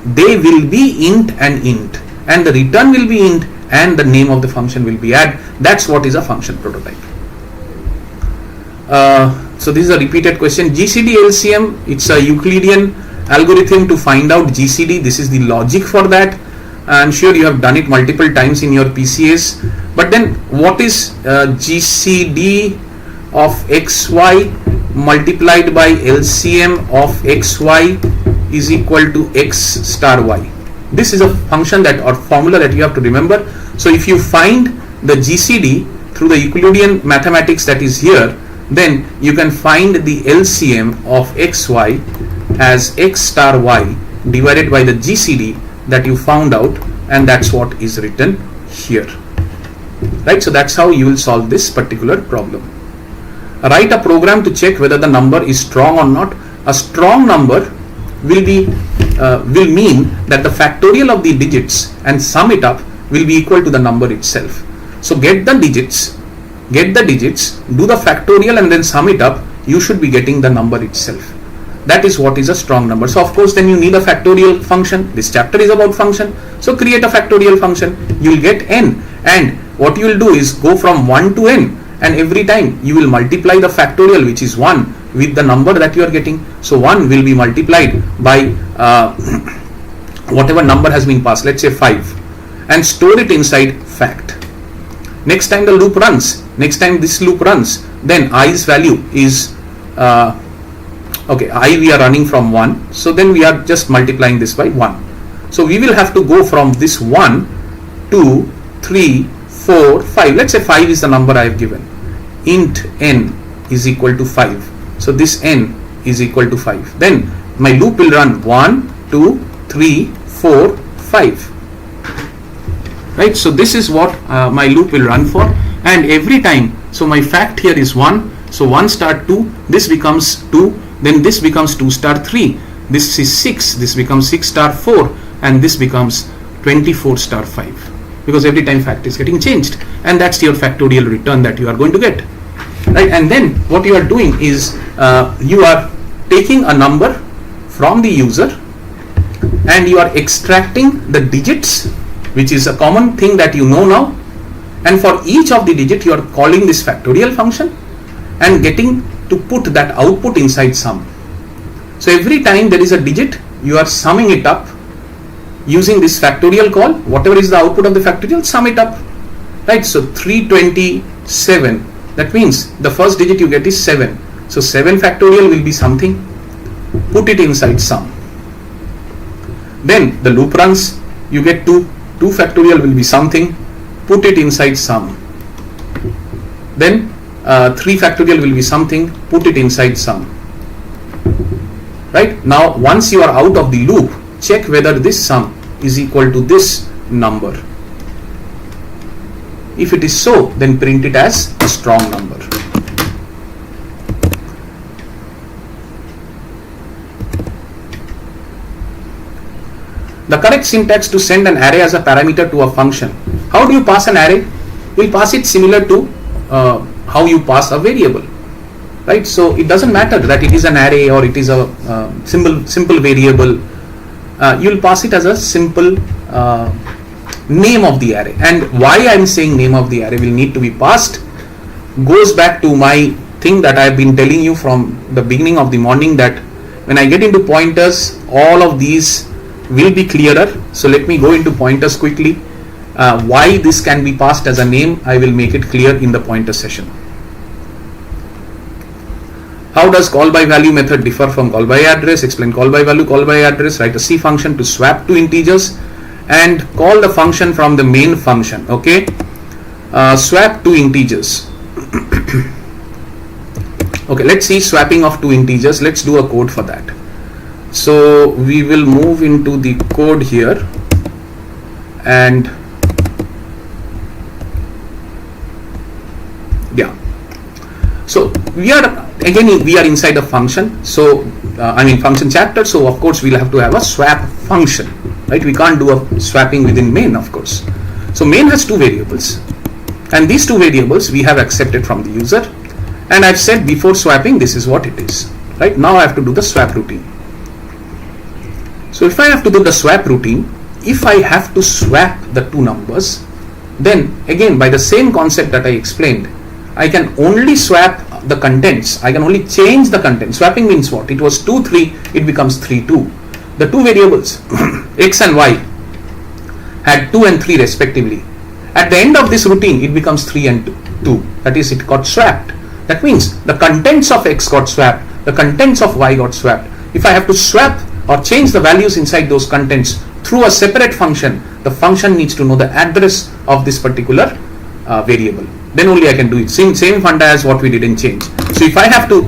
They will be int and int, and the return will be int, and the name of the function will be add. That's what is a function prototype. So this is a repeated question. GCD LCM, it's a Euclidean algorithm to find out GCD. This is the logic for that. I'm sure you have done it multiple times in your PCAs. But then what is GCD of XY multiplied by LCM of XY is equal to X star Y? This is a function that, or formula that you have to remember. So if you find the GCD through the Euclidean mathematics that is here, then you can find the LCM of XY as X star Y divided by the GCD that you found out, and that's what is written here, right? So that's how you will solve this particular problem. Write a program to check whether the number is strong or not. A strong number will mean that the factorial of the digits and sum it up will be equal to the number itself. So get the digits, do the factorial, and then sum it up. You should be getting the number itself. That is what is a strong number. So of course then you need a factorial function. This chapter is about function. So create a factorial function. You will get n, and what you will do is go from 1 to n, and every time you will multiply the factorial, which is 1, with the number that you are getting. So 1 will be multiplied by whatever number has been passed, let's say 5, and store it inside fact. Next time the loop runs, next time this loop runs, then i's value is okay, I we are running from 1, so then we are just multiplying this by 1. So we will have to go from this 1, 2, 3, 4, 5. Let's say 5 is the number I have given. Int n is equal to 5. So this n is equal to 5. Then my loop will run 1, 2, 3, 4, 5. Right? So this is what my loop will run for. And every time, so my fact here is 1. So 1 star 2, this becomes 2. Then this becomes 2 star 3. This is 6. This becomes 6 star 4. And this becomes 24 star 5. Because every time fact is getting changed. And that's your factorial return that you are going to get. Right? And then what you are doing is you are taking a number from the user and you are extracting the digits, which is a common thing that you know now. And for each of the digit you are calling this factorial function and getting to put that output inside sum. So every time there is a digit, you are summing it up using this factorial call. Whatever is the output of the factorial, sum it up. Right? So 327. That means the first digit you get is 7. So 7 factorial will be something. Put it inside sum. Then the loop runs. You get 2. 2 factorial will be something. Put it inside sum. Then 3 factorial will be something. Put it inside sum. right? Now once you are out of the loop, check whether this sum is equal to this number. If it is so, then print it as a strong number. The correct syntax to send an array as a parameter to a function. How do you pass an array? We'll pass it similar to how you pass a variable, right? So it doesn't matter that it is an array or it is a simple variable. You'll pass it as a simple name of the array. And why I'm saying name of the array will need to be passed goes back to my thing that I've been telling you from the beginning of the morning, that when I get into pointers, all of these will be clearer. So let me go into pointers quickly. Why this can be passed as a name, I will make it clear in the pointer session. How does call by value method differ from call by address? Explain call by value, call by address. Write a C function to swap two integers and call the function from the main function. Okay, swap two integers. Okay, let's see swapping of two integers. Let's do a code for that. So we will move into the code here, and yeah, so we are inside a function. So function chapter, so of course we'll have to have a swap function, right? We can't do a swapping within main, of course. So main has two variables, and these two variables we have accepted from the user, and I've said before swapping this is what it is, right? Now I have to do the swap routine. So if I have to do the swap routine, if I have to swap the two numbers, then again by the same concept that I explained, I can only swap the contents. I can only change the content. Swapping means what? It was 2, 3, it becomes 3, 2. The two variables x and y had 2 and 3 respectively. At the end of this routine, it becomes 3 and 2. That is, it got swapped. That means the contents of x got swapped, the contents of y got swapped. If I have to swap or change the values inside those contents through a separate function, the function needs to know the address of this particular variable. Then only I can do it. Same funda as what we did in change. So if I have to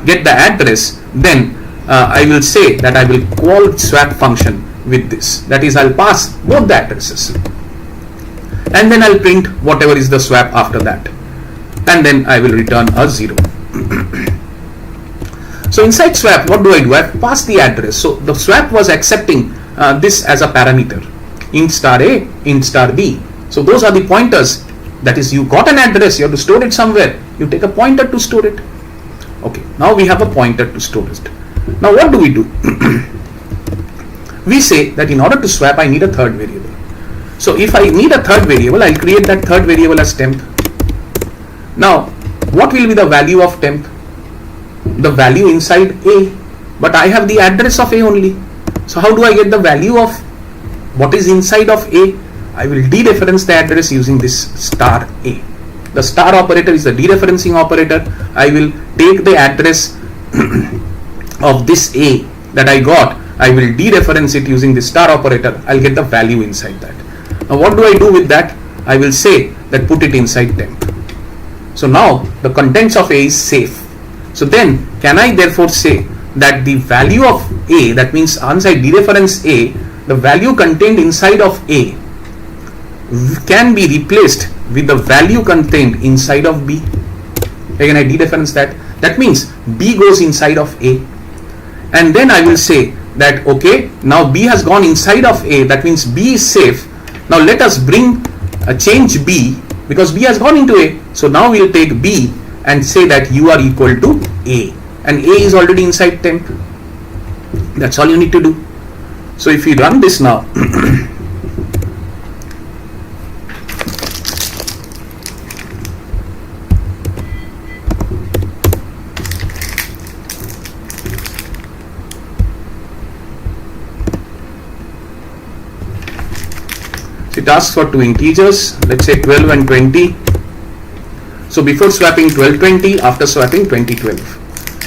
get the address, then I will say that I will call swap function with this. That is, I'll pass both the addresses, and then I'll print whatever is the swap after that, and then I will return a 0. So inside swap, what do? I have passed the address. So the swap was accepting this as a parameter, int star a, int star b. So those are the pointers. That is, you got an address, you have to store it somewhere. You take a pointer to store it. Okay, now we have a pointer to store it. Now what do? We say that in order to swap, I need a third variable. So if I need a third variable, I'll create that third variable as temp. Now, what will be the value of temp? The value inside a, but I have the address of a only. So how do I get the value of what is inside of a? I will dereference the address using this star a. The star operator is the dereferencing operator. I will take the address of this a that I got. I will dereference it using the star operator. I'll get the value inside that. Now what do I do with that? I will say that put it inside temp. So now the contents of a is safe. So then can I therefore say that the value of a, that means once I dereference a, the value contained inside of a can be replaced with the value contained inside of b. Again I dereference that. That means b goes inside of a, and then I will say that okay, now b has gone inside of a, that means b is safe. Now let us change b, because b has gone into a. So now we will take b and say that you are equal to a, and a is already inside temp. That's all you need to do. So if we run this now, it asks for two integers, let's say 12 and 20. So before swapping 1220, after swapping 2012.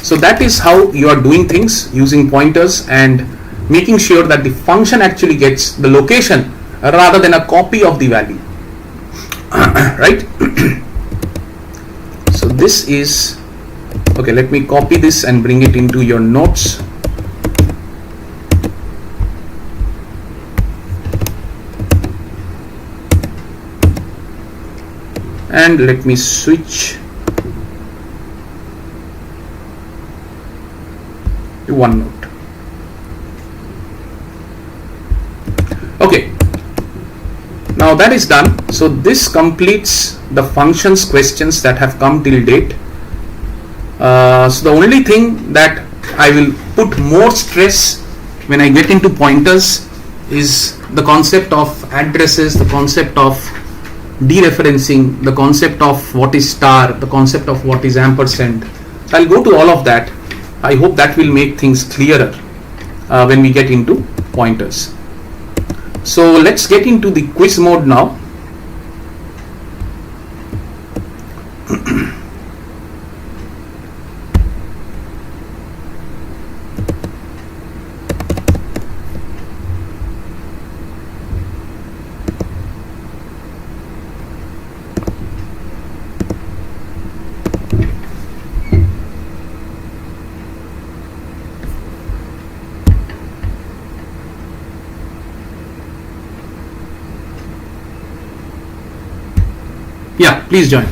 So that is how you are doing things using pointers and making sure that the function actually gets the location rather than a copy of the value. Right? So this is okay. Let me copy this and bring it into your notes. and let me switch to OneNote. Okay, now that is done. So this completes the functions questions that have come till date. So the only thing that I will put more stress when I get into pointers is the concept of addresses, the concept of dereferencing, the concept of what is star, the concept of what is ampersand. I'll go to all of that. I hope that will make things clearer when we get into pointers. So let's get into the quiz mode now. Yeah, please join.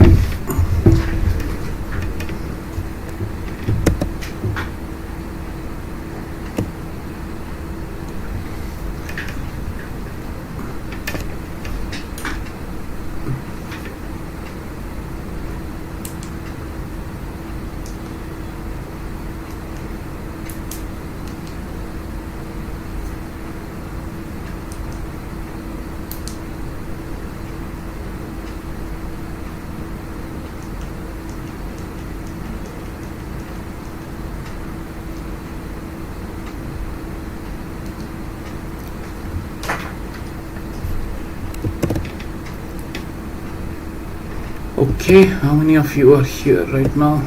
Okay, how many of you are here right now?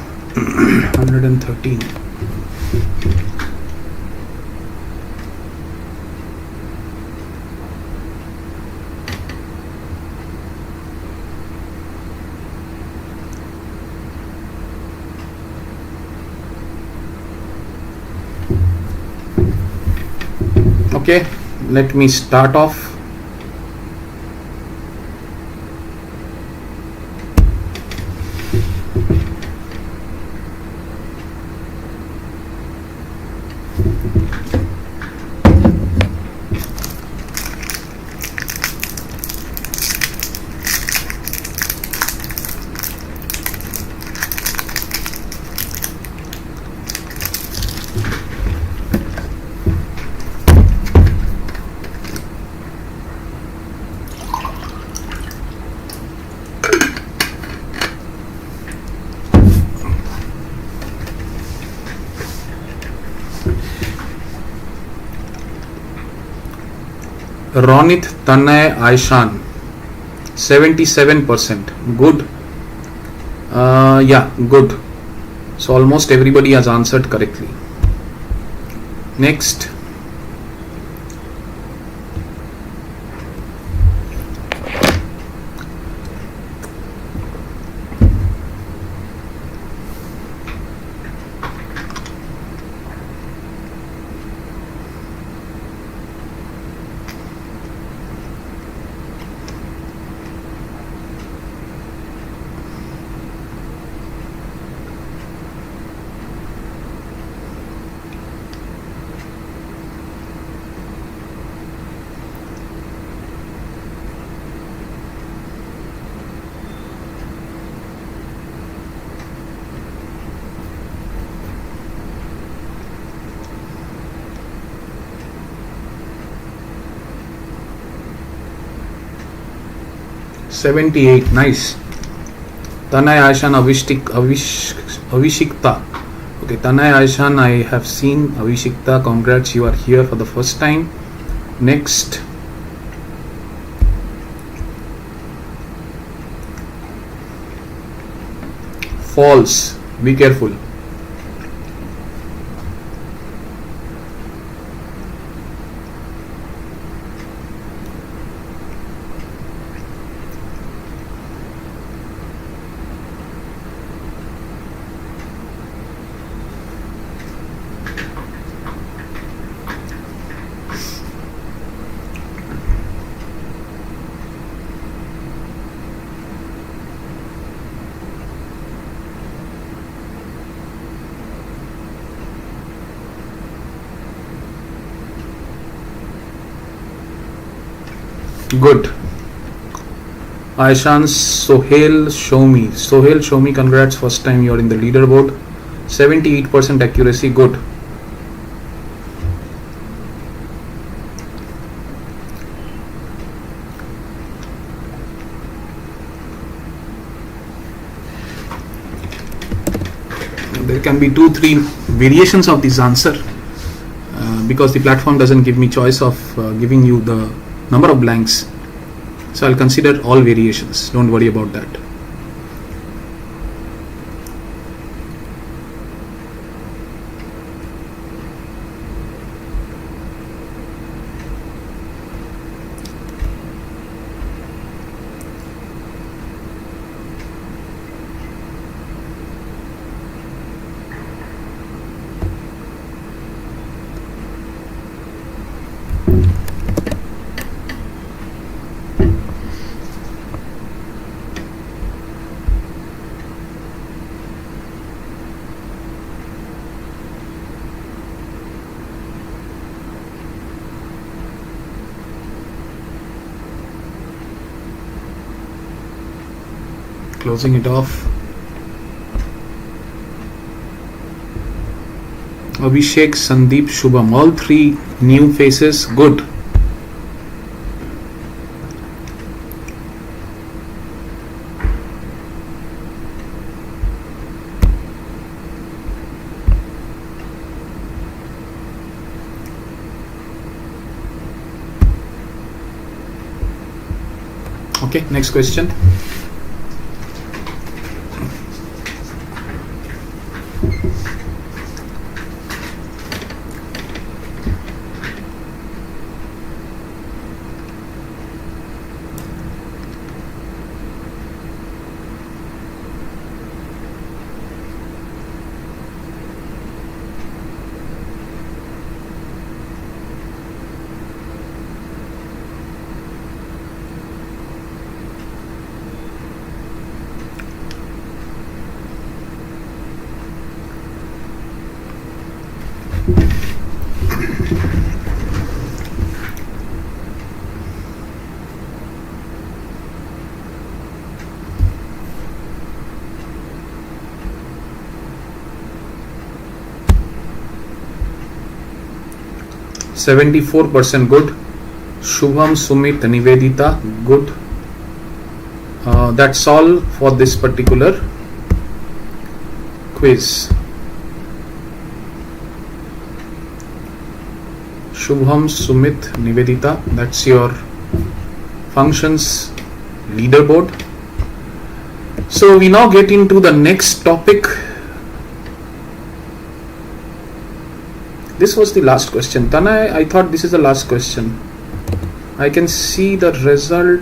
113. Okay, let me start off. Ronit, Tanay, Aishan, 77%. Good. Yeah, good. So almost everybody has answered correctly. Next. $78, nice. Tanay, Aishan, Avishikta. Okay, Tanay, Aishan, I have seen. Avishikta, congrats, you are here for the first time. Next. False, be careful. Good. Aishan, Sohail, show me, congrats, first time you're in the leaderboard. 78% accuracy, good. There can be 2-3 variations of this answer because the platform doesn't give me choice of giving you the number of blanks. So I'll consider all variations, don't worry about that. Closing it off. Abhishek, Sandeep, Shubham, all 3 new faces, good. Okay, next question. %, good. Shubham, Sumit, Nivedita, good. That's all for this particular quiz. Shubham, Sumit, Nivedita, that's your functions leaderboard. So we now get into the next topic. This was the last question. Tanay, I thought this is the last question. I can see the result.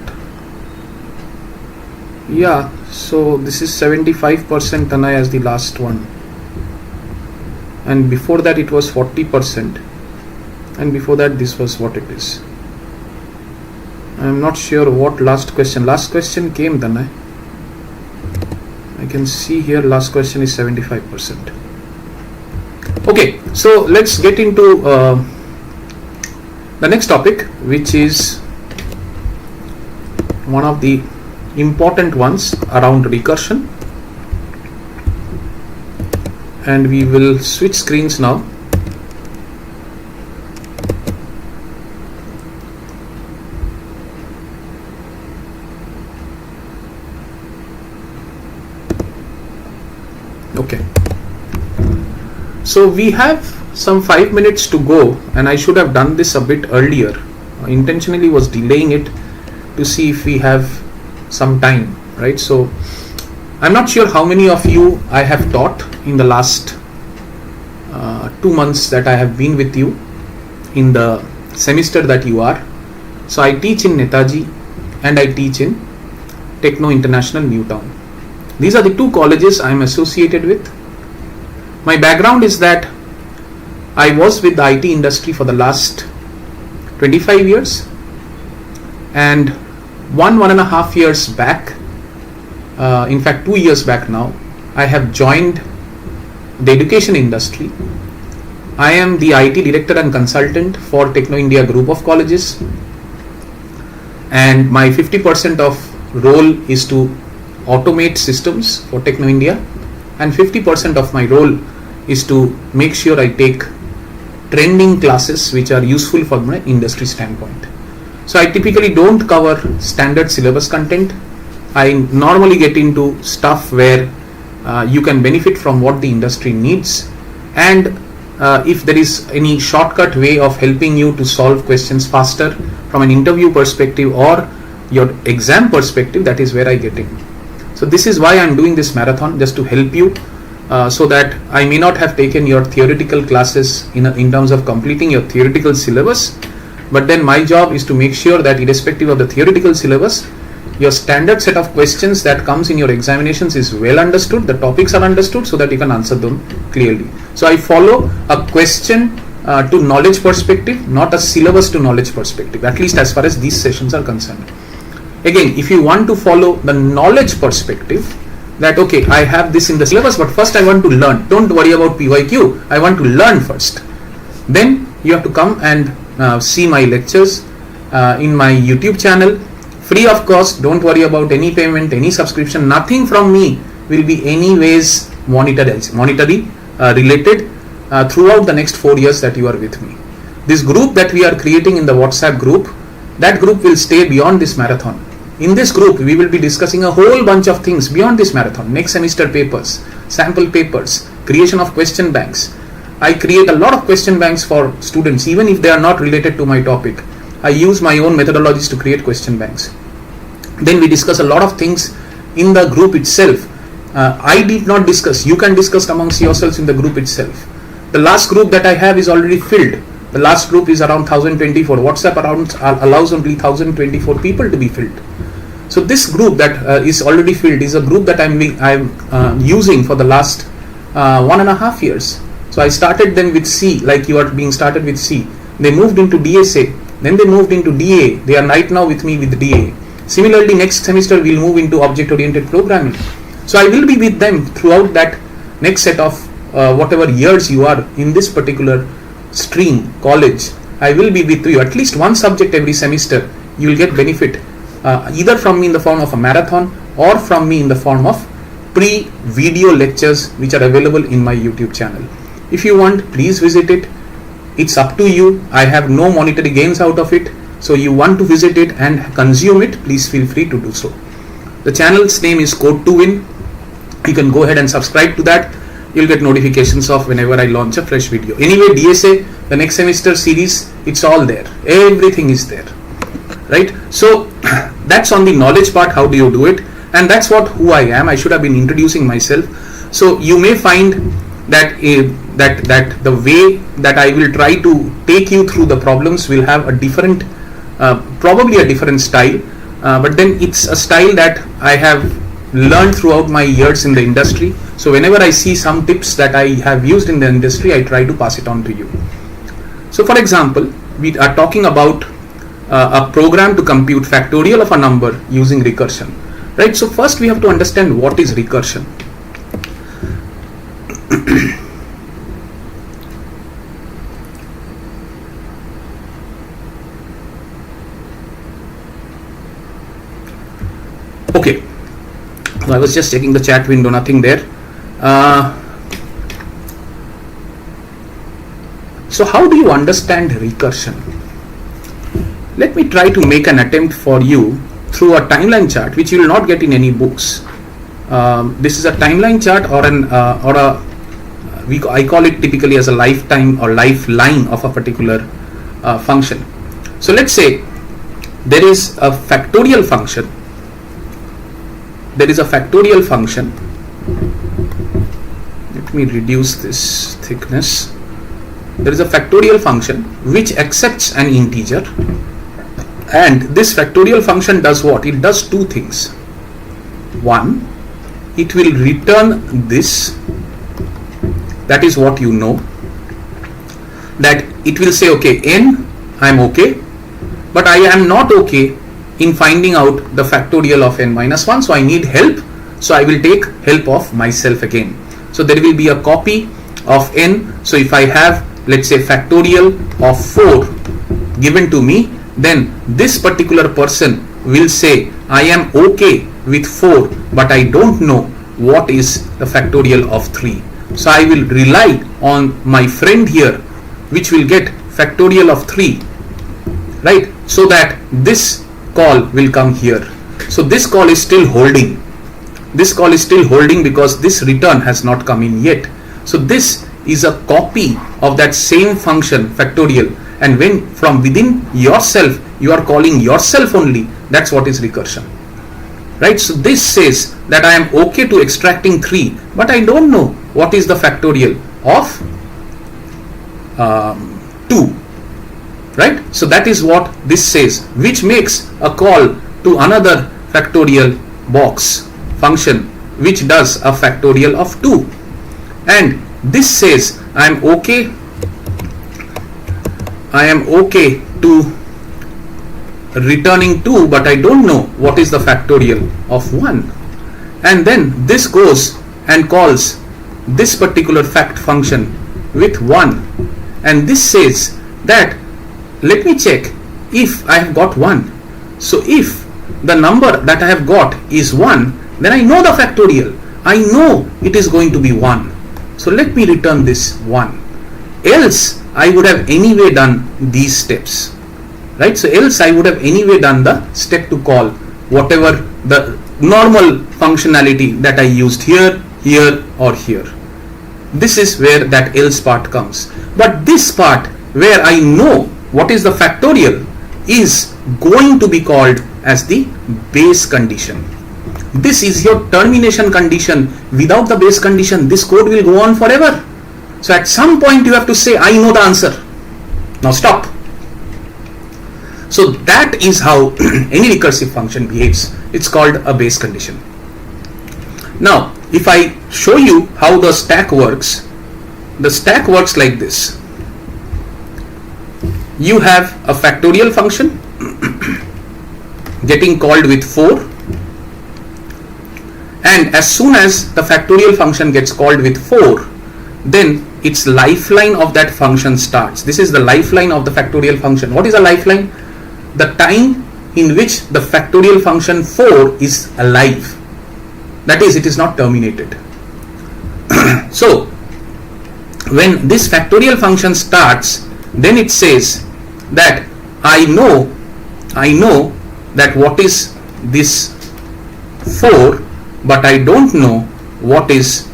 Yeah, so this is 75% Tanay as the last one. And before that it was 40%. And before that this was what it is. I am not sure what last question. Last question came Tanay. I can see here last question is 75%. Okay, so let's get into the next topic, which is one of the important ones around recursion. And we will switch screens now. Okay. So we have some 5 minutes to go, and I should have done this a bit earlier. Intentionally was delaying it to see if we have some time, right? So I'm not sure how many of you I have taught in the last 2 months that I have been with you in the semester that you are. So I teach in Netaji and I teach in Techno International Newtown. These are the 2 colleges I am associated with. My background is that I was with the IT industry for the last 25 years, and 1.5 years back, in fact 2 years back now, I have joined the education industry. I am the IT director and consultant for Techno India group of colleges. and my 50% of role is to automate systems for Techno India, and 50% of my role is to make sure I take trending classes which are useful from an industry standpoint. So I typically don't cover standard syllabus content. I normally get into stuff where you can benefit from what the industry needs, and if there is any shortcut way of helping you to solve questions faster from an interview perspective or your exam perspective, that is where I get in. So this is why I'm doing this marathon, just to help you, so that I may not have taken your theoretical classes in terms of completing your theoretical syllabus, but then my job is to make sure that irrespective of the theoretical syllabus, your standard set of questions that comes in your examinations is well understood, the topics are understood, so that you can answer them clearly. So I follow a question to knowledge perspective, not a syllabus to knowledge perspective, at least as far as these sessions are concerned. Again, if you want to follow the knowledge perspective, that okay, I have this in the syllabus, but first I want to learn. Don't worry about PYQ, I want to learn first. Then you have to come and see my lectures in my YouTube channel, free of cost. Don't worry about any payment, any subscription, nothing from me will be anyways monetary related throughout the next 4 years that you are with me. This group that we are creating in the WhatsApp group, that group will stay beyond this marathon. In this group, we will be discussing a whole bunch of things beyond this marathon. Next semester papers, sample papers, creation of question banks. I create a lot of question banks for students, even if they are not related to my topic. I use my own methodologies to create question banks. Then we discuss a lot of things in the group itself. I did not discuss. You can discuss amongst yourselves in the group itself. The last group that I have is already filled. The last group is around 1024. WhatsApp allows only 1024 people to be filled. So this group that is already filled is a group that I'm using for the last 1.5 years. So I started them with C, like you are being started with C. They moved into DSA, then they moved into DA. They are right now with me with DA. Similarly, next semester we'll move into object-oriented programming. So I will be with them throughout that next set of whatever years you are in this particular stream, college. I will be with you at least one subject every semester. You will get benefit either from me in the form of a marathon or from me in the form of pre-video lectures which are available in my YouTube channel. If you want, please visit it. It's up to you. I have no monetary gains out of it. So you want to visit it and consume it, please feel free to do so. The channel's name is Code to Win. You can go ahead and subscribe to that. You'll get notifications of whenever I launch a fresh video. Anyway, DSA, the next semester series, it's all there. Everything is there. Right? So that's on the knowledge part. How do you do it? And that's who I am. I should have been introducing myself. So you may find that that the way that I will try to take you through the problems will have a different, probably a different style, but then it's a style that I have learned throughout my years in the industry. So whenever I see some tips that I have used in the industry, I try to pass it on to you. So for example, we are talking about a program to compute factorial of a number using recursion, right? So first we have to understand what is recursion. Okay, so I was just checking the chat window, nothing there. So how do you understand recursion? Let me try to make an attempt for you through a timeline chart which you will not get in any books. This is a timeline chart or I call it typically as a lifetime or lifeline of a particular function. So let's say there is a factorial function. Let me reduce this thickness. There is a factorial function which accepts an integer, and this factorial function does what? It does two things. One, it will return this. That is what you know. That it will say, okay, n, I am okay, but I am not okay in finding out the factorial of n minus 1, so I need help, so I will take help of myself again. So there will be a copy of n. So if I have, let's say, factorial of 4 given to me, then this particular person will say, I am okay with 4, but I don't know what is the factorial of 3. So I will rely on my friend here, which will get factorial of 3, right? So that this call will come here. So this call is still holding. This call is still holding because this return has not come in yet. So this is a copy of that same function factorial, and when from within yourself you are calling yourself only, that's what is recursion, right? So this says that I am okay to extracting 3, but I don't know what is the factorial of 2, right? So that is what this says, which makes a call to another factorial box function which does a factorial of 2, and this says I am okay to returning 2, but I don't know what is the factorial of 1. And then this goes and calls this particular fact function with 1, and this says that let me check if I have got 1. So if the number that I have got is 1, then I know the factorial. I know it is going to be 1. So let me return this 1. Else I would have anyway done these steps, right? So else I would have anyway done the step to call whatever the normal functionality that I used here, here or here. This is where that else part comes. But this part where I know what is the factorial is going to be called as the base condition. This is your termination condition. Without the base condition, this code will go on forever. So at some point you have to say, I know the answer. Now stop. So that is how any recursive function behaves. It's called a base condition. Now, if I show you how the stack works, the stack works like this. You have a factorial function getting called with 4, and as soon as the factorial function gets called with 4, then its lifeline of that function starts. This is the lifeline of the factorial function. What is a lifeline? The time in which the factorial function 4 is alive. That is, it is not terminated. So when this factorial function starts, then it says that I know that what is this 4, but I don't know what is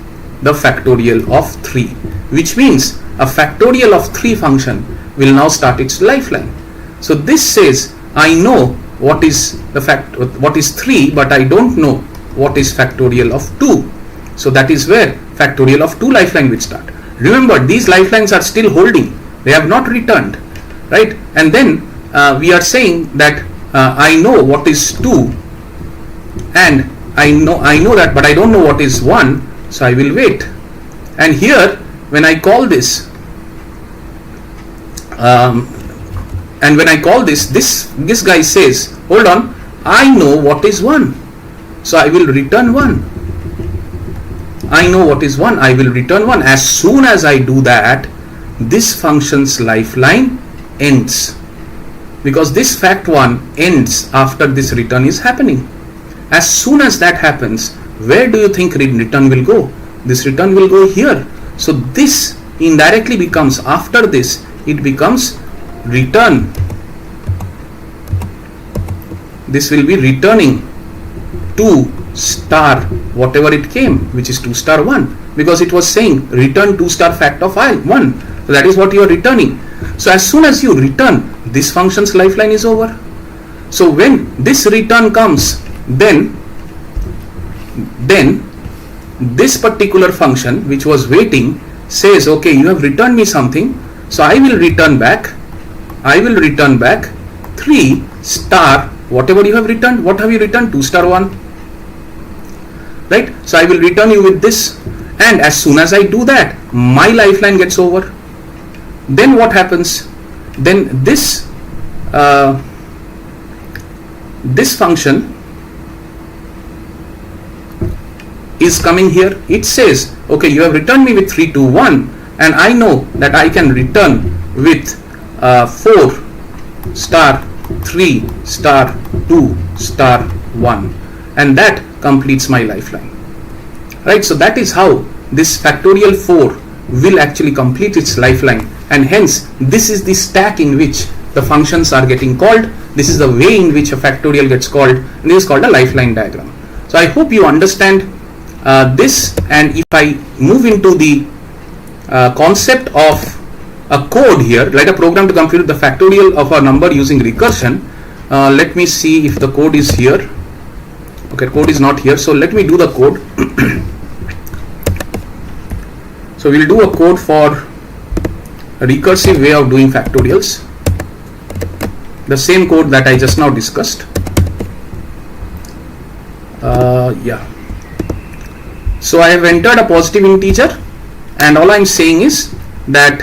the factorial of 3, which means a factorial of 3 function will now start its lifeline. So this says I know what is what is 3, but I don't know what is factorial of 2. So that is where factorial of 2 lifeline will start. Remember, these lifelines are still holding, they have not returned, right? And then we are saying that I know what is 2, and I know that, but I don't know what is 1, so I will wait. And here when I call this and when I call this guy says, hold on, I know what is 1, so I will return 1. I know what is 1, I will return 1. As soon as I do that, this function's lifeline ends, because this fact1 ends after this return is happening. As soon as that happens, where do you think return will go? This return will go here. So this indirectly becomes, after this, it becomes return. This will be returning 2 star whatever it came, which is 2 star 1, because it was saying return 2 star fact of 1. So that is what you are returning. So as soon as you return, this function's lifeline is over. So when this return comes, then this particular function which was waiting says, okay, you have returned me something, so I will return back 3 star whatever you have returned. What have you returned? 2 star 1, right? So I will return you with this, and as soon as I do that, my lifeline gets over. Then what happens? Then this function is coming here. It says, okay, you have returned me with 3, 2, 1, and I know that I can return with 4 star 3 star 2 star 1, and that completes my lifeline. Right, so that is how this factorial 4 will actually complete its lifeline, and hence this is the stack in which the functions are getting called. This is the way in which a factorial gets called, and this is called a lifeline diagram. So I hope you understand this, and if I move into the concept of a code here, write a program to compute the factorial of a number using recursion. Let me see if the code is here. Okay, code is not here, so let me do the code. So we'll do a code for a recursive way of doing factorials, the same code that I just now discussed. Yeah. So I have entered a positive integer, and all I'm saying is that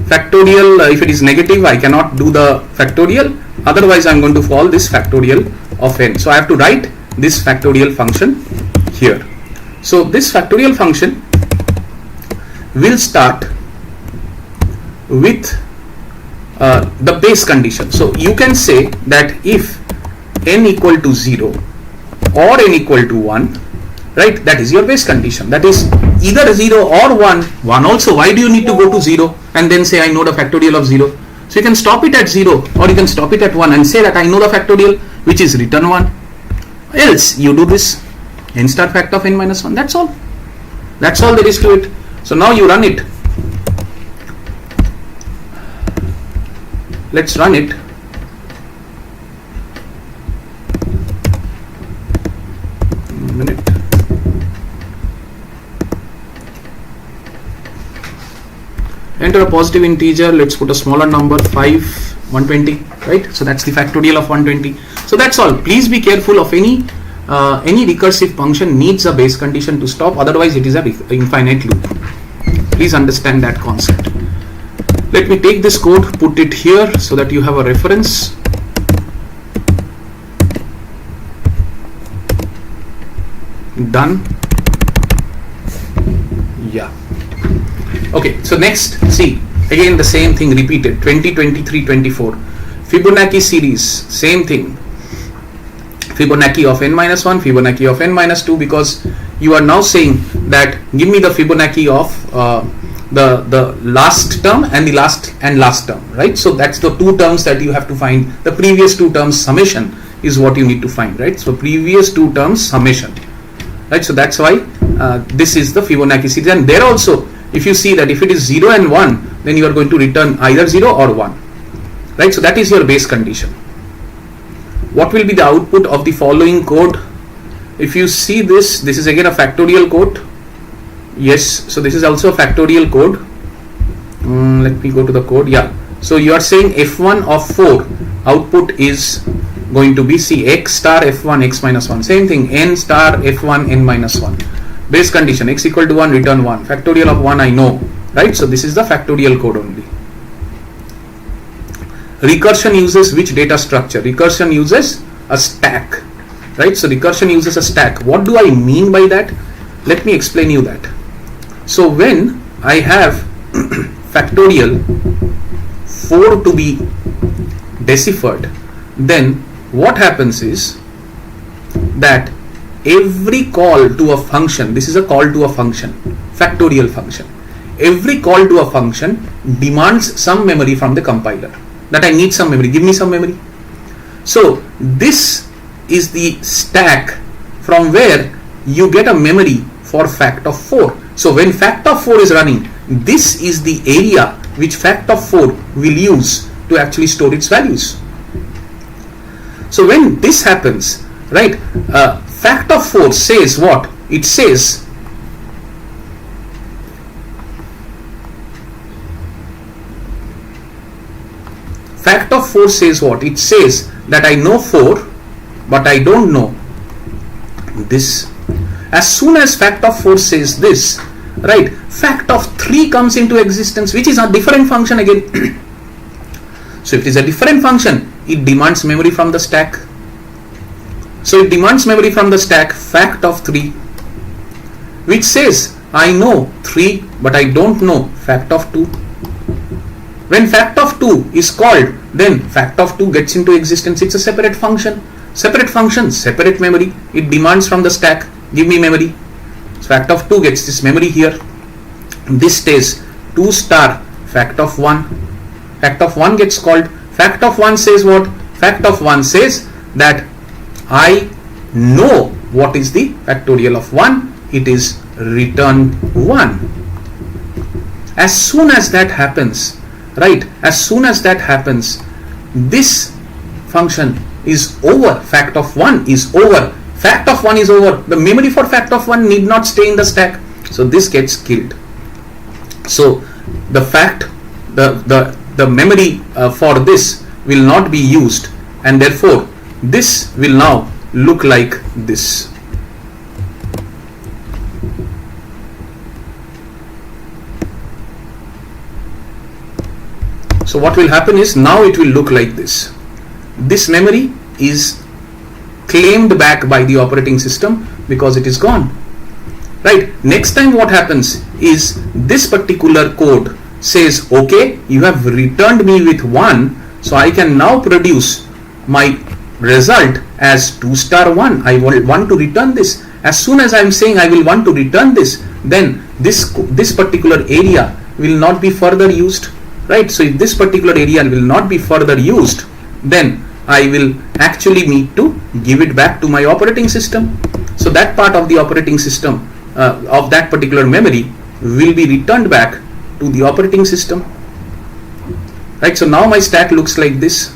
factorial, if it is negative, I cannot do the factorial, otherwise I'm going to follow this factorial of n. So I have to write this factorial function here. So this factorial function will start with the base condition. So you can say that if n equal to 0 or n equal to 1, right, that is your base condition. That is either 0 or 1. 1 also, why do you need to go to 0 and then say I know the factorial of 0? So you can stop it at 0 or you can stop it at 1 and say that I know the factorial, which is return 1. Else you do this n star fact of n minus 1. That's all. That's all there is to it. So now you run it. Let's run it. Minute. Enter a positive integer. Let's put a smaller number, 120, right? So that's the factorial of 120. So that's all. Please be careful of any recursive function needs a base condition to stop, otherwise it is an infinite loop. Please understand that concept. Let me take this code, put it here so that you have a reference. Done. Yeah. Okay, so next, see, again the same thing repeated, 20, 23, 24. Fibonacci series, same thing. Fibonacci of n minus 1, Fibonacci of n minus 2, because you are now saying that give me the Fibonacci of the last term and the last term, right? So that's the two terms that you have to find. The previous two terms summation is what you need to find, right? So previous two terms summation, right? So that's why this is the Fibonacci series, and there also if you see that if it is 0 and 1, then you are going to return either 0 or 1, right? So that is your base condition. What will be the output of the following code? If you see this, this is again a factorial code. Yes, so this is also a factorial code. Let me go to the code. Yeah, so you are saying f1 of 4 output is going to be c x star f1 x minus 1, same thing, n star f1 n minus 1. Base condition x equal to 1, return 1. Factorial of 1 I know, right? So this is the factorial code only. Recursion uses which data structure? Recursion uses a stack, right? So recursion uses a stack. What do I mean by that? Let me explain you that. So when I have factorial 4 to be deciphered, then what happens is that every call to a function, this is a call to a function, factorial function, every call to a function demands some memory from the compiler, that I need some memory, give me some memory. So this is the stack from where you get a memory for fact of 4. So when fact of 4 is running, this is the area which fact of 4 will use to actually store its values. So when this happens, right, fact of 4 says what? It says fact of 4 says what? It says that I know 4 but I don't know this. As soon as fact of 4 says this, right, fact of 3 comes into existence, which is a different function again. So if it is a different function, it demands memory from the stack. So it demands memory from the stack, fact of 3, which says I know 3 but I don't know fact of 2. When fact of 2 is called, then fact of 2 gets into existence. It's a separate function. Separate function, separate memory. It demands from the stack, give me memory. So fact of 2 gets this memory here. This stays 2 star fact of 1. Fact of 1 gets called. Fact of 1 says what? Fact of 1 says that I know what is the factorial of 1. It is return 1. As soon as that happens, right, as soon as that happens, this function is over. Fact of 1 is over. Fact of 1 is over. The memory for fact of 1 need not stay in the stack. So this gets killed. So the fact, the memory for this will not be used, and therefore this will now look like this. So what will happen is, now it will look like this. This memory is claimed back by the operating system because it is gone. Right? Next time what happens is, this particular code says, okay, you have returned me with 1, so I can now produce my result as 2 star 1. I will want to return this. As soon as I am saying I will want to return this, then this particular area will not be further used. Right? So if this particular area will not be further used, then I will actually need to give it back to my operating system. So that part of the operating system of that particular memory will be returned back to the operating system. Right? So now my stack looks like this.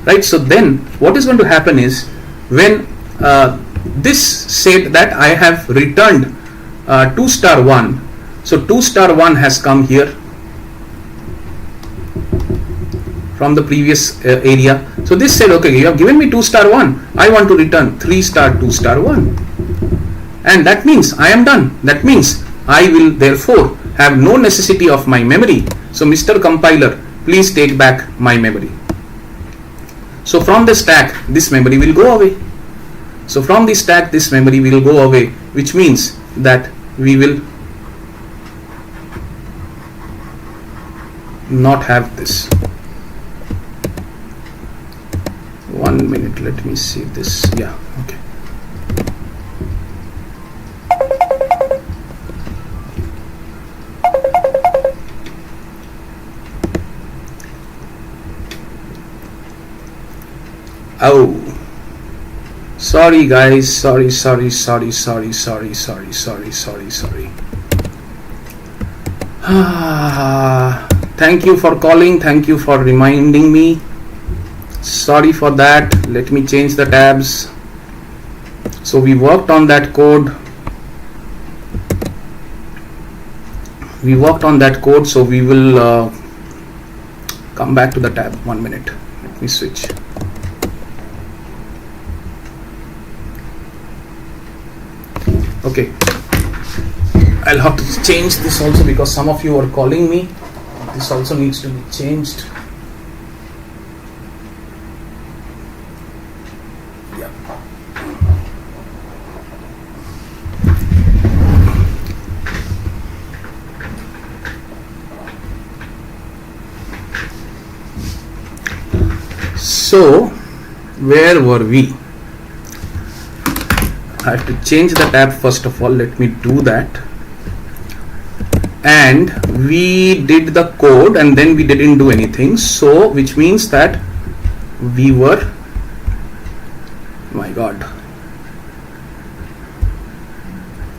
Right? So then what is going to happen is, when this said that I have returned 2 star 1, so 2 star 1 has come here from the previous area. So this said, okay, you have given me 2 star 1, I want to return 3 star 2 star 1, and that means I am done. That means I will therefore have no necessity of my memory. So Mr. Compiler, please take back my memory. So from the stack, this memory will go away. So from the stack, this memory will go away, which means that we will not have this. 1 minute, let me see this. Yeah, okay. Oh, sorry guys, sorry. Thank you for calling, thank you for reminding me. Sorry for that. Let me change the tabs. So we worked on that code. So we will come back to the tab. 1 minute. Let me switch. Okay. I'll have to change this also because some of you are calling me. This also needs to be changed. So where were we? I have to change the tab first of all. Let me do that. And we did the code and then we didn't do anything. So which means that we were, my God.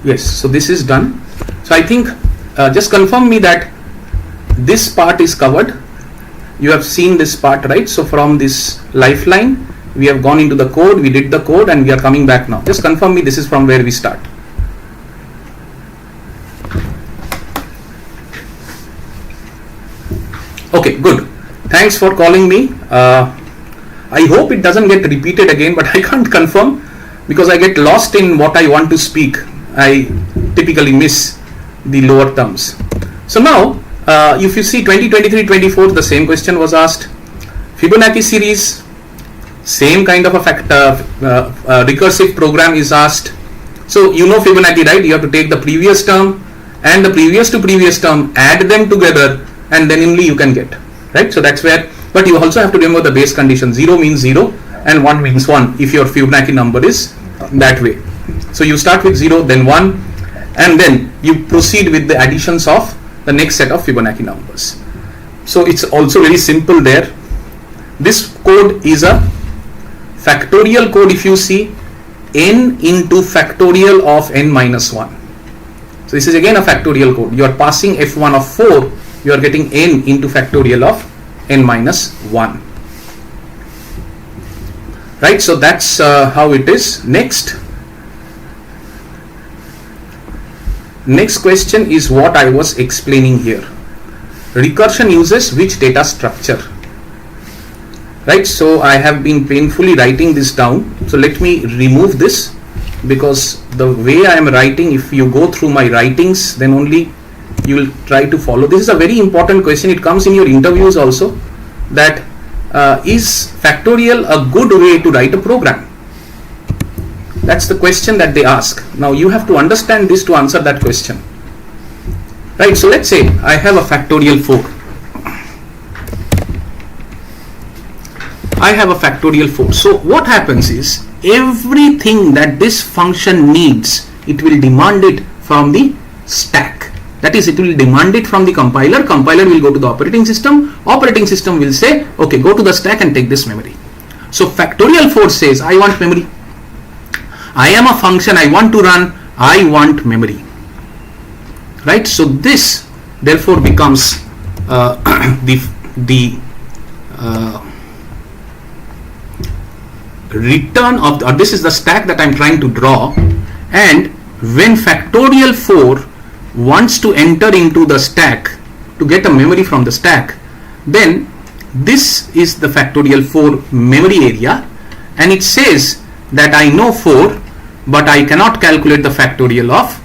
Yes, so this is done. So I think just confirm me that this part is covered. You have seen this part, right? So from this lifeline, we have gone into the code, we did the code, and we are coming back now. Just confirm me this is from where we start. Okay, good. Thanks for calling me. I hope it doesn't get repeated again, but I can't confirm because I get lost in what I want to speak. I typically miss the lower terms. So now, if you see 2023-24, the same question was asked. Fibonacci series, same kind of a recursive program is asked. So you know Fibonacci, right? You have to take the previous term and the previous to previous term, add them together, and then only you can get. right? So that's where, but you also have to remember the base condition. 0 means 0 and 1 means 1 if your Fibonacci number is that way. So you start with 0, then 1, and then you proceed with the additions of the next set of Fibonacci numbers. So it's also very simple there. This code is a factorial code. If you see, n into factorial of n minus 1. So this is again a factorial code. You are passing f1 of 4, you are getting n into factorial of n minus 1. Right, so that's how it is. Next question is what I was explaining here. Recursion uses which data structure? Right, so I have been painfully writing this down. So let me remove this, because the way I am writing, if you go through my writings, then only you will try to follow. This is a very important question. It comes in your interviews also, that is factorial a good way to write a program? That's the question that they ask. Now you have to understand this to answer that question. Right, so let's say I have a factorial 4. I have a factorial 4. So what happens is, everything that this function needs, it will demand it from the stack. That is, it will demand it from the compiler. Compiler will go to the operating system. Operating system will say, okay, go to the stack and take this memory. So factorial 4 says, I want memory. I am a function, I want to run, I want memory. Right, so this therefore becomes return of, or this is the stack that I'm trying to draw, and when factorial 4 wants to enter into the stack to get a memory from the stack, then this is the factorial 4 memory area, and it says that I know 4, but I cannot calculate the factorial of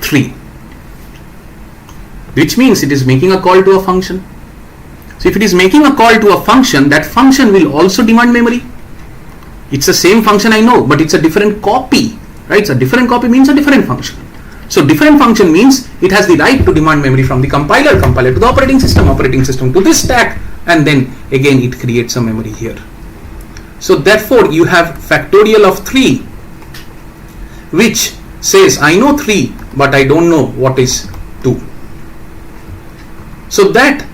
3, which means it is making a call to a function. So if it is making a call to a function, that function will also demand memory. It's the same function I know, but it's a different copy, right? So a different copy means a different function. So different function means it has the right to demand memory from the compiler, compiler to the operating system to this stack, and then again it creates a memory here. So therefore you have factorial of 3, which says I know 3, but I don't know what is 2. So that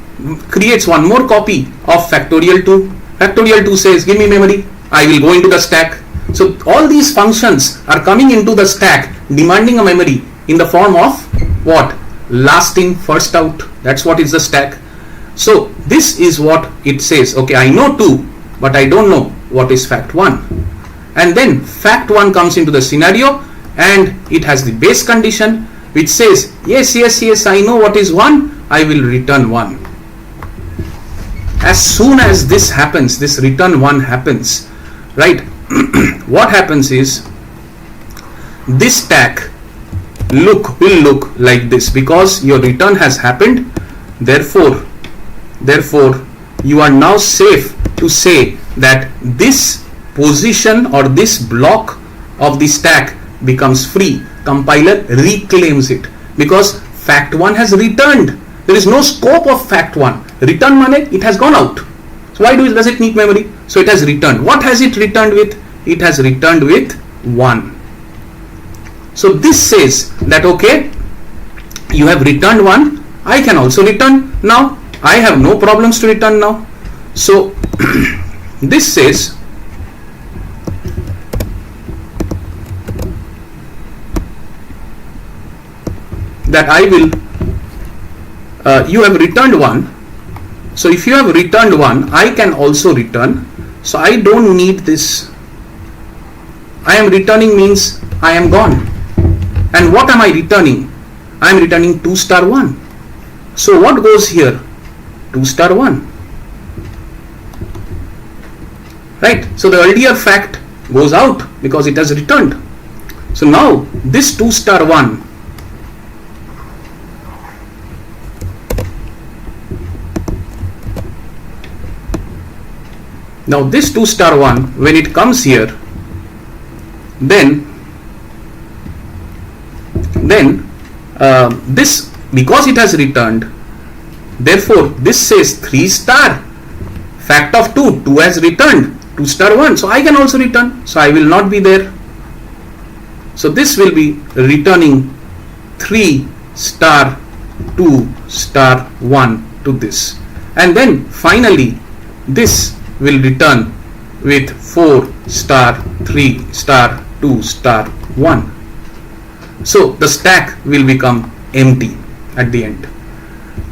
creates one more copy of factorial 2. Factorial 2 says give me memory, I will go into the stack. So all these functions are coming into the stack demanding a memory in the form of what? Last in, first out. That's what is the stack. So this is what it says. Okay, I know 2, but I don't know what is fact 1. And then fact 1 comes into the scenario, and it has the base condition which says yes, I know what is 1, I will return 1. As soon as this happens, this return 1 happens, right? What happens is, this stack will look like this, because your return has happened. Therefore you are now safe to say that this position or this block of the stack becomes free. Compiler reclaims it, because fact 1 has returned. There is no scope of fact 1. Return money, it has gone out. So why does it need memory? So it has returned. What has it returned with? It has returned with 1. So this says that okay, you have returned 1, I can also return now. I have no problems to return now. So this says that I will, you have returned 1. So if you have returned 1, I can also return. So I don't need this. I am returning means I am gone. And what am I returning? I am returning 2 star 1. So what goes here? 2 star 1. Right? So the earlier fact goes out because it has returned. So now this 2 star 1, now this 2 star 1, when it comes here, then this, because it has returned, Therefore, this says 3 star fact of 2, 2 has returned 2 star 1, so I can also return, so I will not be there. So this will be returning 3 star 2 star 1 to this, and then finally this will return with 4 star 3 star 2 star 1. So the stack will become empty at the end.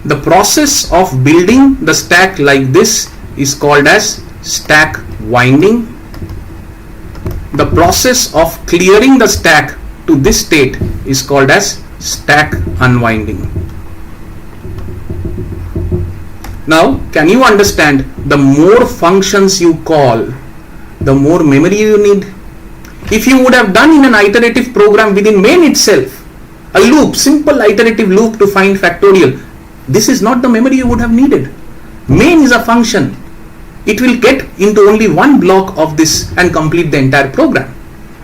The process of building the stack like this is called as stack winding. The process of clearing the stack to this state is called as stack unwinding. Now, can you understand, the more functions you call, the more memory you need? If you would have done in an iterative program within main itself, a loop, simple iterative loop to find factorial, this is not the memory you would have needed. Main is a function. It will get into only one block of this and complete the entire program.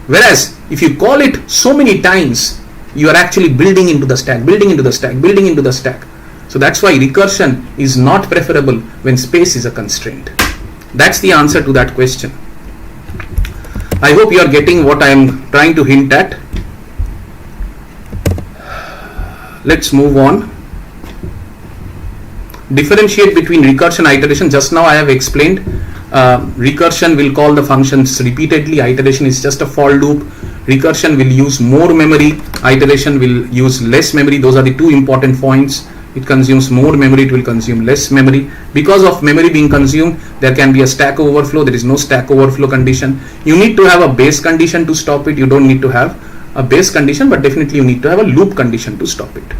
Whereas if you call it so many times, you are actually building into the stack, building into the stack, building into the stack. So that's why recursion is not preferable when space is a constraint. That's the answer to that question. I hope you are getting what I am trying to hint at. Let's move on. Differentiate between recursion and iteration. Just now I have explained. Recursion will call the functions repeatedly. Iteration is just a for loop. Recursion will use more memory. Iteration will use less memory. Those are the two important points. It consumes more memory, it will consume less memory. Because of memory being consumed, there can be a stack overflow. There is no stack overflow condition. You need to have a base condition to stop it. You don't need to have a base condition, but definitely you need to have a loop condition to stop it.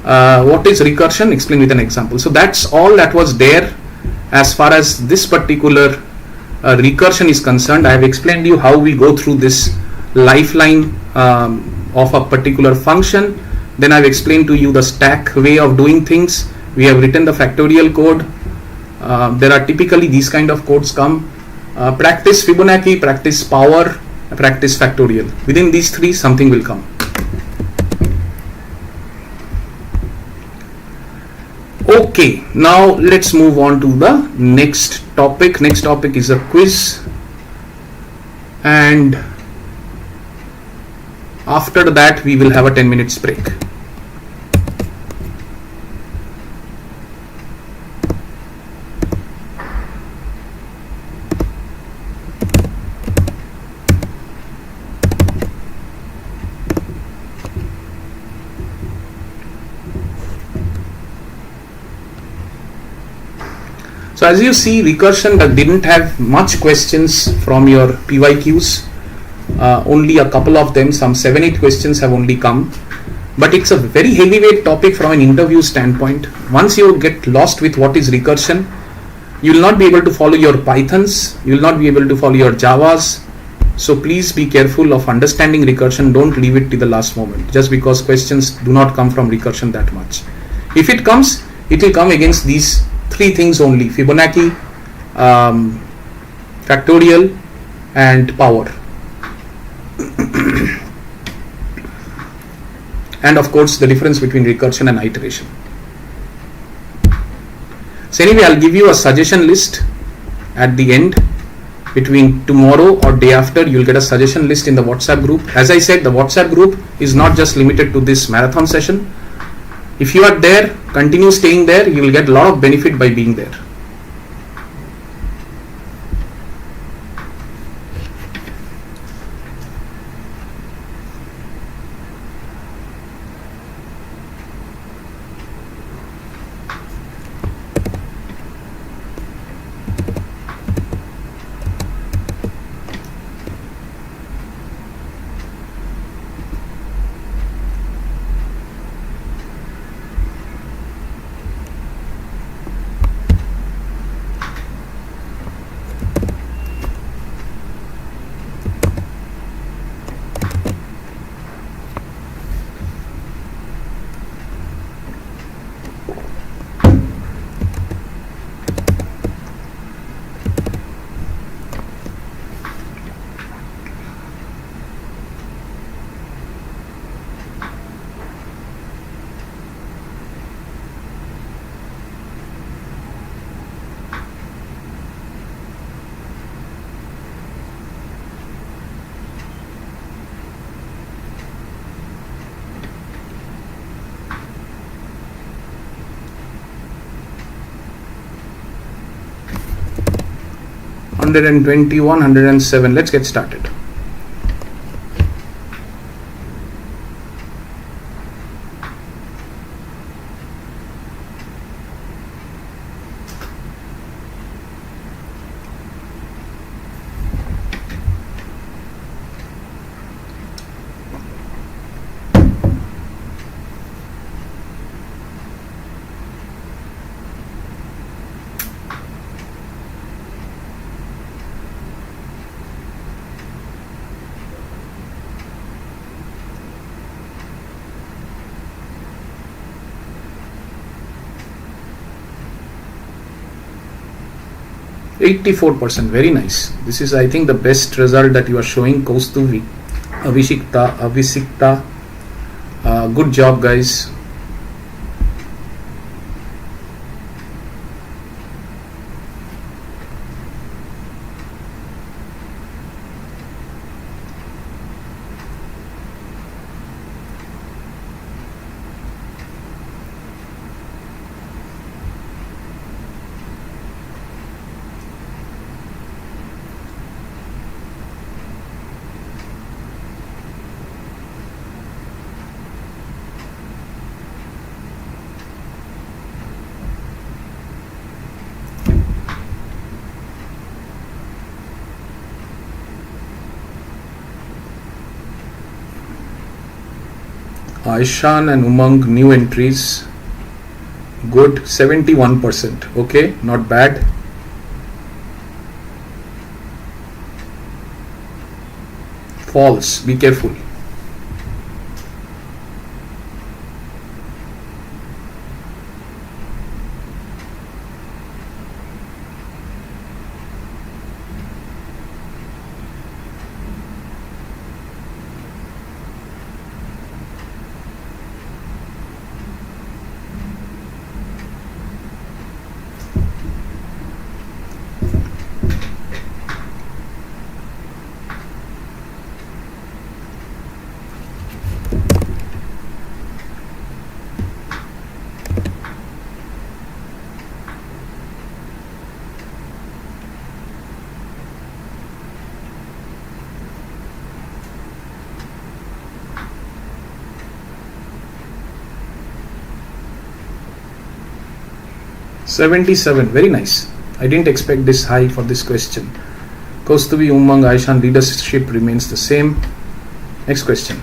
What is recursion? Explain with an example. So that's all that was there as far as this particular recursion is concerned. I have explained to you how we go through this lifeline of a particular function. Then I have explained to you the stack way of doing things. We have written the factorial code. There are typically these kind of codes come. Practice Fibonacci, practice power, practice factorial. Within these three, something will come. Okay, now let's move on to the next topic. Next topic is a quiz, and after that we will have a 10 minutes break. So as you see, recursion didn't have much questions from your PYQs. Only a couple of them, some 7-8 questions have only come. But it's a very heavyweight topic from an interview standpoint. Once you get lost with what is recursion, you will not be able to follow your Pythons, you will not be able to follow your Javas. So please be careful of understanding recursion. Don't leave it to the last moment, just because questions do not come from recursion that much. If it comes, it will come against these three things only: Fibonacci, factorial, and power. And of course the difference between recursion and iteration. So anyway, I'll give you a suggestion list at the end. Between tomorrow or day after, you'll get a suggestion list in the WhatsApp group. As I said, the WhatsApp group is not just limited to this marathon session. If you are there, continue staying there. You will get a lot of benefit by being there. 121, 107. Let's get started. %84, very nice. This is, I think, the best result that you are showing. Kaustuvi, Avisikta, good job, guys. Aishan and Umang, new entries. Good, 71%. Okay, not bad. False, be careful. $77, very nice. I didn't expect this high for this question. Kaustuvi, Umang, Aishan, leadership remains the same. Next question.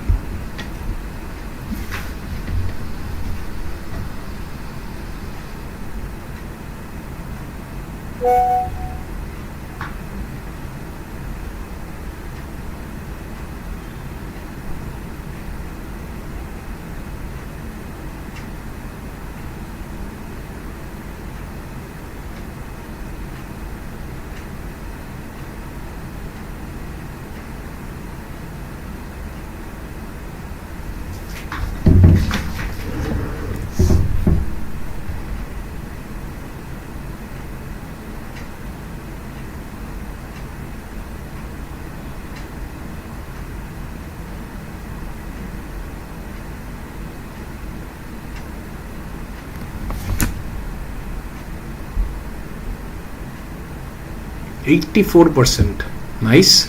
%84, nice.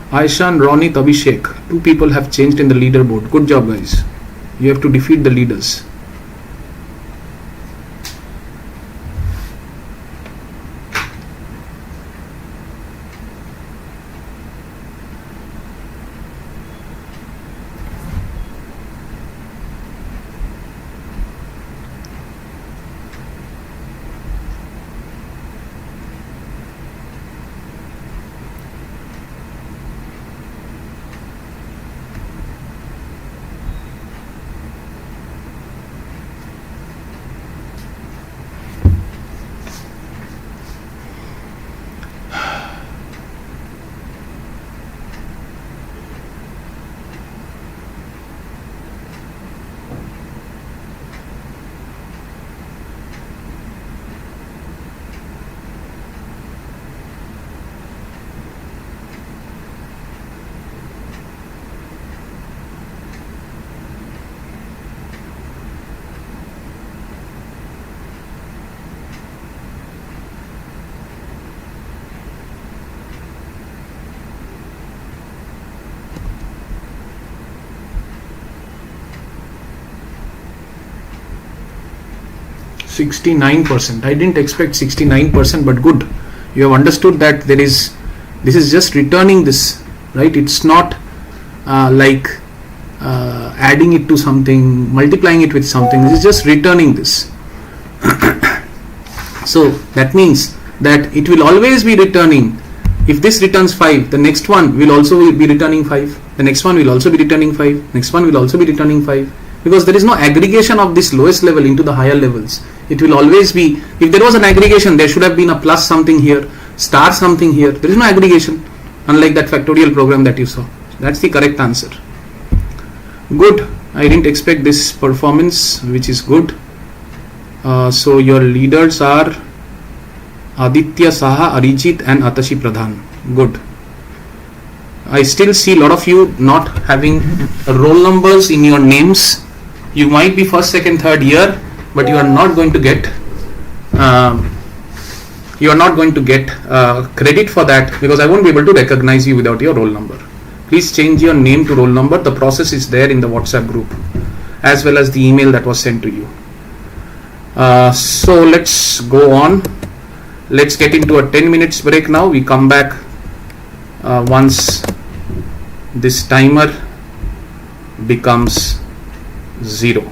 Aishan, Ronit, Abhishek, 2 people have changed in the leaderboard. Good job, guys. You have to defeat the leaders. 69%. I didn't expect 69%, but good. You have understood that this is just returning this, right? It's not like adding it to something, multiplying it with something. This is just returning this. So that means that it will always be returning. If this returns 5, the next one will also be returning 5. The next one will also be returning 5. Next one will also be returning 5. Because there is no aggregation of this lowest level into the higher levels. It will always be, if there was an aggregation, there should have been a plus something here, star something here. There is no aggregation, unlike that factorial program that you saw. That's the correct answer. Good. I didn't expect this performance, which is good. So your leaders are Aditya Saha, Arijit and Atashi Pradhan. Good. I still see a lot of you not having roll numbers in your names. You might be first, second, third year, but you are not going to get credit for that, because I won't be able to recognize you without your roll number. Please change your name to roll number. The process is there in the WhatsApp group, as well as the email that was sent to you. So let's go on. Let's get into a 10 minutes break now. We come back once this timer becomes 0.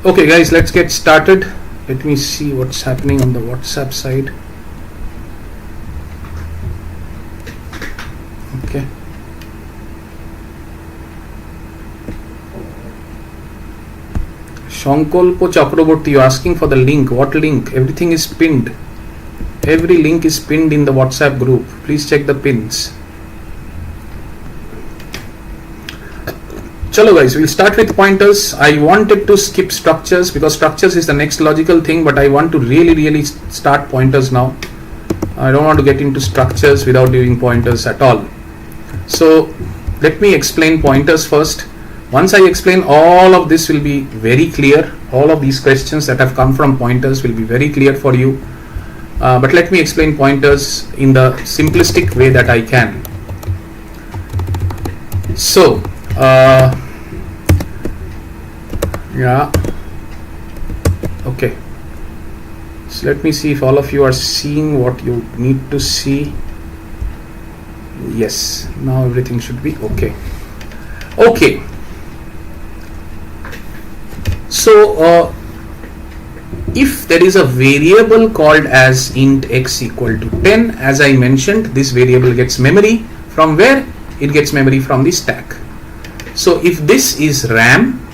Okay guys, let's get started. Let me see what's happening on the WhatsApp side. Okay. Shankolpo Chakraborty, you're asking for the link. What link? Everything is pinned. Every link is pinned in the WhatsApp group. Please check the pins. Chalo guys, we'll start with pointers. I wanted to skip structures because structures is the next logical thing, but I want to really start pointers now. I don't want to get into structures without doing pointers at all. So let me explain pointers first. Once I explain, all of this will be very clear. All of these questions that have come from pointers will be very clear for you. But let me explain pointers in the simplistic way that I can. So, yeah, okay. So let me see if all of you are seeing what you need to see. Yes, now everything should be okay. Okay. So, if there is a variable called as int x equal to 10, as I mentioned, this variable gets memory. From where? It gets memory from the stack. So if this is RAM,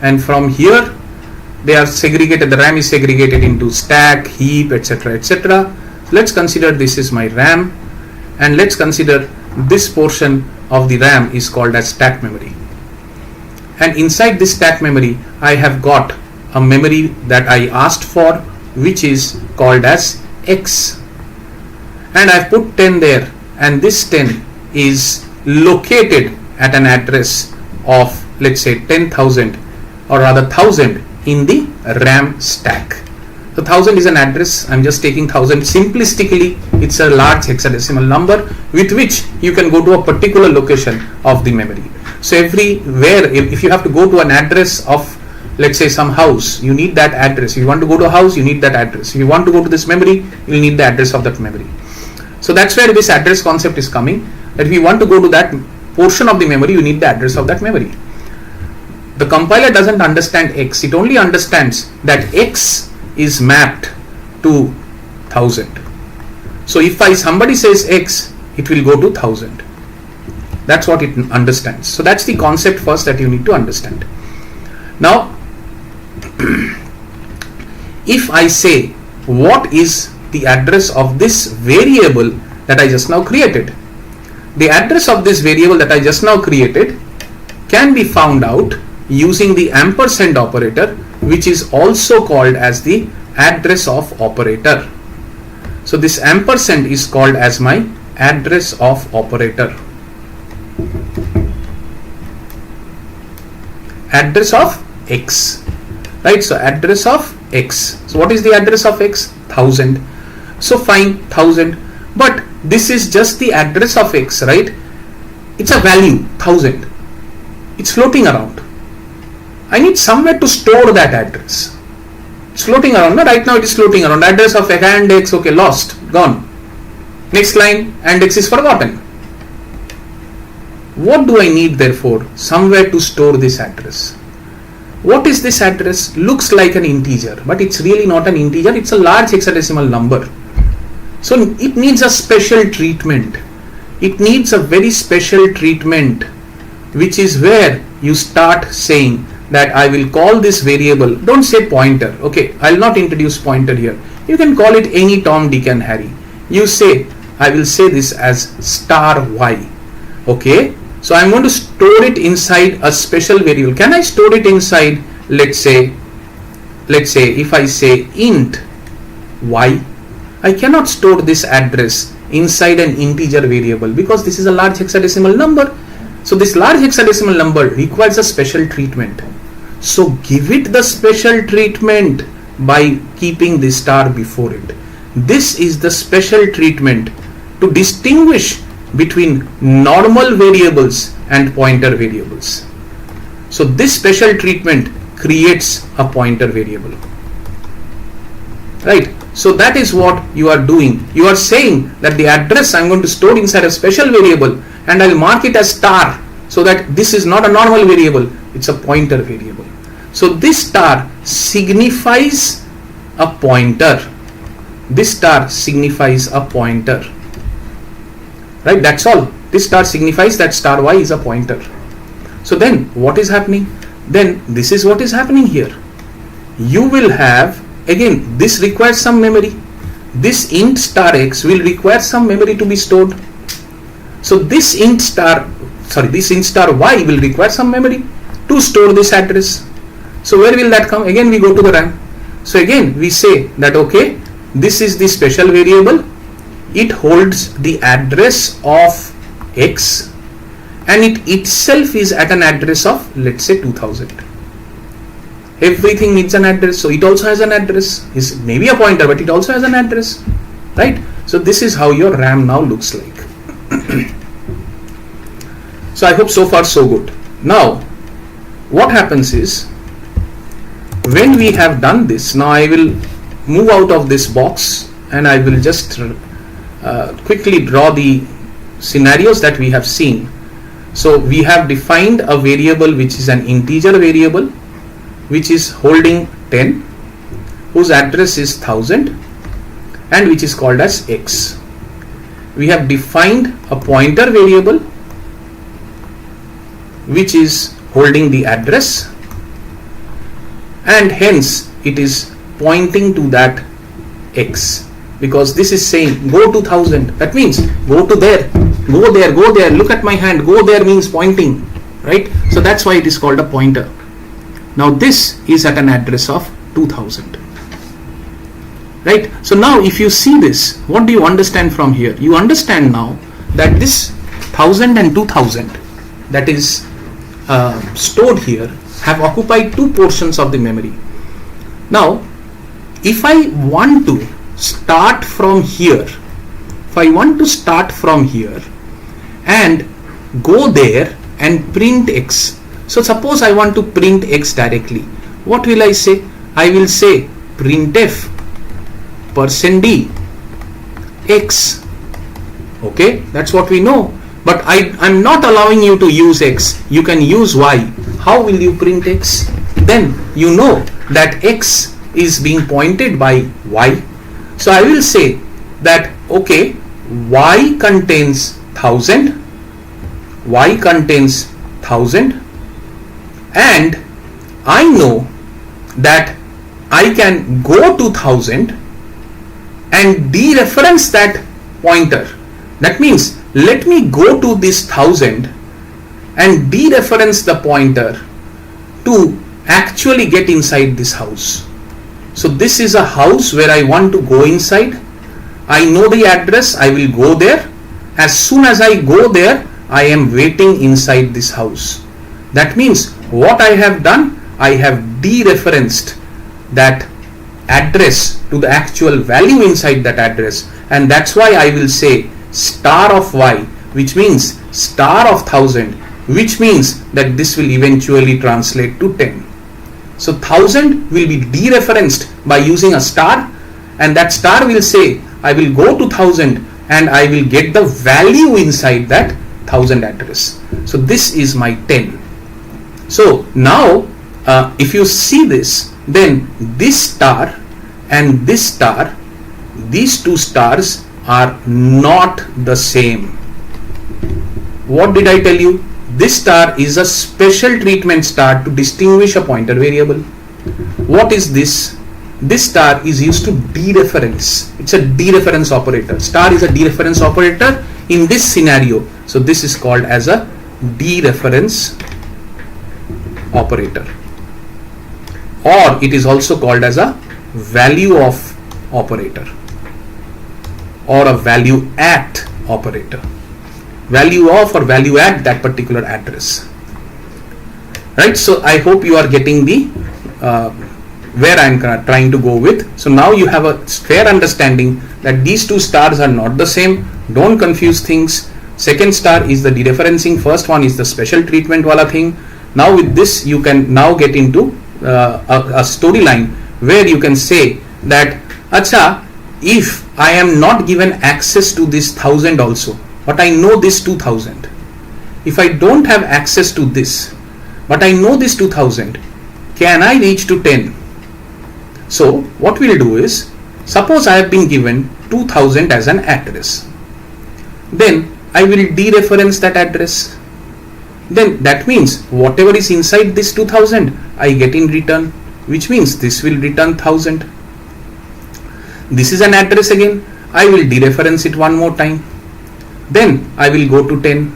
and from here they are segregated, the RAM is segregated into stack, heap, etc., etc. Let's consider this is my RAM, and let's consider this portion of the RAM is called as stack memory. And inside this stack memory, I have got a memory that I asked for, which is called as X. And I've put 10 there, and this 10 is located at an address of, let's say, 10,000 or rather 1000 in the RAM stack. So 1000 is an address. I'm just taking 1000. Simplistically, it's a large hexadecimal number with which you can go to a particular location of the memory. So everywhere, if you have to go to an address of, let's say, some house, you need that address. If you want to go to a house, you need that address. If you want to go to this memory, you'll need the address of that memory. So that's where this address concept is coming. That if you want to go to that portion of the memory, you need the address of that memory. The compiler doesn't understand X. It only understands that X is mapped to 1000. So if somebody says X, it will go to 1000. That's what it understands. So that's the concept first that you need to understand. Now, if I say what is the address of this variable that I just now created, the address of this variable that I just now created can be found out using the ampersand operator, which is also called as the address of operator. So this ampersand is called as my address of operator. Address of X, right? So address of X. So what is the address of X? 1000. So fine, 1000. But this is just the address of X, right? It's a value, 1000. It's floating around. I need somewhere to store that address. It's floating around. No, right now it is floating around. Address of and X, okay, lost, gone. Next line, and X is forgotten. What do I need therefore? Somewhere to store this address. What is this address? Looks like an integer, but it's really not an integer. It's a large hexadecimal number. So it needs a special treatment. It needs a very special treatment, which is where you start saying that I will call this variable. Don't say pointer. Okay, I'll not introduce pointer here. You can call it any Tom, Dick and Harry. You say, I will say this as star y. Okay. So I'm going to store it inside a special variable. Can I store it inside, let's say if I say int y, I cannot store this address inside an integer variable because this is a large hexadecimal number. So this large hexadecimal number requires a special treatment. So give it the special treatment by keeping the star before it. This is the special treatment to distinguish between normal variables and pointer variables. So this special treatment creates a pointer variable, right? So that is what you are doing. You are saying that the address I'm going to store inside a special variable and I'll mark it as star so that this is not a normal variable, it's a pointer variable. So this star signifies a pointer. This star signifies a pointer. Right, that's all. This star signifies that star y is a pointer. So then what is happening? Then this is what is happening here. You will have, again, this requires some memory. This int star x will require some memory to be stored. So this int star y will require some memory to store this address. So where will that come? Again we go to the RAM. So again we say that okay, this is the special variable. It holds the address of x and it itself is at an address of, let's say, 2000. Everything needs an address, so it also has an address. It's maybe a pointer, but it also has an address, right? So this is how your RAM now looks like. So I hope so far so good. Now what happens is, when we have done this, now I will move out of this box and I will just quickly draw the scenarios that we have seen. So we have defined a variable which is an integer variable, which is holding 10, whose address is 1000 and which is called as x. We have defined a pointer variable which is holding the address and hence it is pointing to that x, because this is saying go to 1000. That means go to there, go there, go there, look at my hand, go there means pointing, right? So that's why it is called a pointer. Now this is at an address of 2000, right? So now if you see this, what do you understand from here? You understand now that this 1000 and 2000 that is stored here have occupied two portions of the memory. Now if I want to start from here, and go there and print x. So suppose I want to print x directly. What will I say? I will say printf %d x. Okay, that's what we know. But I'm not allowing you to use x. You can use y. How will you print x? Then you know that x is being pointed by y. So I will say that okay, y contains 1000, and I know that I can go to 1000 and dereference that pointer. That means let me go to this 1000 and dereference the pointer to actually get inside this house. So this is a house where I want to go inside. I know the address, I will go there. As soon as I go there, I am waiting inside this house. That means what I have done, I have dereferenced that address to the actual value inside that address, and that's why I will say star of y, which means star of 1000, which means that this will eventually translate to 10. So 1000 will be dereferenced by using a star, and that star will say I will go to 1000 and I will get the value inside that 1000 address. So this is my 10. So now if you see this, then this star and this star, these two stars are not the same. What did I tell you? This star is a special treatment star to distinguish a pointer variable. What is this? This star is used to dereference. It's a dereference operator. Star is a dereference operator in this scenario. So this is called as a dereference operator, or it is also called as a value of operator or a value at operator. Value of or value at that particular address, right? So I hope you are getting the where I am trying to go with. So now you have a fair understanding that these two stars are not the same. Don't confuse things. Second star is the dereferencing, first one is the special treatment wala thing. Now with this you can now get into a storyline where you can say that acha, if I am not given access to this 1000 also, but I know this 2000, if I don't have access to this but I know this 2000, can I reach to 10? So what we'll do is, suppose I have been given 2000 as an address. Then I will dereference that address. Then that means whatever is inside this 2000 I get in return, which means this will return 1000. This is an address again. I will dereference it one more time. Then I will go to 10.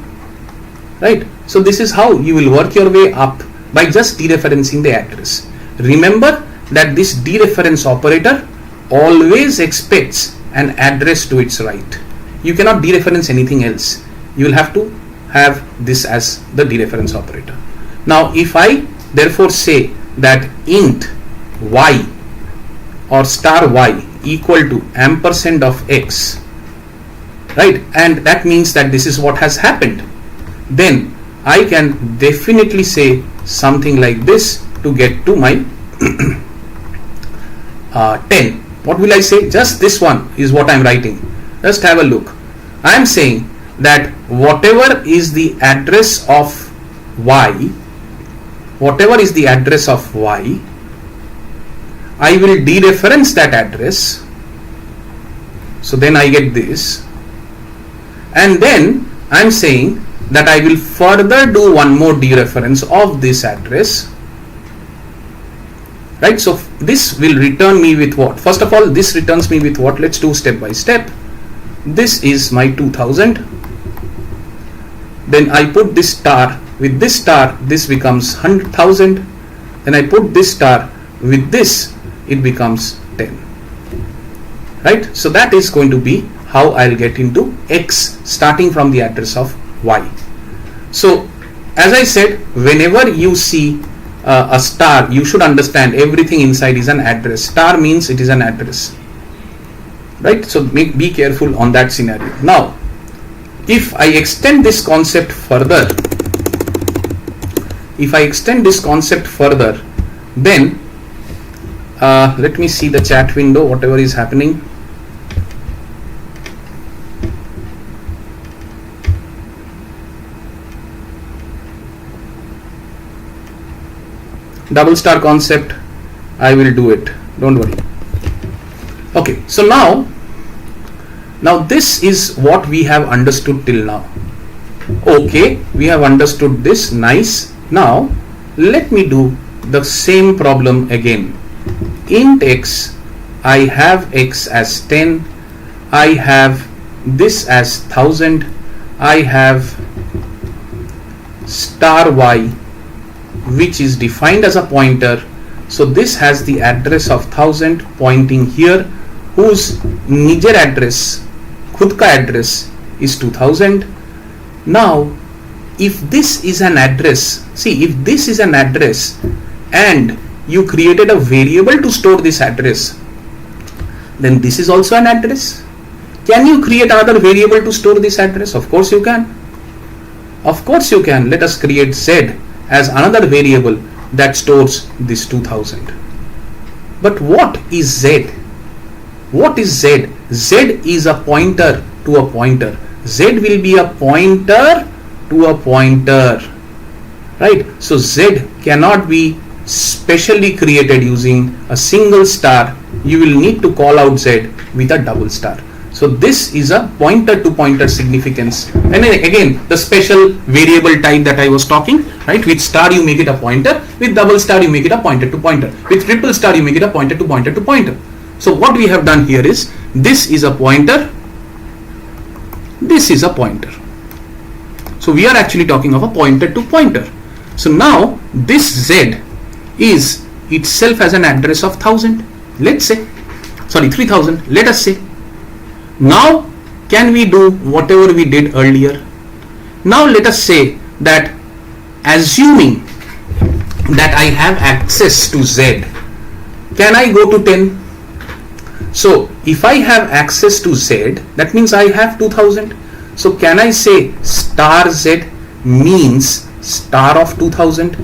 Right? So this is how you will work your way up by just dereferencing the address. Remember that this dereference operator always expects an address to its right. You cannot dereference anything else. You will have to have this as the dereference operator. Now if I therefore say that int y or star y equal to ampersand of x, right, and that means that this is what has happened, then I can definitely say something like this to get to my 10. What will I say? Just this one is what I am writing. Just have a look. I am saying that whatever is the address of y, I will dereference that address. So then I get this. And then I am saying that I will further do one more dereference of this address. Right? So this will return me with what? First of all, this returns me with what? Let's do step by step. This is my 2000. Then I put this star. With this star, this becomes 100,000. Then I put this star. With this, it becomes 10. Right? So that is going to be how I'll get into x starting from the address of y. So as I said, whenever you see a star, you should understand everything inside is an address. Star means it is an address. Right? So be careful on that scenario. Now, if I extend this concept further, then let me see the chat window, whatever is happening. Double star concept, I will do it, don't worry. Okay, so now this is what we have understood till now. Okay, we have understood this, nice. Now let me do the same problem again. Int x, I have x as 10, I have this as 1000, I have star y, which is defined as a pointer. So this has the address of 1000 pointing here, whose nijer address, khud ka address is 2000. Now if this is an address, see, if this is an address and you created a variable to store this address, then this is also an address. Can you create another variable to store this address? Of course you can. Of course you can. Let us create z as another variable that stores this 2000. But what is z? What is z? Z is a pointer to a pointer. Z will be a pointer to a pointer, right? So z cannot be specially created using a single star. You will need to call out z with a double star. So this is a pointer to pointer significance. And then again, the special variable type that I was talking, right? With star you make it a pointer, with double star you make it a pointer to pointer, with triple star you make it a pointer to pointer to pointer. So what we have done here is, this is a pointer, this is a pointer. So we are actually talking of a pointer to pointer. So now this z is itself as an address of 1000, let's say, sorry, 3000, let us say. Now can we do whatever we did earlier? Now let us say that, assuming that I have access to z, can I go to 10? So if I have access to z, that means I have 2000. So can I say star z means star of 2000?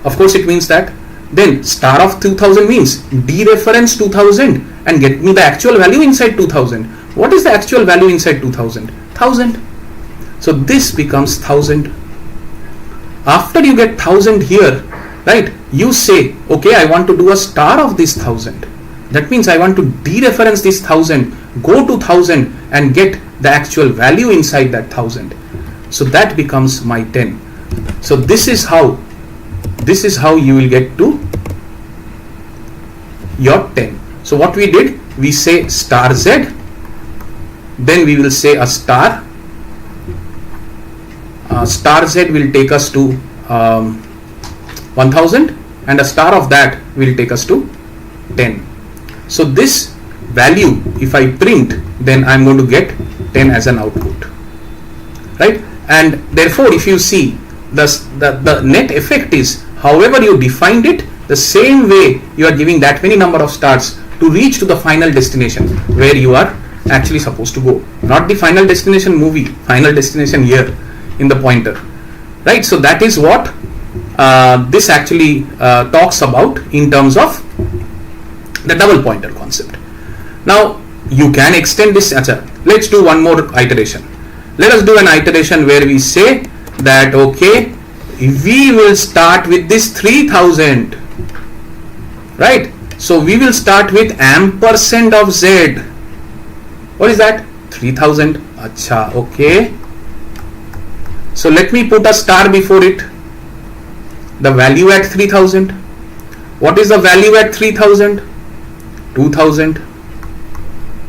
Of course it means that. Then star of 2000 means dereference 2000 and get me the actual value inside 2000. What is the actual value inside 2000? 1000. So this becomes 1000. After you get 1000 here, right? You say, okay, I want to do a star of this 1000. That means I want to dereference this 1000, go to 1000 and get the actual value inside that 1000. So that becomes my 10. So this is how you will get to your 10. So what we did, we say star z, then we will say a star. Star z will take us to 1000, and a star of that will take us to 10. So this value, if I print, then I'm going to get 10 as an output, right? And therefore, if you see, the net effect is, however you defined it, the same way you are giving that many number of stars to reach to the final destination where you are actually supposed to go. Not the final destination movie, final destination here in the pointer, right? So that is what this actually talks about in terms of the double pointer concept. Now you can extend this. Let's do one more iteration. Let us do an iteration where we say that, okay, we will start with this 3000, right? So we will start with ampersand of z. What is that? 3000. Acha, okay. So let me put a star before it. The value at 3000. What is the value at 3000? 2000.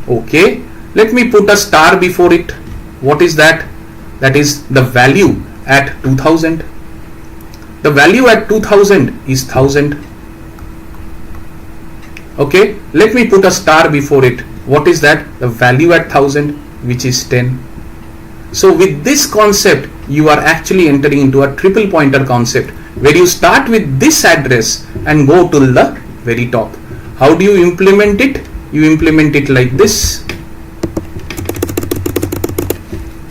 Okay. Let me put a star before it. What is that? That is the value at 2000. The value at 2000 is 1000. Okay. Let me put a star before it. What is that? The value at 1000, which is 10. So with this concept, you are actually entering into a triple pointer concept where you start with this address and go to the very top. How do you implement it? You implement it like this.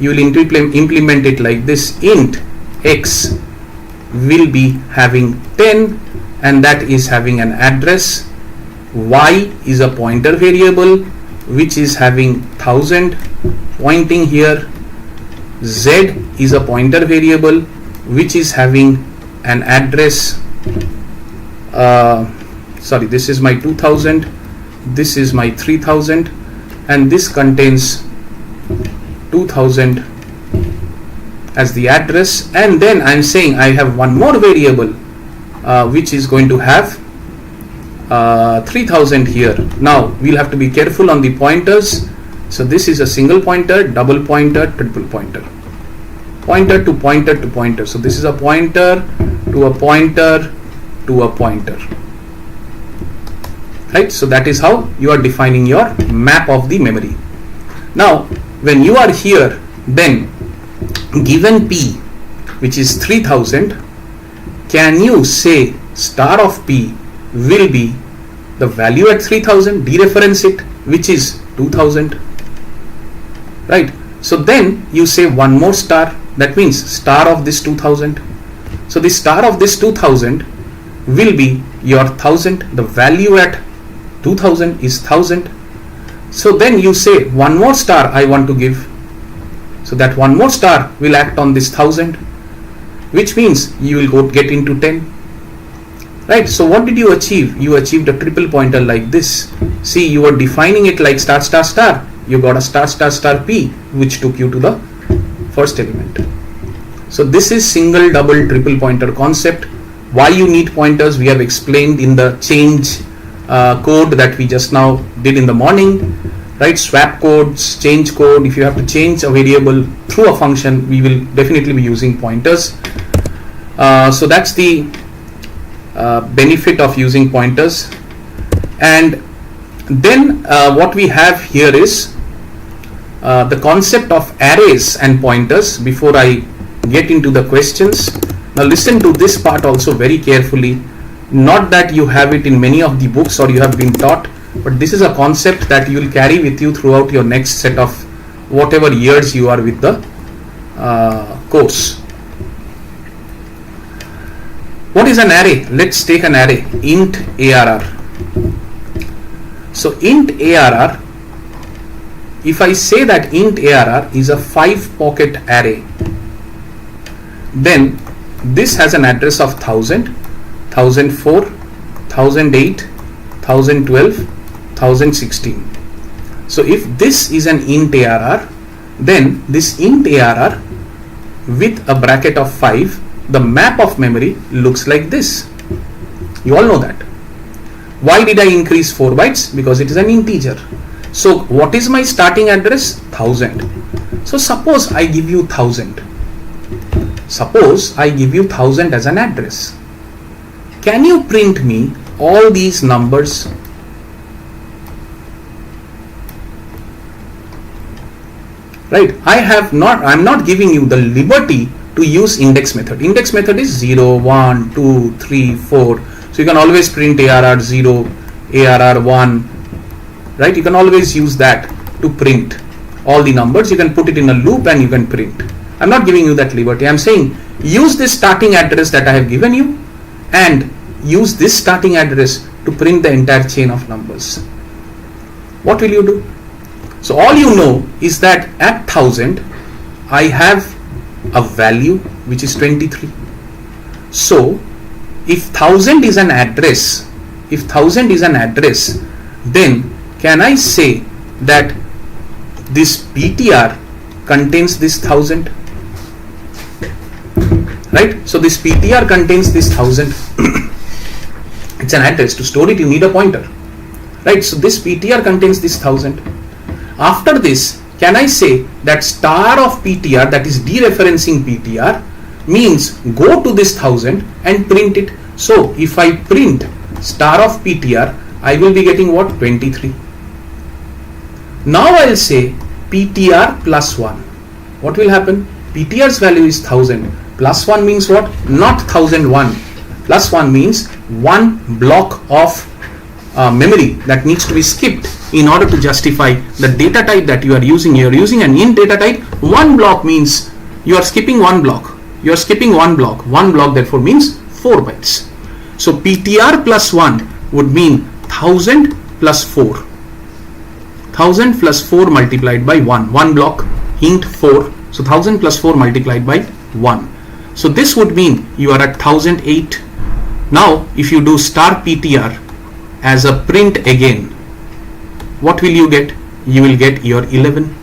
You will implement it like this. Int x will be having 10, and that is having an address. Y is a pointer variable which is having 1000 pointing here. Z is a pointer variable which is having an address. Sorry, this is my 2000, this is my 3000, and this contains 2000 as the address. And then I'm saying I have one more variable which is going to have 3000 here. Now we'll have to be careful on the pointers. So this is a single pointer, double pointer, triple pointer, pointer to pointer to pointer. So this is a pointer to a pointer to a pointer, right? So that is how you are defining your map of the memory. Now when you are here, then given p, which is 3000, can you say star of p will be the value at 3000, dereference it, which is 2000, right? So then you say one more star, that means star of this 2000. So the star of this 2000 will be your 1000. The value at 2000 is 1000. So then you say one more star I want to give. So that one more star will act on this 1000, which means you will go get into 10. Right, so what did you achieve? You achieved a triple pointer like this. See, you were defining it like star star star. You got a star star star p, which took you to the first element. So this is single, double, triple pointer concept. Why you need pointers, we have explained in the change code that we just now did in the morning. Right, swap codes, change code. If you have to change a variable through a function, we will definitely be using pointers. So that's the benefit of using pointers. And then what we have here is the concept of arrays and pointers. Before I get into the questions, now listen to this part also very carefully. Not that you have it in many of the books or you have been taught, but this is a concept that you will carry with you throughout your next set of whatever years you are with the course. What is an array? Let's take an array, int arr. So int arr, if I say that int arr is a 5-pocket array, then this has an address of 1000, 1004, 1008, 1012, 1016. So if this is an int ARR, then this int ARR with a bracket of 5, the map of memory looks like this. You all know that. Why did I increase 4 bytes? Because it is an integer. So what is my starting address? 1000. So suppose I give you 1000. Suppose I give you 1000 as an address. Can you print me all these numbers? Right? I'm not giving you the liberty to use index method. Index method is 0, 1, 2, 3, 4. So you can always print ARR 0, ARR 1. Right? You can always use that to print all the numbers. You can put it in a loop and you can print. I'm not giving you that liberty. I'm saying use this starting address that I have given you and use this starting address to print the entire chain of numbers. What will you do? So all you know is that at 1000 I have a value which is 23. So if 1000 is an address, then can I say that this PTR contains this 1000? Right? So this PTR contains this 1000. It's an address. To store it, you need a pointer. Right? So this PTR contains this 1000. After this, can I say that star of PTR, that is dereferencing PTR, means go to this 1000 and print it. So if I print star of PTR, I will be getting what? 23. Now I'll say PTR plus 1. What will happen? PTR's value is 1000. Plus 1 means what? Not 1001. Plus 1 means one block of memory that needs to be skipped in order to justify the data type that you are using. You are using an int data type. One block means you are skipping one block. You are skipping one block. One block therefore means 4 bytes. So PTR plus 1 would mean 1000 plus 4. 1000 plus 4 multiplied by 1. One block, int 4. So 1000 plus 4 multiplied by 1. So this would mean you are at 1008. Now if you do star PTR as a print again, what will you get? You will get your 11.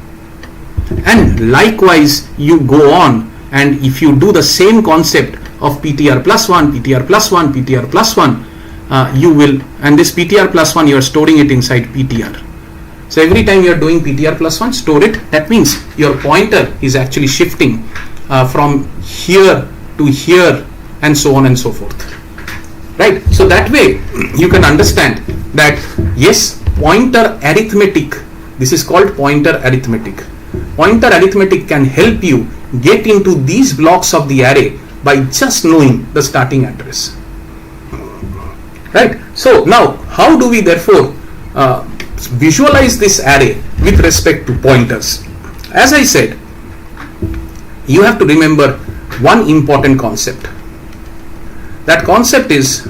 And likewise you go on, and if you do the same concept of PTR plus 1, PTR plus 1, PTR plus 1, you will, and this PTR plus 1 you are storing it inside PTR. So every time you are doing PTR plus 1, store it. That means your pointer is actually shifting from here to here and so on and so forth. Right? So that way you can understand that yes, pointer arithmetic, this is called pointer arithmetic. Pointer arithmetic can help you get into these blocks of the array by just knowing the starting address. Right? So now how do we therefore visualize this array with respect to pointers? As I said, you have to remember one important concept. That concept is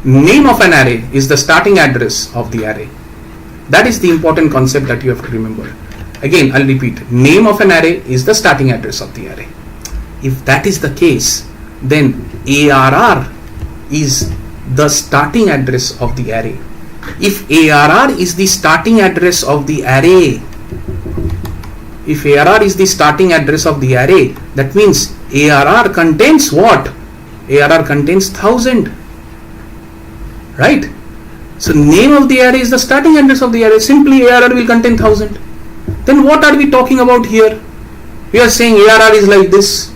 name of an array is the starting address of the array. That is the important concept that you have to remember. Again, I'll repeat. Name of an array is the starting address of the array. If that is the case, then ARR is the starting address of the array. If ARR is the starting address of the array, if ARR is the starting address of the array, that means ARR contains what? ARR contains 1000. Right? So name of the array is the starting address of the array. Simply ARR will contain 1000. Then what are we talking about here? We are saying ARR is like this.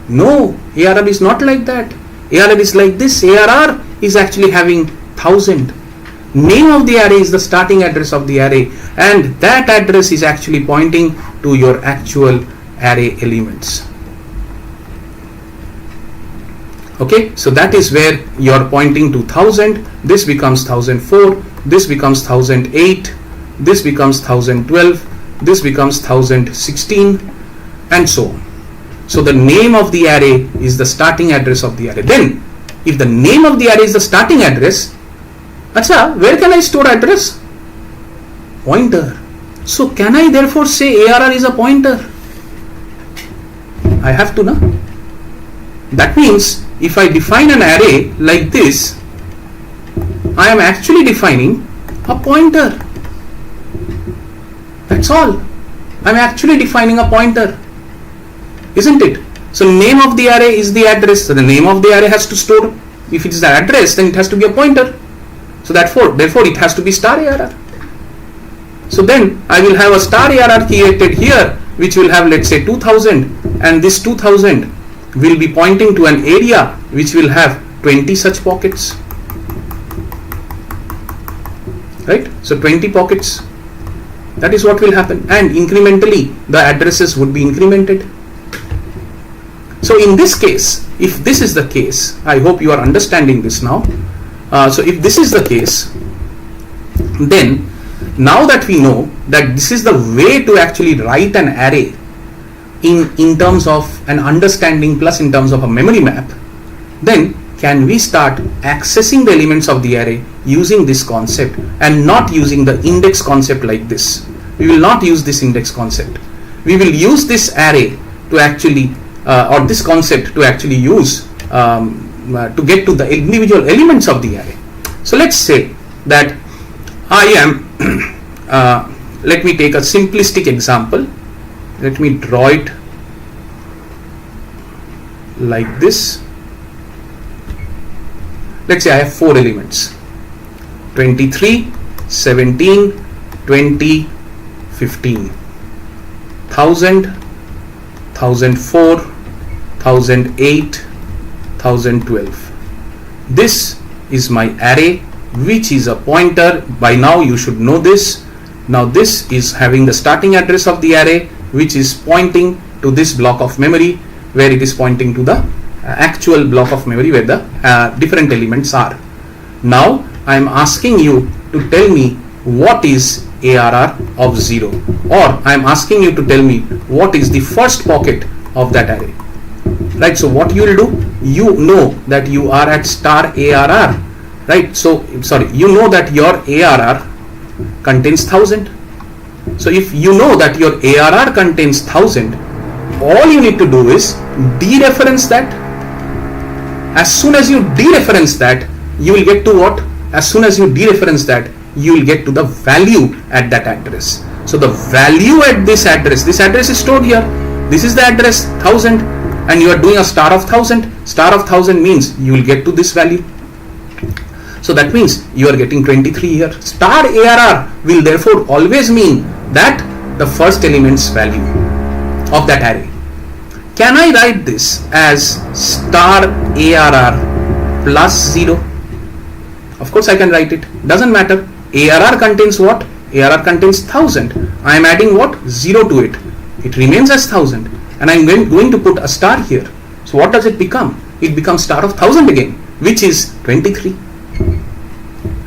No, ARR is not like that. ARR is like this. ARR is actually having 1000. Name of the array is the starting address of the array, and that address is actually pointing to your actual array elements. Okay, so that is where you are pointing to 1000. This becomes 1004. This becomes 1008. This becomes 1012. This becomes 1016, and so on. So the name of the array is the starting address of the array. Then if the name of the array is the starting address, Acha, where can I store address? Pointer. So can I therefore say ARR is a pointer? I have to know. That means if I define an array like this, I am actually defining a pointer. That's all. I am actually defining a pointer, isn't it? So name of the array is the address. So the name of the array has to store. If it is the address, then it has to be a pointer. So therefore it has to be star ARR. So then I will have a star ARR created here, which will have, let's say, 2000, and this 2000 will be pointing to an area which will have 20 such pockets. Right? So 20 pockets. That is what will happen, and incrementally the addresses would be incremented. So in this case, if this is the case, I hope you are understanding this now. So if this is the case, then now that we know that this is the way to actually write an array in terms of an understanding plus in terms of a memory map, then can we start accessing the elements of the array using this concept and not using the index concept like this. We will not use this index concept. We will use this array to actually or this concept to actually use to get to the individual elements of the array. So let's say that I am let me take a simplistic example. Let me draw it like this. Let's say I have 4 elements: 23, 17, 20, 15, 1000, 1004, 1008, 1012. This is my array, which is a pointer. By now you should know this. Now this is having the starting address of the array, which is pointing to this block of memory, where it is pointing to the actual block of memory where the different elements are. Now I am asking you to tell me what is ARR of 0, or I am asking you to tell me what is the first pocket of that array. Right, so what you will do, you know that you are at star ARR, right? So sorry, you know that your ARR contains 1000. So if you know that your ARR contains 1000, all you need to do is dereference that. As soon as you dereference that, you will get to what? As soon as you dereference that, you will get to the value at that address. So the value at this address is stored here. This is the address 1000, and you are doing a star of 1000. Star of 1000 means you will get to this value. So that means you are getting 23 here. Star ARR will therefore always mean that the first element's value of that array. Can I write this as star ARR plus 0? Of course I can write it. Doesn't matter. ARR contains what? ARR contains 1000. I am adding what? 0 to it. It remains as 1000. And I am going to put a star here. So what does it become? It becomes star of 1000 again, which is 23.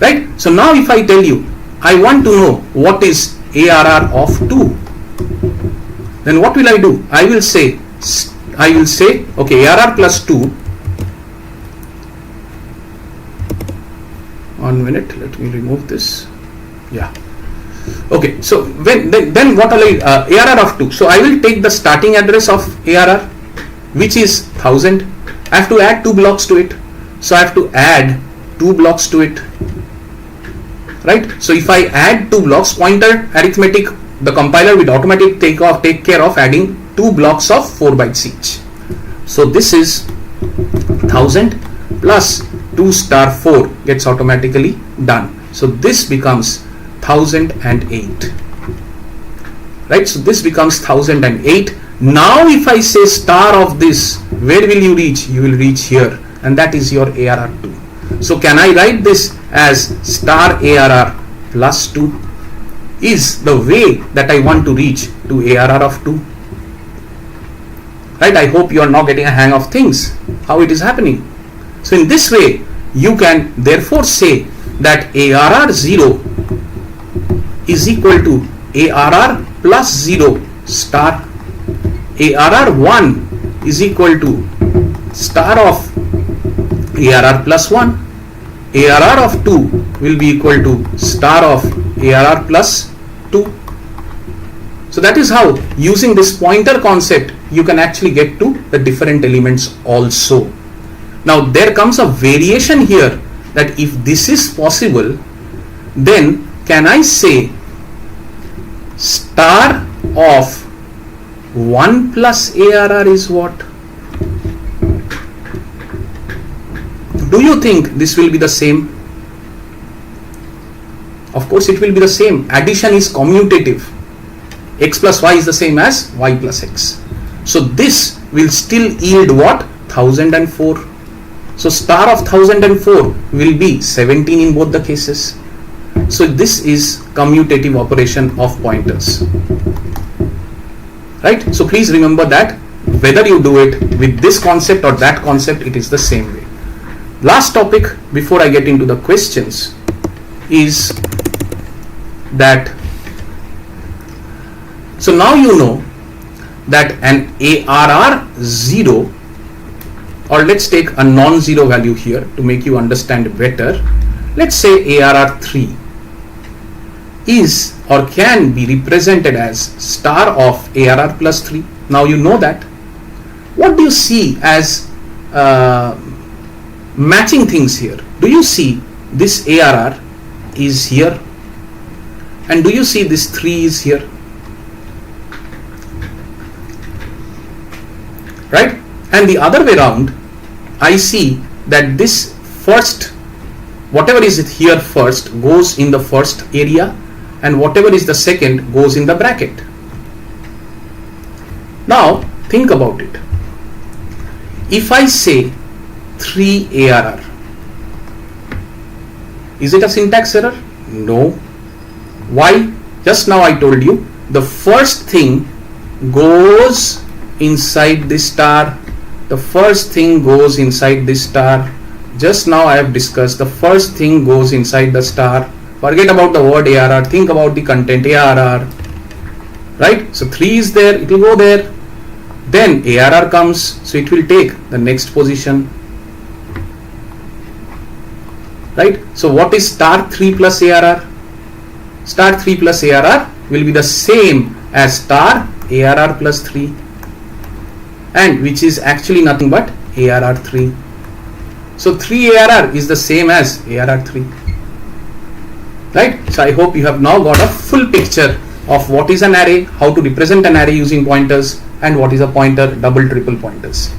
Right? So now if I tell you, I want to know what is ARR of 2, then what will I do? I will say, okay, ARR plus 2. 1 minute, let me remove this. Yeah. Okay, so then what will I, ARR of 2. So I will take the starting address of ARR, which is 1000. I have to add 2 blocks to it. So I have to add 2 blocks to it. Right? So if I add 2 blocks, pointer arithmetic, the compiler will automatically take care of adding 2 blocks of 4 bytes each. So this is 1000 plus 2 star 4 gets automatically done. So this becomes 1008. Right? So this becomes 1008. Now if I say star of this, where will you reach? You will reach here, and that is your ARR2. So can I write this as star ARR plus 2 is the way that I want to reach to ARR of 2. Right? I hope you are now getting a hang of things, how it is happening. So in this way, you can therefore say that ARR 0 is equal to ARR plus 0 star. ARR 1 is equal to star of ARR plus 1. ARR of 2 will be equal to star of ARR plus 2. So that is how, using this pointer concept, you can actually get to the different elements also. Now there comes a variation here, that if this is possible, then can I say star of 1 plus ARR is what? Do you think this will be the same? Of course it will be the same. Addition is commutative. X plus y is the same as y plus x. So this will still yield what? 1004. So star of 1004 will be 17 in both the cases. So this is commutative operation of pointers. Right? So please remember that whether you do it with this concept or that concept, it is the same way. Last topic before I get into the questions is that, so now you know that an ARR 0, or let's take a non-zero value here to make you understand better. Let's say ARR 3 is or can be represented as star of ARR plus 3. Now you know that. What do you see as matching things here? Do you see this ARR is here, and do you see this 3 is here? Right? And the other way around, I see that this first, whatever is it here first, goes in the first area, and whatever is the second goes in the bracket. Now think about it. If I say 3 ARR, is it a syntax error? No. Why? Just now I told you the first thing goes inside this star, the first thing goes inside this star. Just now I have discussed the first thing goes inside the star. Forget about the word ARR, think about the content ARR, right? So 3 is there, it will go there. Then ARR comes, so it will take the next position, right? So what is star 3 plus ARR? Star 3 plus ARR will be the same as star ARR plus 3, and which is actually nothing but ARR 3. So 3 ARR is the same as ARR 3. Right? So I hope you have now got a full picture of what is an array, how to represent an array using pointers, and what is a pointer, double, triple pointers.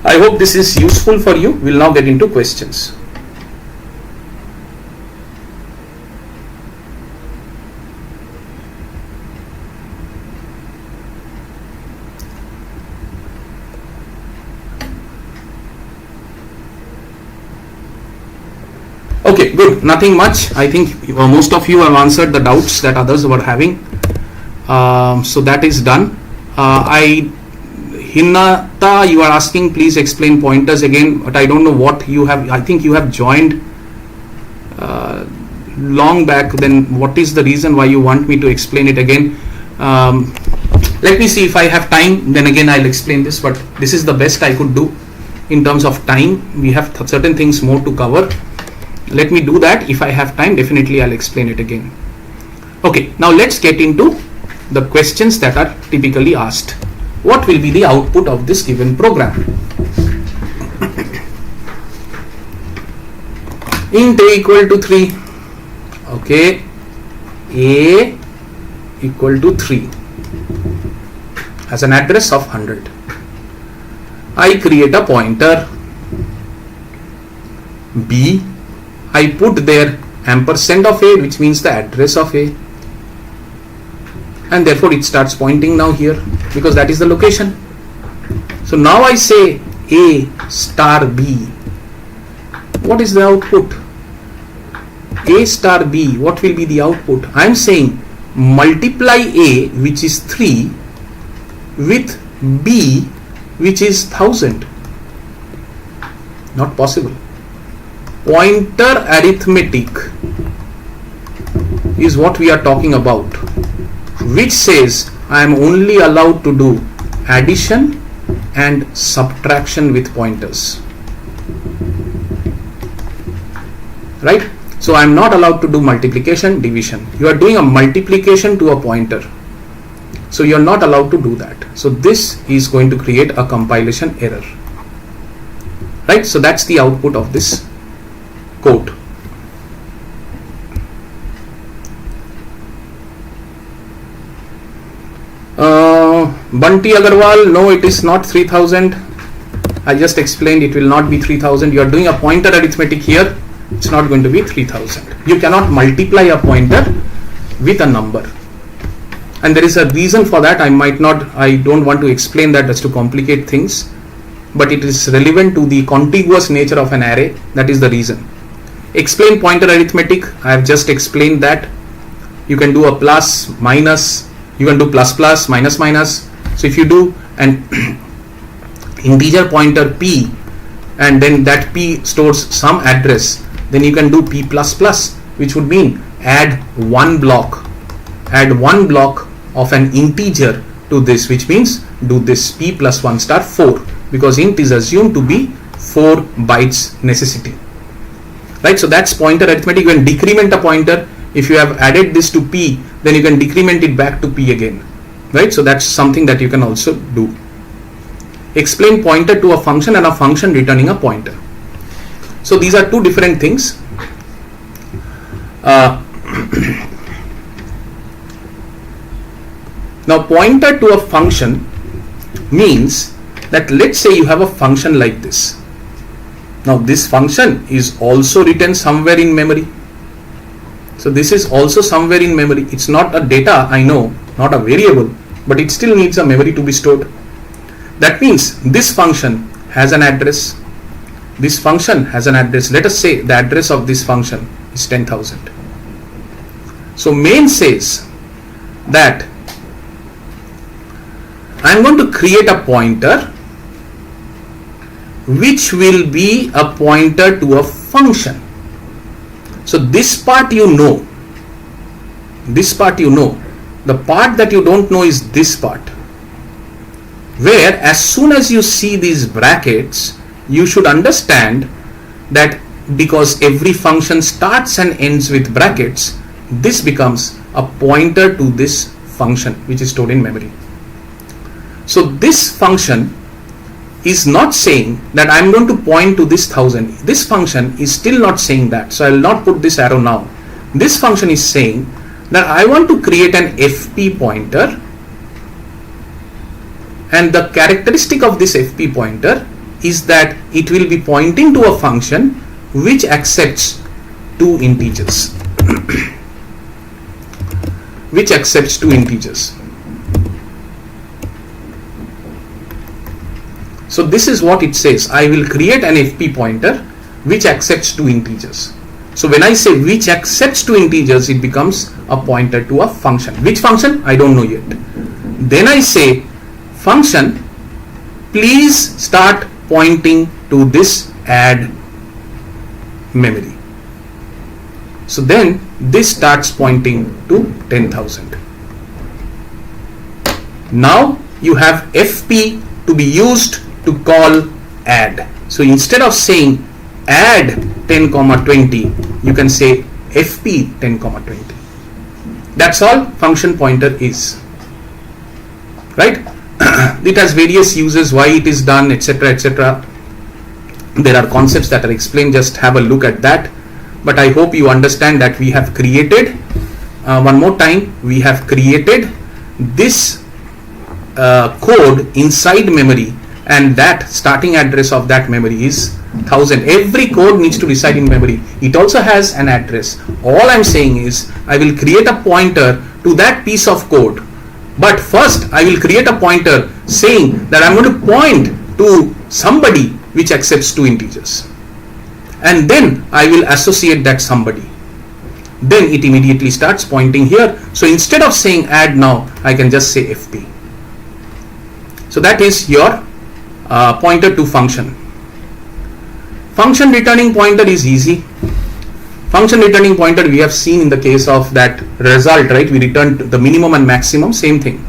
I hope this is useful for you. We'll now get into questions. Okay, good. Nothing much. I think most of you have answered the doubts that others were having. So that is done. Hinata, you are asking, please explain pointers again, but I don't know what you have. I think you have joined long back. Then what is the reason why you want me to explain it again? Let me see if I have time. Then again, I'll explain this, but this is the best I could do in terms of time. We have certain things more to cover. Let me do that. If I have time, definitely I'll explain it again. Okay, now let's get into the questions that are typically asked. What will be the output of this given program? Int a equal to 3. Okay, a equal to 3 as an address of 100. I create a pointer b. I put there ampersand of a, which means the address of a, and therefore it starts pointing now here because that is the location. So now I say a star b. What is the output? A star b. What will be the output? I am saying multiply a, which is 3, with b, which is 1000. Not possible. Pointer arithmetic is what we are talking about, which says I am only allowed to do addition and subtraction with pointers. right? So I'm not allowed to do multiplication, division. You are doing a multiplication to a pointer, so you're not allowed to do that. So this is going to create a compilation error, right? So that's the output of this code. Bunty Agarwal, no, it is not 3000. I just explained it will not be 3000. You are doing a pointer arithmetic here. It's not going to be 3000. You cannot multiply a pointer with a number, and there is a reason for that. I don't want to explain that as to complicate things, but it is relevant to the contiguous nature of an array. That is the reason. Explain pointer arithmetic. I have just explained that you can do a plus, minus, you can do plus plus, minus minus. So if you do an integer pointer p, and then that p stores some address, then you can do p plus plus, which would mean add one block of an integer to this, which means do this p plus 1 star 4, because int is assumed to be 4 bytes necessity, right? So that's pointer arithmetic. You can decrement a pointer. If you have added this to p, then you can decrement it back to p again, right? So that's something that you can also do. Explain pointer to a function and a function returning a pointer. So these are two different things. Now pointer to a function means that, let's say you have a function like this. Now this function is also written somewhere in memory. So this is also somewhere in memory. It's not a data, I know, not a variable, but it still needs a memory to be stored. That means this function has an address. This function has an address. Let us say the address of this function is 10,000. So main says that I am going to create a pointer which will be a pointer to a function. So this part you know. This part you know. The part that you don't know is this part, where as soon as you see these brackets, you should understand that because every function starts and ends with brackets, this becomes a pointer to this function which is stored in memory. So this function is not saying that I am going to point to this 1000. This function is still not saying that. So I will not put this arrow now. This function is saying that I want to create an FP pointer, and the characteristic of this FP pointer is that it will be pointing to a function which accepts two integers. Which accepts two integers. So this is what it says. I will create an FP pointer which accepts two integers. So when I say which accepts two integers, it becomes a pointer to a function. Which function? I don't know yet. Then I say function, please start pointing to this add memory. So then this starts pointing to 10,000. Now you have FP to be used to call add. So instead of saying add 10, 20, you can say FP 10, 20. That's all function pointer is, right? It has various uses, why it is done, etc., etc. There are concepts that are explained. Just have a look at that. But I hope you understand that we have created, one more time, we have created this code inside memory, and that starting address of that memory is 1000. Every code needs to reside in memory. It also has an address. All I'm saying is I will create a pointer to that piece of code. But first I will create a pointer saying that I'm going to point to somebody which accepts two integers. And then I will associate that somebody. Then it immediately starts pointing here. So instead of saying add now, I can just say FP. So that is your pointer to function. Function returning pointer is easy. Function returning pointer we have seen in the case of that result, right? We returned the minimum and maximum, same thing.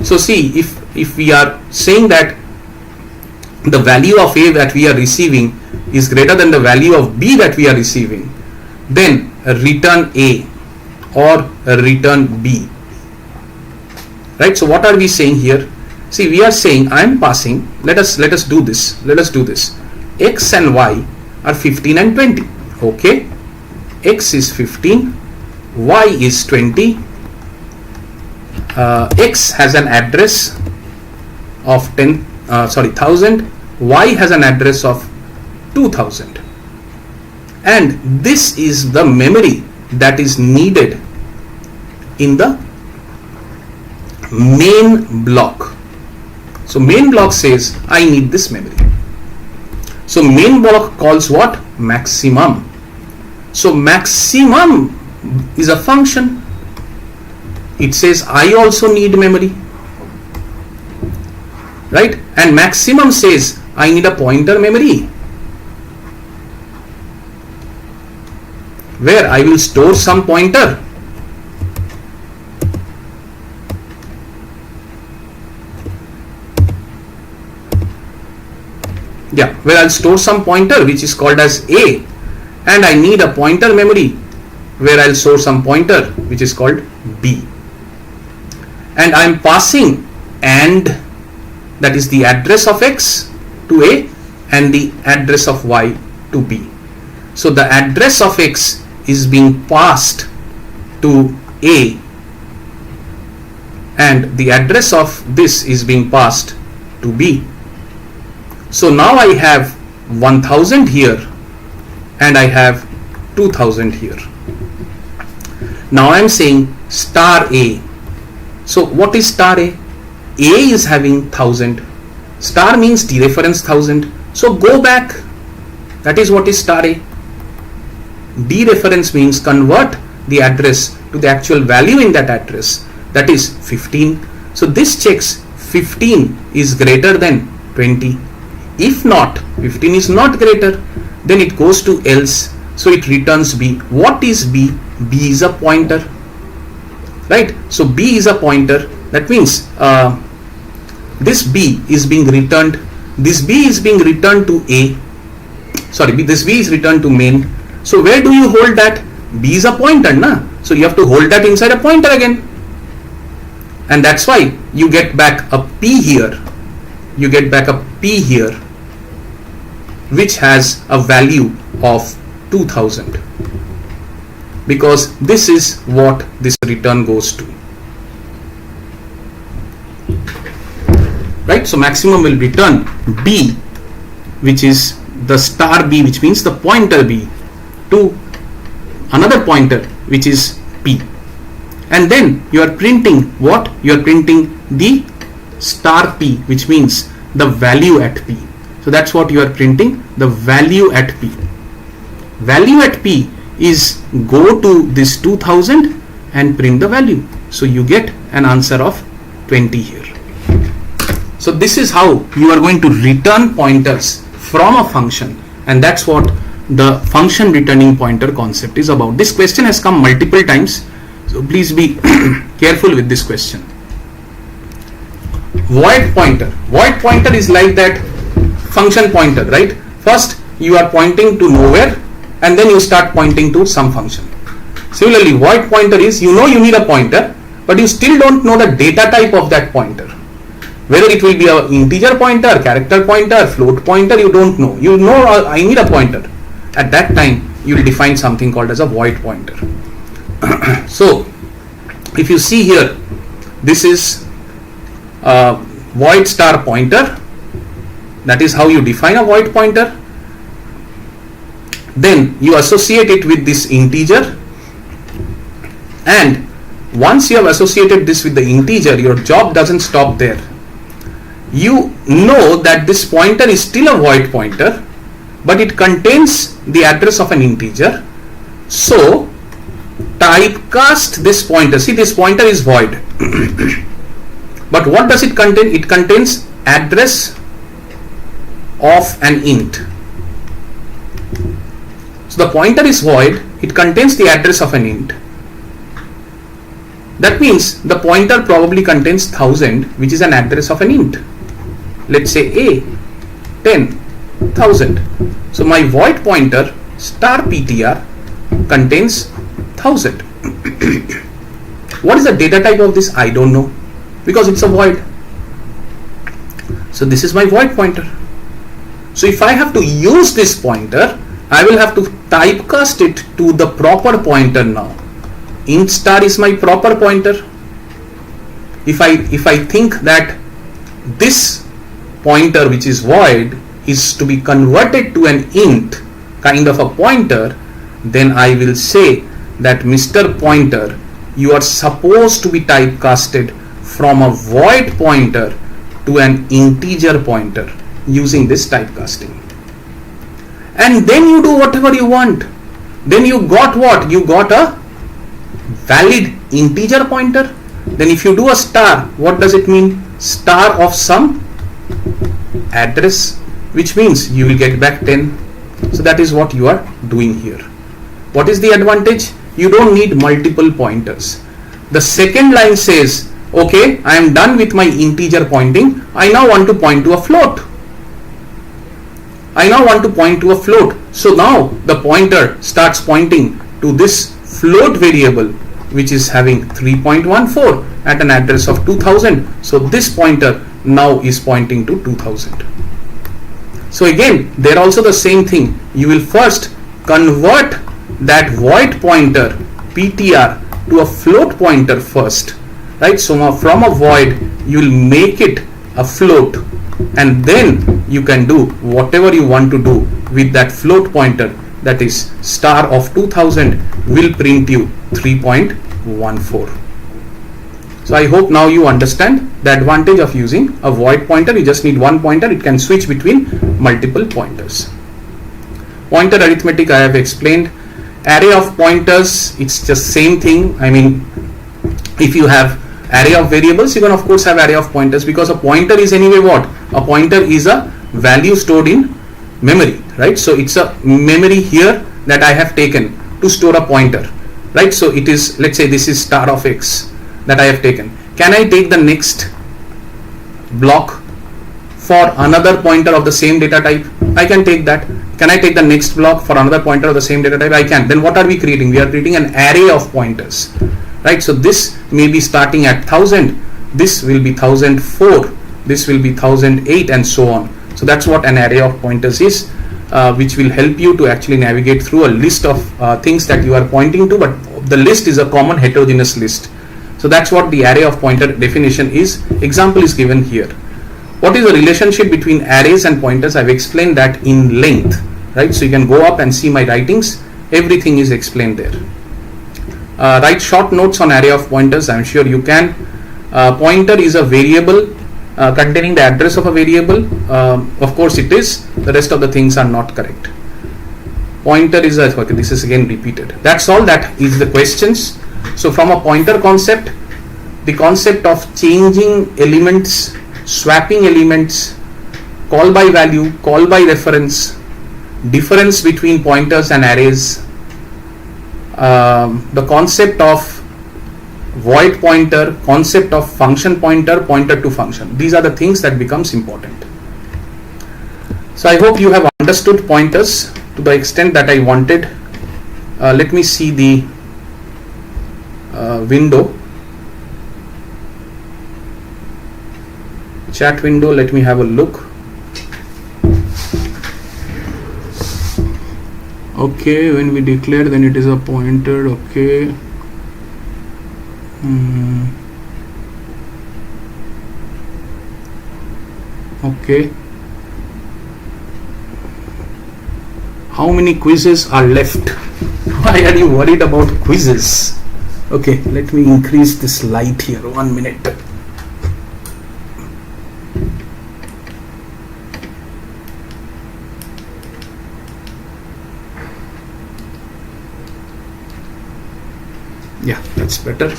So see, if we are saying that the value of A that we are receiving is greater than the value of B that we are receiving, then return A or return B. Right? So what are we saying here? See, we are saying I am passing. Let us do this. Let us do this. X and Y are 15 and 20. Okay. X is 15. Y is 20. X has an address of 1000. Y has an address of 2000. And this is the memory that is needed in the main block. So main block says I need this memory. So main block calls what? Maximum. So maximum is a function. It says I also need memory. Right? And maximum says I need a pointer memory where I will store some pointer. Yeah, where I'll store some pointer which is called as A, and I need a pointer memory where I'll store some pointer which is called B. And I'm passing AND, that is the address of X to A and the address of Y to B. So the address of X is being passed to A and the address of this is being passed to B. So now I have 1000 here and I have 2000 here. Now I am saying star A. So what is star A? A is having 1000. Star means dereference 1000. So go back. That is what is star A. Dereference means convert the address to the actual value in that address. That is 15. So this checks 15 is greater than 20. If not, 15 is not greater, then it goes to else. So it returns B. What is B? B is a pointer. Right? So B is a pointer. That means this B is being returned. This B is being returned to A. Sorry, this B is returned to main. So where do you hold that? B is a pointer, na? So you have to hold that inside a pointer again. And that's why you get back a P here. You get back a P here, which has a value of 2000, because this is what this return goes to. Right? So maximum will return B, which is the star B, which means the pointer B, to another pointer which is P. And then you are printing what? You are printing the star P, which means the value at P. So that's what you are printing, the value at P. Value at P is go to this 2000 and print the value. So you get an answer of 20 here. So this is how you are going to return pointers from a function, and that's what the function returning pointer concept is about. This question has come multiple times, so please be careful with this question. Void pointer. Void pointer is like that function pointer, right? First you are pointing to nowhere and then you start pointing to some function. Similarly, void pointer is, you know you need a pointer, but you still don't know the data type of that pointer. Whether it will be an integer pointer, character pointer, float pointer, you don't know. You know I need a pointer. At that time you will define something called as a void pointer. So if you see here, this is a void star pointer. That is how you define a void pointer. Then you associate it with this integer, and once you have associated this with the integer, your job doesn't stop there. You know that this pointer is still a void pointer, but it contains the address of an integer. So typecast this pointer. See, this pointer is void. But what does it contain? It contains address of an int. So the pointer is void, it contains the address of an int. That means the pointer probably contains 1000, which is an address of an int. Let's say A, 10,000. So my void pointer star ptr contains 1000. What is the data type of this? I don't know, because it's a void. So this is my void pointer. So if I have to use this pointer, I will have to typecast it to the proper pointer now. Int star is my proper pointer. If I think that this pointer, which is void, is to be converted to an int kind of a pointer, then I will say that Mr. Pointer, you are supposed to be typecasted from a void pointer to an integer pointer using this typecasting. And then you do whatever you want. Then you got what? You got a valid integer pointer. Then if you do a star, what does it mean? Star of some address, which means you will get back 10. So that is what you are doing here. What is the advantage? You don't need multiple pointers. The second line says, okay, I am done with my integer pointing. I now want to point to a float. So now the pointer starts pointing to this float variable, which is having 3.14 at an address of 2000. So this pointer now is pointing to 2000. So again, there also the same thing. You will first convert that void pointer ptr to a float pointer first, right? So from a void you will make it a float, and then you can do whatever you want to do with that float pointer. That is star of 2000 will print you 3.14. So I hope now you understand the advantage of using a void pointer. You just need one pointer. It can switch between multiple pointers. Pointer arithmetic I have explained. Array of pointers, it's just same thing. I mean, if you have array of variables, you can of course have array of pointers, because a pointer is anyway what? A pointer is a value stored in memory, right? So it's a memory here that I have taken to store a pointer, right? So it is, let's say this is star of x that I have taken. Can I take the next block for another pointer of the same data type? I can take that. Can I take the next block for another pointer of the same data type? I can. Then what are we creating? We are creating an array of pointers, right? So this may be starting at 1000, this will be 1004, this will be 1008, and so on. So that's what an array of pointers is, which will help you to actually navigate through a list of things that you are pointing to, but the list is a common heterogeneous list. So that's what the array of pointer definition is. Example is given here. What is the relationship between arrays and pointers? I've explained that in length, right? So you can go up and see my writings. Everything is explained there. Write short notes on array of pointers. I'm sure you can. Pointer is a variable containing the address of a variable. Of course it is. The rest of the things are not correct. Pointer is a, okay, this is again repeated. That's all that is the questions. So from a pointer concept, the concept of changing elements, swapping elements, call by value, call by reference, difference between pointers and arrays, the concept of void pointer, concept of function pointer, pointer to function. These are the things that becomes important. So I hope you have understood pointers to the extent that I wanted. Let me see the window, chat window. Let me have a look. Okay, when we declare, then it is a pointer. Okay. Okay. How many quizzes are left? Why are you worried about quizzes? Okay, let me increase this light here. 1 minute. Yeah, that's better.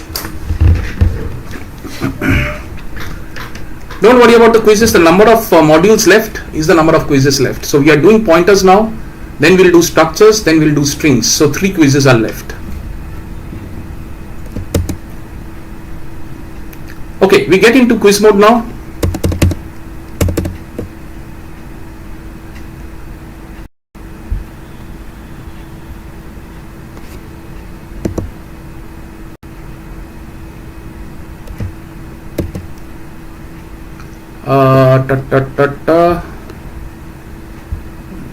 Don't worry about the quizzes. The number of modules left is the number of quizzes left. So we are doing pointers now, then we'll do structures, then we'll do strings. So 3 quizzes are left. Okay, we get into quiz mode now.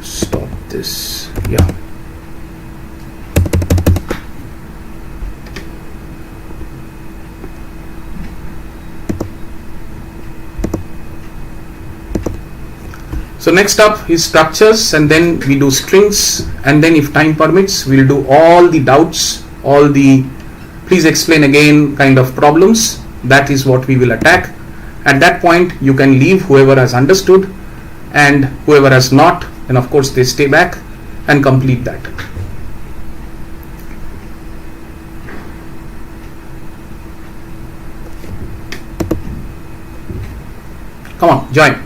Stop this. Yeah. So next up is structures, and then we do strings, and then if time permits we'll do all the doubts, all the please explain again kind of problems. That is what we will attack. At that point you can leave whoever has understood, and whoever has not, and of course they stay back and complete that. Come on, join.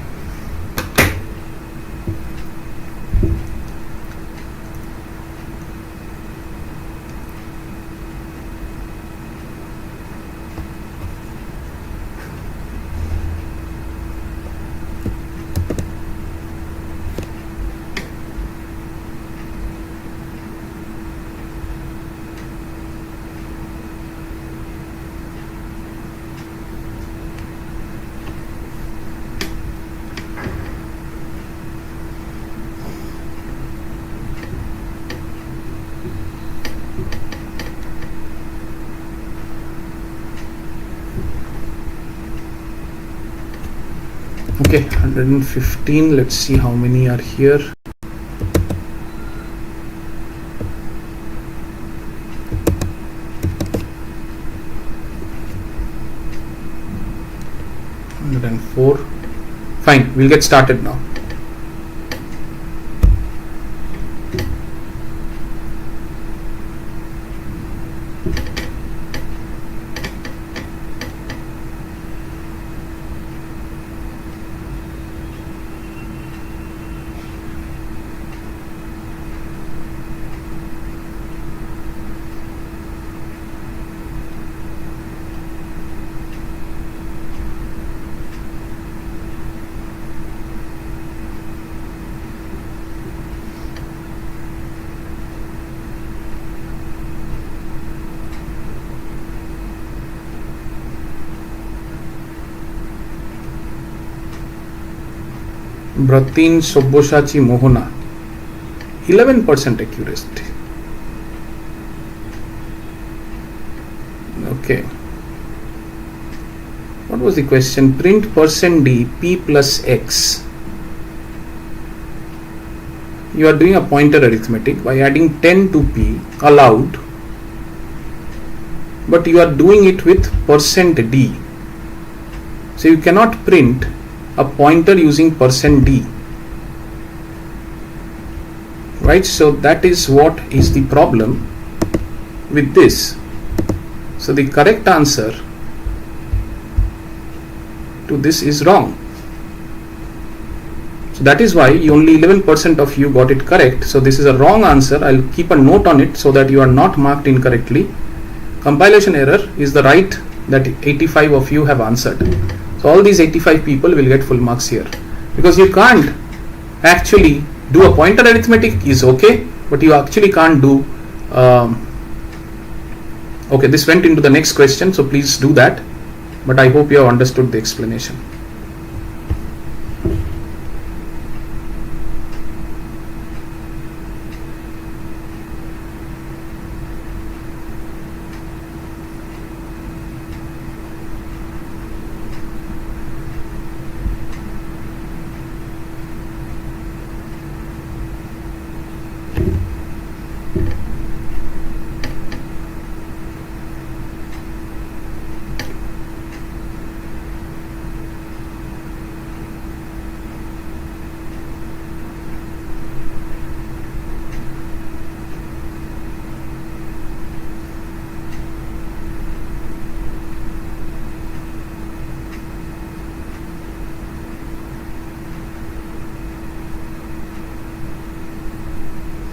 Okay, 115. Let's see how many are here. $104. Fine, we'll get started now. Bratin Sobboshachi Mohona, 11% accuracy. Okay. What was the question? Print %d p plus x. You are doing a pointer arithmetic by adding 10 to p allowed, but you are doing it with %d. So you cannot print a pointer using %d, right? So that is what is the problem with this. So the correct answer to this is wrong. So that is why only 11% of you got it correct. So this is a wrong answer. I'll keep a note on it so that you are not marked incorrectly. Compilation error is the right that 85 of you have answered. So all these 85 people will get full marks here, because you can't actually do a pointer arithmetic is okay, but you actually can't do okay, this went into the next question, so please do that, but I hope you have understood the explanation.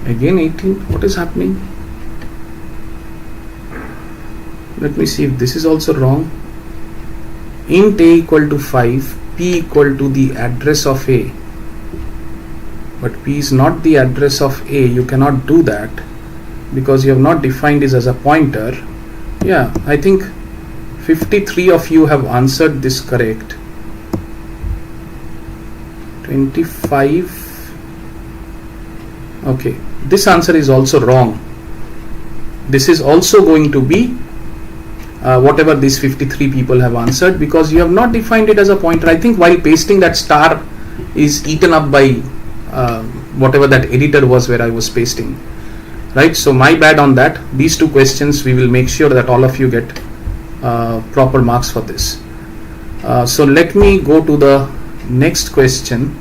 Again 18, what is happening? Let me see if this is also wrong. Int a equal to 5, p equal to the address of a, but p is not the address of a. You cannot do that because you have not defined this as a pointer. Yeah, I think 53 of you have answered this correct. 25. Okay, this answer is also wrong. This is also going to be whatever these 53 people have answered, because you have not defined it as a pointer. I think while pasting, that star is eaten up by whatever that editor was where I was pasting, right? So my bad on that. These two questions, we will make sure that all of you get proper marks for this. So let me go to the next question.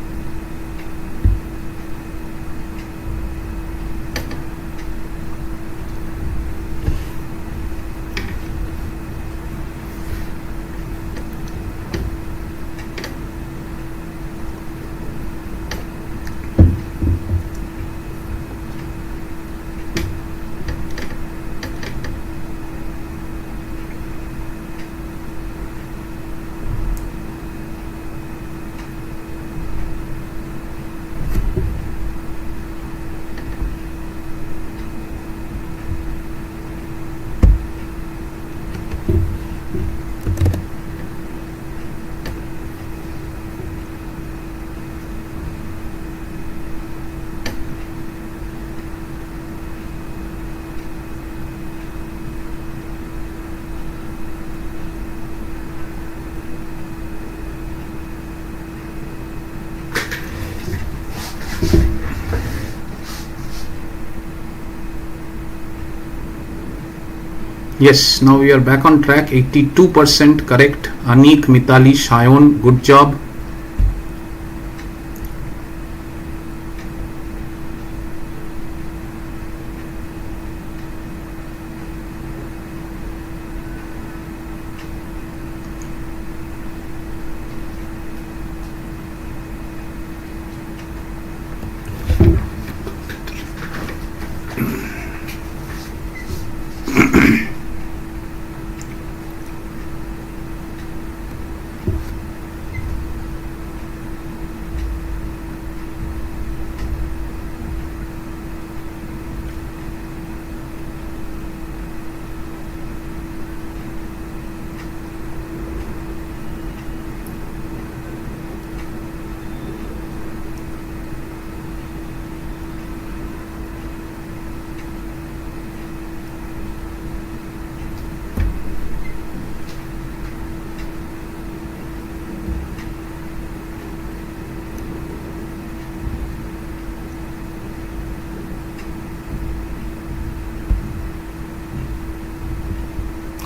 Yes, now we are back on track. 82% correct. Anik, Mitali, Shayon, good job.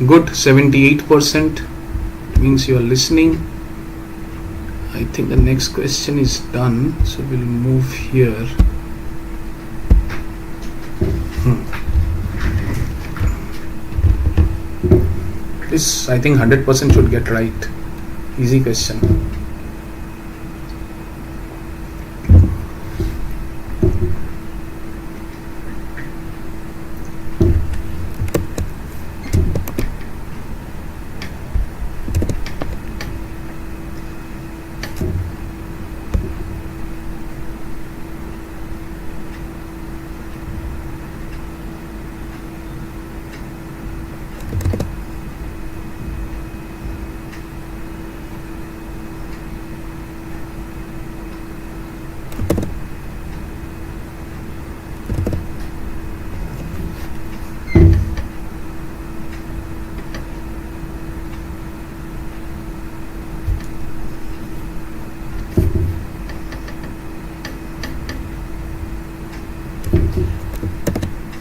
Good, 78% means you are listening. I think the next question is done, so we'll move here. This I think 100% should get right. Easy question.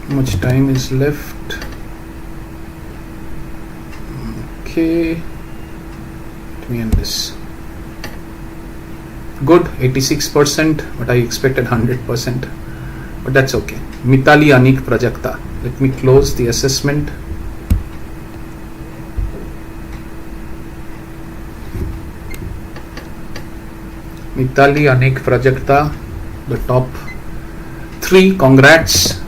How much time is left? Okay, let me end this. Good, 86%, but I expected 100%, but that's okay. Mitali, Anik, Prajakta. Let me close the assessment. Mitali, Anik, Prajakta, the top 3, congrats.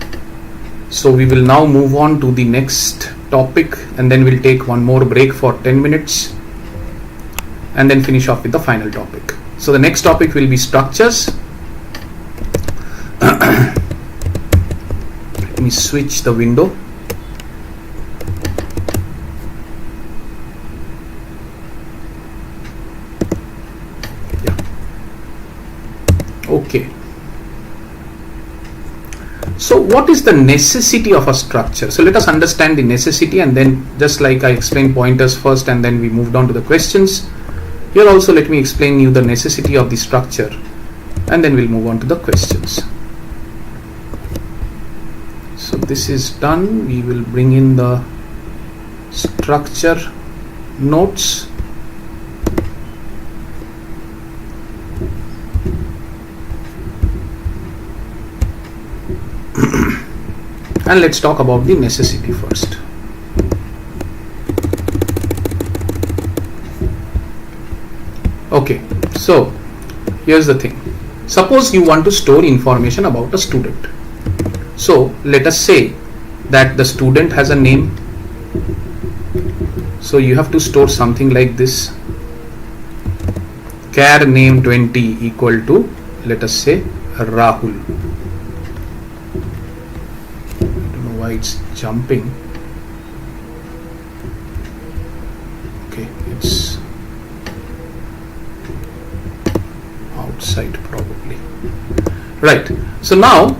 So we will now move on to the next topic, and then we'll take one more break for 10 minutes and then finish off with the final topic. So the next topic will be structures. Let me switch the window. So what is the necessity of a structure? So let us understand the necessity, and then just like I explained pointers first and then we moved on to the questions, here also let me explain you the necessity of the structure and then we'll move on to the questions. So this is done. We will bring in the structure notes. And let's talk about the necessity first. Okay, so here's the thing. Suppose you want to store information about a student. So let us say that the student has a name. So you have to store something like this. Char name 20 equal to, let us say, Rahul. Why it's jumping. Okay, it's outside probably. Right, so now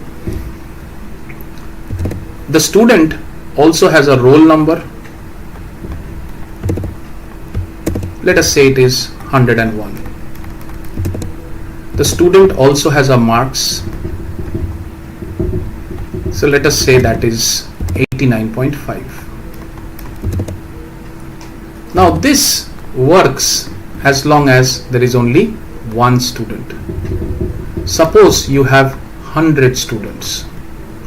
the student also has a roll number. Let us say it is 101. The student also has a marks. So let us say that is 89.5. Now this works as long as there is only one student. Suppose you have 100 students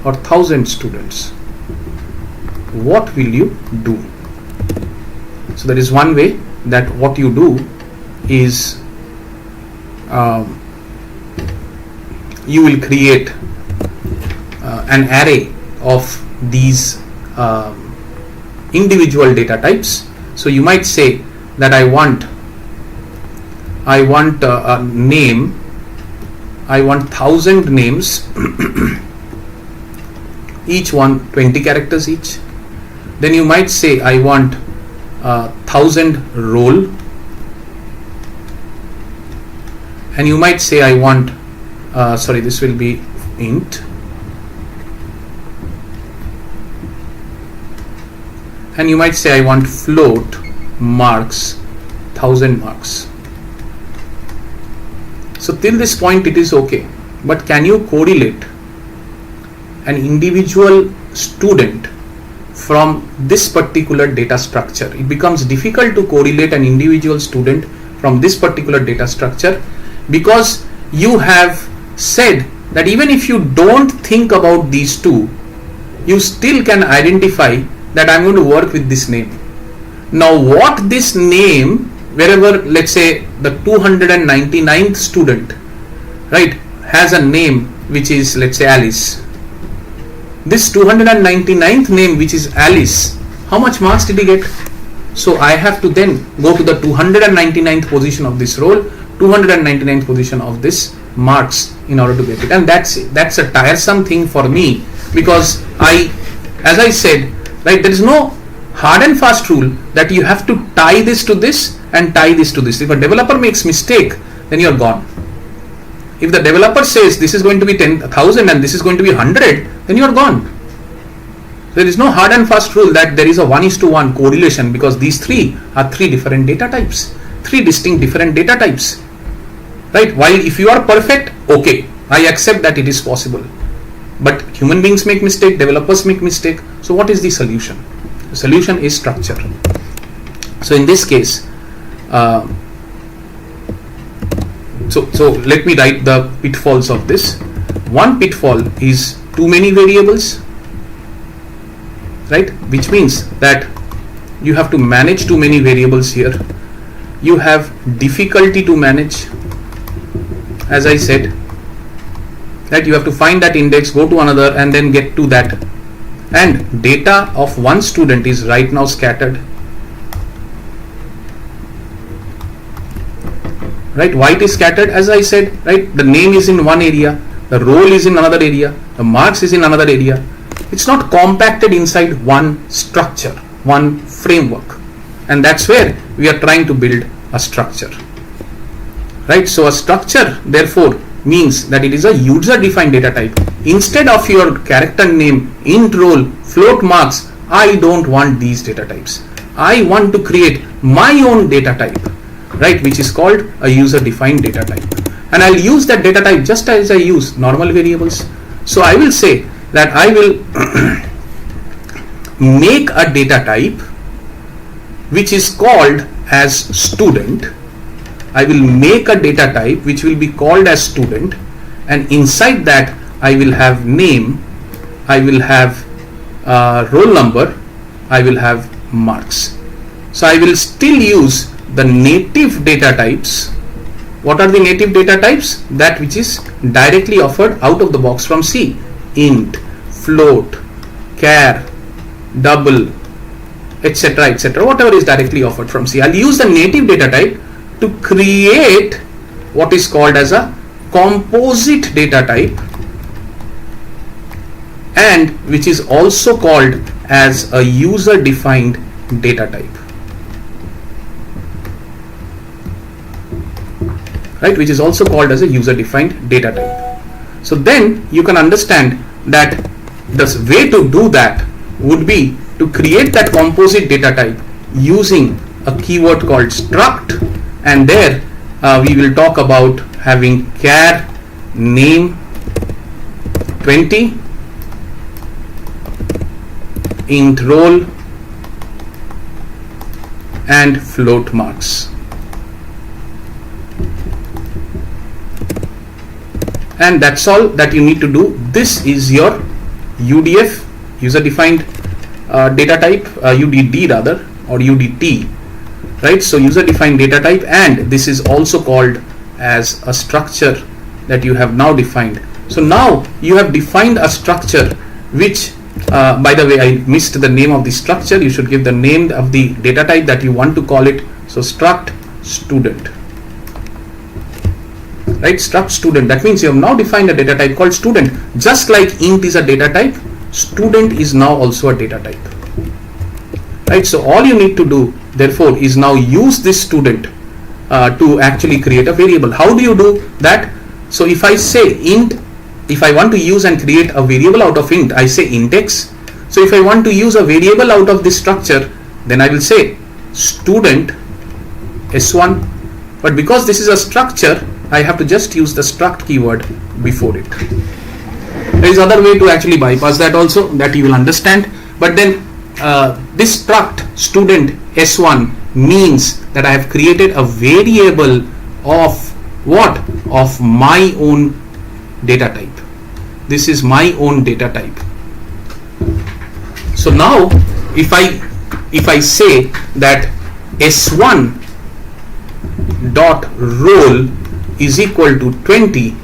or 1000 students. What will you do? So there is one way, that what you do is you will create an array of these individual data types. So you might say that I want a name, I want 1000 names, each one 20 characters each. Then you might say I want 1000 roll, and you might say I want this will be int, and you might say I want float marks, 1000 marks. So till this point it is okay, but can you correlate an individual student from this particular data structure? It becomes difficult to correlate an individual student from this particular data structure, because you have said that even if you don't think about these two, you still can identify that I'm going to work with this name. Now what this name, wherever let's say the 299th student, right, has a name which is, let's say, Alice. This 299th name which is Alice, how much marks did he get? So I have to then go to the 299th position of this roll, 299th position of this marks in order to get it. And that's a tiresome thing for me, because as I said, right, there is no hard and fast rule that you have to tie this to this and tie this to this. If a developer makes mistake, then you're gone. If the developer says this is going to be 10,000 and this is going to be 100, then you're gone. There is no hard and fast rule that there is a 1:1 correlation, because these three are three different data types, three distinct different data types, right? While if you are perfect, okay, I accept that it is possible, but human beings make mistake, developers make mistake. So what is the solution? The solution is structure. So in this case, so let me write the pitfalls of this. One pitfall is too many variables, right, which means that you have to manage too many variables here. You have difficulty to manage, as I said, that you have to find that index, go to another, and then get to that. And data of one student is right now scattered. Right, why it is scattered? As I said, right, the name is in one area, the role is in another area, the marks is in another area. It's not compacted inside one structure, one framework, and that's where we are trying to build a structure. Right, so a structure therefore means that it is a user defined data type. Instead of your character name, int role, float marks, I don't want these data types. I want to create my own data type, right, which is called a user defined data type. And I'll use that data type just as I use normal variables. So I will say that I will make a data type which is called as student. I will make a data type which will be called as student, and inside that I will have name, I will have roll number, I will have marks. So I will still use the native data types. What are the native data types? That which is directly offered out of the box from C. Int, float, char, double, etc., etc., whatever is directly offered from C. I'll use the native data type to create what is called as a composite data type, and which is also called as a user defined data type, right, which is also called as a user defined data type. So then you can understand that the way to do that would be to create that composite data type using a keyword called struct, and there we will talk about having char name 20, int roll, and float marks. And that's all that you need to do. This is your UDF, user defined data type, UDD rather, or UDT, right? So user defined data type, and this is also called as a structure that you have now defined. So now you have defined a structure which by the way, I missed the name of the structure. You should give the name of the data type that you want to call it. So struct student, right? Struct student, that means you have now defined a data type called student. Just like int is a data type, student is now also a data type, right? So all you need to do therefore is now use this student to actually create a variable. How do you do that? So if I say int, if I want to use and create a variable out of int, I say int x. So if I want to use a variable out of this structure, then I will say student s1. But because this is a structure, I have to just use the struct keyword before it. There is other way to actually bypass that also, that you will understand. But then this struct student s1 means that I have created a variable of what? Of my own data type. This is my own data type. So now if I say that s1 dot roll is equal to 20,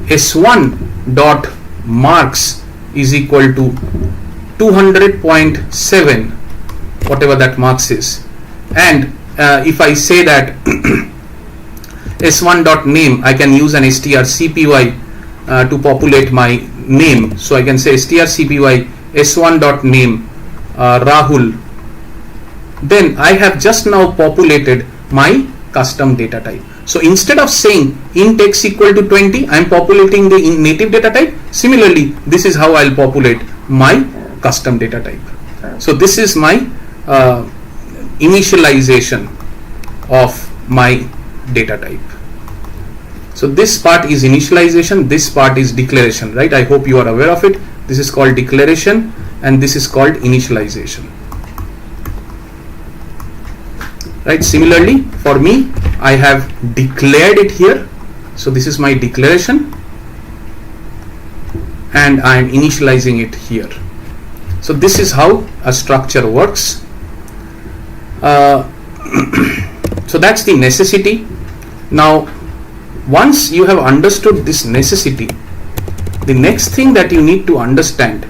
s1 dot marks is equal to 200.7, whatever that marks is, and if I say that s1 dot name, I can use an strcpy to populate my name. So I can say strcpy s1 dot name Rahul. Then I have just now populated my custom data type. So instead of saying int x equal to 20, I am populating the native data type. Similarly, this is how I will populate my custom data type. So this is my initialization of my data type. So this part is initialization, this part is declaration, right? I hope you are aware of it. This is called declaration and this is called initialization, right? Similarly, for me, I have declared it here. So this is my declaration and I am initializing it here. So this is how a structure works. So that's the necessity. Now once you have understood this necessity, the next thing that you need to understand,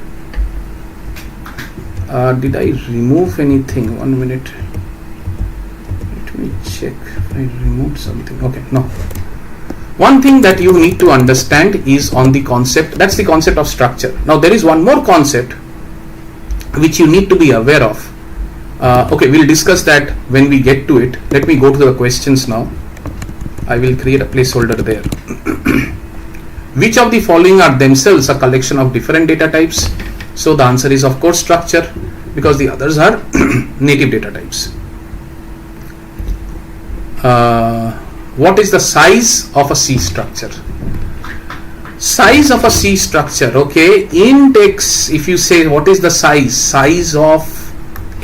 did I remove anything? 1 minute, let me check if I removed something. Okay, no. One thing that you need to understand is on the concept, that's the concept of structure. Now there is one more concept which you need to be aware of. Okay, we'll discuss that when we get to it. Let me go to the questions now. I will create a placeholder there. Which of the following are themselves a collection of different data types? So the answer is of course structure, because the others are native data types. What is the size of a C structure? Size of a C structure, okay, int x, if you say what is the size of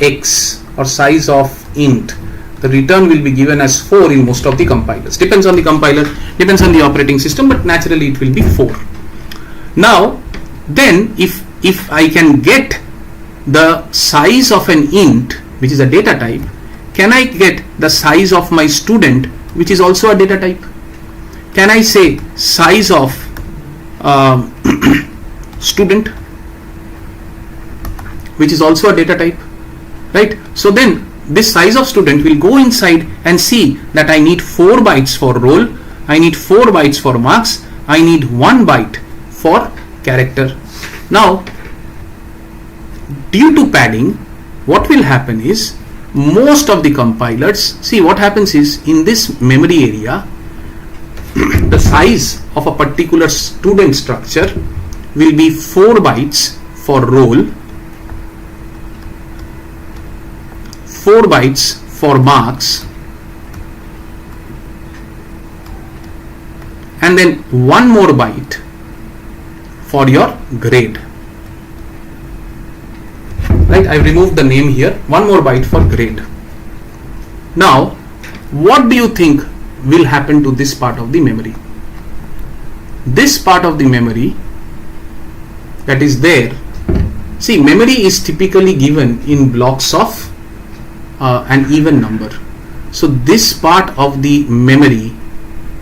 x or size of int, the return will be given as 4 in most of the compilers. Depends on the compiler, depends on the operating system, but naturally it will be 4. Now then if I can get the size of an int, which is a data type, can I get the size of my student, which is also a data type? Can I say size of student, which is also a data type, right? So then this size of student will go inside and see that I need 4 bytes for roll, I need 4 bytes for marks, I need 1 byte for character. Now due to padding, what will happen is most of the compilers, see what happens is in this memory area the size of a particular student structure will be 4 bytes for roll, 4 bytes for marks, and then 1 more byte for your grade. Right, I removed the name here, 1 more byte for grade. Now what do you think will happen to this part of the memory? This part of the memory that is there, see, memory is typically given in blocks of an even number. So this part of the memory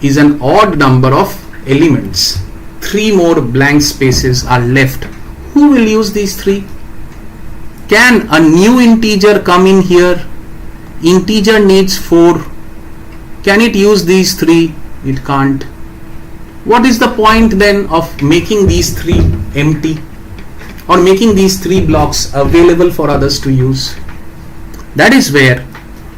is an odd number of elements. 3 more blank spaces are left. Who will use these 3? Can a new integer come in here? Integer needs 4. Can it use these 3? It can't. What is the point then of making these 3 empty or making these 3 blocks available for others to use? That is where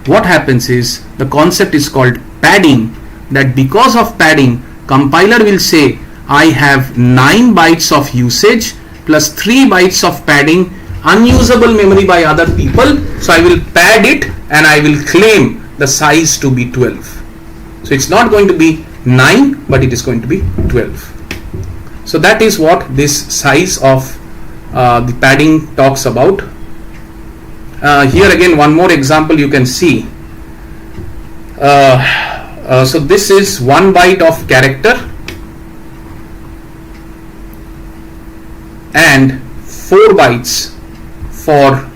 what happens is the concept is called padding, that because of padding compiler will say I have 9 bytes of usage plus 3 bytes of padding, unusable memory by other people, so I will pad it and I will claim the size to be 12. So it's not going to be 9, but it is going to be 12. So that is what this size of the padding talks about. Here again one more example you can see. So this is 1 byte of character and 4 bytes for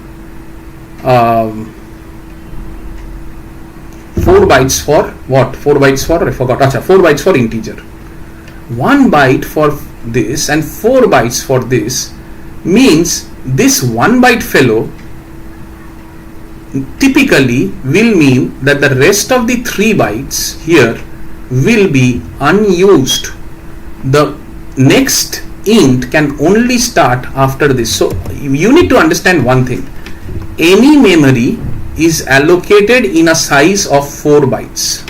4 bytes for what? 4 bytes for, I forgot, 4 bytes for integer. 1 byte for this and 4 bytes for this means this 1 byte fellow typically will mean that the rest of the 3 bytes here will be unused. The next int can only start after this. So you need to understand one thing. Any memory is allocated in a size of 4 bytes.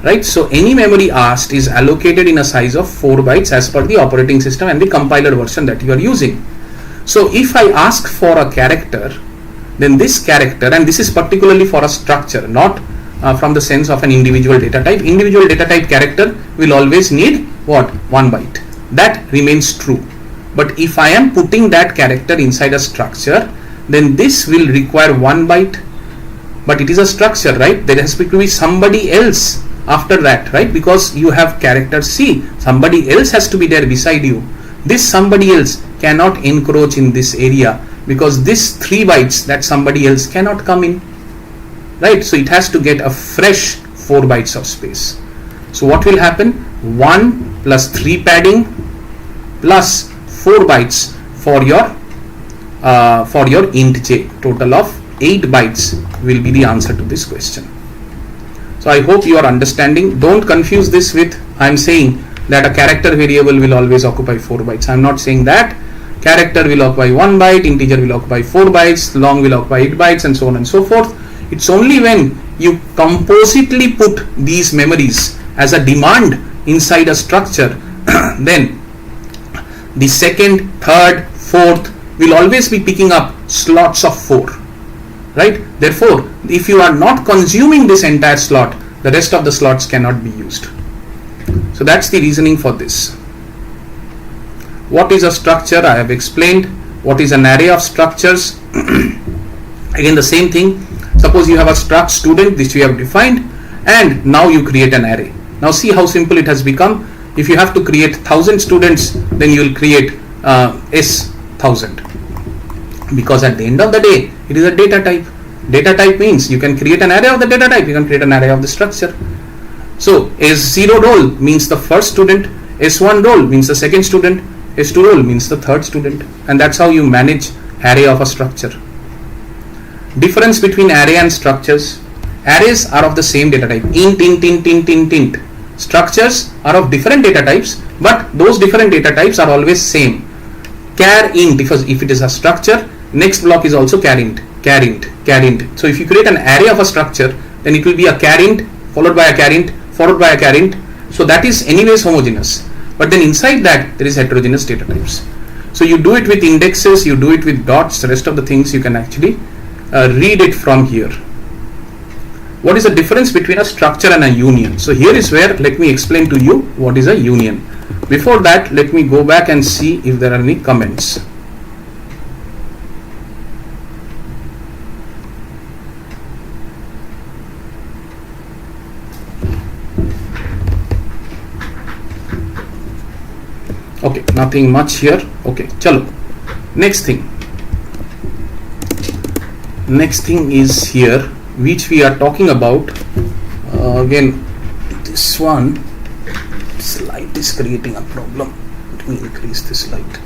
Right? So any memory asked is allocated in a size of 4 bytes as per the operating system and the compiler version that you are using. So if I ask for a character, then this character, and this is particularly for a structure, not from the sense of an individual data type. Individual data type character will always need what? 1 byte. That remains true. But if I am putting that character inside a structure, then this will require 1 byte. But it is a structure, right? There has to be somebody else after that, right? Because you have character C, somebody else has to be there beside you. This somebody else cannot encroach in this area, because this 3 bytes that somebody else cannot come in, right? So it has to get a fresh 4 bytes of space. So what will happen? 1 plus 3 padding plus 4 bytes for your int j. Total of 8 bytes will be the answer to this question. So I hope you are understanding. Don't confuse this with I am saying that a character variable will always occupy 4 bytes. I am not saying that. Character will occupy 1 byte, integer will occupy 4 bytes, long will occupy 8 bytes, and so on and so forth. It's only when you compositely put these memories as a demand inside a structure, then the second, third, fourth will always be picking up slots of 4, right? Therefore, if you are not consuming this entire slot, the rest of the slots cannot be used. So that's the reasoning for this. What is a structure? I have explained. What is an array of structures? Again, the same thing. Suppose you have a struct student, which we have defined, and now you create an array. Now see how simple it has become. If you have to create 1000 students, then you will create S1000, because at the end of the day, it is a data type. Data type means you can create an array of the data type, you can create an array of the structure. So S0 roll means the first student, S1 roll means the second student, S2 roll means the third student, and that's how you manage array of a structure. Difference between array and structures. Arrays are of the same data type, int, int, int, int, int, int. Structures are of different data types, but those different data types are always same. Char int, if it is a structure, next block is also char int, char int, char int. So if you create an array of a structure, then it will be a char int followed by a char int followed by a char int. So that is anyways homogeneous, but then inside that there is heterogeneous data types. So you do it with indexes, you do it with dots, the rest of the things you can actually read it from here. What is the difference between a structure and a union? So here is where let me explain to you what is a union. Before that, let me go back and see if there are any comments. Okay, nothing much here. Okay, chalo. Next thing is here, which we are talking about. Again, this one slide is creating a problem. Let me increase this light.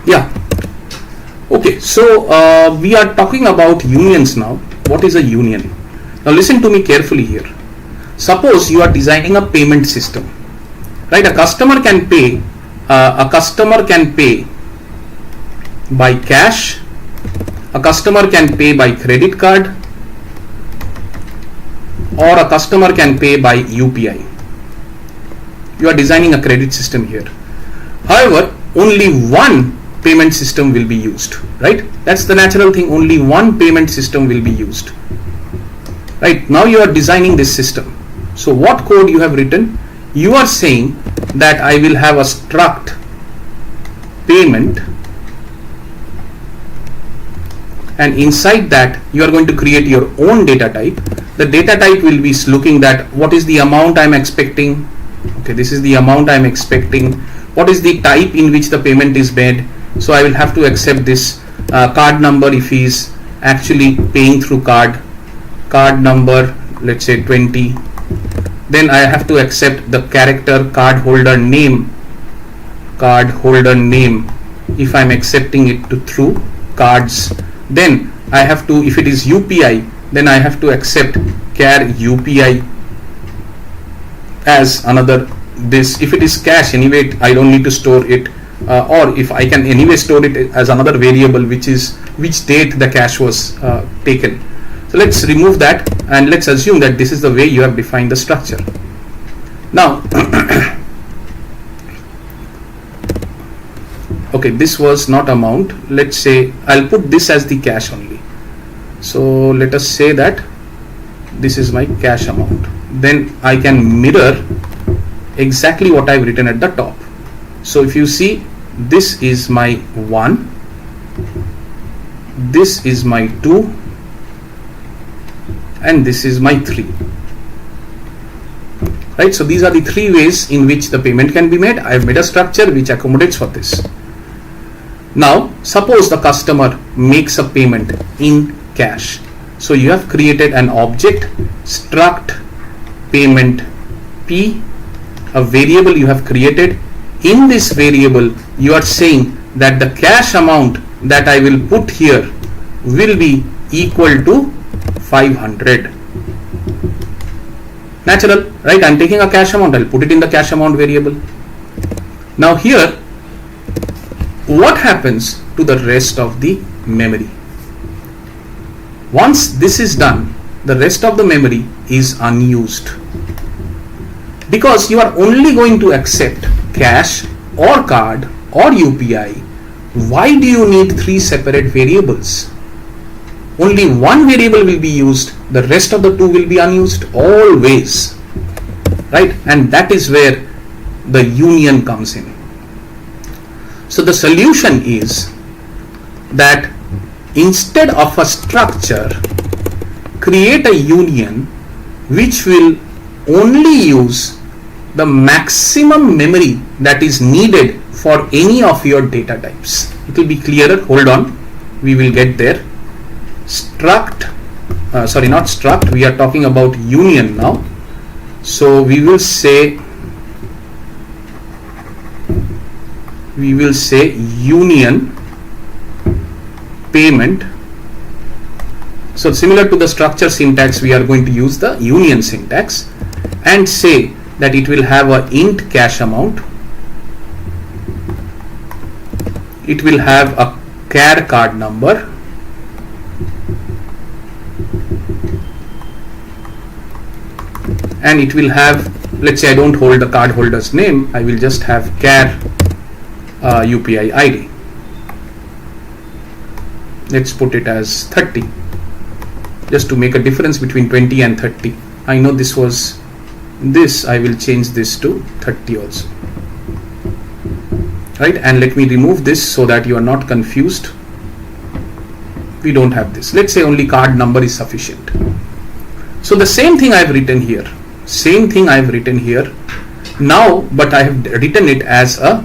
Yeah. Okay, so we are talking about unions now. What is a union? Now listen to me carefully here. Suppose you are designing a payment system, right? A customer can pay by cash, a customer can pay by credit card, or a customer can pay by UPI. You are designing a credit system here. However, only one payment system will be used, right? That's the natural thing. Only one payment system will be used, right? Now you are designing this system. So what code you have written? You are saying that I will have a struct payment, and inside that you are going to create your own data type. The data type will be looking at what is the amount I am expecting. Okay, this is the amount I am expecting. What is the type in which the payment is made? So I will have to accept this card number if he is actually paying through card number, let's say 20. Then I have to accept the character cardholder name if I am accepting it through cards. Then I have to, if it is UPI, then I have to accept char UPI as another this. If it is cash, anyway I don't need to store it, or if I can anyway store it as another variable, which is which date the cash was taken. So let's remove that and let's assume that this is the way you have defined the structure. Now okay, this was not amount. Let's say I'll put this as the cash only. So let us say that this is my cash amount. Then I can mirror exactly what I've written at the top. So if you see, this is my 1, this is my 2, and this is my 3. Right, so these are the 3 ways in which the payment can be made. I have made a structure which accommodates for this. Now suppose the customer makes a payment in cash. So you have created an object struct payment P, a variable you have created. In this variable you are saying that the cash amount that I will put here will be equal to 500. Natural, right? I'm taking a cash amount, I'll put it in the cash amount variable. Now here what happens to the rest of the memory? Once this is done, the rest of the memory is unused, because you are only going to accept cash or card or UPI. Why do you need 3 separate variables? Only one variable will be used, the rest of the 2 will be unused always, right? And that is where the union comes in. So the solution is that instead of a structure, create a union which will only use the maximum memory that is needed for any of your data types. It will be clearer. Hold on, we will get there. Not struct, we are talking about union now. So we will say union payment. So similar to the structure syntax, we are going to use the union syntax and say that it will have a int cash amount, it will have a char card number, and it will have, let's say I don't hold the card holder's name, I will just have char UPI ID. Let's put it as 30, just to make a difference between 20 and 30. I know this was this, I will change this to 30 also, right? And let me remove this so that you are not confused. We don't have this. Let's say only card number is sufficient. So the same thing I have written here, now, but I have written it as a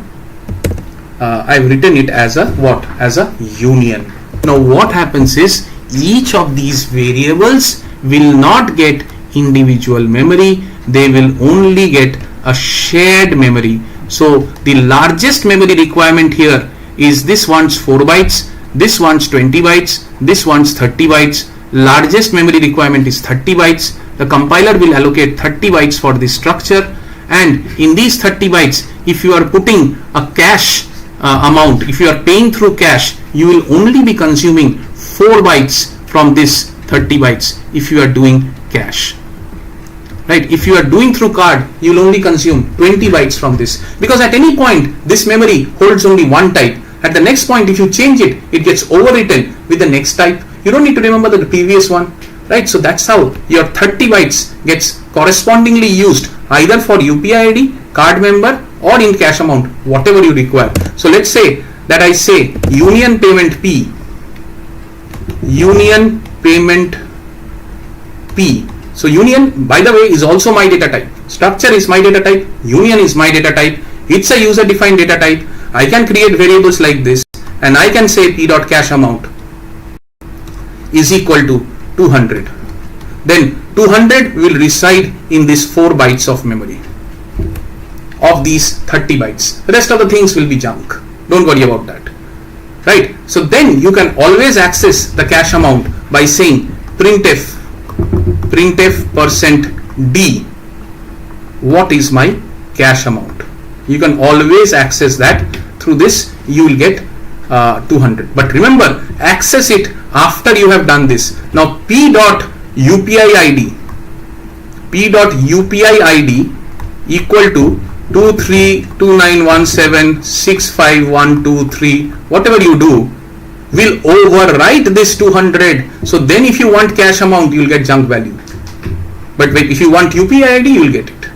what? As a union. Now what happens is, each of these variables will not get individual memory, they will only get a shared memory. So the largest memory requirement here is this wants 4 bytes, this wants 20 bytes, this wants 30 bytes. Largest memory requirement is 30 bytes. The compiler will allocate 30 bytes for this structure, and in these 30 bytes, if you are putting a cash amount, if you are paying through cash, you will only be consuming 4 bytes from this 30 bytes if you are doing cash, right? If you are doing through card, you will only consume 20 bytes from this, because at any point this memory holds only one type. At the next point, if you change it, it gets overwritten with the next type. You don't need to remember the previous one, right? So that's how your 30 bytes gets correspondingly used either for UPI ID, card member, or in cash amount, whatever you require. So let's say that I say union payment P, union payment P. So union, by the way, is also my data type. Structure is my data type, union is my data type. It's a user defined data type. I can create variables like this, and I can say p.cash amount is equal to 200. Then 200 will reside in this 4 bytes of memory of these 30 bytes. The rest of the things will be junk. Don't worry about that, right? So then you can always access the cash amount by saying printf %d, what is my cash amount. You can always access that. Through this you will get 200, but remember, access it after you have done this. Now p.upi id equal to 232917651123, whatever you do will overwrite this 200. So then if you want cash amount, you will get junk value, but if you want UPI ID, you will get it.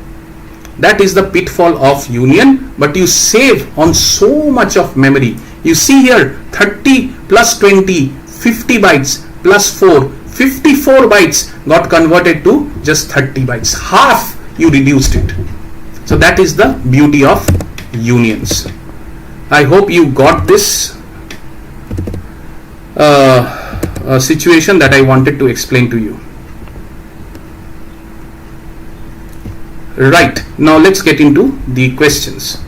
That is the pitfall of union, but you save on so much of memory. You see here 30 plus 20, 50 bytes plus 4, 54 bytes got converted to just 30 bytes. Half you reduced it. So that is the beauty of unions. I hope you got this situation that I wanted to explain to you. Right, now let's get into the questions.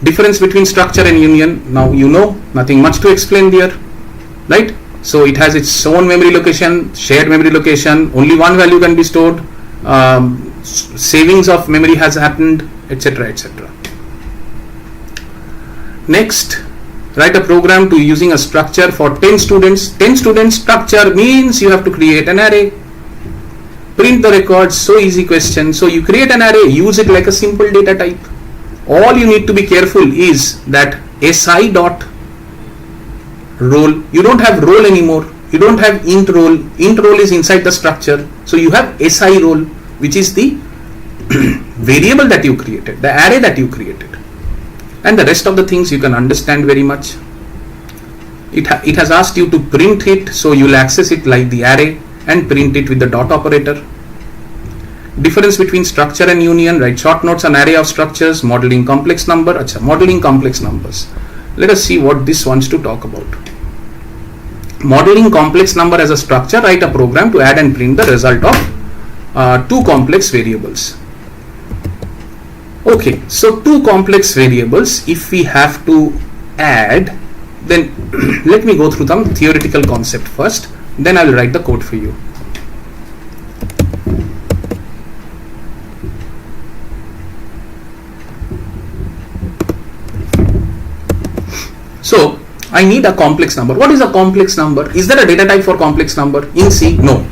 Difference between structure and union, now you know, nothing much to explain there, right? So it has its own memory location, shared memory location, only one value can be stored, savings of memory has happened, etc., etc. Next, write a program to using a structure for 10 students. 10 students structure means you have to create an array. Print the records, so easy question. So you create an array, use it like a simple data type. All you need to be careful is that SI dot roll, you don't have roll anymore. You don't have int roll. Int roll is inside the structure. So you have SI roll, which is the variable that you created, the array that you created. And the rest of the things you can understand very much. It has asked you to print it, so you will access it like the array and print it with the dot operator. Difference between structure and union, write short notes on array of structures, modeling complex number. Achha, modeling complex numbers. Let us see what this wants to talk about. Modeling complex number as a structure, write a program to add and print the result of two complex variables. Okay, so two complex variables, if we have to add, then let me go through some theoretical concept first, then I will write the code for you. So I need a complex number. What is a complex number? Is there a data type for complex number in C? No.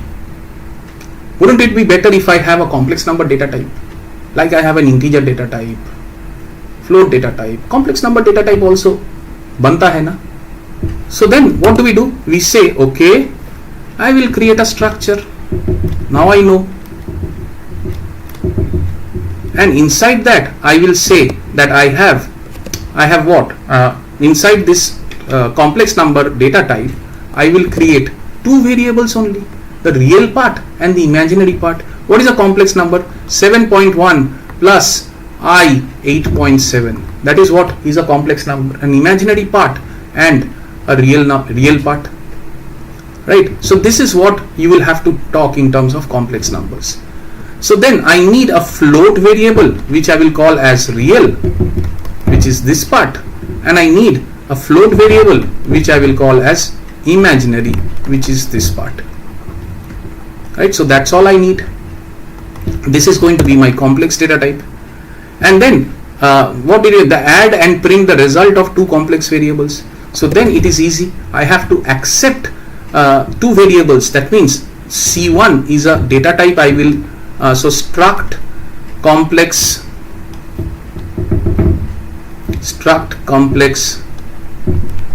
Wouldn't it be better if I have a complex number data type? Like I have an integer data type, float data type, complex number data type also banta hai na. So then what do? We say, okay, I will create a structure. Now I know. And inside that I will say that I have what? Inside this complex number data type, I will create two variables only, the real part and the imaginary part. What is a complex number? 7.1 plus I 8.7. That is what is a complex number, an imaginary part and a real part. Right? So this is what you will have to talk in terms of complex numbers. So then I need a float variable which I will call as real, which is this part, and I need a float variable which I will call as imaginary, which is this part. Right? So that's all I need. This is going to be my complex data type. And then the add and print the result of two complex variables. So then it is easy. I have to accept two variables. That means C1 is a data type. I will so struct complex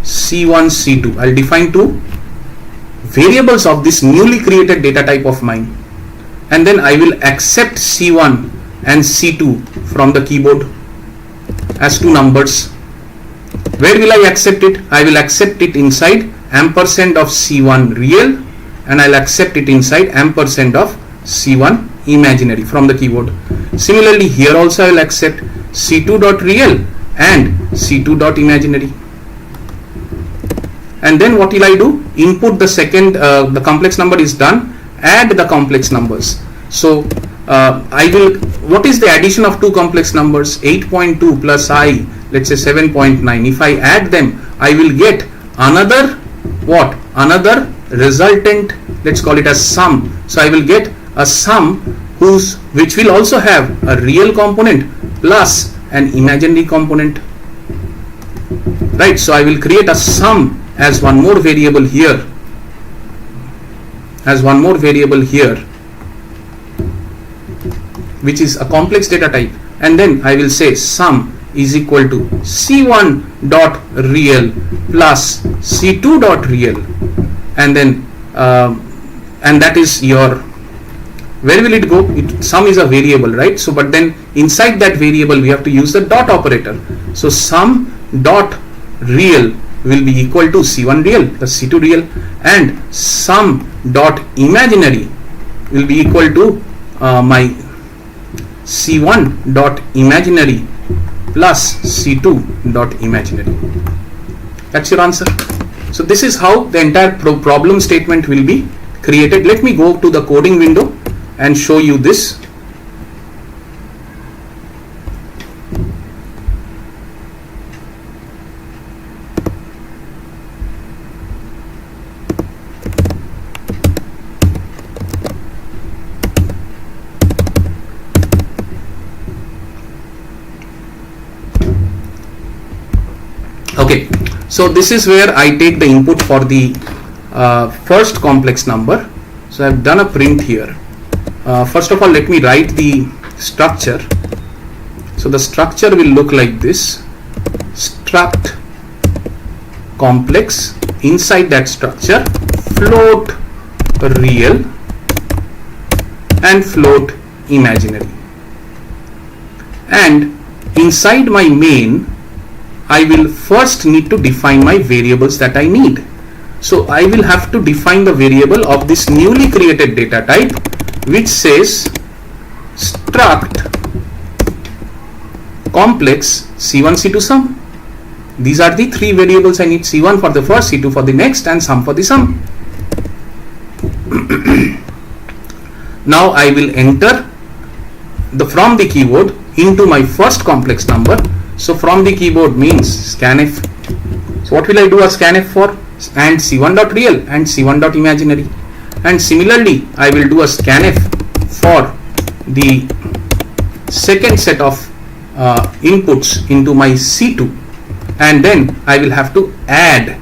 C1 C2. I'll define two variables of this newly created data type of mine, and then I will accept C1 and C2 from the keyboard as two numbers. Where will I accept it? I will accept it inside ampersand of C1 real, and I'll accept it inside ampersand of C1 imaginary from the keyboard. Similarly here also I will accept C2 dot real and C2 dot imaginary. And then what will I do? Input the second, the complex number is done, add the complex numbers. So what is the addition of two complex numbers? 8.2 plus I, let's say 7.9. If I add them, I will get another what? Another resultant, let's call it as sum. So I will get a sum which will also have a real component plus an imaginary component. Right? So I will create a sum as one more variable here, which is a complex data type, and then I will say sum is equal to C1 dot real plus C2 dot real, and then and that is your, where will it go? Sum is a variable, right? So but then inside that variable we have to use the dot operator. So sum dot real will be equal to C1 real plus C2 real, and sum dot imaginary will be equal to my C1 dot imaginary plus C2 dot imaginary. That's your answer. So this is how the entire problem statement will be created. Let me go to the coding window and show you this. Okay, So this is where I take the input for the first complex number. So I have done a print here. First of all, let me write the structure. So the structure will look like this: struct complex, inside that structure float real and float imaginary, and inside my main I will first need to define my variables that I need. So I will have to define the variable of this newly created data type, which says struct complex C1 C2 sum. These are the three variables I need: C1 for the first, C2 for the next, and sum for the sum. Now I will enter from the keyboard into my first complex number. So from the keyboard means scanf. So what will I do a scanf for? And C1.real and C1.imaginary. And similarly I will do a scanf for the second set of inputs into my C2, and then I will have to add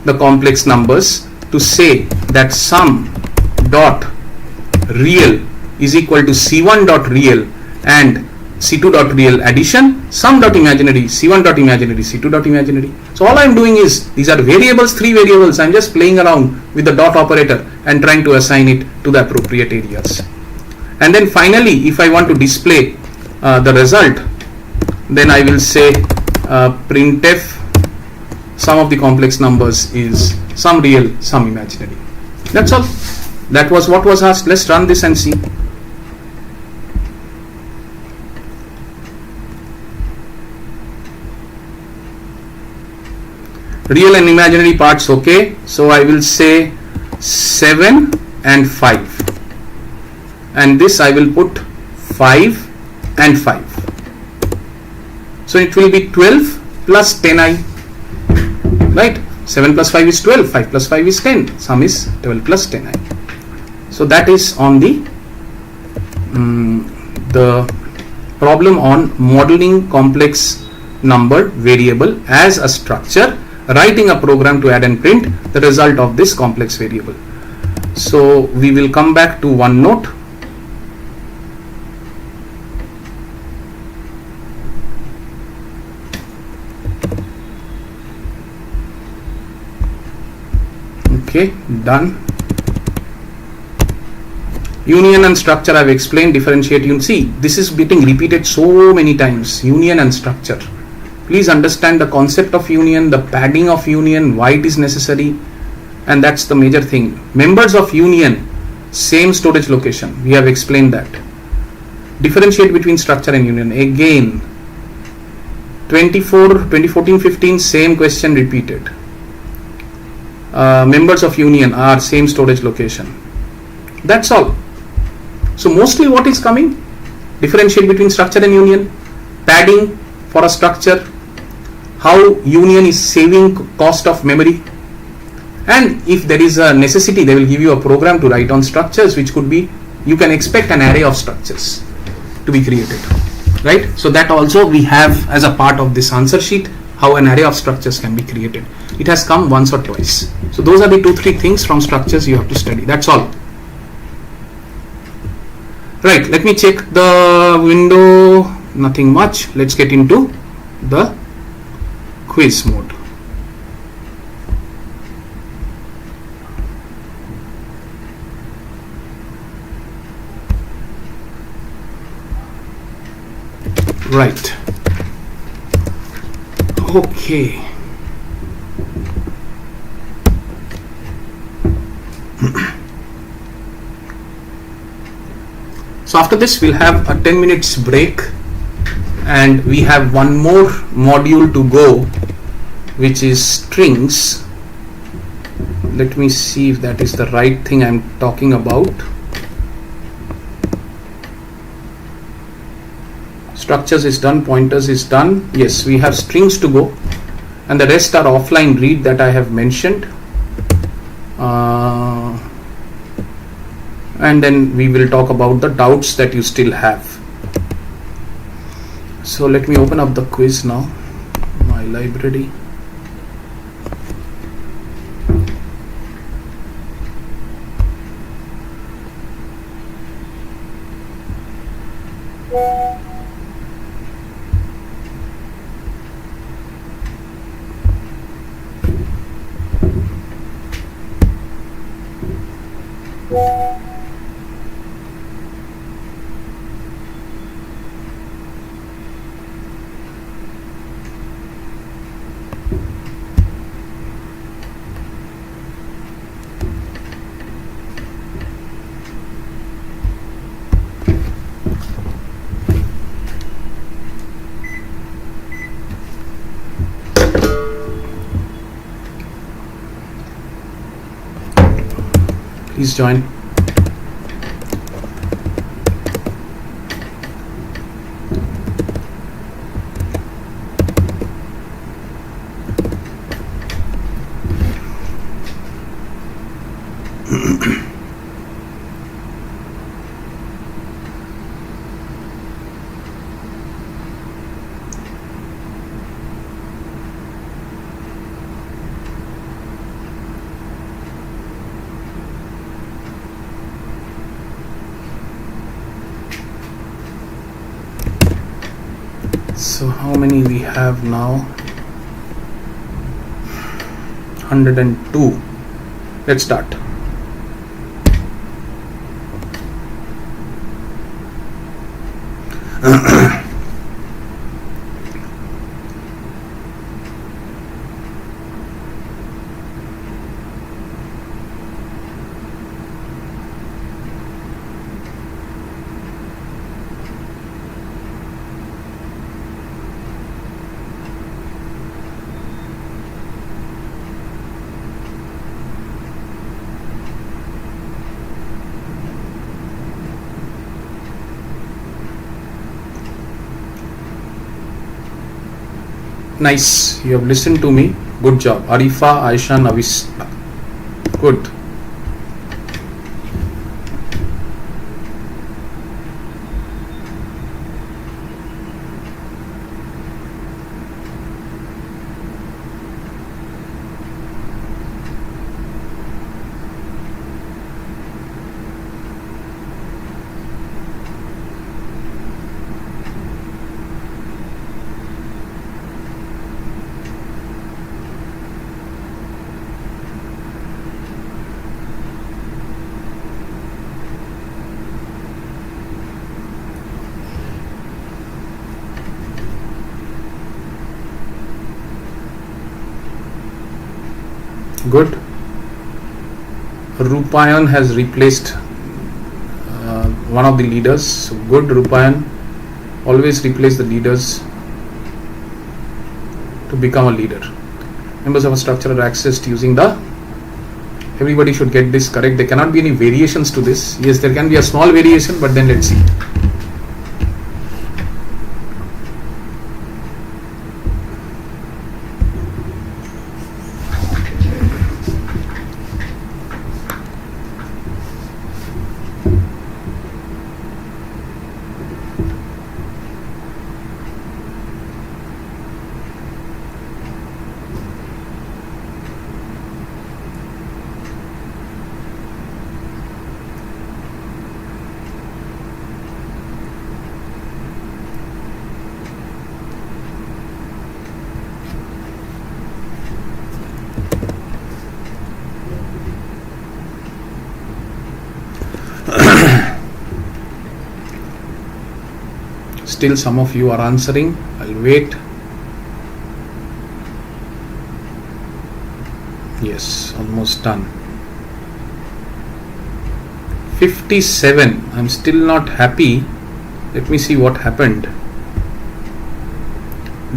the complex numbers to say that sum dot real is equal to C1.real and C2.real addition, sum.imaginary, C1.imaginary, C2.imaginary. So all I am doing is, these are variables, three variables. I am just playing around with the dot operator and trying to assign it to the appropriate areas. And then finally, if I want to display the result, then I will say printf sum of the complex numbers is some real, some imaginary. That's all. That was what was asked. Let's run this and see. Real and imaginary parts, okay. So I will say 7 and 5, and this I will put 5 and 5. So it will be 12 plus 10i, right? 7 plus 5 is 12, 5 plus 5 is 10, sum is 12 plus 10i. So that is on the problem on modeling complex number variable as a structure, writing a program to add and print the result of this complex variable. So we will come back to OneNote. Okay, done. Union and structure I have explained. Differentiate. You see, this is getting repeated so many times. Union and structure. Please understand the concept of union, the padding of union, why it is necessary, and that's the major thing. Members of union, same storage location. We have explained that. Differentiate between structure and union. Again, 2014-15, same question repeated. Members of union are same storage location. That's all. So mostly what is coming? Differentiate between structure and union, padding for a structure, how union is saving cost of memory, and if there is a necessity, they will give you a program to write on structures, which could be, you can expect an array of structures to be created, right? So that also we have as a part of this answer sheet, how an array of structures can be created. It has come once or twice. So those are the 2-3 things from structures you have to study. That's all. Right, let me check the window. Nothing much. Let's get into the quiz mode. Right. Okay. So after this we'll have a 10 minutes break, and we have one more module to go, which is strings. Let me see if that is the right thing I'm talking about. Structures is done, pointers is done. Yes, we have strings to go, and the rest are offline read that I have mentioned. And then we will talk about the doubts that you still have. So let me open up the quiz now, my library. Please join. So how many we have now? 102. Let's start. Nice, you have listened to me. Good job. Arifa, Aisha, Navis. Good. Good. Rupayan has replaced one of the leaders. So good, Rupayan. Always replace the leaders to become a leader. Members of a structure are accessed using the. Everybody should get this correct. There cannot be any variations to this. Yes, there can be a small variation, but then let's see. Still some of you are answering. I'll wait. Yes, almost done. 57. I'm still not happy. Let me see what happened.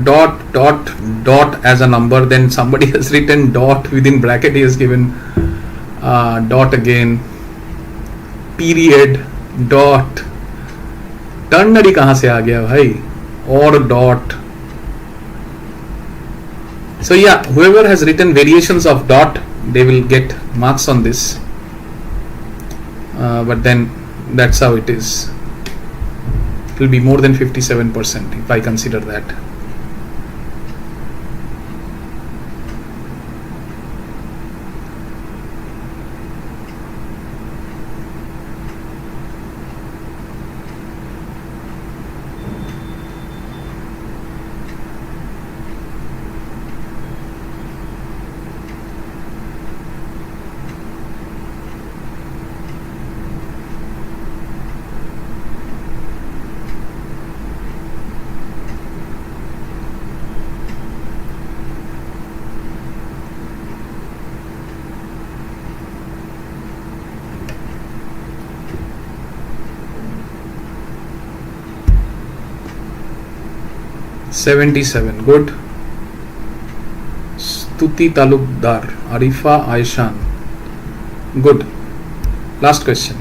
Dot, dot, dot as a number. Then somebody has written dot within bracket. He has given dot again. Period. Dot. Ternary कहाँ से आ गया भाई और dot so yeah, whoever has written variations of dot, they will get marks on this, but then that's how it is. It will be more than 57% if I consider that. 77. Good. Stuti Talukdar, Arifa Aishan. Good. Last question.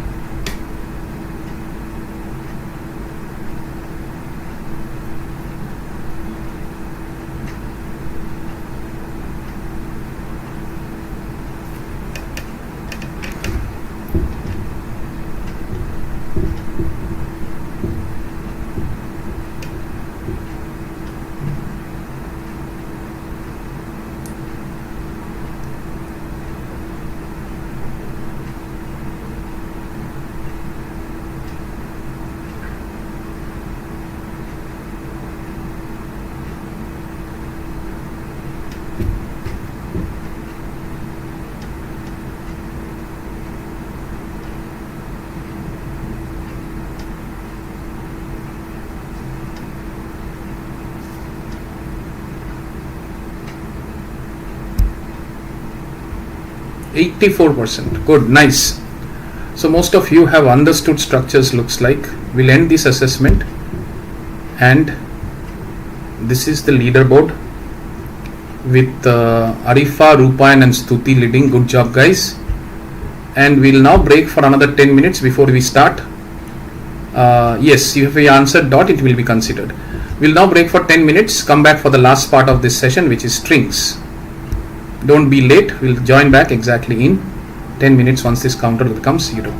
%84. Good, nice. So most of you have understood structures, looks like. We'll end this assessment, and this is the leaderboard with Arifa, Rupayan and Stuti leading. Good job, guys. And we'll now break for another 10 minutes before we start. Yes, if we answered dot, it will be considered. We'll now break for 10 minutes, come back for the last part of this session, which is strings. Don't be late, we'll join back exactly in 10 minutes once this counter becomes 0.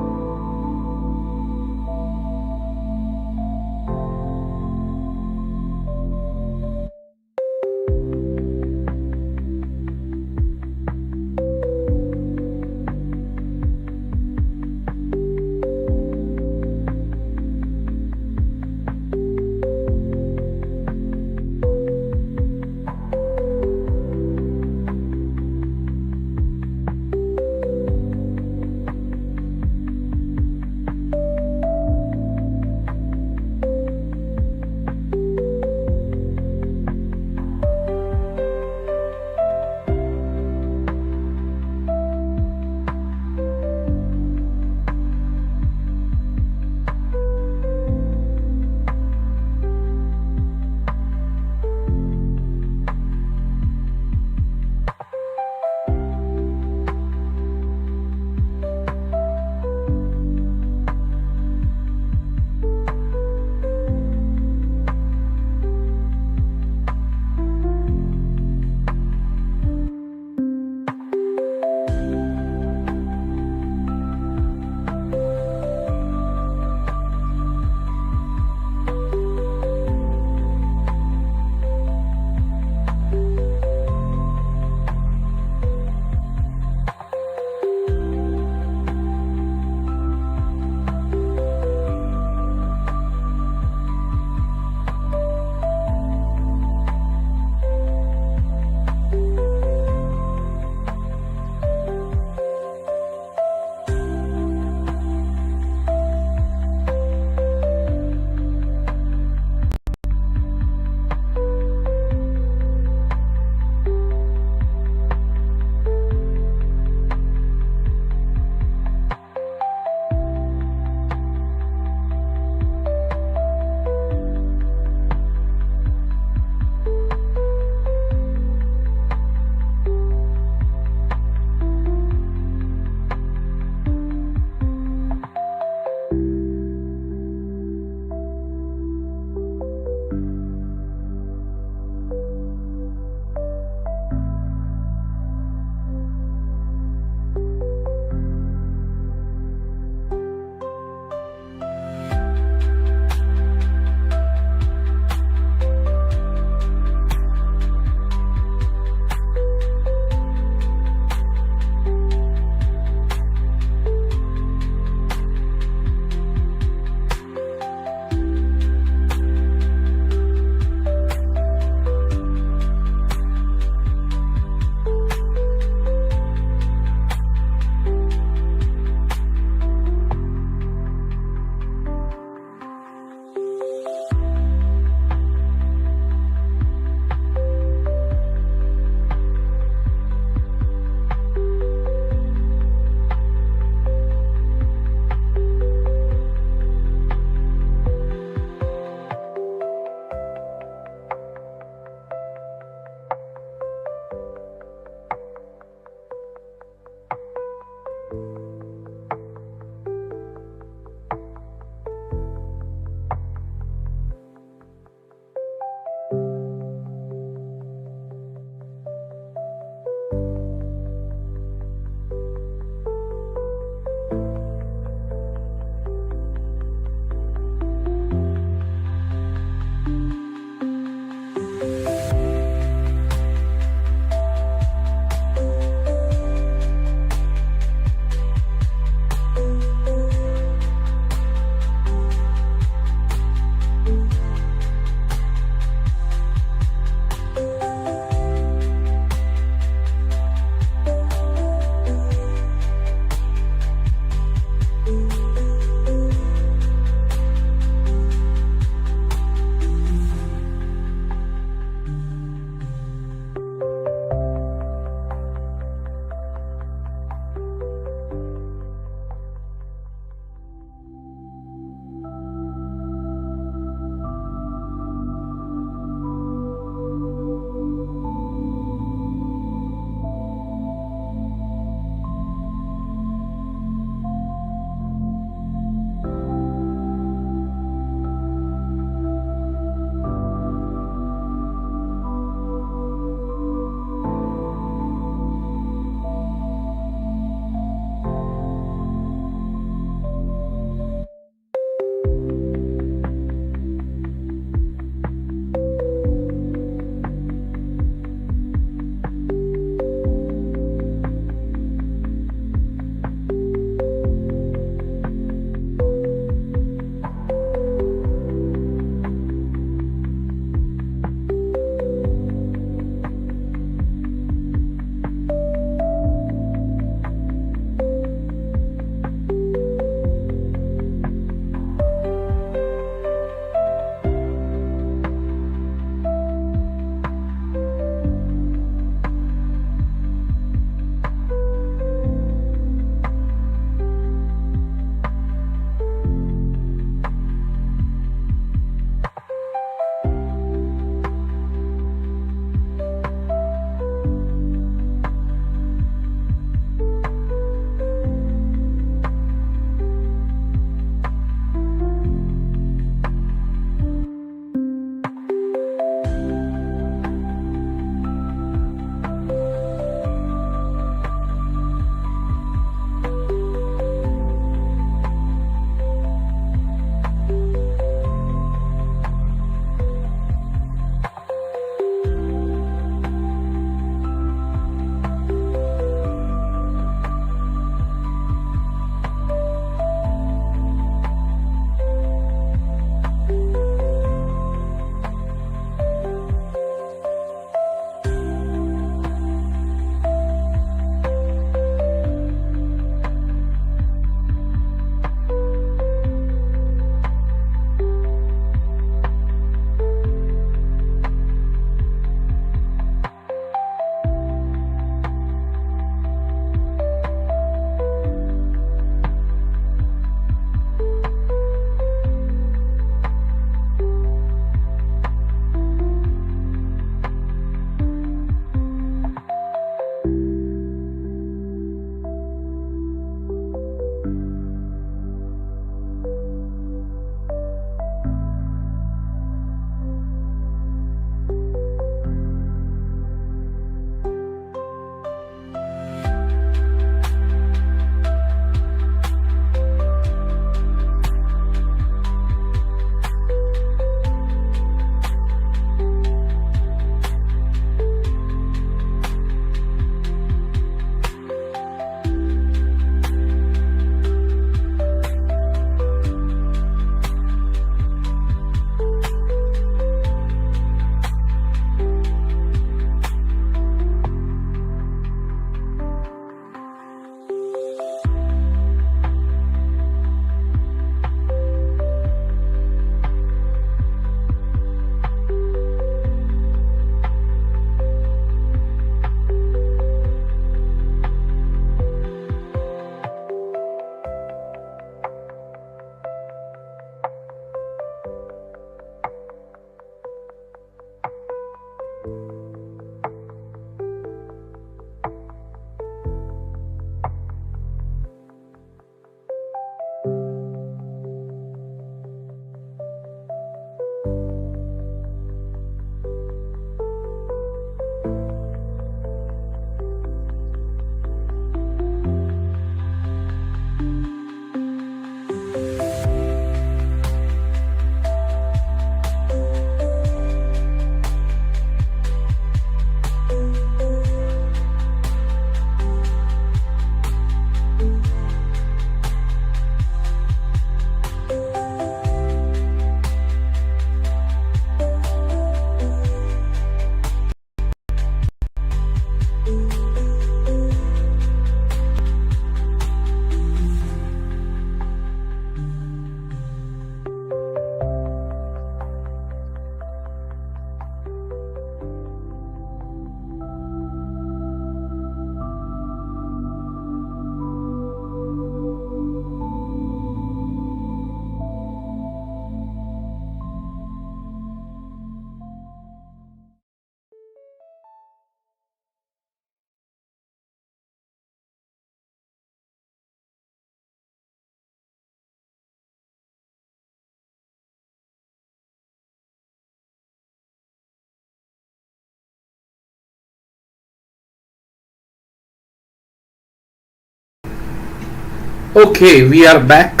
Okay, we are back.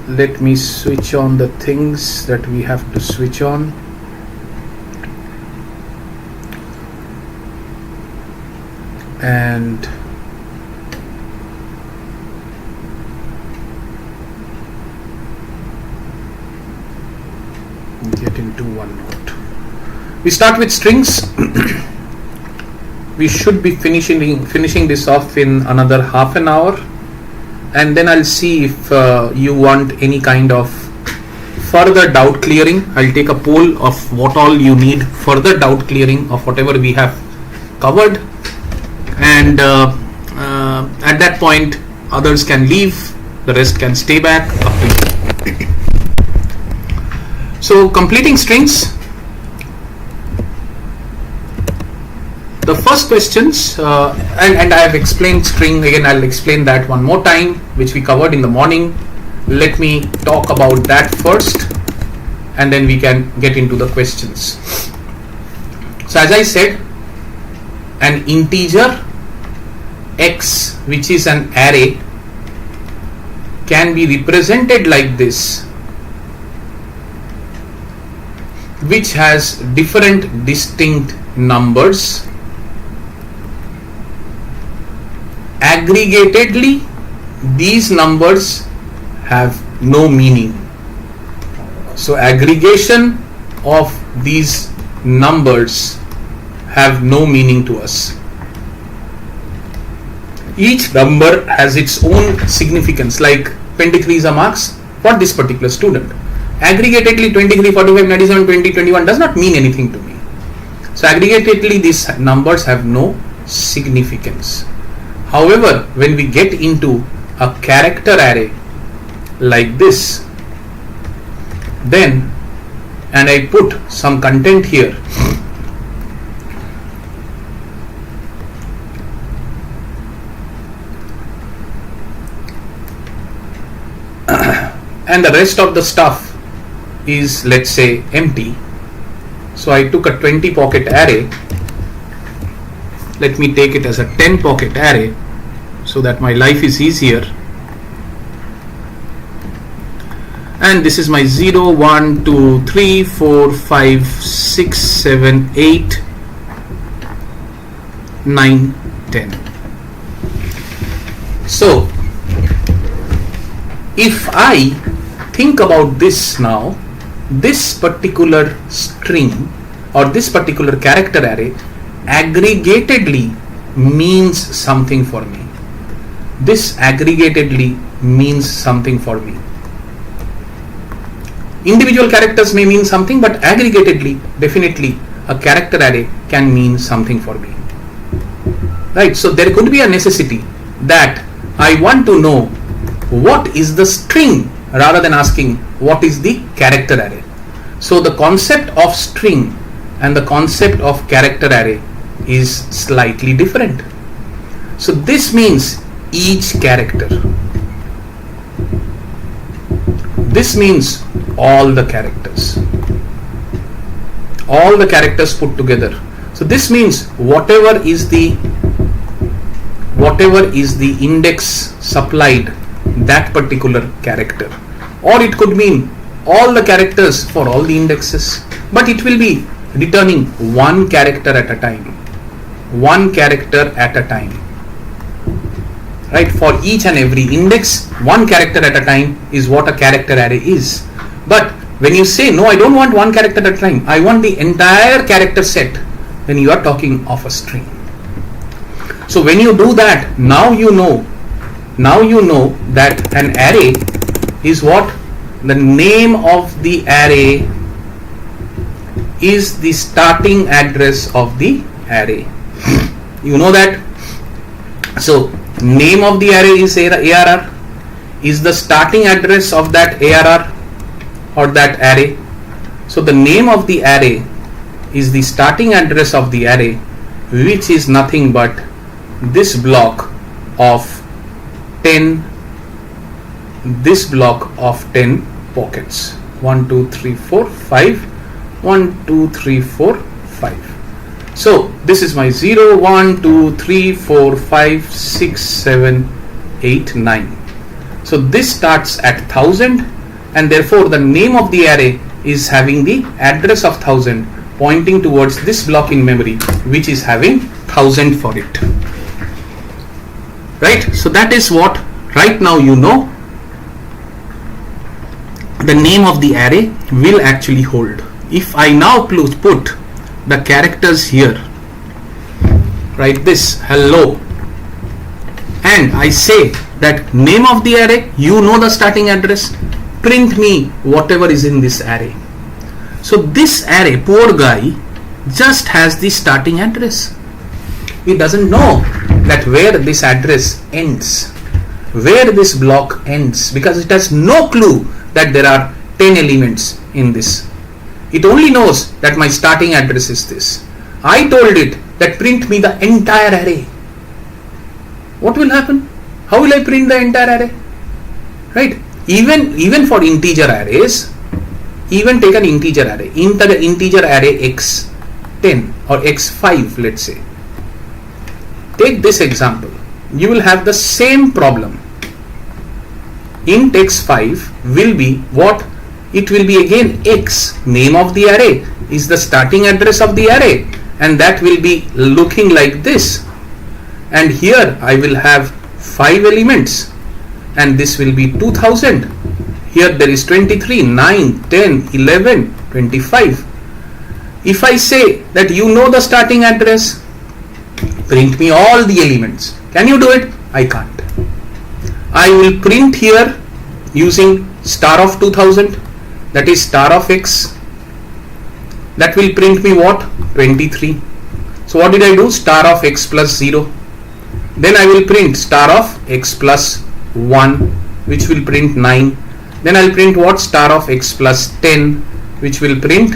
Let me switch on the things that we have to switch on. And get into OneNote. We start with strings. We should be finishing this off in another half an hour, and then I'll see if you want any kind of further doubt clearing. I'll take a poll of what all you need further doubt clearing of whatever we have covered, and at that point others can leave, the rest can stay back, up to you. So completing strings. The first questions, and I have explained string again. I'll explain that one more time, which we covered in the morning. Let me talk about that first, and then we can get into the questions. So as I said, an integer x, which is an array, can be represented like this, which has different distinct numbers. Aggregatedly, these numbers have no meaning. So aggregation of these numbers have no meaning to us. Each number has its own significance, like 23 is a marks for this particular student. Aggregatedly 23, 45, 97, 20, 21 does not mean anything to me. So aggregatedly these numbers have no significance. However, when we get into a character array like this, then, and I put some content here, and the rest of the stuff is, let's say, empty. So I took a 20 pocket array. Let me take it as a 10 pocket array so that my life is easier. And this is my 0, 1, 2, 3, 4, 5, 6, 7, 8, 9, 10. So if I think about this now, this particular string or this particular character array aggregatedly means something for me. This aggregatedly means something for me. Individual characters may mean something, but aggregatedly, definitely a character array can mean something for me. Right? So there could be a necessity that I want to know what is the string rather than asking what is the character array. So the concept of string and the concept of character array is slightly different. So this means each character. This means all the characters. All the characters put together. So this means whatever is the index supplied that particular character. Or it could mean all the characters for all the indexes. But it will be returning one character at a time. One character at a time. Right? For each and every index, one character at a time is what a character array is. But when you say, no, I don't want one character at a time, I want the entire character set, then you are talking of a string. So when you do that, now you know that an array is what? The name of the array is the starting address of the array. You know that? So name of the array is ARR, is the starting address of that ARR or that array. So the name of the array is the starting address of the array, which is nothing but this block of 10 pockets. 1, 2, 3, 4, 5. 1, 2, 3, 4, 5. So this is my 0, 1, 2, 3, 4, 5, 6, 7, 8, 9. So this starts at 1000, and therefore the name of the array is having the address of 1000 pointing towards this block in memory, which is having 1000 for it. Right? So that is what right now you know the name of the array will actually hold. If I now put the characters here, write this hello, and I say that name of the array, you know the starting address, print me whatever is in this array. So this array, poor guy, just has the starting address. He doesn't know that where this address ends, where this block ends, because it has no clue that there are 10 elements in this. It only knows that my starting address is this. I told it that print me the entire array. What will happen? How will I print the entire array? Right? Even for integer arrays, even take an integer array, integer array x10 or x5, let's say. Take this example. You will have the same problem. Int x5 will be what? It will be again x, name of the array is the starting address of the array, and that will be looking like this. And here I will have 5 elements, and this will be 2000. Here there is 23, 9, 10, 11, 25. If I say that you know the starting address, print me all the elements. Can you do it? I can't. I will print here using star of 2000, that is star of x. That will print me what? 23. So what did I do? Star of x plus 0. Then I will print star of x plus 1, which will print 9. Then I'll print what? Star of x plus 10, which will print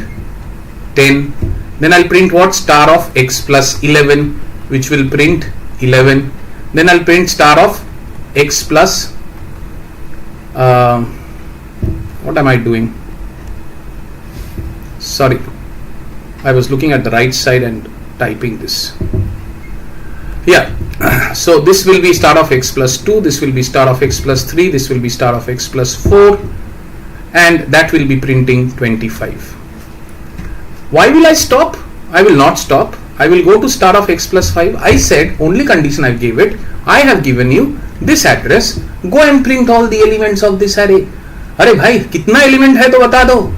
10. Then I'll print what? Star of x plus 11, which will print 11. Then I'll print star of x plus what am I doing? Sorry, I was looking at the right side and typing this. Yeah, so this will be star of x plus 2, this will be star of x plus 3, this will be star of x plus 4, and that will be printing 25. Why will I stop? I will not stop. I will go to star of x plus 5. I said only condition I gave it. I have given you this address. Go and print all the elements of this array. अरे भाई कितना element है तो बता दो.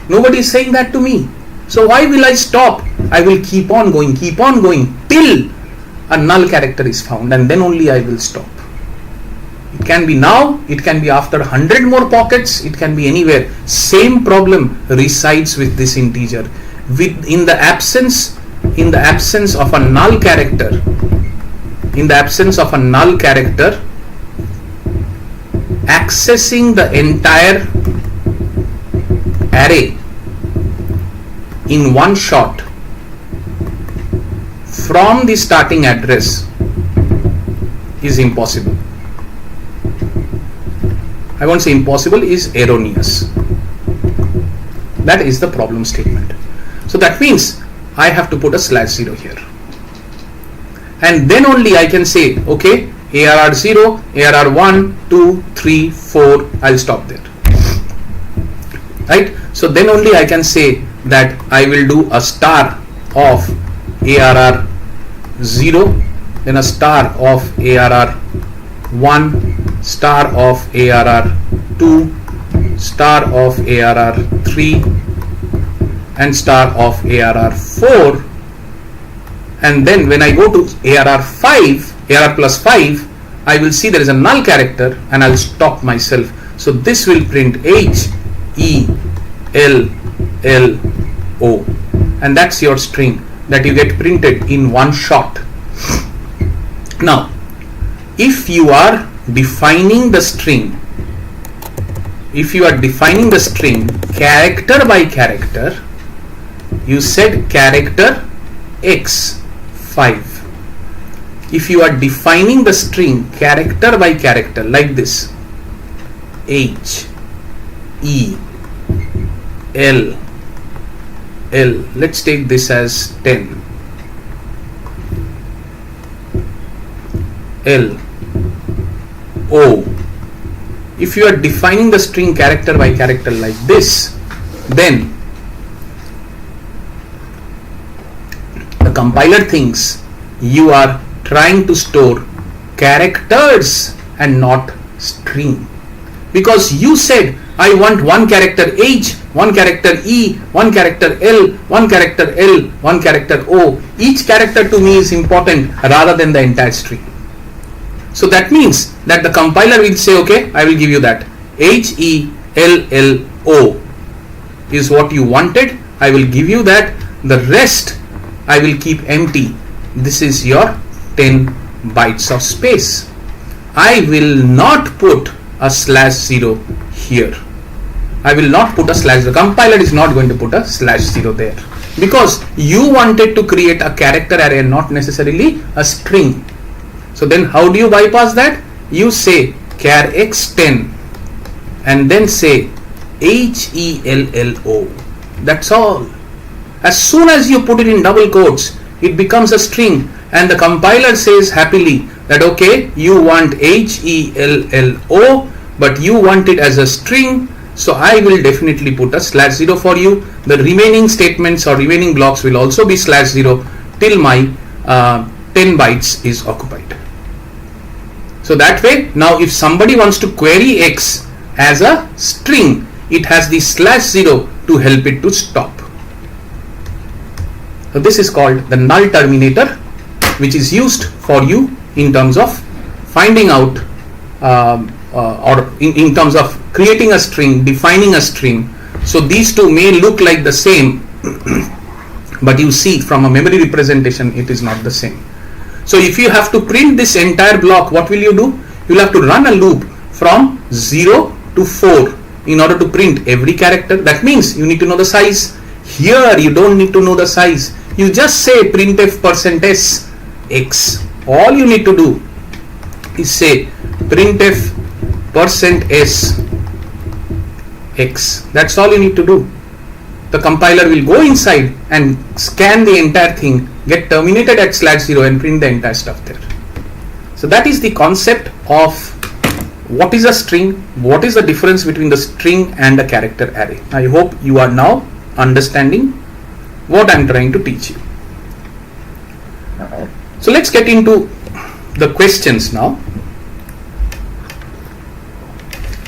Nobody is saying that to me. So why will I stop? I will keep on going till a null character is found, and then only I will stop. It can be now, it can be after 100 more pockets, it can be anywhere. Same problem resides with this integer. In the absence of a null character, accessing the entire array in one shot from the starting address is impossible. I won't say impossible, is erroneous. That is the problem statement. So that means I have to put a /0 here, and then only I can say, okay, ARR 0, ARR 1, 2, 3, 4, I'll stop there. Right? So then only I can say that I will do a star of ARR 0, then a star of ARR 1, star of ARR 2, star of ARR 3, and star of ARR 4, and then when I go to ARR plus 5, I will see there is a null character, and I'll stop myself. So this will print H, E, L, L, O, and that's your string that you get printed in one shot. Now, if you are defining the string, character by character, you said character x5. If you are defining the string character by character like this, H, E, L, L, let's take this as 10, L, O. If you are defining the string character by character like this, then the compiler thinks you are trying to store characters and not string, because you said I want one character H, one character E, one character L, one character L, one character O. Each character to me is important rather than the entire string. So that means that the compiler will say, okay, I will give you that H, E, L, L, O is what you wanted. I will give you that. The rest I will keep empty. This is your 10 bytes of space. I will not put a /0 here. I will not put a /0. The compiler is not going to put a /0 there, because you wanted to create a character array and not necessarily a string. So then how do you bypass that? You say char x10 and then say HELLO. That's all. As soon as you put it in double quotes, it becomes a string, and the compiler says happily that okay, you want HELLO, but you want it as a string, so I will definitely put a /0 for you. The remaining statements or remaining blocks will also be /0 till my 10 bytes is occupied. So that way, now if somebody wants to query X as a string, it has the /0 to help it to stop. So this is called the null terminator, which is used for you in terms of finding out or in terms of creating a string, defining a string. So these two may look like the same, but you see from a memory representation it is not the same. So if you have to print this entire block, what will you do? You will have to run a loop from 0 to 4 in order to print every character. That means you need to know the size. Here you don't need to know the size. You just say printf %s x. All you need to do is say printf %s x. That's all you need to do. The compiler will go inside and scan the entire thing, get terminated at /0 and print the entire stuff there. So that is the concept of what is a string, what is the difference between the string and a character array. I hope you are now understanding what I am trying to teach you. So let's get into the questions now.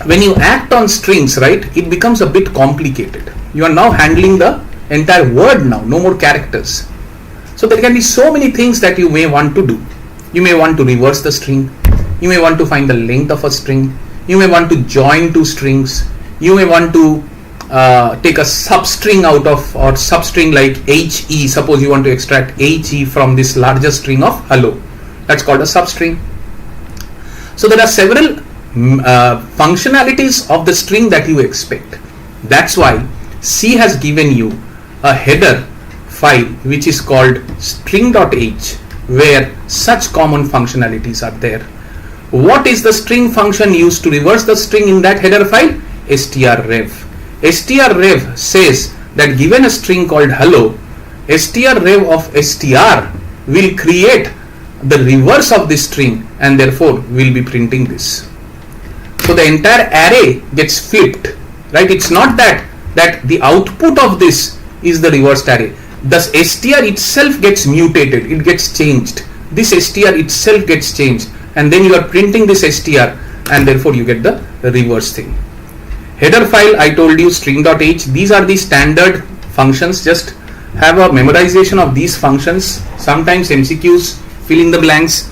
When you act on strings, right, it becomes a bit complicated. You are now handling the entire word now, no more characters. So there can be so many things that you may want to do. You may want to reverse the string. You may want to find the length of a string. You may want to join two strings. You may want to take a substring out of, or substring like HE. Suppose you want to extract HE from this larger string of hello. That's called a substring. So there are several functionalities of the string that you expect. That's why C has given you a header file which is called string.h, where such common functionalities are there. What is the string function used to reverse the string in that header file? strrev. strrev says that given a string called hello, strrev of str will create the reverse of this string and therefore will be printing this. So the entire array gets flipped, right? It's not that the output of this is the reversed array. Thus str itself gets mutated, it gets changed. This str itself gets changed, and then you are printing this str and therefore you get the reverse thing. Header file, I told you, string.h. These are the standard functions. Just have a memorization of these functions. Sometimes MCQs, fill in the blanks,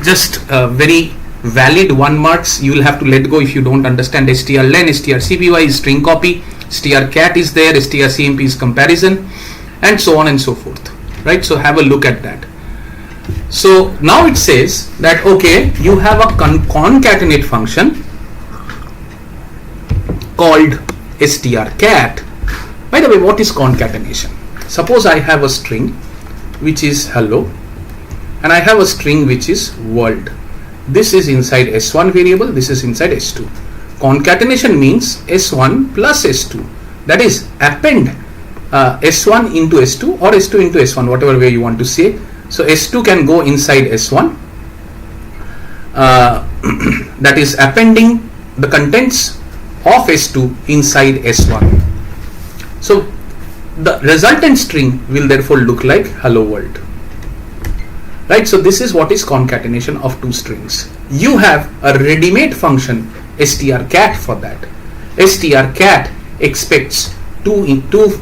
just very valid 1 marks. You will have to let go if you don't understand strlen, strcpy is string copy, strcat is there, strcmp is comparison, and so on and so forth, right? So have a look at that. So now it says that okay, you have a concatenate function called strcat. By the way, what is concatenation? Suppose I have a string which is hello and I have a string which is world. This is inside s1 variable, this is inside s2. Concatenation means s1 plus s2, that is append s1 into s2 or s2 into s1, whatever way you want to say. So s2 can go inside s1 that is appending the contents of S2 inside S1. So the resultant string will therefore look like hello world. Right, so this is what is concatenation of two strings. You have a ready-made function strcat for that. Strcat expects two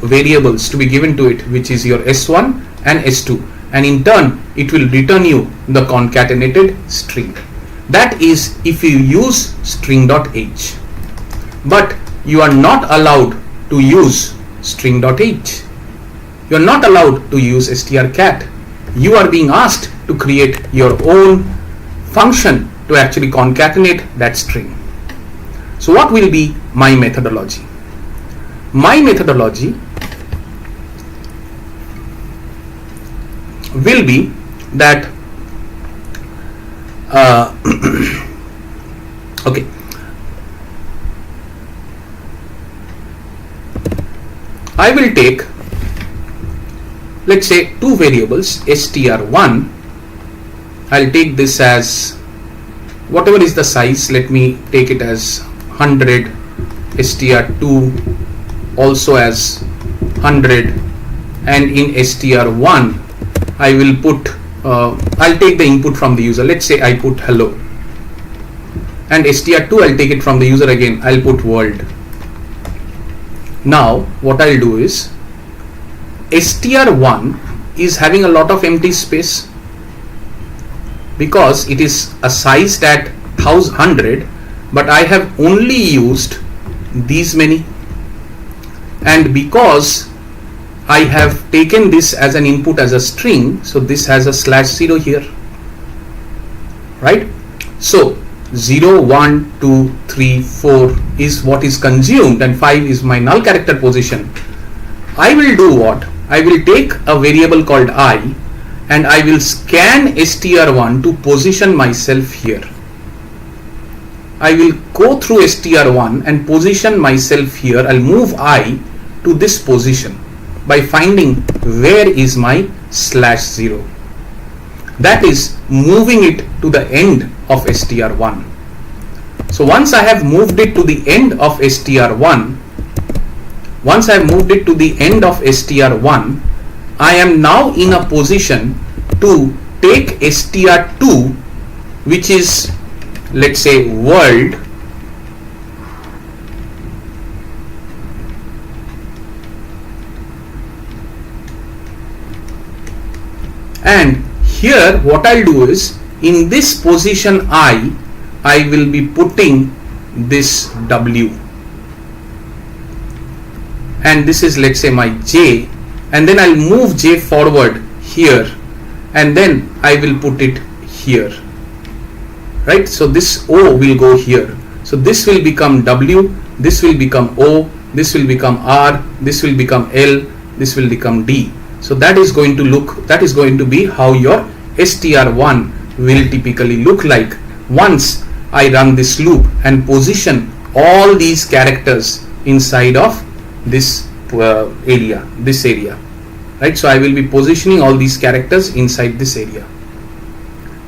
variables to be given to it, which is your S1 and S2, and in turn it will return you the concatenated string. That is if you use string.h. But you are not allowed to use string.h. You are not allowed to use strcat. You are being asked to create your own function to actually concatenate that string. So what will be my methodology? My methodology will be that okay, I will take, let's say, two variables str1. I'll take this as whatever is the size. Let me take it as 100, str2 also as 100, and in str1 I will put I'll take the input from the user. Let's say I put hello, and str2 I'll take it from the user again. I'll put world. Now what I'll do is str1 is having a lot of empty space because it is a size at 100, but I have only used these many, and because I have taken this as an input as a string, so this has a /0 here, right? So 0, 1, 2, 3, 4 is what is consumed, and 5 is my null character position. I will do what? I will take a variable called I, and I will scan str1 to position myself here. I will go through str1 and position myself here. I'll move I to this position by finding where is my /0. That is moving it to the end of str1. So once I have moved it to the end of str1, I am now in a position to take str2, which is, let's say, world, and here what I'll do is in this position I will be putting this W, and this is, let's say, my J, and then I'll move J forward here, and then I will put it here, right? So this O will go here, so this will become W, this will become O, this will become R, this will become L, this will become D. So that is going to be how your str1 will typically look like once I run this loop and position all these characters inside of this area, right? So I will be positioning all these characters inside this area.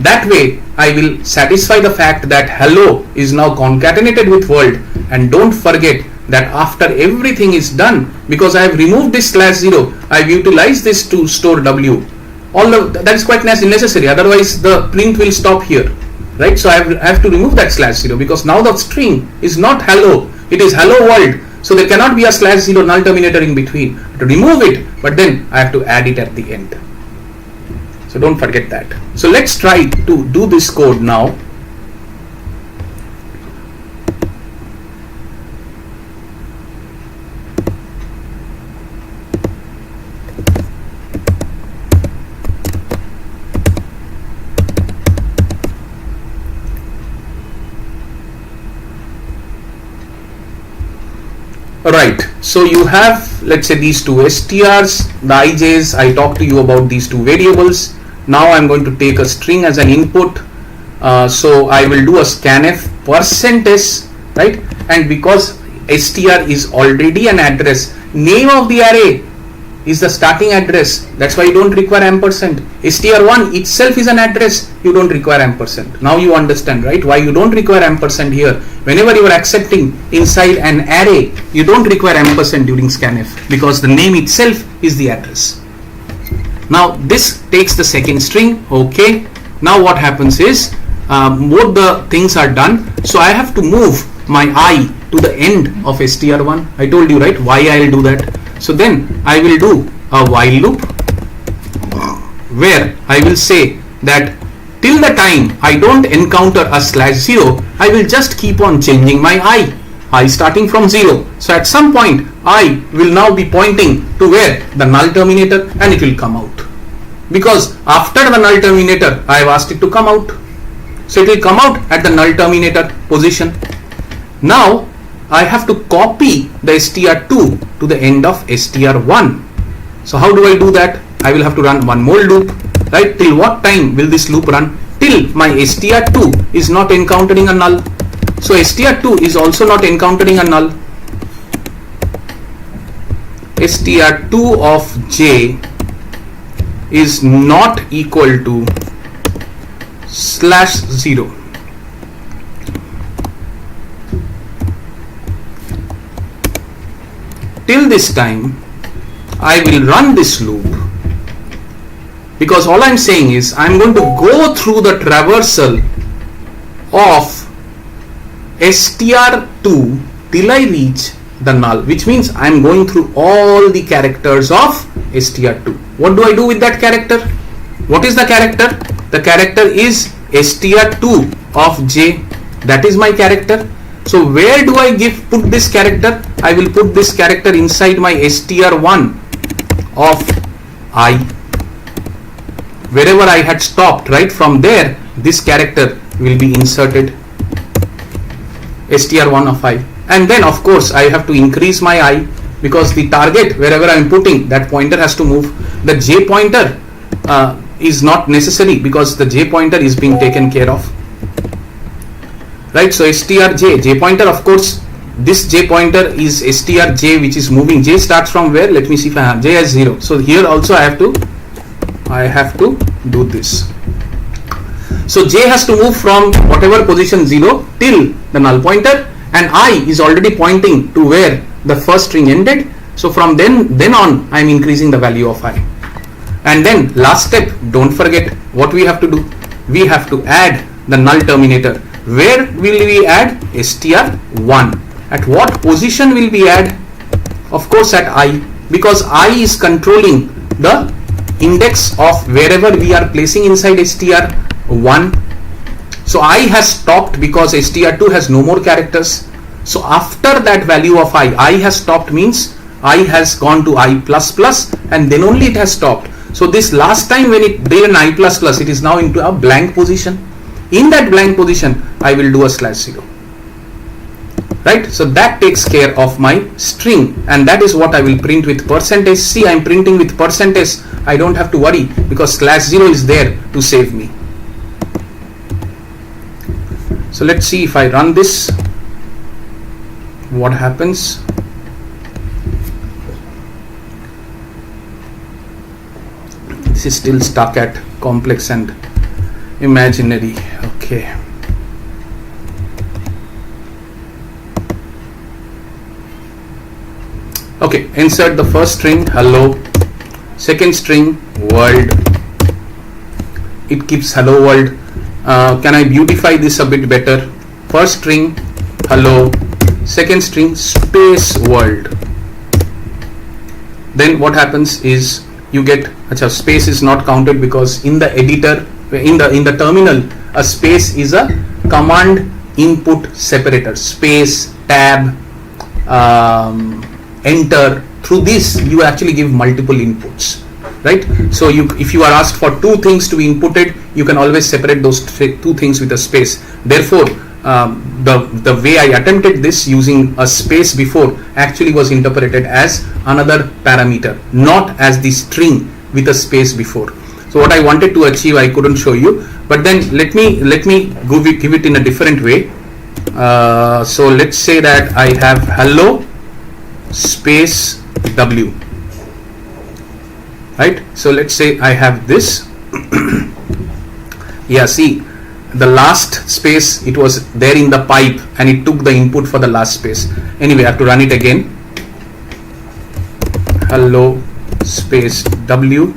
That way I will satisfy the fact that hello is now concatenated with world, and don't forget that after everything is done, because I have removed this /0, I have utilized this to store W. That is quite necessary, otherwise the print will stop here, right? So I have to remove that /0 because now the string is not hello, it is hello world. So there cannot be a /0 null terminator in between. To remove it, but then I have to add it at the end. So don't forget that. So let's try to do this code now. Right, so you have, let's say, these two strs, the ij's. I talked to you about these two variables. Now I'm going to take a string as an input. So I will do a scanf %s, right? And because str is already an address, name of the array is the starting address. That's why you don't require ampersand. str1 itself is an address. You don't require ampersand. Now you understand, right, why you don't require ampersand here. Whenever you are accepting inside an array, you don't require ampersand during scanf, because the name itself is the address. Now this takes the second string. Okay, now what happens is both the things are done. So I have to move my I to the end of str1. I told you, right, why I will do that. So then I will do a while loop where I will say that till the time I don't encounter a /0, I will just keep on changing my I starting from 0. So at some point I will now be pointing to where the null terminator, and it will come out, because after the null terminator I have asked it to come out. So it will come out at the null terminator position. Now I have to copy the str2 to the end of str1. So how do I do that? I will have to run one more loop, right? Till what time will this loop run? Till my str2 is not encountering a null. So str2 is also not encountering a null. str2 of j is not equal to /0. Till this time I will run this loop, because all I'm saying is I'm going to go through the traversal of str2 till I reach the null, which means I'm going through all the characters of str2. What do I do with that character? What is the character? The character is str2 of j. That is my character. So where do I put this character? I will put this character inside my str1 of I. Wherever I had stopped, right, from there this character will be inserted, str1 of I. And then of course I have to increase my I, because the target, wherever I am putting, that pointer has to move. The j pointer is not necessary, because the j pointer is being taken care of, right? So strj, j pointer, of course this j pointer is strj, which is moving. J starts from where? Let me see if I have j as 0. So here also I have to do this. So j has to move from whatever position 0 till the null pointer, and I is already pointing to where the first string ended. So from then on I am increasing the value of I. And then last step, don't forget what we have to do. We have to add the null terminator. Where will we add? str1. At what position will we add? Of course at I, because I is controlling the index of wherever we are placing inside str1. So I has stopped because str2 has no more characters. So after that value of I has stopped means I has gone to I++, and then only it has stopped. So this last time when it did an I++, it is now into a blank position. In that blank position I will do a /0, right? So that takes care of my string, and that is what I will print with %. See, I am printing with %. I don't have to worry, because /0 is there to save me. So let's see if I run this, what happens. This is still stuck at complex and imaginary. Okay. Okay, insert the first string hello, second string world. It keeps hello world. Can I beautify this a bit better? First string hello, second string space world. Then what happens is you get space is not counted, because in the editor, in the terminal, a space is a command input separator. Space, tab, enter. Through this you actually give multiple inputs, right? So if you are asked for two things to be inputted, you can always separate those two things with a space. Therefore the way I attempted this using a space before actually was interpreted as another parameter, not as the string with a space before. So what I wanted to achieve I couldn't show you, but then let me give it in a different way. So let's say that I have hello space w. right? So let's say I have this. Yeah, see, the last space, it was there in the pipe and it took the input for the last space. Anyway, I have to run it again. Hello space W.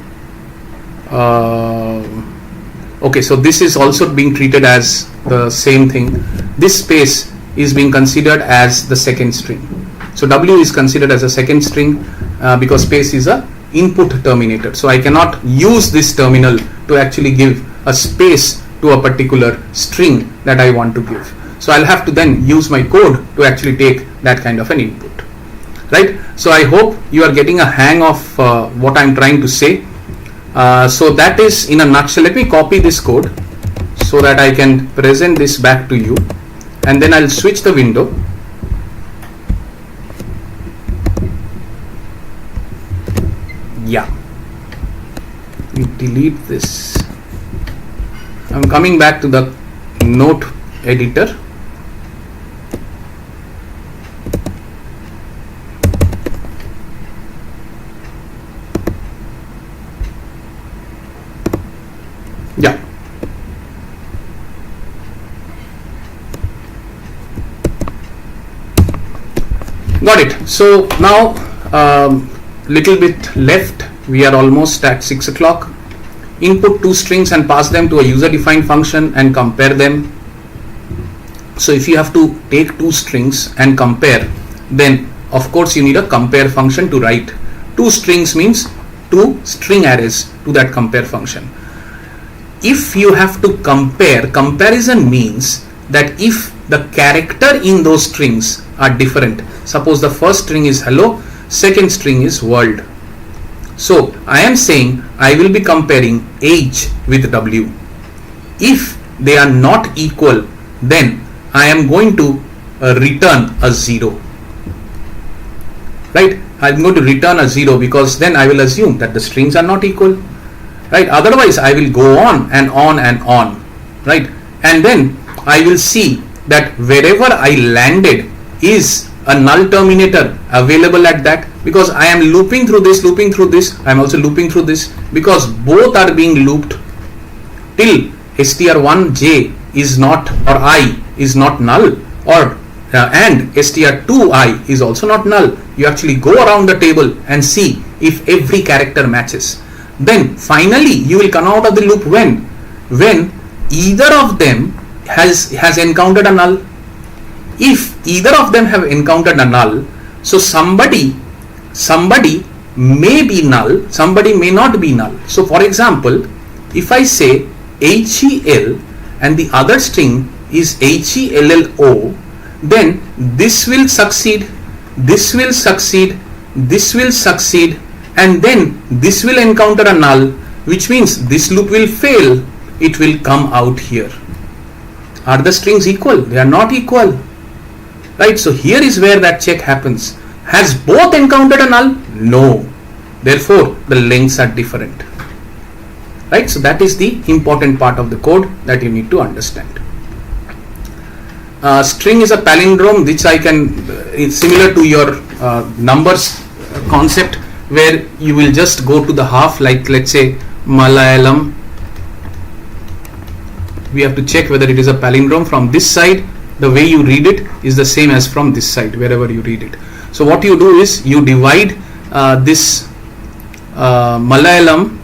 Okay, so this is also being treated as the same thing. This space is being considered as the second string. So W is considered as a second string because space is a input terminator. So I cannot use this terminal to actually give a space to a particular string that I want to give. So I'll have to then use my code to actually take that kind of an input, right? So I hope you are getting a hang of what I'm trying to say. So that is in a nutshell. Let me copy this code so that I can present this back to you, and then I'll switch the window. Yeah, we delete this. I'm coming back to the note editor. Yeah. Got it. So now little bit left. We are almost at 6 o'clock. Input two strings and pass them to a user defined function and compare them. So if you have to take two strings and compare, then of course you need a compare function to write. Two strings means two string arrays to that compare function. If you have to compare, comparison means that if the character in those strings are different, suppose the first string is hello, second string is world. So I am saying I will be comparing age with W. If they are not equal, then I am going to return a 0. Right? I am going to return a 0 because then I will assume that the strings are not equal. Right? Otherwise I will go on and on and on. Right? And then I will see that wherever I landed is a null terminator available at that, because I am looping through this, I am also looping through this, because both are being looped till str1j is not, or I is not null, or and str2i is also not null. You actually go around the table and see if every character matches. Then finally you will come out of the loop when either of them has encountered a null. If either of them have encountered a null, so somebody may be null, somebody may not be null. So for example, if I say HEL and the other string is HELLO, then this will succeed, this will succeed, this will succeed, and then this will encounter a null, which means this loop will fail. It will come out here. Are the strings equal? They are not equal. Right? So here is where that check happens. Has both encountered a null? No. Therefore, the lengths are different. Right? So that is the important part of the code that you need to understand. String is a palindrome, which I can, it's similar to your numbers concept, where you will just go to the half, like let's say Malayalam. We have to check whether it is a palindrome. From this side, the way you read it is the same as from this side, wherever you read it. So what you do is you divide this Malayalam,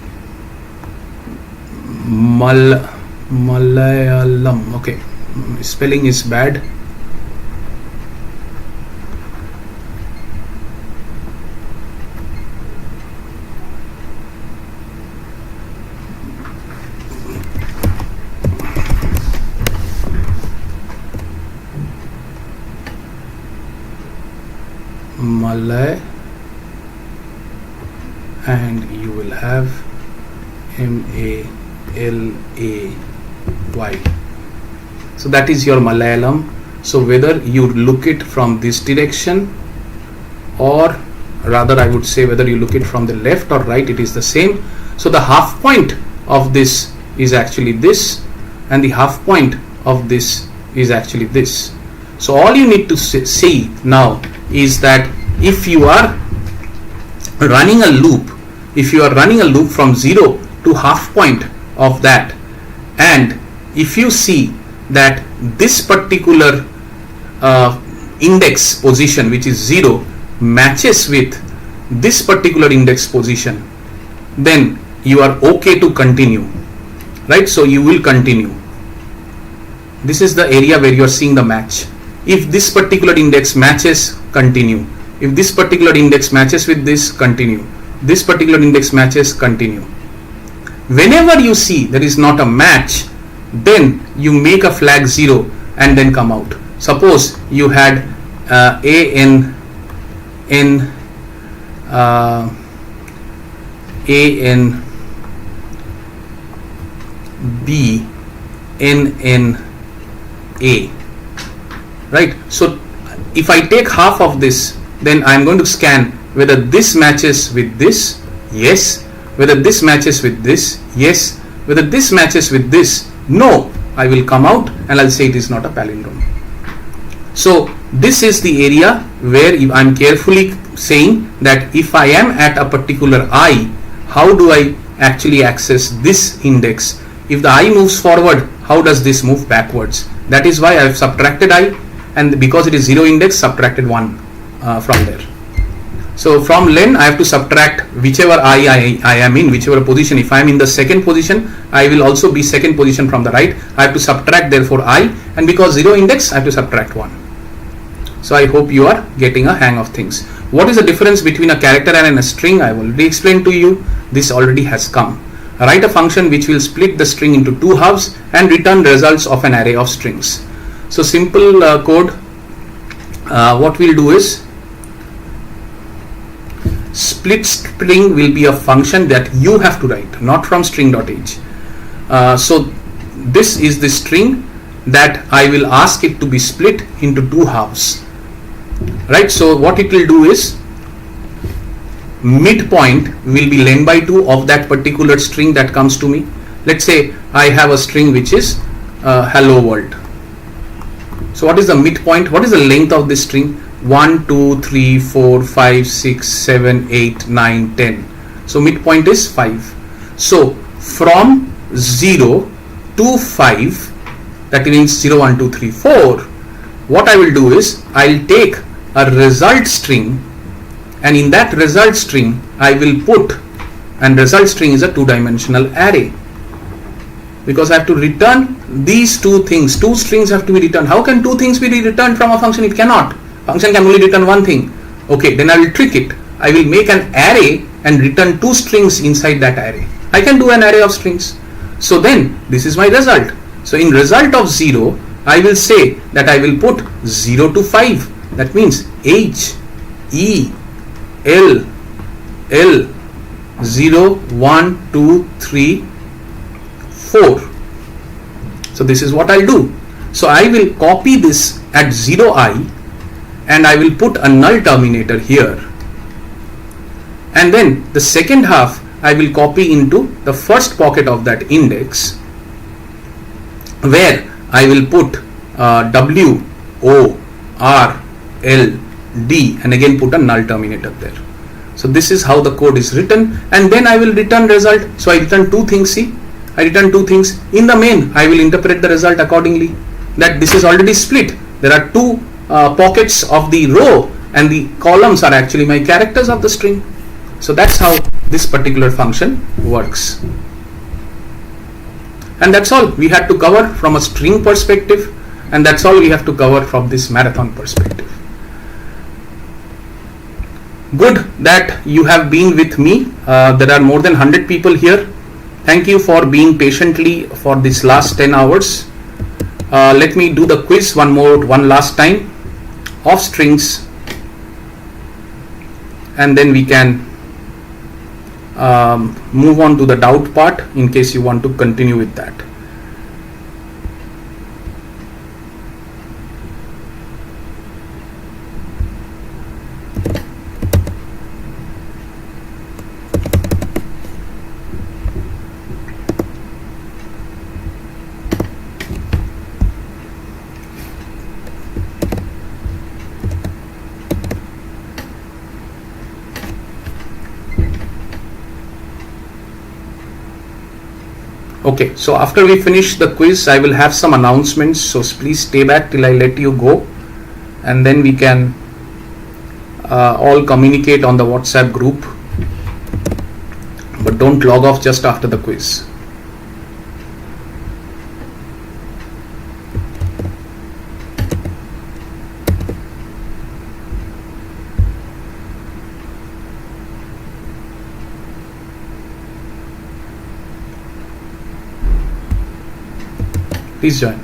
okay, spelling is bad. Malay, and you will have Malay. So that is your Malayalam. So whether you look it from this direction, or rather I would say whether you look it from the left or right, it is the same. So the half point of this is actually this, and the half point of this is actually this. So all you need to see now is that if you are running a loop if you are running a loop from 0 to half point of that, and if you see that this particular index position, which is 0, matches with this particular index position, then you are okay to continue, right? So you will continue. This is the area where you are seeing the match. If this particular index matches, continue. If this particular index matches with this, continue. This particular index matches, continue. Whenever you see there is not a match, then you make a flag 0 and then come out. Suppose you had A N B N A, right? So if I take half of this, then I am going to scan whether this matches with this, yes. Whether this matches with this, yes. Whether this matches with this, no. I will come out and I'll say it is not a palindrome. So this is the area where I'm carefully saying that if I am at a particular I, how do I actually access this index? If the I moves forward, how does this move backwards? That is why I have subtracted I, and because it is 0 index, subtracted 1 from there. So from len, I have to subtract whichever I am in, whichever position. If I am in the second position, I will also be second position from the right. I have to subtract therefore I, and because 0 index, I have to subtract 1. So I hope you are getting a hang of things. What is the difference between a character and a string? I have already explained to you. This already has come. Write a function which will split the string into 2 halves and return results of an array of strings. So simple code, what we'll do is, split string will be a function that you have to write, not from string.h. So this is the string that I will ask it to be split into 2 halves, right? So what it will do is, midpoint will be len by 2 of that particular string that comes to me. Let's say I have a string which is hello world. So what is the midpoint? What is the length of this string? 1, 2, 3, 4, 5, 6, 7, 8, 9, 10. So midpoint is 5. So from 0 to 5, that means 0, 1, 2, 3, 4. What I will do is, I'll take a result string, and in that result string I will put, and result string is a 2-dimensional array, because I have to return these 2 things. 2 strings have to be returned. How can 2 things be returned from a function? It cannot. Function can only return 1 thing. Okay, then I will trick it. I will make an array and return 2 strings inside that array. I can do an array of strings. So then this is my result. So in result of 0, I will say that I will put 0 to 5. That means H, E, L, 0, 1, 2, 3, 4. So this is what I'll do. So I will copy this at 0i, and I will put a null terminator here, and then the second half I will copy into the first pocket of that index, where I will put W, O, R, L, D, and again put a null terminator there. So this is how the code is written, and then I will return result. So I return 2 things. See, I return 2 things. In the main, I will interpret the result accordingly, that this is already split. There are 2 pockets of the row, and the columns are actually my characters of the string. So that's how this particular function works. And that's all we had to cover from a string perspective, and that's all we have to cover from this marathon perspective. Good that you have been with me. There are more than 100 people here. Thank you for being patiently for this last 10 hours. Let me do the quiz one last time of strings, and then we can move on to the doubt part in case you want to continue with that. Okay, so after we finish the quiz, I will have some announcements. So please stay back till I let you go, and then we can all communicate on the WhatsApp group. But don't log off just after the quiz. Please join.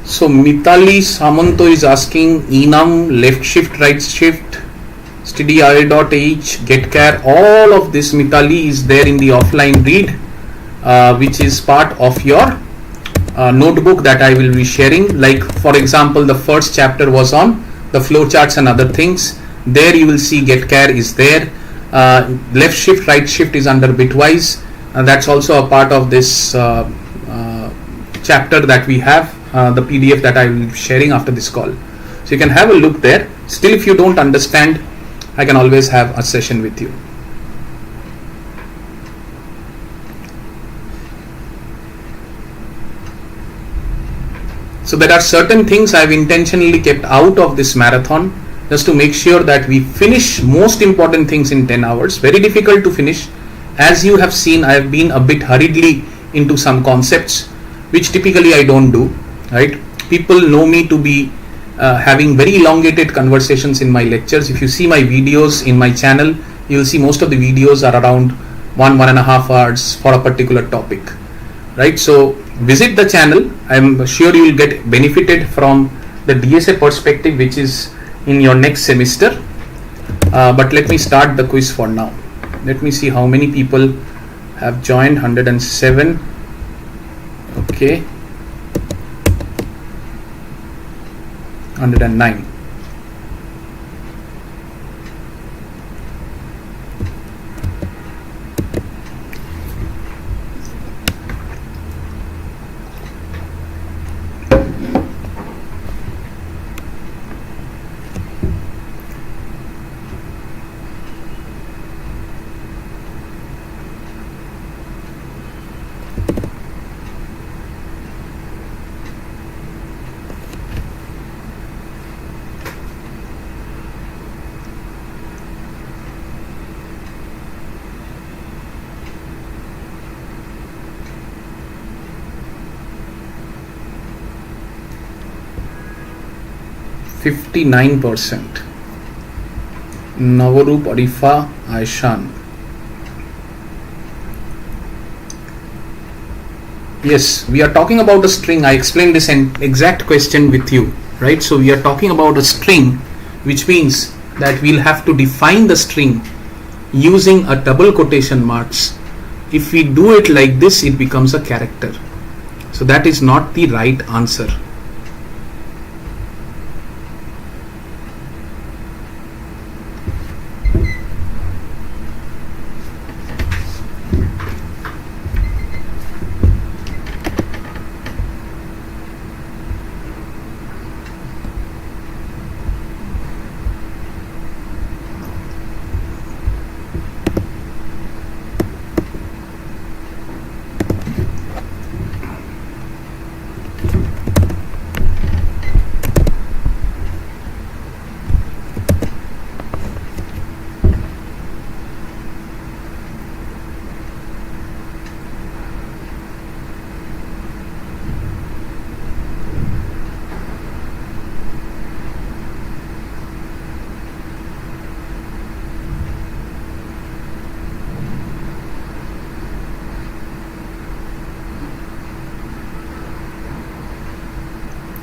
So Mitali Samanto is asking enum, left shift, right shift, steady I.H, get care. All of this, Mitali, is there in the offline read, which is part of your notebook that I will be sharing. Like for example, the first chapter was on the flowcharts and other things. There you will see get care is there. Left shift, right shift is under bitwise. That's also a part of this chapter that we have. The PDF that I will be sharing after this call. So you can have a look there. Still, if you don't understand, I can always have a session with you. So there are certain things I've intentionally kept out of this marathon just to make sure that we finish most important things in 10 hours. Very difficult to finish. As you have seen, I have been a bit hurriedly into some concepts, which typically I don't do. Right? People know me to be having very elongated conversations in my lectures. If you see my videos in my channel, you will see most of the videos are around 1.5 hours for a particular topic. Right? So visit the channel. I'm sure you will get benefited from the DSA perspective, which is in your next semester. But let me start the quiz for now. Let me see how many people have joined. 107. Okay. 109. %. Navarup, Arifa, Aishan. Yes, we are talking about a string. I explained this exact question with you, right? So we are talking about a string, which means that we'll have to define the string using a double quotation marks. If we do it like this, it becomes a character. So that is not the right answer.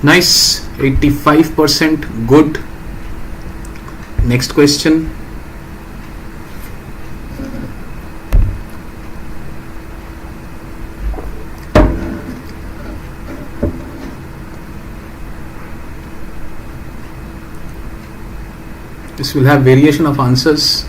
Nice, 85%, good. Next question. This will have variation of answers.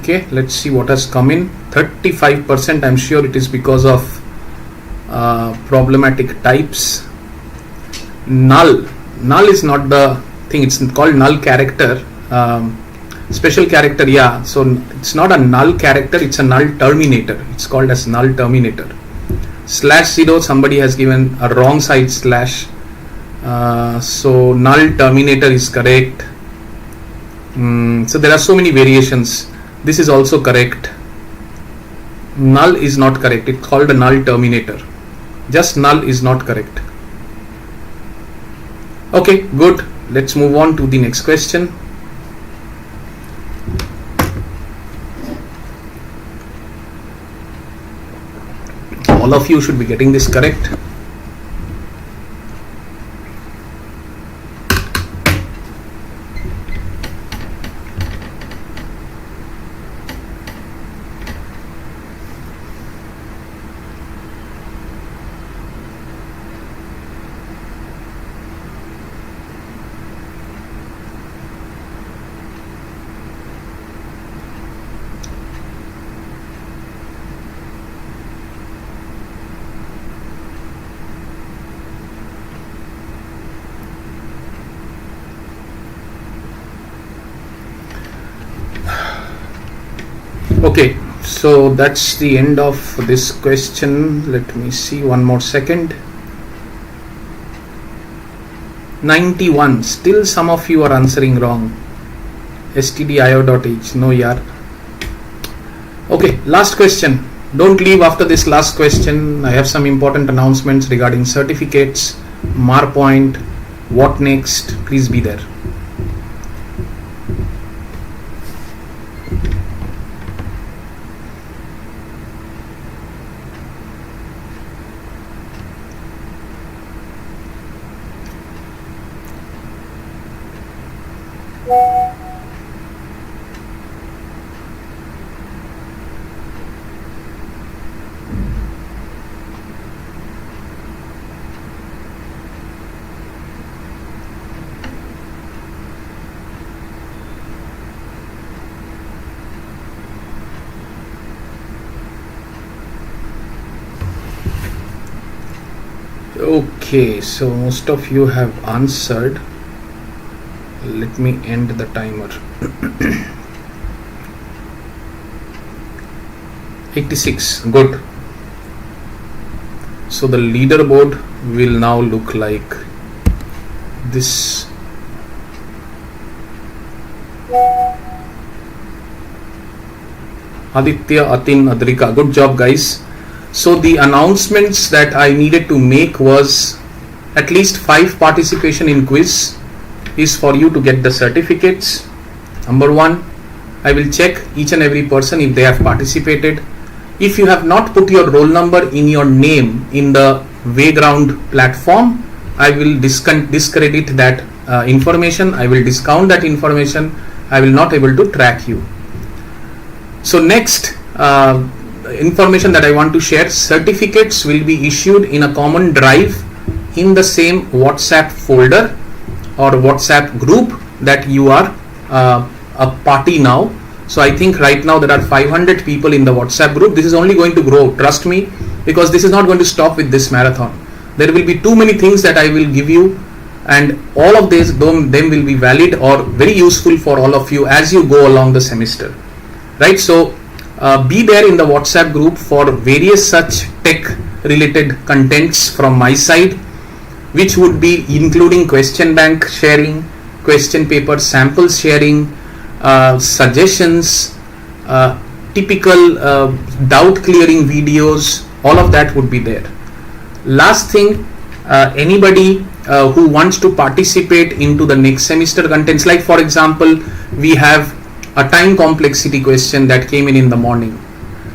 Okay, let's see what has come in. 35%. I'm sure it is because of problematic types. Null is not the thing. It's called null character. Special character, yeah. So it's not a null character. It's a null terminator. It's called as null terminator. /0. Somebody has given a wrong side slash. So null terminator is correct. So there are so many variations. This is also correct. Null is not correct. It's called a null terminator. Just null is not correct. Okay, good. Let's move on to the next question. All of you should be getting this correct. Okay, so that's the end of this question. Let me see one more second. 91. Still some of you are answering wrong. stdio.h. No, yaar. Okay, last question. Don't leave after this last question. I have some important announcements regarding certificates, Marpoint, what next. Please be there. Okay, so most of you have answered. Let me end the timer. 86. Good. So the leaderboard will now look like this. Aditya, Atin, Adrika. Good job, guys. So the announcements that I needed to make was at least 5 participation in quiz is for you to get the certificates. Number 1, I will check each and every person if they have participated. If you have not put your roll number in your name in the Wayground platform, I will discredit that information. I will discount that information. I will not able to track you. So next, information that I want to share, certificates will be issued in a common drive in the same WhatsApp folder or WhatsApp group that you are a party now. So I think right now there are 500 people in the WhatsApp group. This is only going to grow, trust me, because this is not going to stop with this marathon. There will be too many things that I will give you, and all of them will be valid or very useful for all of you as you go along the semester, right? So be there in the WhatsApp group for various such tech related contents from my side. which would be including question bank sharing, question paper samples sharing, suggestions, typical doubt clearing videos, all of that would be there. Last thing, anybody who wants to participate into the next semester contents, like for example, we have a time complexity question that came in the morning,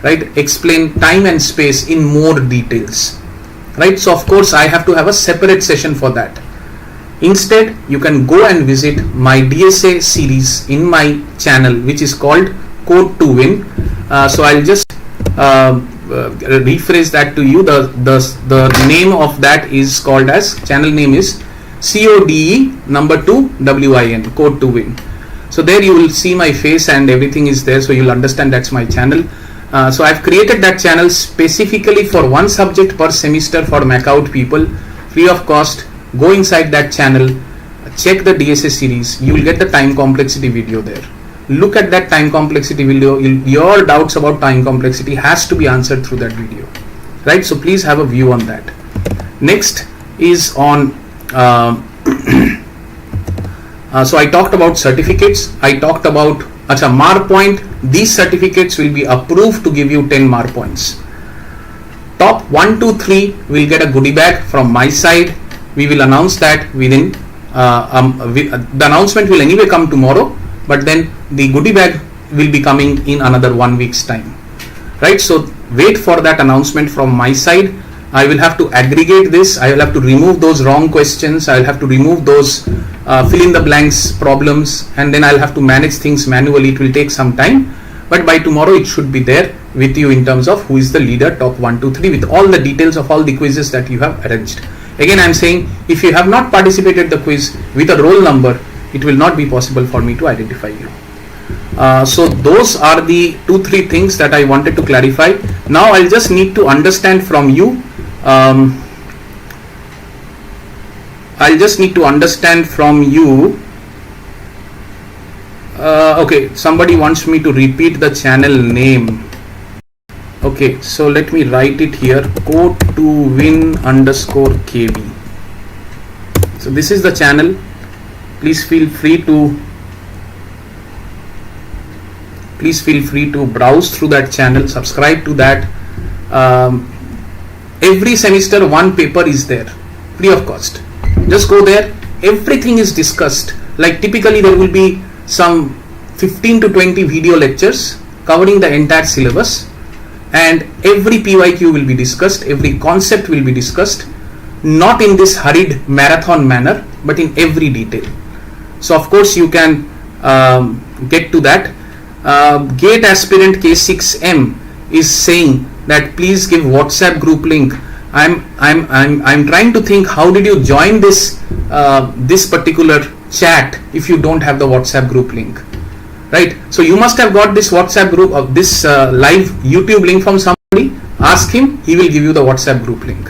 right? Explain time and space in more details, right? So of course I have to have a separate session for that. Instead, you can go and visit my DSA series in my channel, which is called Code to Win. So I'll just rephrase that to you. The name of that is called as, channel name is CODE2WIN, Code to Win. So there you will see my face and everything is there, so you'll understand that's my channel. So I've created that channel specifically for one subject per semester for MacOut people, free of cost. Go inside that channel, check the DSA series, you will get the time complexity video there. Look at that time complexity video. Your doubts about time complexity has to be answered through that video, right? So please have a view on that. Next is on so I talked about certificates. I talked about mark point. These certificates will be approved to give you 10 mark points. Top 1, 2, 3 will get a goodie bag from my side. We will announce that within the announcement will anyway come tomorrow, but then the goodie bag will be coming in another 1 week's time, right? So wait for that announcement from my side. I will have to aggregate this. I will have to remove those wrong questions. I will have to remove those fill in the blanks problems, and then I'll have to manage things manually. It will take some time, but by tomorrow it should be there with you in terms of who is the leader, top 1, 2, 3, with all the details of all the quizzes that you have arranged. Again, I'm saying if you have not participated the quiz with a roll number, it will not be possible for me to identify you. So those are the 2-3 things that I wanted to clarify. Now I'll just need to understand from you. Okay, somebody wants me to repeat the channel name. Okay, so let me write it here, Code to Win _KB. So this is the channel. Please feel free to browse through that channel, subscribe to that. Every semester one paper is there, free of cost. Just go there, everything is discussed. Like typically there will be some 15 to 20 video lectures covering the entire syllabus, and every PYQ will be discussed, every concept will be discussed, not in this hurried marathon manner, but in every detail. So of course you can get to that. Gate aspirant K6M is saying that please give WhatsApp group link. I'm trying to think, how did you join this this particular chat if you don't have the WhatsApp group link, right? So you must have got this WhatsApp group of this live YouTube link from somebody. Ask him, he will give you the WhatsApp group link.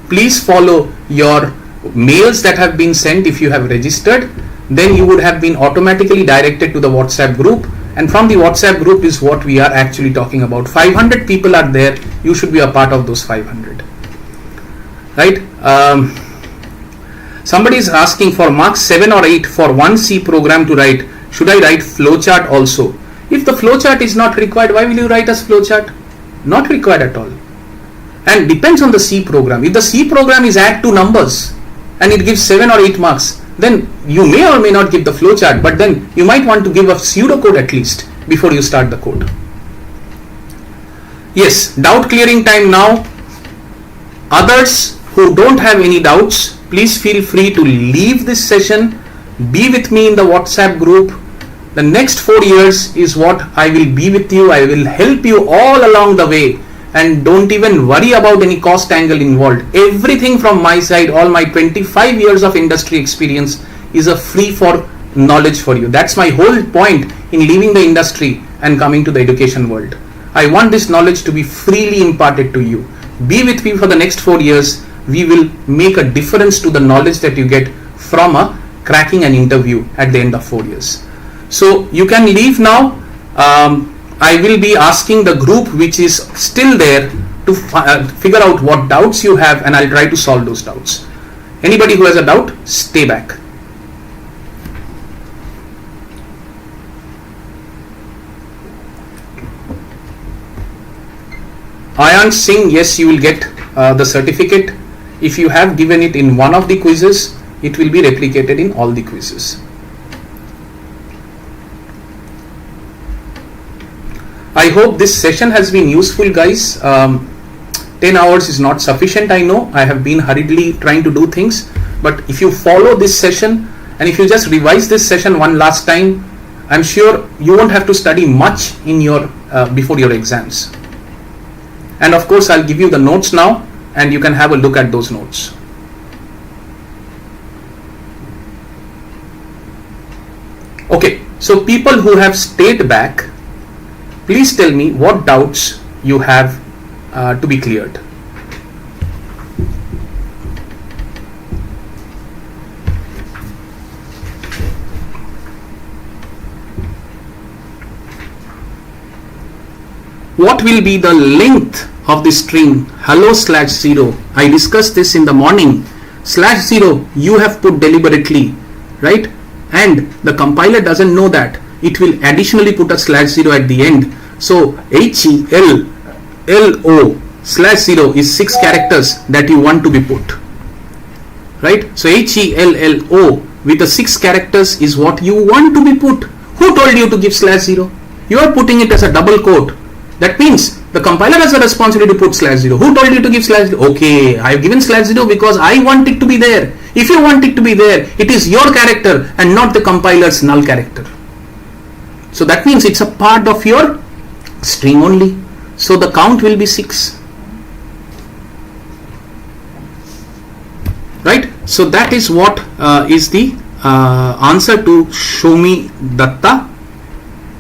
Please follow your mails that have been sent. If you have registered, then you would have been automatically directed to the WhatsApp group, and from the WhatsApp group is what we are actually talking about. 500 people are there. You should be a part of those 500, right? Somebody is asking for marks 7 or 8 for one C program to write. Should I write flowchart also? If the flowchart is not required, why will you write as flowchart? Not required at all. And depends on the C program. If the C program is add 2 numbers and it gives 7 or 8 marks, then you may or may not give the flowchart, but then you might want to give a pseudocode at least before you start the code. Yes, doubt clearing time now. Others who don't have any doubts, please feel free to leave this session. Be with me in the WhatsApp group. The next 4 years is what I will be with you. I will help you all along the way, and don't even worry about any cost angle involved. Everything from my side, all my 25 years of industry experience is a free for knowledge for you. That's my whole point in leaving the industry and coming to the education world. I want this knowledge to be freely imparted to you. Be with me for the next 4 years. We will make a difference to the knowledge that you get from cracking an interview at the end of 4 years. So you can leave now. I will be asking the group which is still there to figure out what doubts you have, and I'll try to solve those doubts. Anybody who has a doubt, stay back. Ayan Singh, yes, you will get the certificate. If you have given it in one of the quizzes, it will be replicated in all the quizzes. I hope this session has been useful, guys. 10 hours is not sufficient, I know. I have been hurriedly trying to do things, but if you follow this session and if you just revise this session one last time, I'm sure you won't have to study much in your before your exams. And of course, I'll give you the notes now and you can have a look at those notes. Okay, so people who have stayed back, please tell me what doubts you have to be cleared. What will be the length of the string hello/0? I discussed this in the morning. /0 you have put deliberately, right? And the compiler doesn't know that. It will additionally put a /0 at the end. So HELLO/0 is 6 characters that you want to be put, right? So HELLO with the 6 characters is what you want to be put. Who told you to give /0? You are putting it as a double quote. That means the compiler has a responsibility to put /0. Who told you to give /0? Okay, I have given /0 because I want it to be there. If you want it to be there, it is your character and not the compiler's null character. So that means it's a part of your string only. So the count will be 6. Right? So that is what is the answer to Shomi Datta.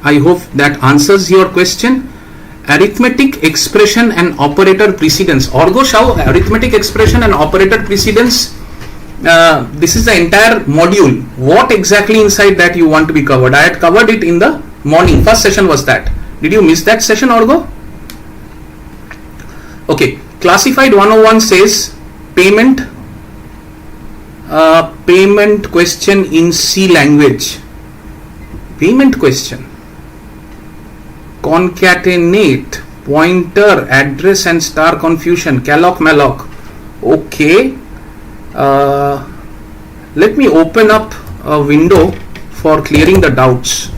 I hope that answers your question. Arithmetic expression and operator precedence. Orgo Shao, arithmetic expression and operator precedence. This is the entire module. What exactly inside that you want to be covered? I had covered it in the morning. First session was that. Did you miss that session, Orgo? Okay. Classified 101 says payment question in C language. Payment question. Concatenate, pointer, address and star confusion, calloc malloc. Okay, let me open up a window for clearing the doubts.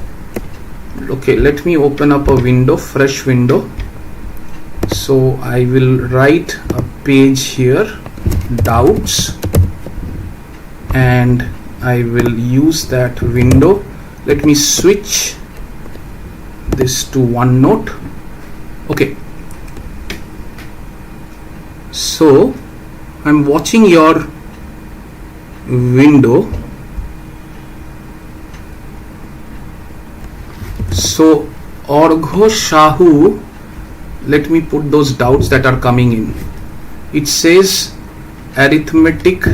Okay, let me open up a window, fresh window. So I will write a page here, doubts, and I will use that window. Let me switch this to OneNote. Okay, so I'm watching your window. So Orgho Shahu, let me put those doubts that are coming in. It says arithmetic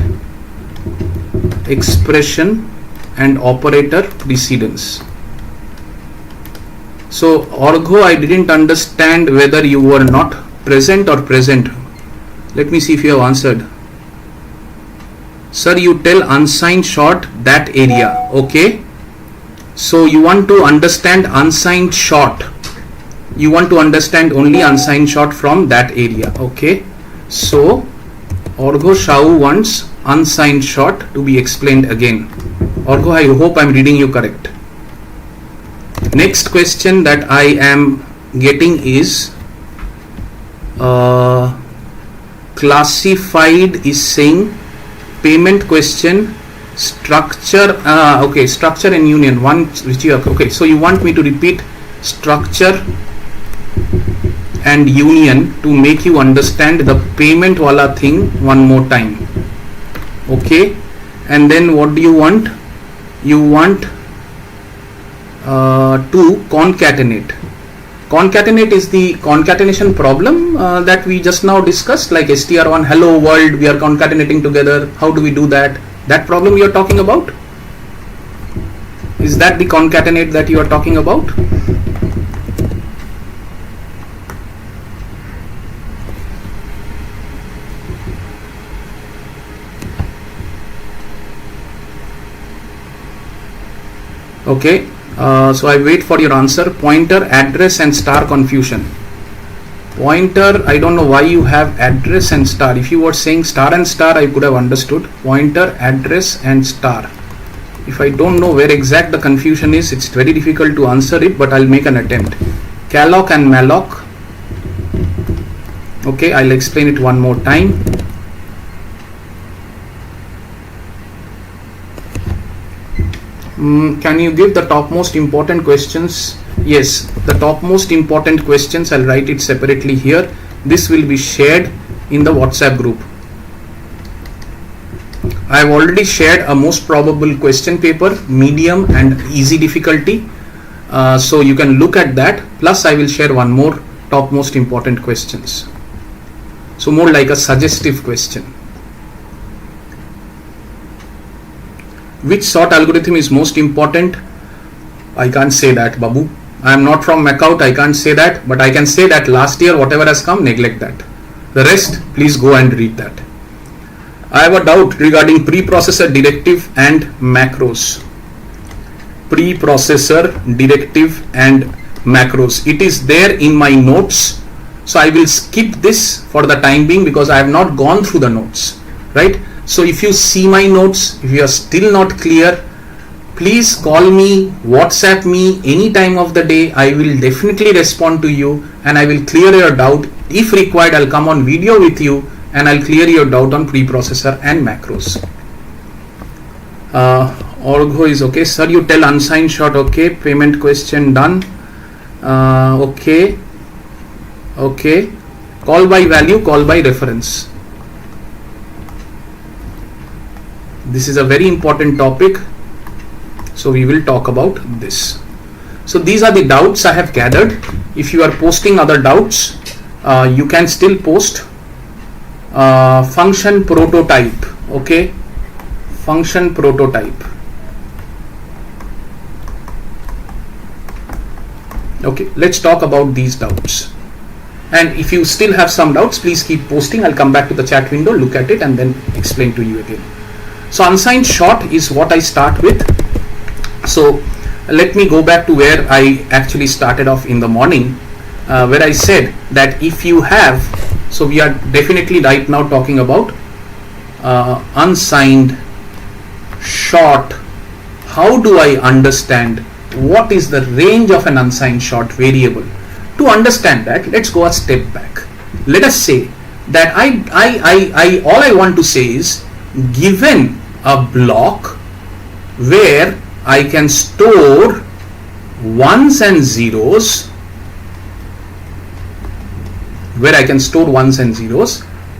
expression and operator precedence. So Orgho, I didn't understand whether you were not present or present. Let me see if you have answered. Sir, you tell unsigned short that area. Okay. So you want to understand unsigned short. You want to understand only unsigned short from that area. Okay. So Orgho Shao wants unsigned short to be explained again. Orgho, I hope I am reading you correct. Next question that I am getting is classified is saying payment question structure. Okay, structure and union. One which you have. Okay, so you want me to repeat structure and union to make you understand the payment wala thing one more time. Okay, and then what do you want? You want to concatenate. Concatenate is the concatenation problem that we just now discussed, like str1 hello world, we are concatenating together. How do we do that? That problem you are talking about? Is that the concatenate that you are talking about? Okay, so I wait for your answer. Pointer, address and star confusion. Pointer, I don't know why you have address and star. If you were saying star and star, I could have understood. Pointer, address and star. If I don't know where exact the confusion is, it's very difficult to answer it, but I'll make an attempt. Calloc and malloc. Okay, I'll explain it one more time. Can you give the topmost important questions? Yes, the topmost important questions, I'll write it separately here. This will be shared in the WhatsApp group. I have already shared a most probable question paper, medium and easy difficulty. So you can look at that. Plus I will share one more topmost important questions. So more like a suggestive question. Which sort algorithm is most important? I can't say that, Babu. I am not from Macaut, I can't say that, but I can say that last year whatever has come, neglect that. The rest, please go and read that. I have a doubt regarding preprocessor directive and macros. Preprocessor directive and macros. It is there in my notes. So I will skip this for the time being because I have not gone through the notes, right? So if you see my notes, if you are still not clear, please call me, WhatsApp me any time of the day. I will definitely respond to you and I will clear your doubt. If required, I'll come on video with you and I'll clear your doubt on preprocessor and macros. Orgo is okay. Sir, you tell unsigned short. Okay. Payment question done. Okay. Okay. Call by value, call by reference. This is a very important topic. So we will talk about this. So these are the doubts I have gathered. If you are posting other doubts, you can still post. Function prototype. Okay. Function prototype. Okay. Let's talk about these doubts. And if you still have some doubts, please keep posting. I'll come back to the chat window, look at it and then explain to you again. So unsigned short is what I start with. So let me go back to where I actually started off in the morning, where I said that if you have, so we are definitely right now talking about unsigned short. How do I understand what is the range of an unsigned short variable? To understand that, let's go a step back. Let us say that all I want to say is, given a block where I can store ones and zeros,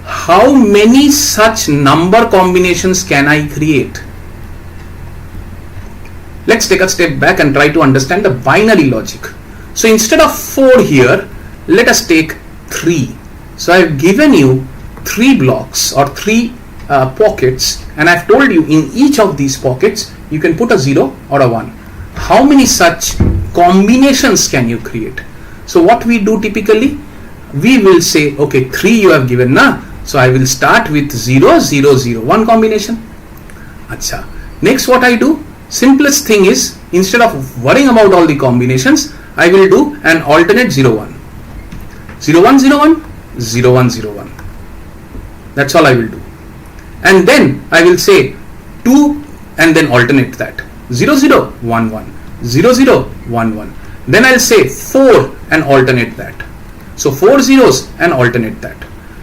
how many such number combinations can I create? Let's take a step back and try to understand the binary logic. So instead of 4 here, let us take 3. So I have given you 3 blocks or 3 pockets, and I have told you in each of these pockets you can put a 0 or a 1. How many such combinations can you create? So what we do typically, we will say, okay, 3 you have given na, so I will start with 0 0 0, one combination. Acha. Next what I do, simplest thing is, instead of worrying about all the combinations, I will do an alternate 0 1 0 1 0 1 0 1 0 1. That's all I will do. And then I will say 2 and then alternate that 0 0 1 1 0 0 1 1. Then I'll say 4 and alternate that. So 4 zeros and alternate that.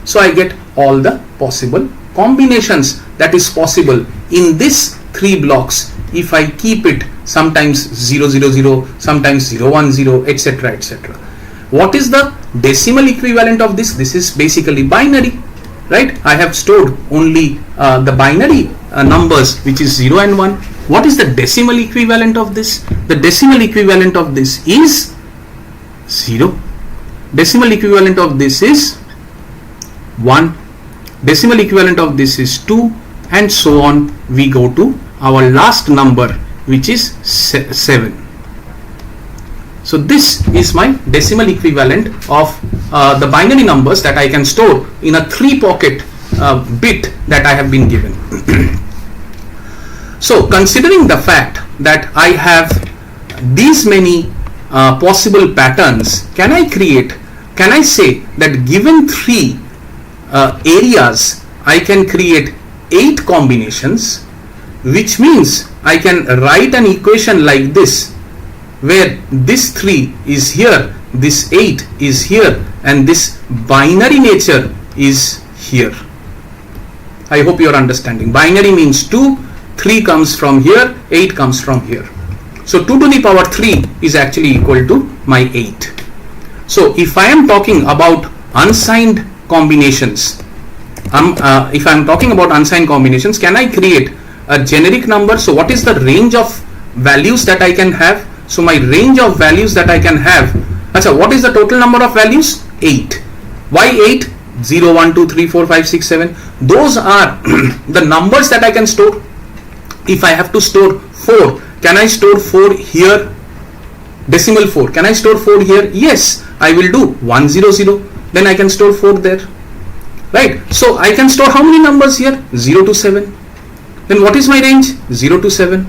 So I get all the possible combinations that is possible in this 3 blocks if I keep it sometimes 0 0 0, sometimes 0 1 0, etc. etc. What is the decimal equivalent of this? This is basically binary, right? I have stored only the binary numbers, which is 0 and 1. What is the decimal equivalent of this? The decimal equivalent of this is 0. Decimal equivalent of this is 1. Decimal equivalent of this is 2, and so on. We go to our last number, which is 7. So this is my decimal equivalent of the binary numbers that I can store in a 3 pocket bit that I have been given. So considering the fact that I have these many possible patterns, can I say that given 3 areas, I can create 8 combinations, which means I can write an equation like this, where this 3 is here, this 8 is here, and this binary nature is here. I hope you are understanding. Binary means 2, 3 comes from here, 8 comes from here. So 2 to the power 3 is actually equal to my 8. So if I am talking about unsigned combinations, if I am talking about unsigned combinations, can I create a generic number? So what is the range of values that I can have? So my range of values that I can have, what is the total number of values? 8. Why 8? 0, 1, 2, 3, 4, 5, 6, 7. Those are the numbers that I can store. If I have to store 4, can I store 4 here? Decimal 4. Can I store 4 here? Yes, I will do 1, 0, 0. Then I can store 4 there. Right? So I can store how many numbers here? 0 to 7. Then what is my range? 0 to 7.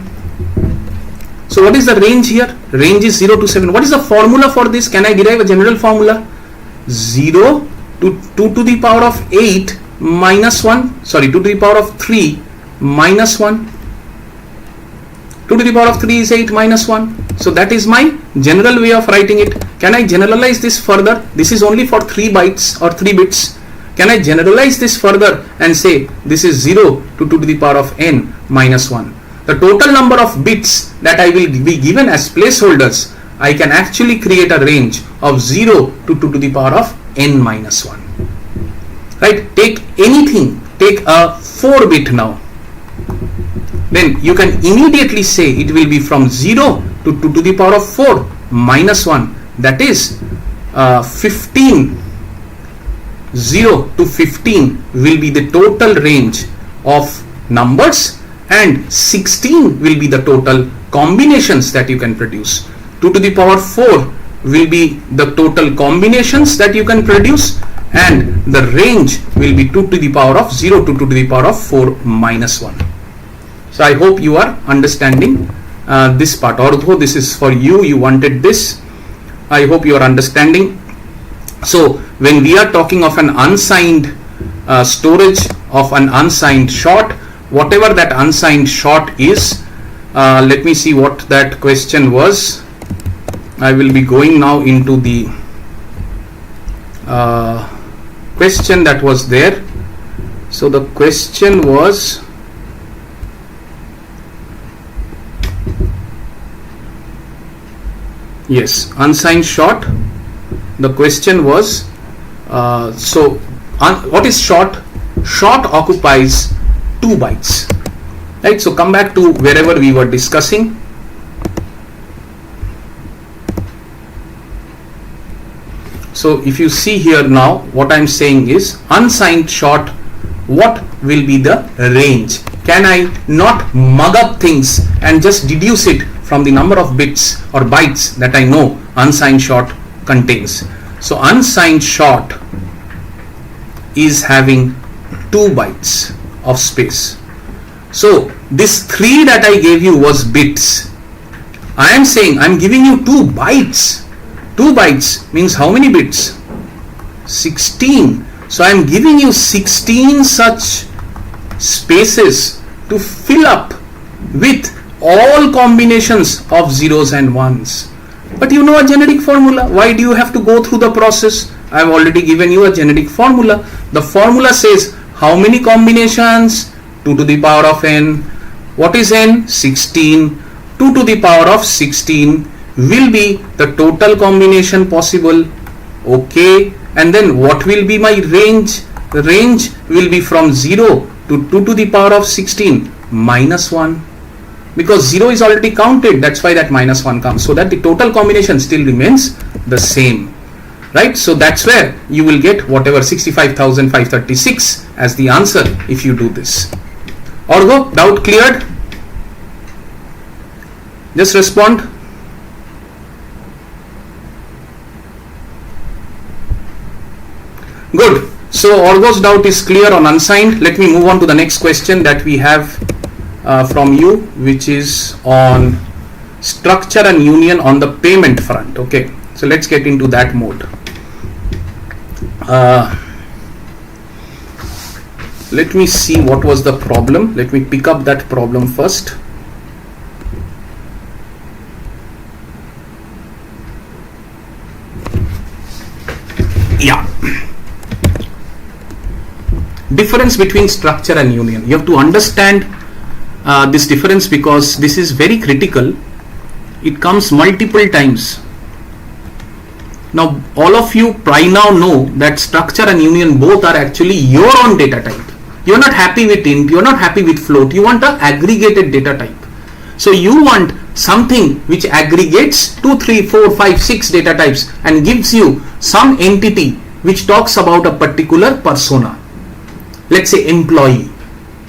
So what is the range here? Range is 0 to 7. What is the formula for this? Can I derive a general formula? 0 to 2 to the power of 8 minus 1. Sorry, 2 to the power of 3 minus 1. 2 to the power of 3 is 8 minus 1. So that is my general way of writing it. Can I generalize this further? This is only for 3 bytes or 3 bits. Can I generalize this further and say this is 0 to 2 to the power of n minus 1? The total number of bits that I will be given as placeholders, I can actually create a range of 0 to 2 to the power of n minus 1. Right? Take anything, take a 4-bit now. Then you can immediately say it will be from 0 to 2 to the power of 4 minus 1. That is 15. 0 to 15 will be the total range of numbers, and 16 will be the total combinations that you can produce. 2 to the power 4 will be the total combinations that you can produce, and the range will be 2 to the power of 0 to 2 to the power of 4 minus 1. So I hope you are understanding this part. Although this is for you, you wanted this. I hope you are understanding. So when we are talking of an unsigned storage of an unsigned short, whatever that unsigned short is, let me see what that question was. I will be going now into the question that was there. So the question was, yes, unsigned short. The question was, what is short? Short occupies 2 bytes. Right? So come back to wherever we were discussing. So if you see here now, what I am saying is unsigned short, what will be the range? Can I not mug up things and just deduce it from the number of bits or bytes that I know unsigned short contains? So unsigned short is having 2 bytes of space. So this 3 that I gave you was bits. I am saying I am giving you 2 bytes. 2 bytes means how many bits? 16. So I am giving you 16 such spaces to fill up with all combinations of zeros and ones. But you know a generic formula. Why do you have to go through the process? I have already given you a generic formula. The formula says how many combinations? 2 to the power of n. What is n? 16. 2 to the power of 16 will be the total combination possible. Okay. And then what will be my range? The range will be from 0 to 2 to the power of 16 minus 1. Because 0 is already counted, that's why that minus 1 comes, so that the total combination still remains the same. Right? So that's where you will get whatever 65,536 as the answer if you do this. Orgo, doubt cleared? Just respond. Good. So Orgo's doubt is clear on unsigned. Let me move on to the next question that we have from you, which is on structure and union on the payment front. Okay, so let's get into that mode. Let me see what was the problem. Let me pick up that problem first. Yeah. Difference between structure and union. You have to understand this difference because this is very critical. It comes multiple times. Now all of you by now know that structure and union both are actually your own data type. You are not happy with int, you are not happy with float, you want an aggregated data type. So you want something which aggregates 2, 3, 4, 5, 6 data types and gives you some entity which talks about a particular persona. Let's say employee.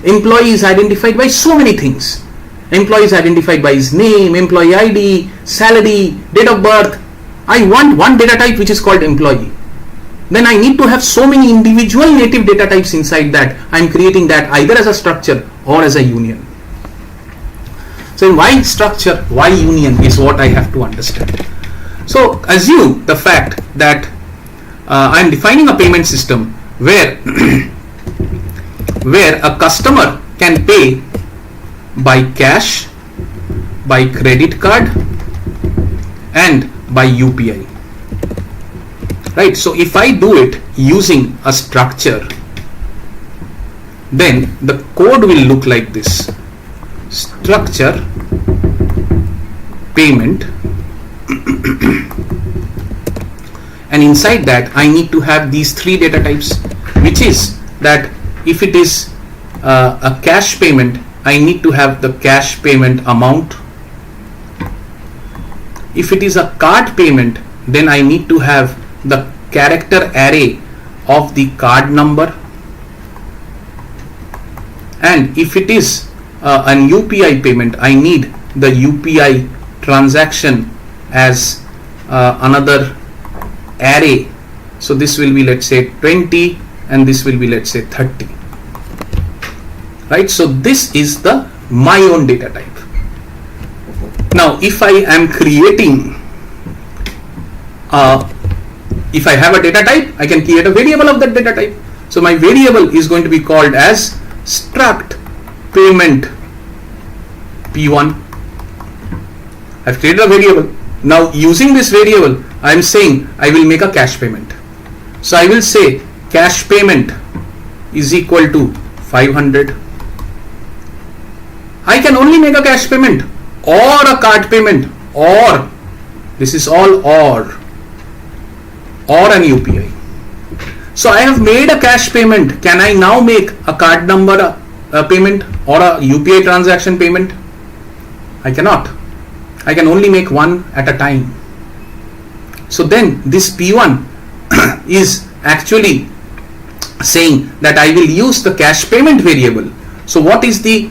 Employee is identified by so many things. Employee is identified by his name, employee ID, salary, date of birth. I want one data type which is called employee. Then I need to have so many individual native data types inside that. I am creating that either as a structure or as a union. So why structure, why union is what I have to understand. So assume the fact that I am defining a payment system where where a customer can pay by cash, by credit card and by UPI. Right, so if I do it using a structure, then the code will look like this: structure, payment, and inside that I need to have these three data types, which is that if it is a cash payment, I need to have the cash payment amount. If it is a card payment, then I need to have the character array of the card number. And if it is an UPI payment, I need the UPI transaction as another array. So this will be, let's say, 20 and this will be, let's say, 30. Right, so this is the my own data type. Now if I am creating if I have a data type, I can create a variable of that data type. So my variable is going to be called as struct payment P1. I've created a variable. Now using this variable, I am saying I will make a cash payment. So I will say cash payment is equal to 500. I can only make a cash payment or a card payment, or this is all or an UPI. So I have made a cash payment. Can I now make a card number payment or a UPI transaction payment? I cannot. I can only make one at a time. So then this P1 is actually saying that I will use the cash payment variable. So what is the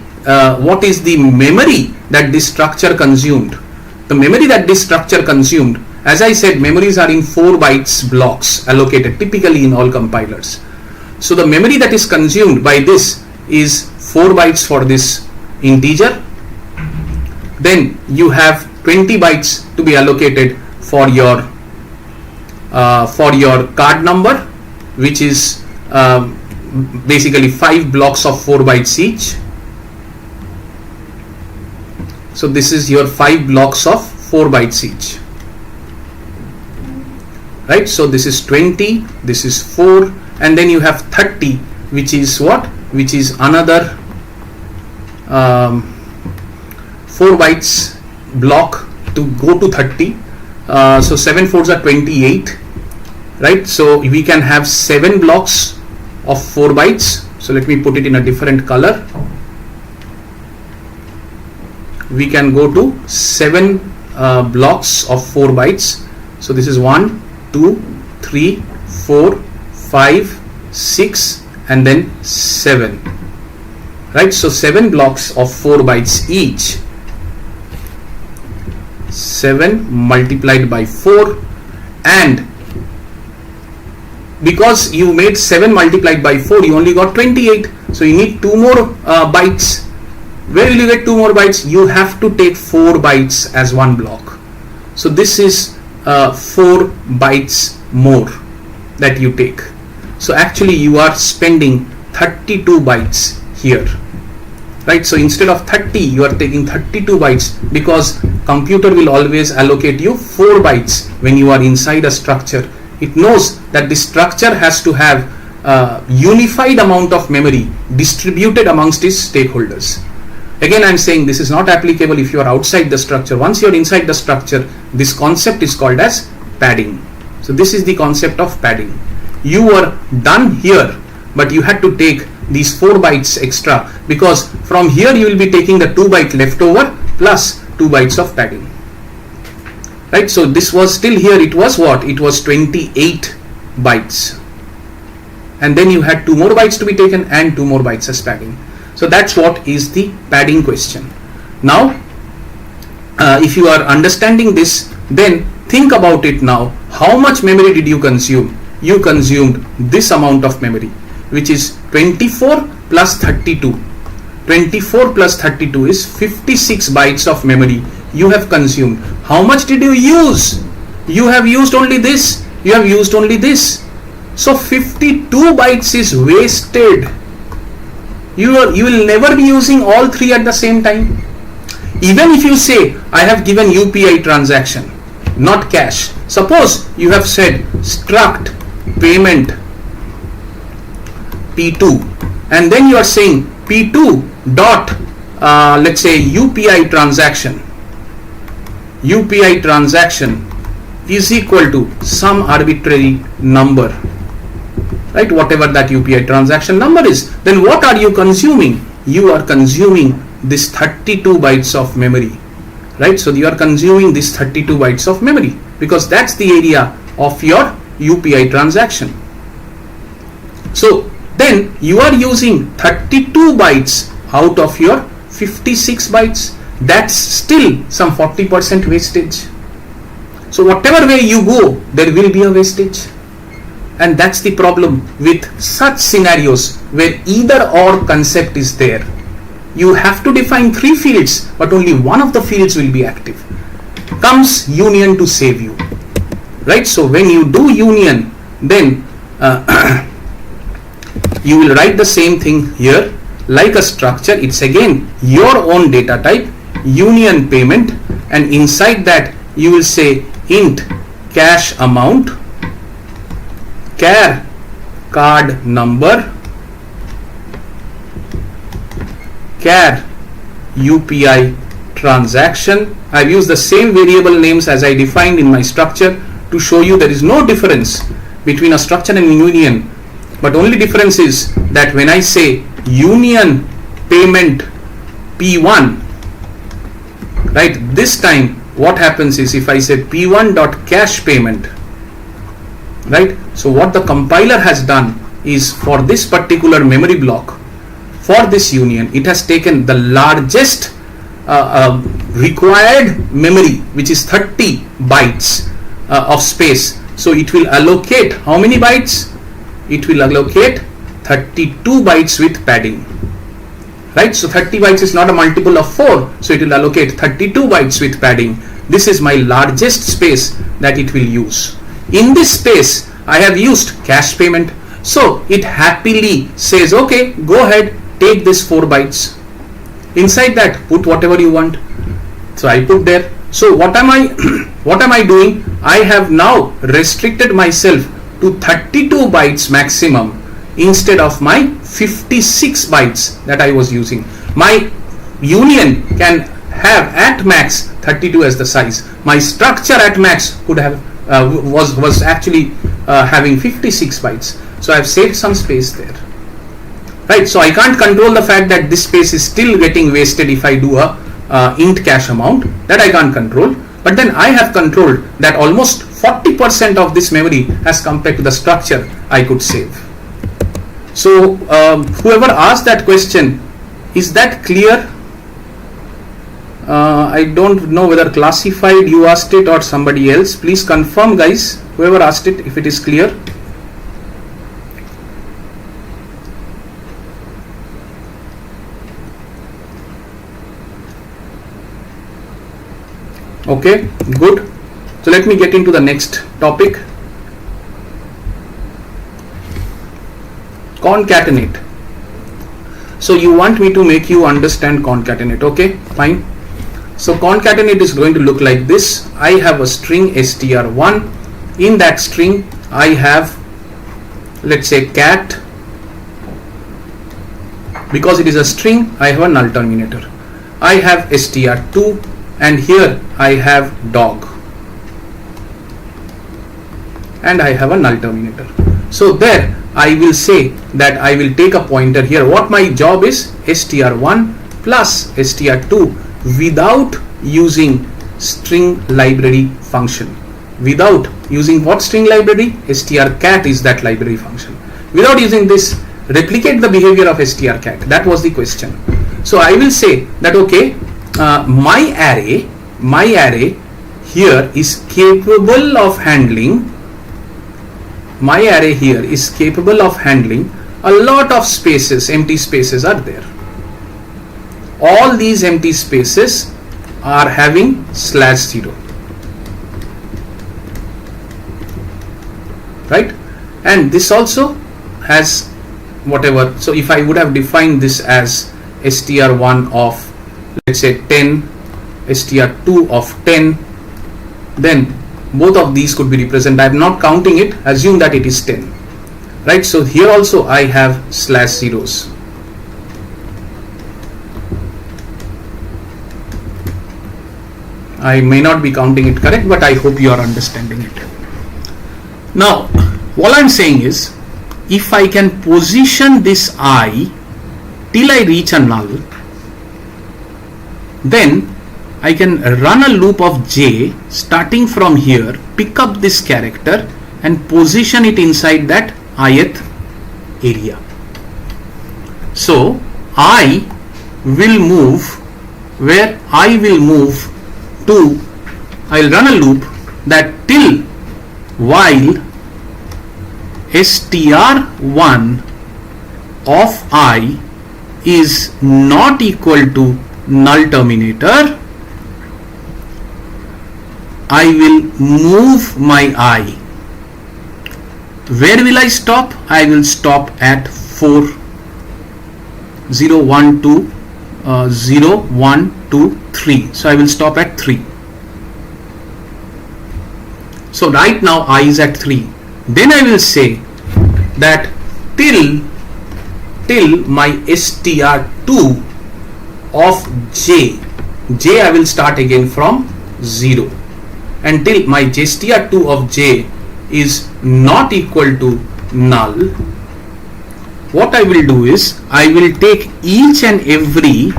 memory that this structure consumed? The memory that this structure consumed, as I said, memories are in 4 bytes blocks allocated typically in all compilers. So the memory that is consumed by this is 4 bytes for this integer. Then you have 20 bytes to be allocated for your card number, which is basically 5 blocks of 4 bytes each. So this is your 5 blocks of 4 bytes each. Right, so this is 20, this is 4, and then you have 30, which is what? Which is another 4 bytes block to go to 30. So 7 4s are 28. Right, so we can have 7 blocks of 4 bytes. So let me put it in a different color. We can go to 7 blocks of 4 bytes. So this is 1, 2, 3, 4, 5, 6 and then 7. Right, so 7 blocks of 4 bytes each. 7 multiplied by 4, and because you made 7 multiplied by 4, you only got 28. So you need 2 more bytes. Where will you get 2 more bytes? You have to take 4 bytes as one block. So this is 4 bytes more that you take. So actually you are spending 32 bytes here, right? So instead of 30 you are taking 32 bytes, because computer will always allocate you 4 bytes when you are inside a structure. It knows that the structure has to have a unified amount of memory distributed amongst its stakeholders. Again, I am saying this is not applicable if you are outside the structure. Once you are inside the structure, this concept is called as padding. So this is the concept of padding. You were done here, but you had to take these 4 bytes extra, because from here you will be taking the 2 byte leftover plus 2 bytes of padding. Right, so this was still here, it was what? It was 28 bytes. And then you had 2 more bytes to be taken and 2 more bytes as padding. So that's what is the padding question. Now, if you are understanding this, then think about it now. How much memory did you consume? You consumed this amount of memory, which is 24 plus 32. 24 plus 32 is 56 bytes of memory you have consumed. How much did you use? You have used only this. You have used only this. So 52 bytes is wasted. You will never be using all 3 at the same time. Even if you say, I have given UPI transaction, not cash. Suppose you have said struct payment P2, and then you are saying P2 dot let's say UPI transaction is equal to some arbitrary number, right? Whatever that UPI transaction number is, then what are you consuming? You are consuming this 32 bytes of memory, right? So you are consuming this 32 bytes of memory, because that's the area of your UPI transaction. So then you are using 32 bytes out of your 56 bytes. That's still some 40% wastage. So whatever way you go, there will be a wastage. And that's the problem with such scenarios where either or concept is there. You have to define 3 fields, but only one of the fields will be active. Comes union to save you, right? So when you do union, then you will write the same thing here like a structure. It's again your own data type, union payment, and inside that you will say int cash amount, char card number, char UPI transaction. I've used the same variable names as I defined in my structure to show you there is no difference between a structure and union, but only difference is that when I say union payment P1, right, this time what happens is if I say P1 dot cash payment, right, so what the compiler has done is for this particular memory block, for this union, it has taken the largest required memory, which is 30 bytes of space. So it will allocate how many bytes? It will allocate 32 bytes with padding, right? So 30 bytes is not a multiple of 4, so it will allocate 32 bytes with padding. This is my largest space that it will use. In this space I have used cash payment, so it happily says, okay, go ahead, take this 4 bytes. Inside that put whatever you want. So I put there. So what am I doing? I have now restricted myself to 32 bytes maximum instead of my 56 bytes that I was using. My union can have at max 32 as the size. My structure at max could have was actually having 56 bytes. So I have saved some space there, right? So I can't control the fact that this space is still getting wasted if I do a int cache amount. That I can't control, but then I have controlled that almost 40% of this memory as compared to the structure I could save. So whoever asked that question, is that clear? I don't know whether classified you asked it or somebody else. Please confirm, guys, whoever asked it, if it is clear. Okay, good. So let me get into the next topic. Concatenate. So you want me to make you understand concatenate. Okay, fine. So concatenate is going to look like this. I have a string str1. In that string I have, let's say, cat. Because it is a string, I have a null terminator. I have str2, and here I have dog, and I have a null terminator. So there I will say that I will take a pointer here. What my job is? str1 plus str2 without using string library function. Without using what string library? strcat is that library function. Without using this, replicate the behavior of strcat. That was the question. So I will say that okay, my array here is capable of handling. My array here is capable of handling a lot of spaces. Empty spaces are there. All these empty spaces are having /0, right? And this also has whatever. So if I would have defined this as str1 of, let's say, 10, str2 of 10, then both of these could be represented. I am not counting it. Assume that it is 10, right? So here also I have /0s. I may not be counting it correct, but I hope you are understanding it. Now all I am saying is, if I can position this I till I reach a null, then I can run a loop of j starting from here, pick up this character and position it inside that ith area. So I will move where I will move to, I will run a loop that till while str1 of I is not equal to null terminator, I will move my I. Where will I stop? I will stop at 4, 0, 1, 2, 0, 1, 2, 3. So I will stop at 3. So right now I is at 3. Then I will say that till my str2 of j I will start again from 0, until my str2 of j is not equal to null. What I will do is, I will take each and every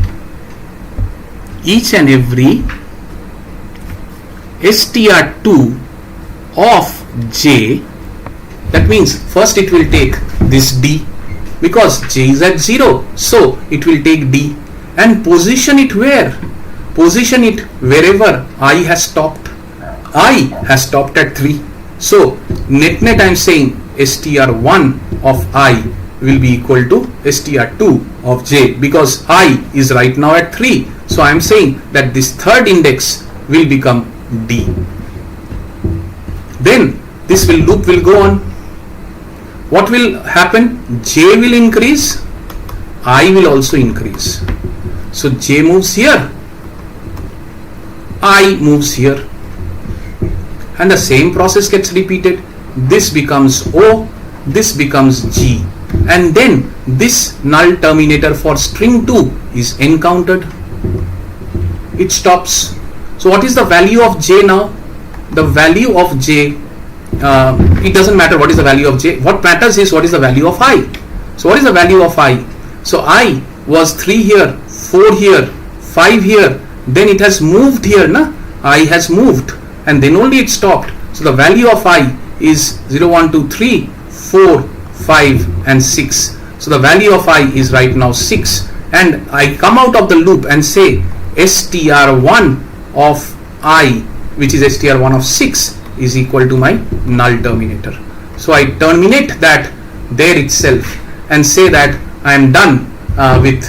str2 of j. That means first it will take this d, because j is at 0, so it will take d and position it where? Position it wherever I has stopped. I has stopped at 3. So net I am saying str1 of I will be equal to str2 of j, because I is right now at 3. So I am saying that this third index will become d. Then this loop will go on. What will happen? J will increase, I will also increase. So j moves here, I moves here, and the same process gets repeated. This becomes O, this becomes G, and then this null terminator for string 2 is encountered. It stops. So what is the value of j now? The value of j, it doesn't matter what is the value of j. What matters is what is the value of I. So what is the value of I? So I was 3 here, 4 here, 5 here, then it has moved here, na? I has moved, and then only it stopped. So the value of I is 0, 1, 2, 3, 4, 5 and 6. So the value of I is right now 6, and I come out of the loop and say str1 of I, which is str1 of 6, is equal to my null terminator. So I terminate that there itself and say that I am done with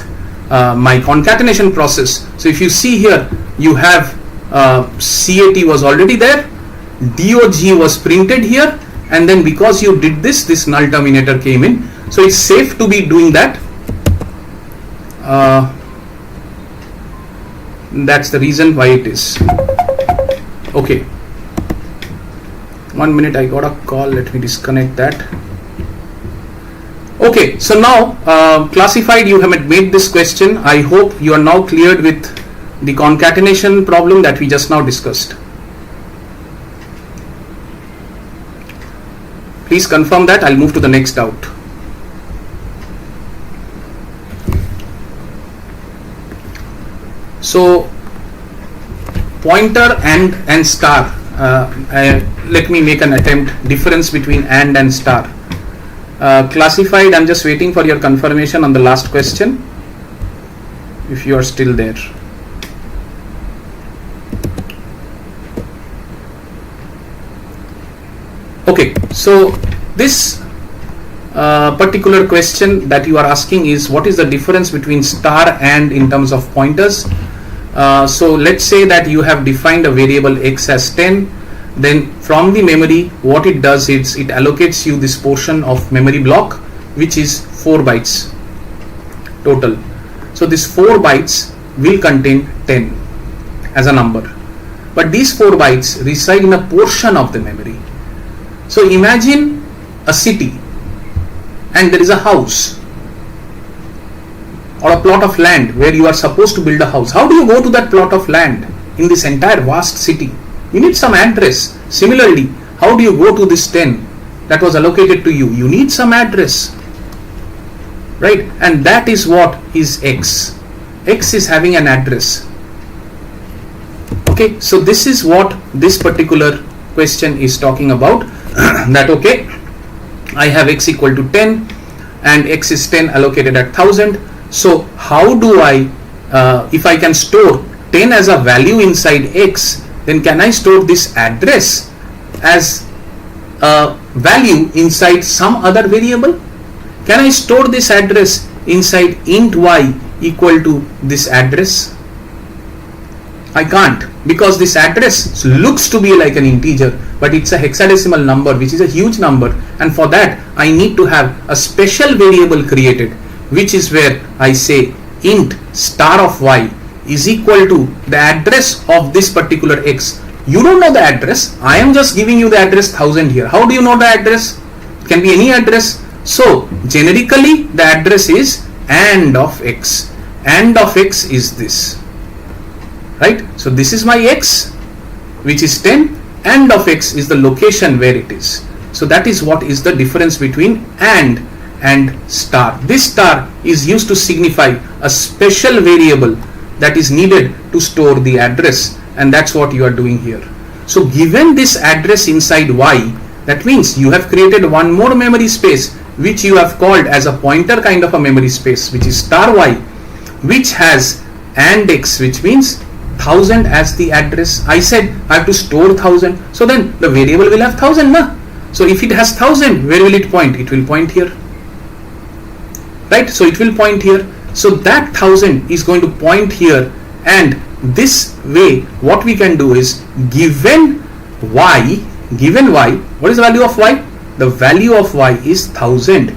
my concatenation process. So if you see here, you have CAT was already there, DOG was printed here, and then because you did this, this null terminator came in. So it's safe to be doing that. That's the reason why it is. Okay. 1 minute, I got a call. Let me disconnect that. Okay, so now classified, you have made this question. I hope you are now cleared with the concatenation problem that we just now discussed. Please confirm that. I'll move to the next doubt. So pointer and star. Let me make an attempt. Difference between and star. Classified, I'm just waiting for your confirmation on the last question, if you are still there. Okay, so this particular question that you are asking is, what is the difference between star and in terms of pointers? So let's say that you have defined a variable x as 10. Then from the memory, what it does is it allocates you this portion of memory block, which is 4 bytes total. So this 4 bytes will contain 10 as a number, but these 4 bytes reside in a portion of the memory. So imagine a city and there is a house or a plot of land where you are supposed to build a house. How do you go to that plot of land in this entire vast city? You need some address. Similarly, how do you go to this 10 that was allocated to you? You need some address, right? And that is what is x. X is having an address. Okay, so this is what this particular question is talking about. That okay, I have x equal to 10 and x is 10 allocated at 1000. So how do I, if I can store 10 as a value inside x, then can I store this address as a value inside some other variable? Can I store this address inside int y equal to this address? I can't, because this address looks to be like an integer, but it's a hexadecimal number, which is a huge number, and for that I need to have a special variable created, which is where I say int star of y is equal to the address of this particular x. You don't know the address. I am just giving you the address 1000 here. How do you know the address? It can be any address. So generically the address is and of x. And of x is this, right? So this is my x, which is 10, and of x is the location where it is. So that is what is the difference between and star. This star is used to signify a special variable that is needed to store the address, and that's what you are doing here. So given this address inside y, that means you have created one more memory space, which you have called as a pointer kind of a memory space, which is star y, which has and x, which means 1000 as the address. I said I have to store 1000, so then the variable will have 1000, na? So if it has 1000, where will it point? It will point here, right? So it will point here. So that 1000 is going to point here, and this way what we can do is, given y, what is the value of y? The value of y is 1000.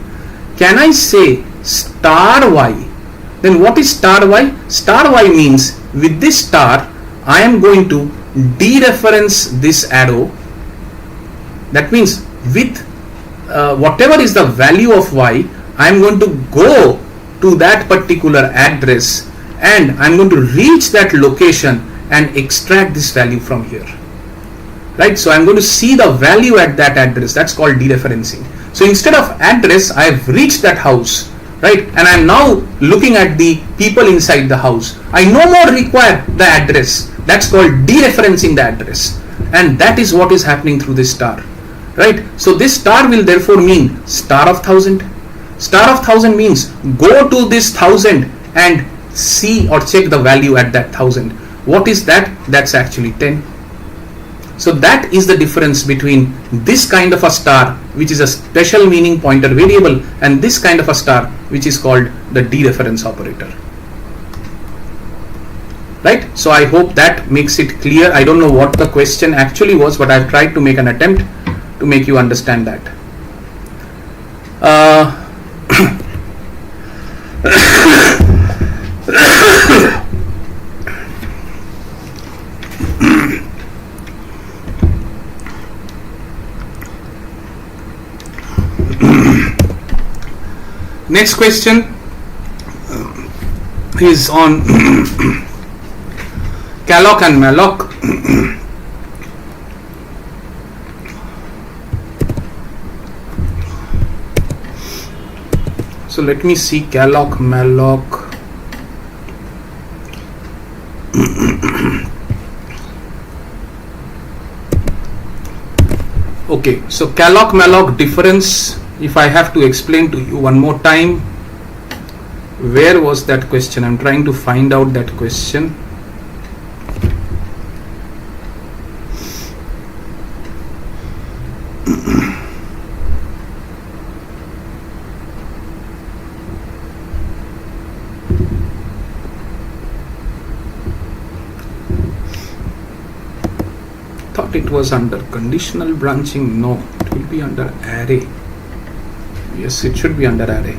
Can I say star y? Then what is star y? Star y means with this star I am going to dereference this arrow. That means with whatever is the value of y, I am going to go to that particular address and I'm going to reach that location and extract this value from here, right? So I'm going to see the value at that address. That's called dereferencing. So instead of address, I have reached that house, right? And I'm now looking at the people inside the house. I no more require the address. That's called dereferencing the address, and that is what is happening through this star, right? So this star will therefore mean star of 1000. Star of 1000 means go to this 1000 and see or check the value at that 1000. What is that? That's actually 10. So that is the difference between this kind of a star, which is a special meaning pointer variable, and this kind of a star, which is called the dereference operator. right? So I hope that makes it clear. I don't know what the question actually was, but I've tried to make an attempt to make you understand that. Next question is on calloc and malloc. So let me see calloc, malloc. Okay, so calloc, malloc difference, if I have to explain to you one more time, where was that question? I'm trying to find out that question. Thought it was under conditional branching. No, it will be under array. Yes, it should be under array.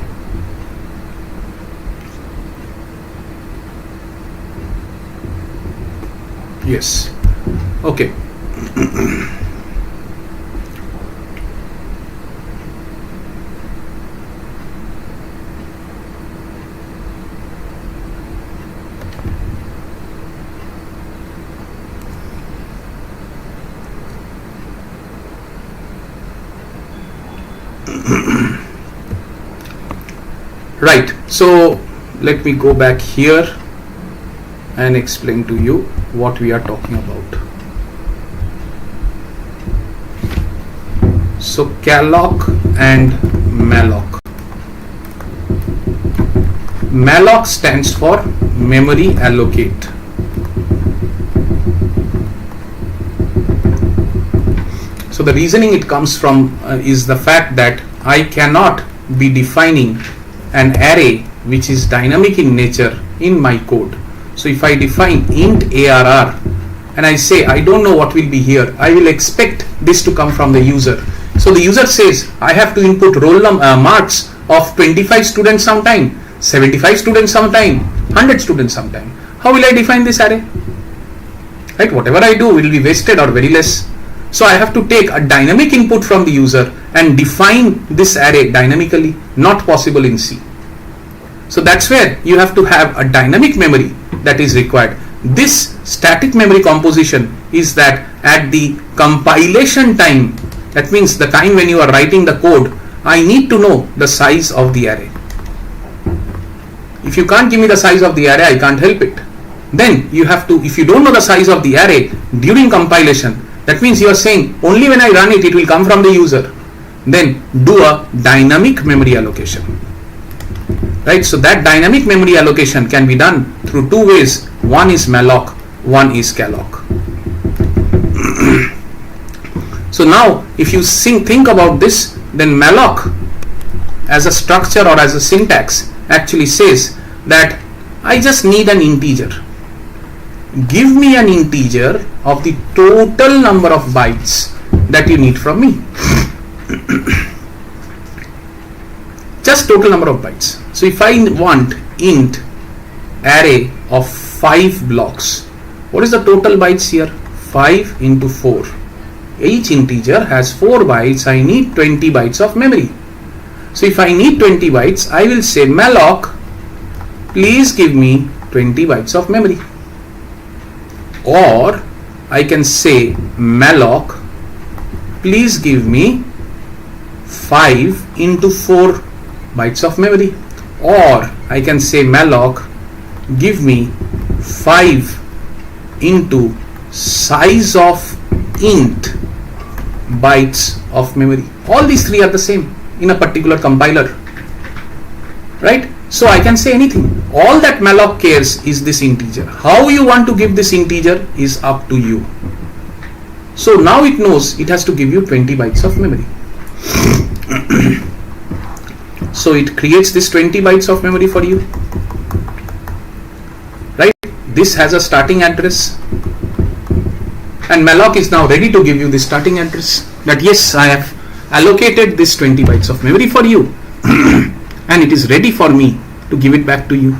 Yes. Okay. Right, so let me go back here and explain to you what we are talking about. So calloc and malloc. Malloc stands for memory allocate. So the reasoning it comes from is the fact that I cannot be defining an array which is dynamic in nature in my code. So if I define int ARR and I say I don't know what will be here, I will expect this to come from the user. So the user says I have to input roll marks of 25 students sometime, 75 students sometime, 100 students sometime. How will I define this array? Right, whatever I do will be wasted or very less. So I have to take a dynamic input from the user and define this array dynamically, not possible in C. So that's where you have to have a dynamic memory that is required. This static memory composition is that at the compilation time, that means the time when you are writing the code, I need to know the size of the array. If you can't give me the size of the array, I can't help it. Then you have to, if you don't know the size of the array during compilation, that means you are saying only when I run it, it will come from the user. Then do a dynamic memory allocation. Right, so that dynamic memory allocation can be done through two ways. One is malloc, one is calloc. So now if you think about this, then malloc as a structure or as a syntax actually says that I just need an integer. Give me an integer of the total number of bytes that you need from me. Just total number of bytes. So if I want int array of 5 blocks, what is the total bytes here? 5 into 4. Each integer has 4 bytes. I need 20 bytes of memory. So if I need 20 bytes, I will say malloc, please give me 20 bytes of memory. Or I can say malloc, please give me 5 into 4 bytes of memory. Or I can say malloc, give me 5 into size of int bytes of memory. All these three are the same in a particular compiler, right? So I can say anything. All that malloc cares is this integer. How you want to give this integer is up to you. So now it knows it has to give you 20 bytes of memory. So it creates this 20 bytes of memory for you, right? this has a starting address, and malloc is now ready to give you the starting address, that yes, I have allocated this 20 bytes of memory for you and it is ready for me to give it back to you.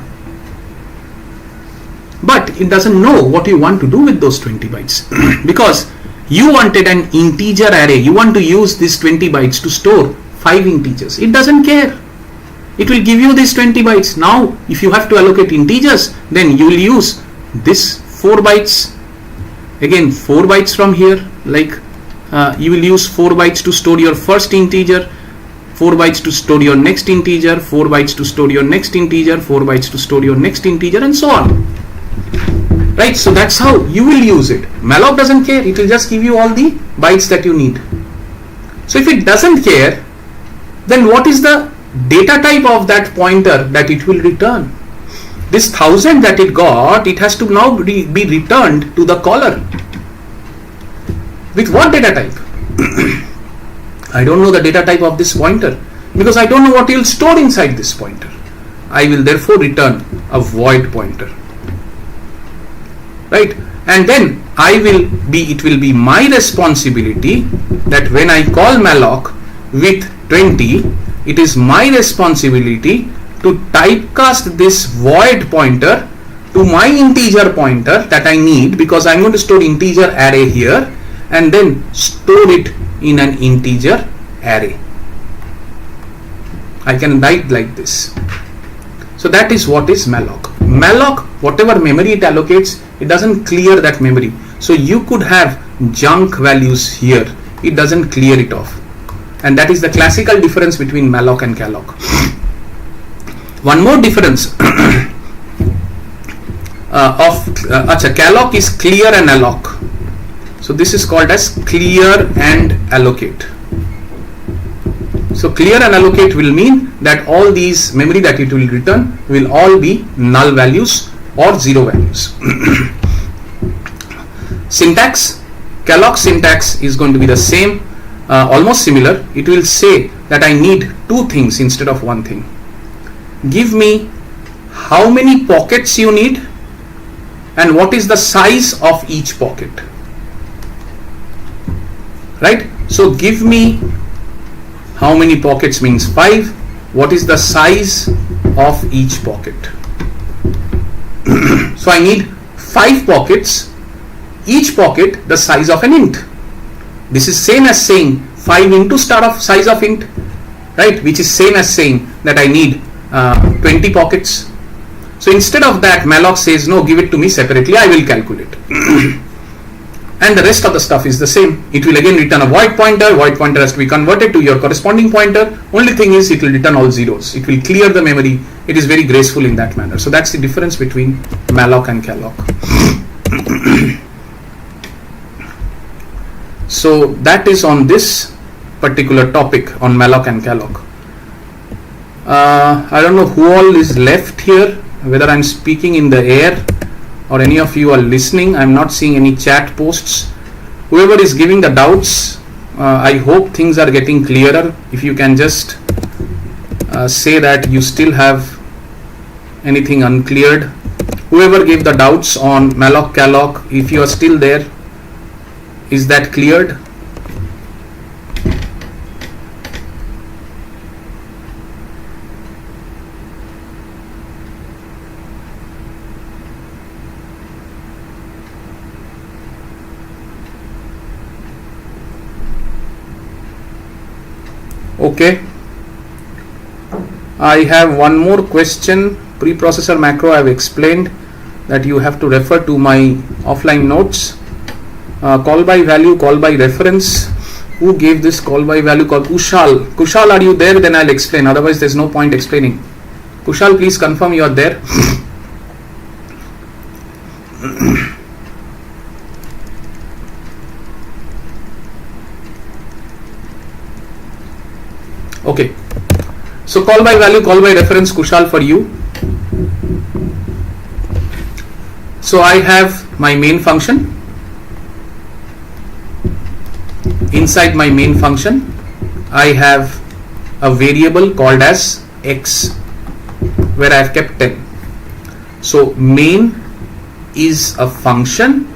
But it doesn't know what you want to do with those 20 bytes because you wanted an integer array. You want to use this 20 bytes to store 5 integers. It doesn't care. It will give you these 20 bytes. Now, if you have to allocate integers, then you will use this 4 bytes. Again, 4 bytes from here. Like you will use 4 bytes to store your first integer, 4 bytes to store your next integer, 4 bytes to store your next integer, 4 bytes to store your next integer, and so on. Right, so that's how you will use it. Malloc doesn't care, it will just give you all the bytes that you need. So if it doesn't care, then what is the data type of that pointer that it will return? This 1000 that it got, it has to now be returned to the caller. With what data type? I don't know the data type of this pointer because I don't know what you will store inside this pointer. I will therefore return a void pointer. Right, and then it will be my responsibility that when I call malloc with 20, it is my responsibility to typecast this void pointer to my integer pointer that I need, because I'm going to store integer array here and then store it in an integer array. I can write like this. So that is what is malloc. Malloc, whatever memory it allocates, it doesn't clear that memory. So you could have junk values here. It doesn't clear it off. And that is the classical difference between malloc and calloc. One more difference calloc is clear and alloc. So this is called as clear and allocate. So clear and allocate will mean that all these memory that it will return will all be null values or 0 values. Syntax, calloc syntax is going to be the same, almost similar. It will say that I need 2 things instead of 1 thing. Give me how many pockets you need and what is the size of each pocket. Right? So give me how many pockets means 5. What is the size of each pocket? So I need 5 pockets, each pocket the size of an int. This is same as saying 5 into star of size of int, right? Which is same as saying that I need 20 pockets. So instead of that, malloc says no, give it to me separately, I will calculate. And the rest of the stuff is the same. It will again return a void pointer. Void pointer has to be converted to your corresponding pointer. Only thing is it will return all zeros. It will clear the memory. It is very graceful in that manner. So that's the difference between malloc and calloc. So that is on this particular topic on malloc and calloc. I don't know who all is left here, whether I'm speaking in the air or any of you are listening. I'm not seeing any chat posts. Whoever is giving the doubts, I hope things are getting clearer. If you can just say that you still have anything uncleared. Whoever gave the doubts on malloc, calloc, if you are still there, is that cleared? Okay, I have one more question. Preprocessor macro I have explained that you have to refer to my offline notes. Call by value, call by reference. Who gave this call by value? Called Kushal. Kushal, are you there? Then I'll explain. Otherwise, there's no point explaining. Kushal, please confirm you are there. Okay, so call by value, call by reference, Kushal, for you. So I have my main function. Inside my main function, I have a variable called as x, where I have kept 10. So main is a function,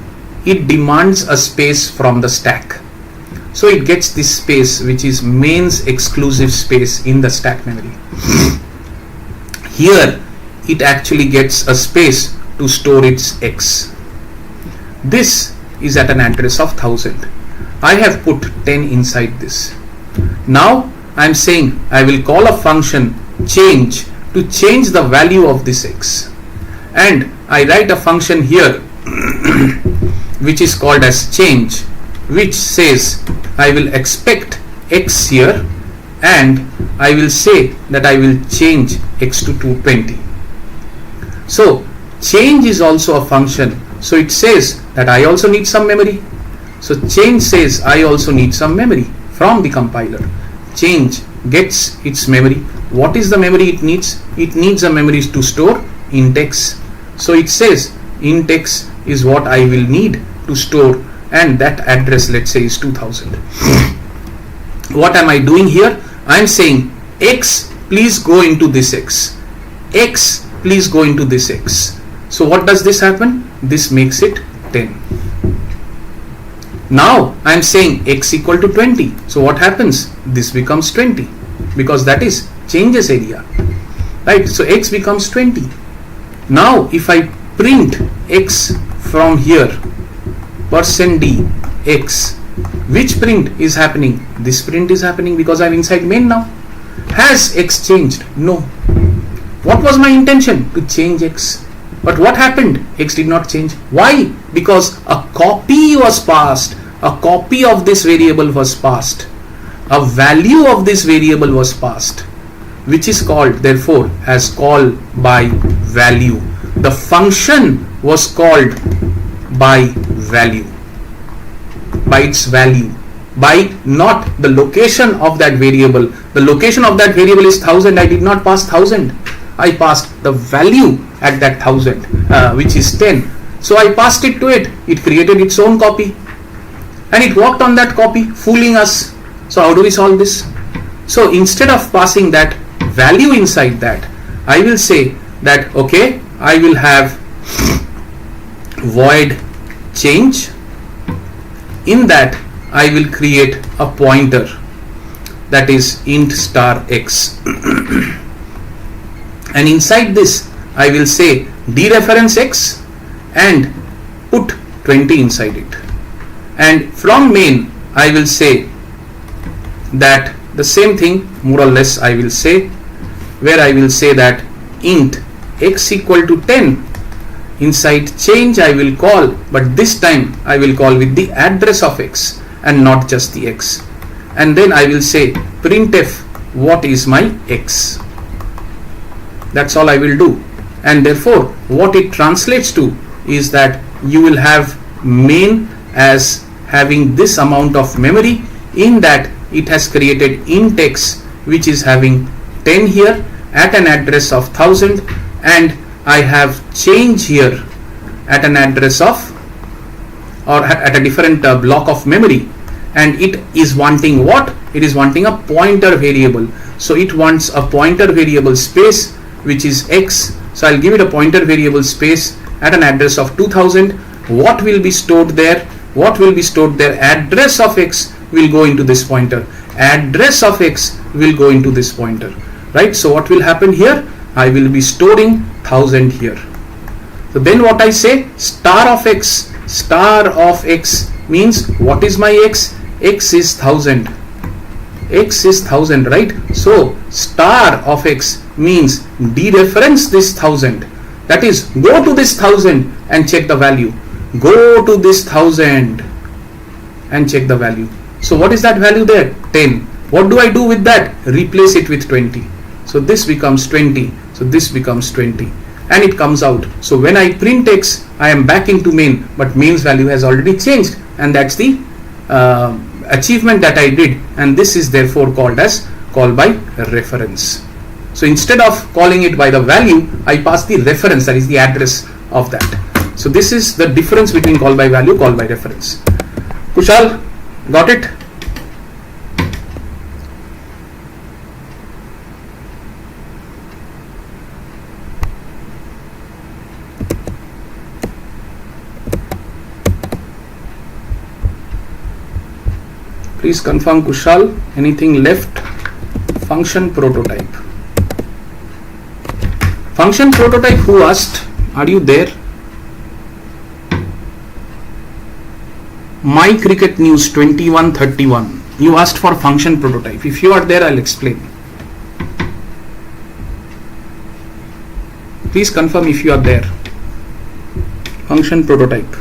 it demands a space from the stack. So it gets this space which is main's exclusive space in the stack memory. Here it actually gets a space to store its x. This is at an address of 1000. I have put 10 inside this. Now I am saying I will call a function change to change the value of this x, and I write a function here which is called as change, which says I will expect x here, and I will say that I will change x to 220. So change is also a function, so it says that I also need some memory. So change says I also need some memory from the compiler. Change gets its memory. What is the memory it needs? It needs a memory to store int x. So it says int x is what I will need to store, and that address, let's say, is 2000. What am I doing here? I am saying x, please go into this x. X, please go into this x. So what does this happen? This makes it 10. Now I am saying x equal to 20. So what happens? This becomes 20, because that is changes area, right? So x becomes 20. Now if I print x from here, %d x, which print is happening? This print is happening because I am inside main now. Has x changed? No. What was my intention? To change x. But what happened? X did not change. Why? Because a copy was passed. A copy of this variable was passed. A value of this variable was passed, which is called, therefore, as call by value. The function was called by value, by its value, by not the location of that variable. The location of that variable is 1000. I did not pass 1000. I passed the value at that 1000, which is 10. So I passed it to it. It created its own copy, and it worked on that copy, fooling us. So how do we solve this? So instead of passing that value inside that, I will say that, okay, I will have void change. In that I will create a pointer, that is int star x. And inside this I will say dereference x and put 20 inside it. And from main I will say that the same thing, more or less, I will say, where I will say that int x equal to 10. Inside change I will call, but this time I will call with the address of x and not just the x. And then I will say printf what is my x. That's all I will do. And therefore what it translates to is that you will have main as having this amount of memory. In that it has created int x, which is having 10 here at an address of 1000, and I have change here at an address of, or at a different block of memory, and it is wanting what? It is wanting a pointer variable. So it wants a pointer variable space, which is x. So I'll give it a pointer variable space at an address of 2000. What will be stored there? What will be stored there? Address of x will go into this pointer. Address of x will go into this pointer, right? So what will happen here? I will be storing 1000 here. So then what I say? Star of x. Star of x means what is my x? X is 1000. X is 1000, right? So star of x means dereference this 1000. That is, go to this 1000 and check the value. Go to this 1000 and check the value. So what is that value there? 10. What do I do with that? Replace it with 20. So this becomes 20. So this becomes 20. And it comes out. So when I print x, I am back into main, but main's value has already changed. And that's the achievement that I did. And this is therefore called as call by reference. So instead of calling it by the value, I pass the reference, that is the address of that. So this is the difference between call by value, call by reference. Kushal, got it? Please confirm, Kushal. Anything left? Function prototype. Function prototype, who asked? Are you there? My Cricket News 2131. You asked for function prototype. If you are there, I'll explain. Please confirm if you are there. Function prototype.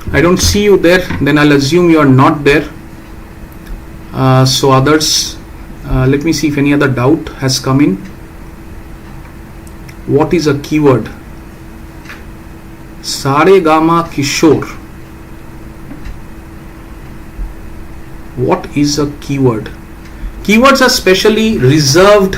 I don't see you there, then I'll assume you are not there. So others, let me see if any other doubt has come in. What is a keyword? Saregama Kishore. What is a keyword? Keywords are specially reserved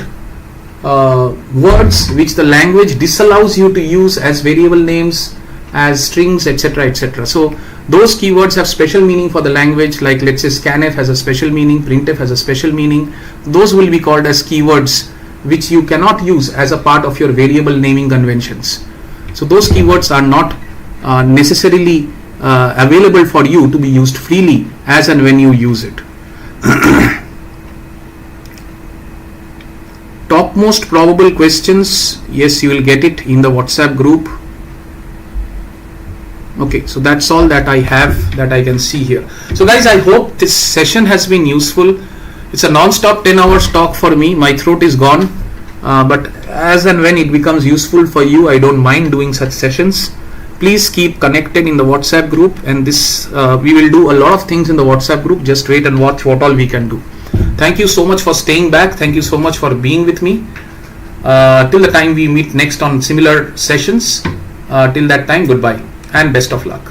words which the language disallows you to use as variable names, as strings, etc., etc. So those keywords have special meaning for the language, like let's say scanf has a special meaning, printf has a special meaning. Those will be called as keywords which you cannot use as a part of your variable naming conventions. So those keywords are not necessarily available for you to be used freely as and when you use it. Topmost probable questions, yes, you will get it in the WhatsApp group. Okay, so that's all that I have that I can see here. So guys, I hope this session has been useful. It's a non-stop 10 hours talk for me. My throat is gone, but as and when it becomes useful for you, I don't mind doing such sessions. Please keep connected in the WhatsApp group, and this we will do a lot of things in the WhatsApp group. Just wait and watch what all we can do. Thank you so much for staying back. Thank you so much for being with me. Till the time we meet next on similar sessions. Till that time, goodbye and best of luck.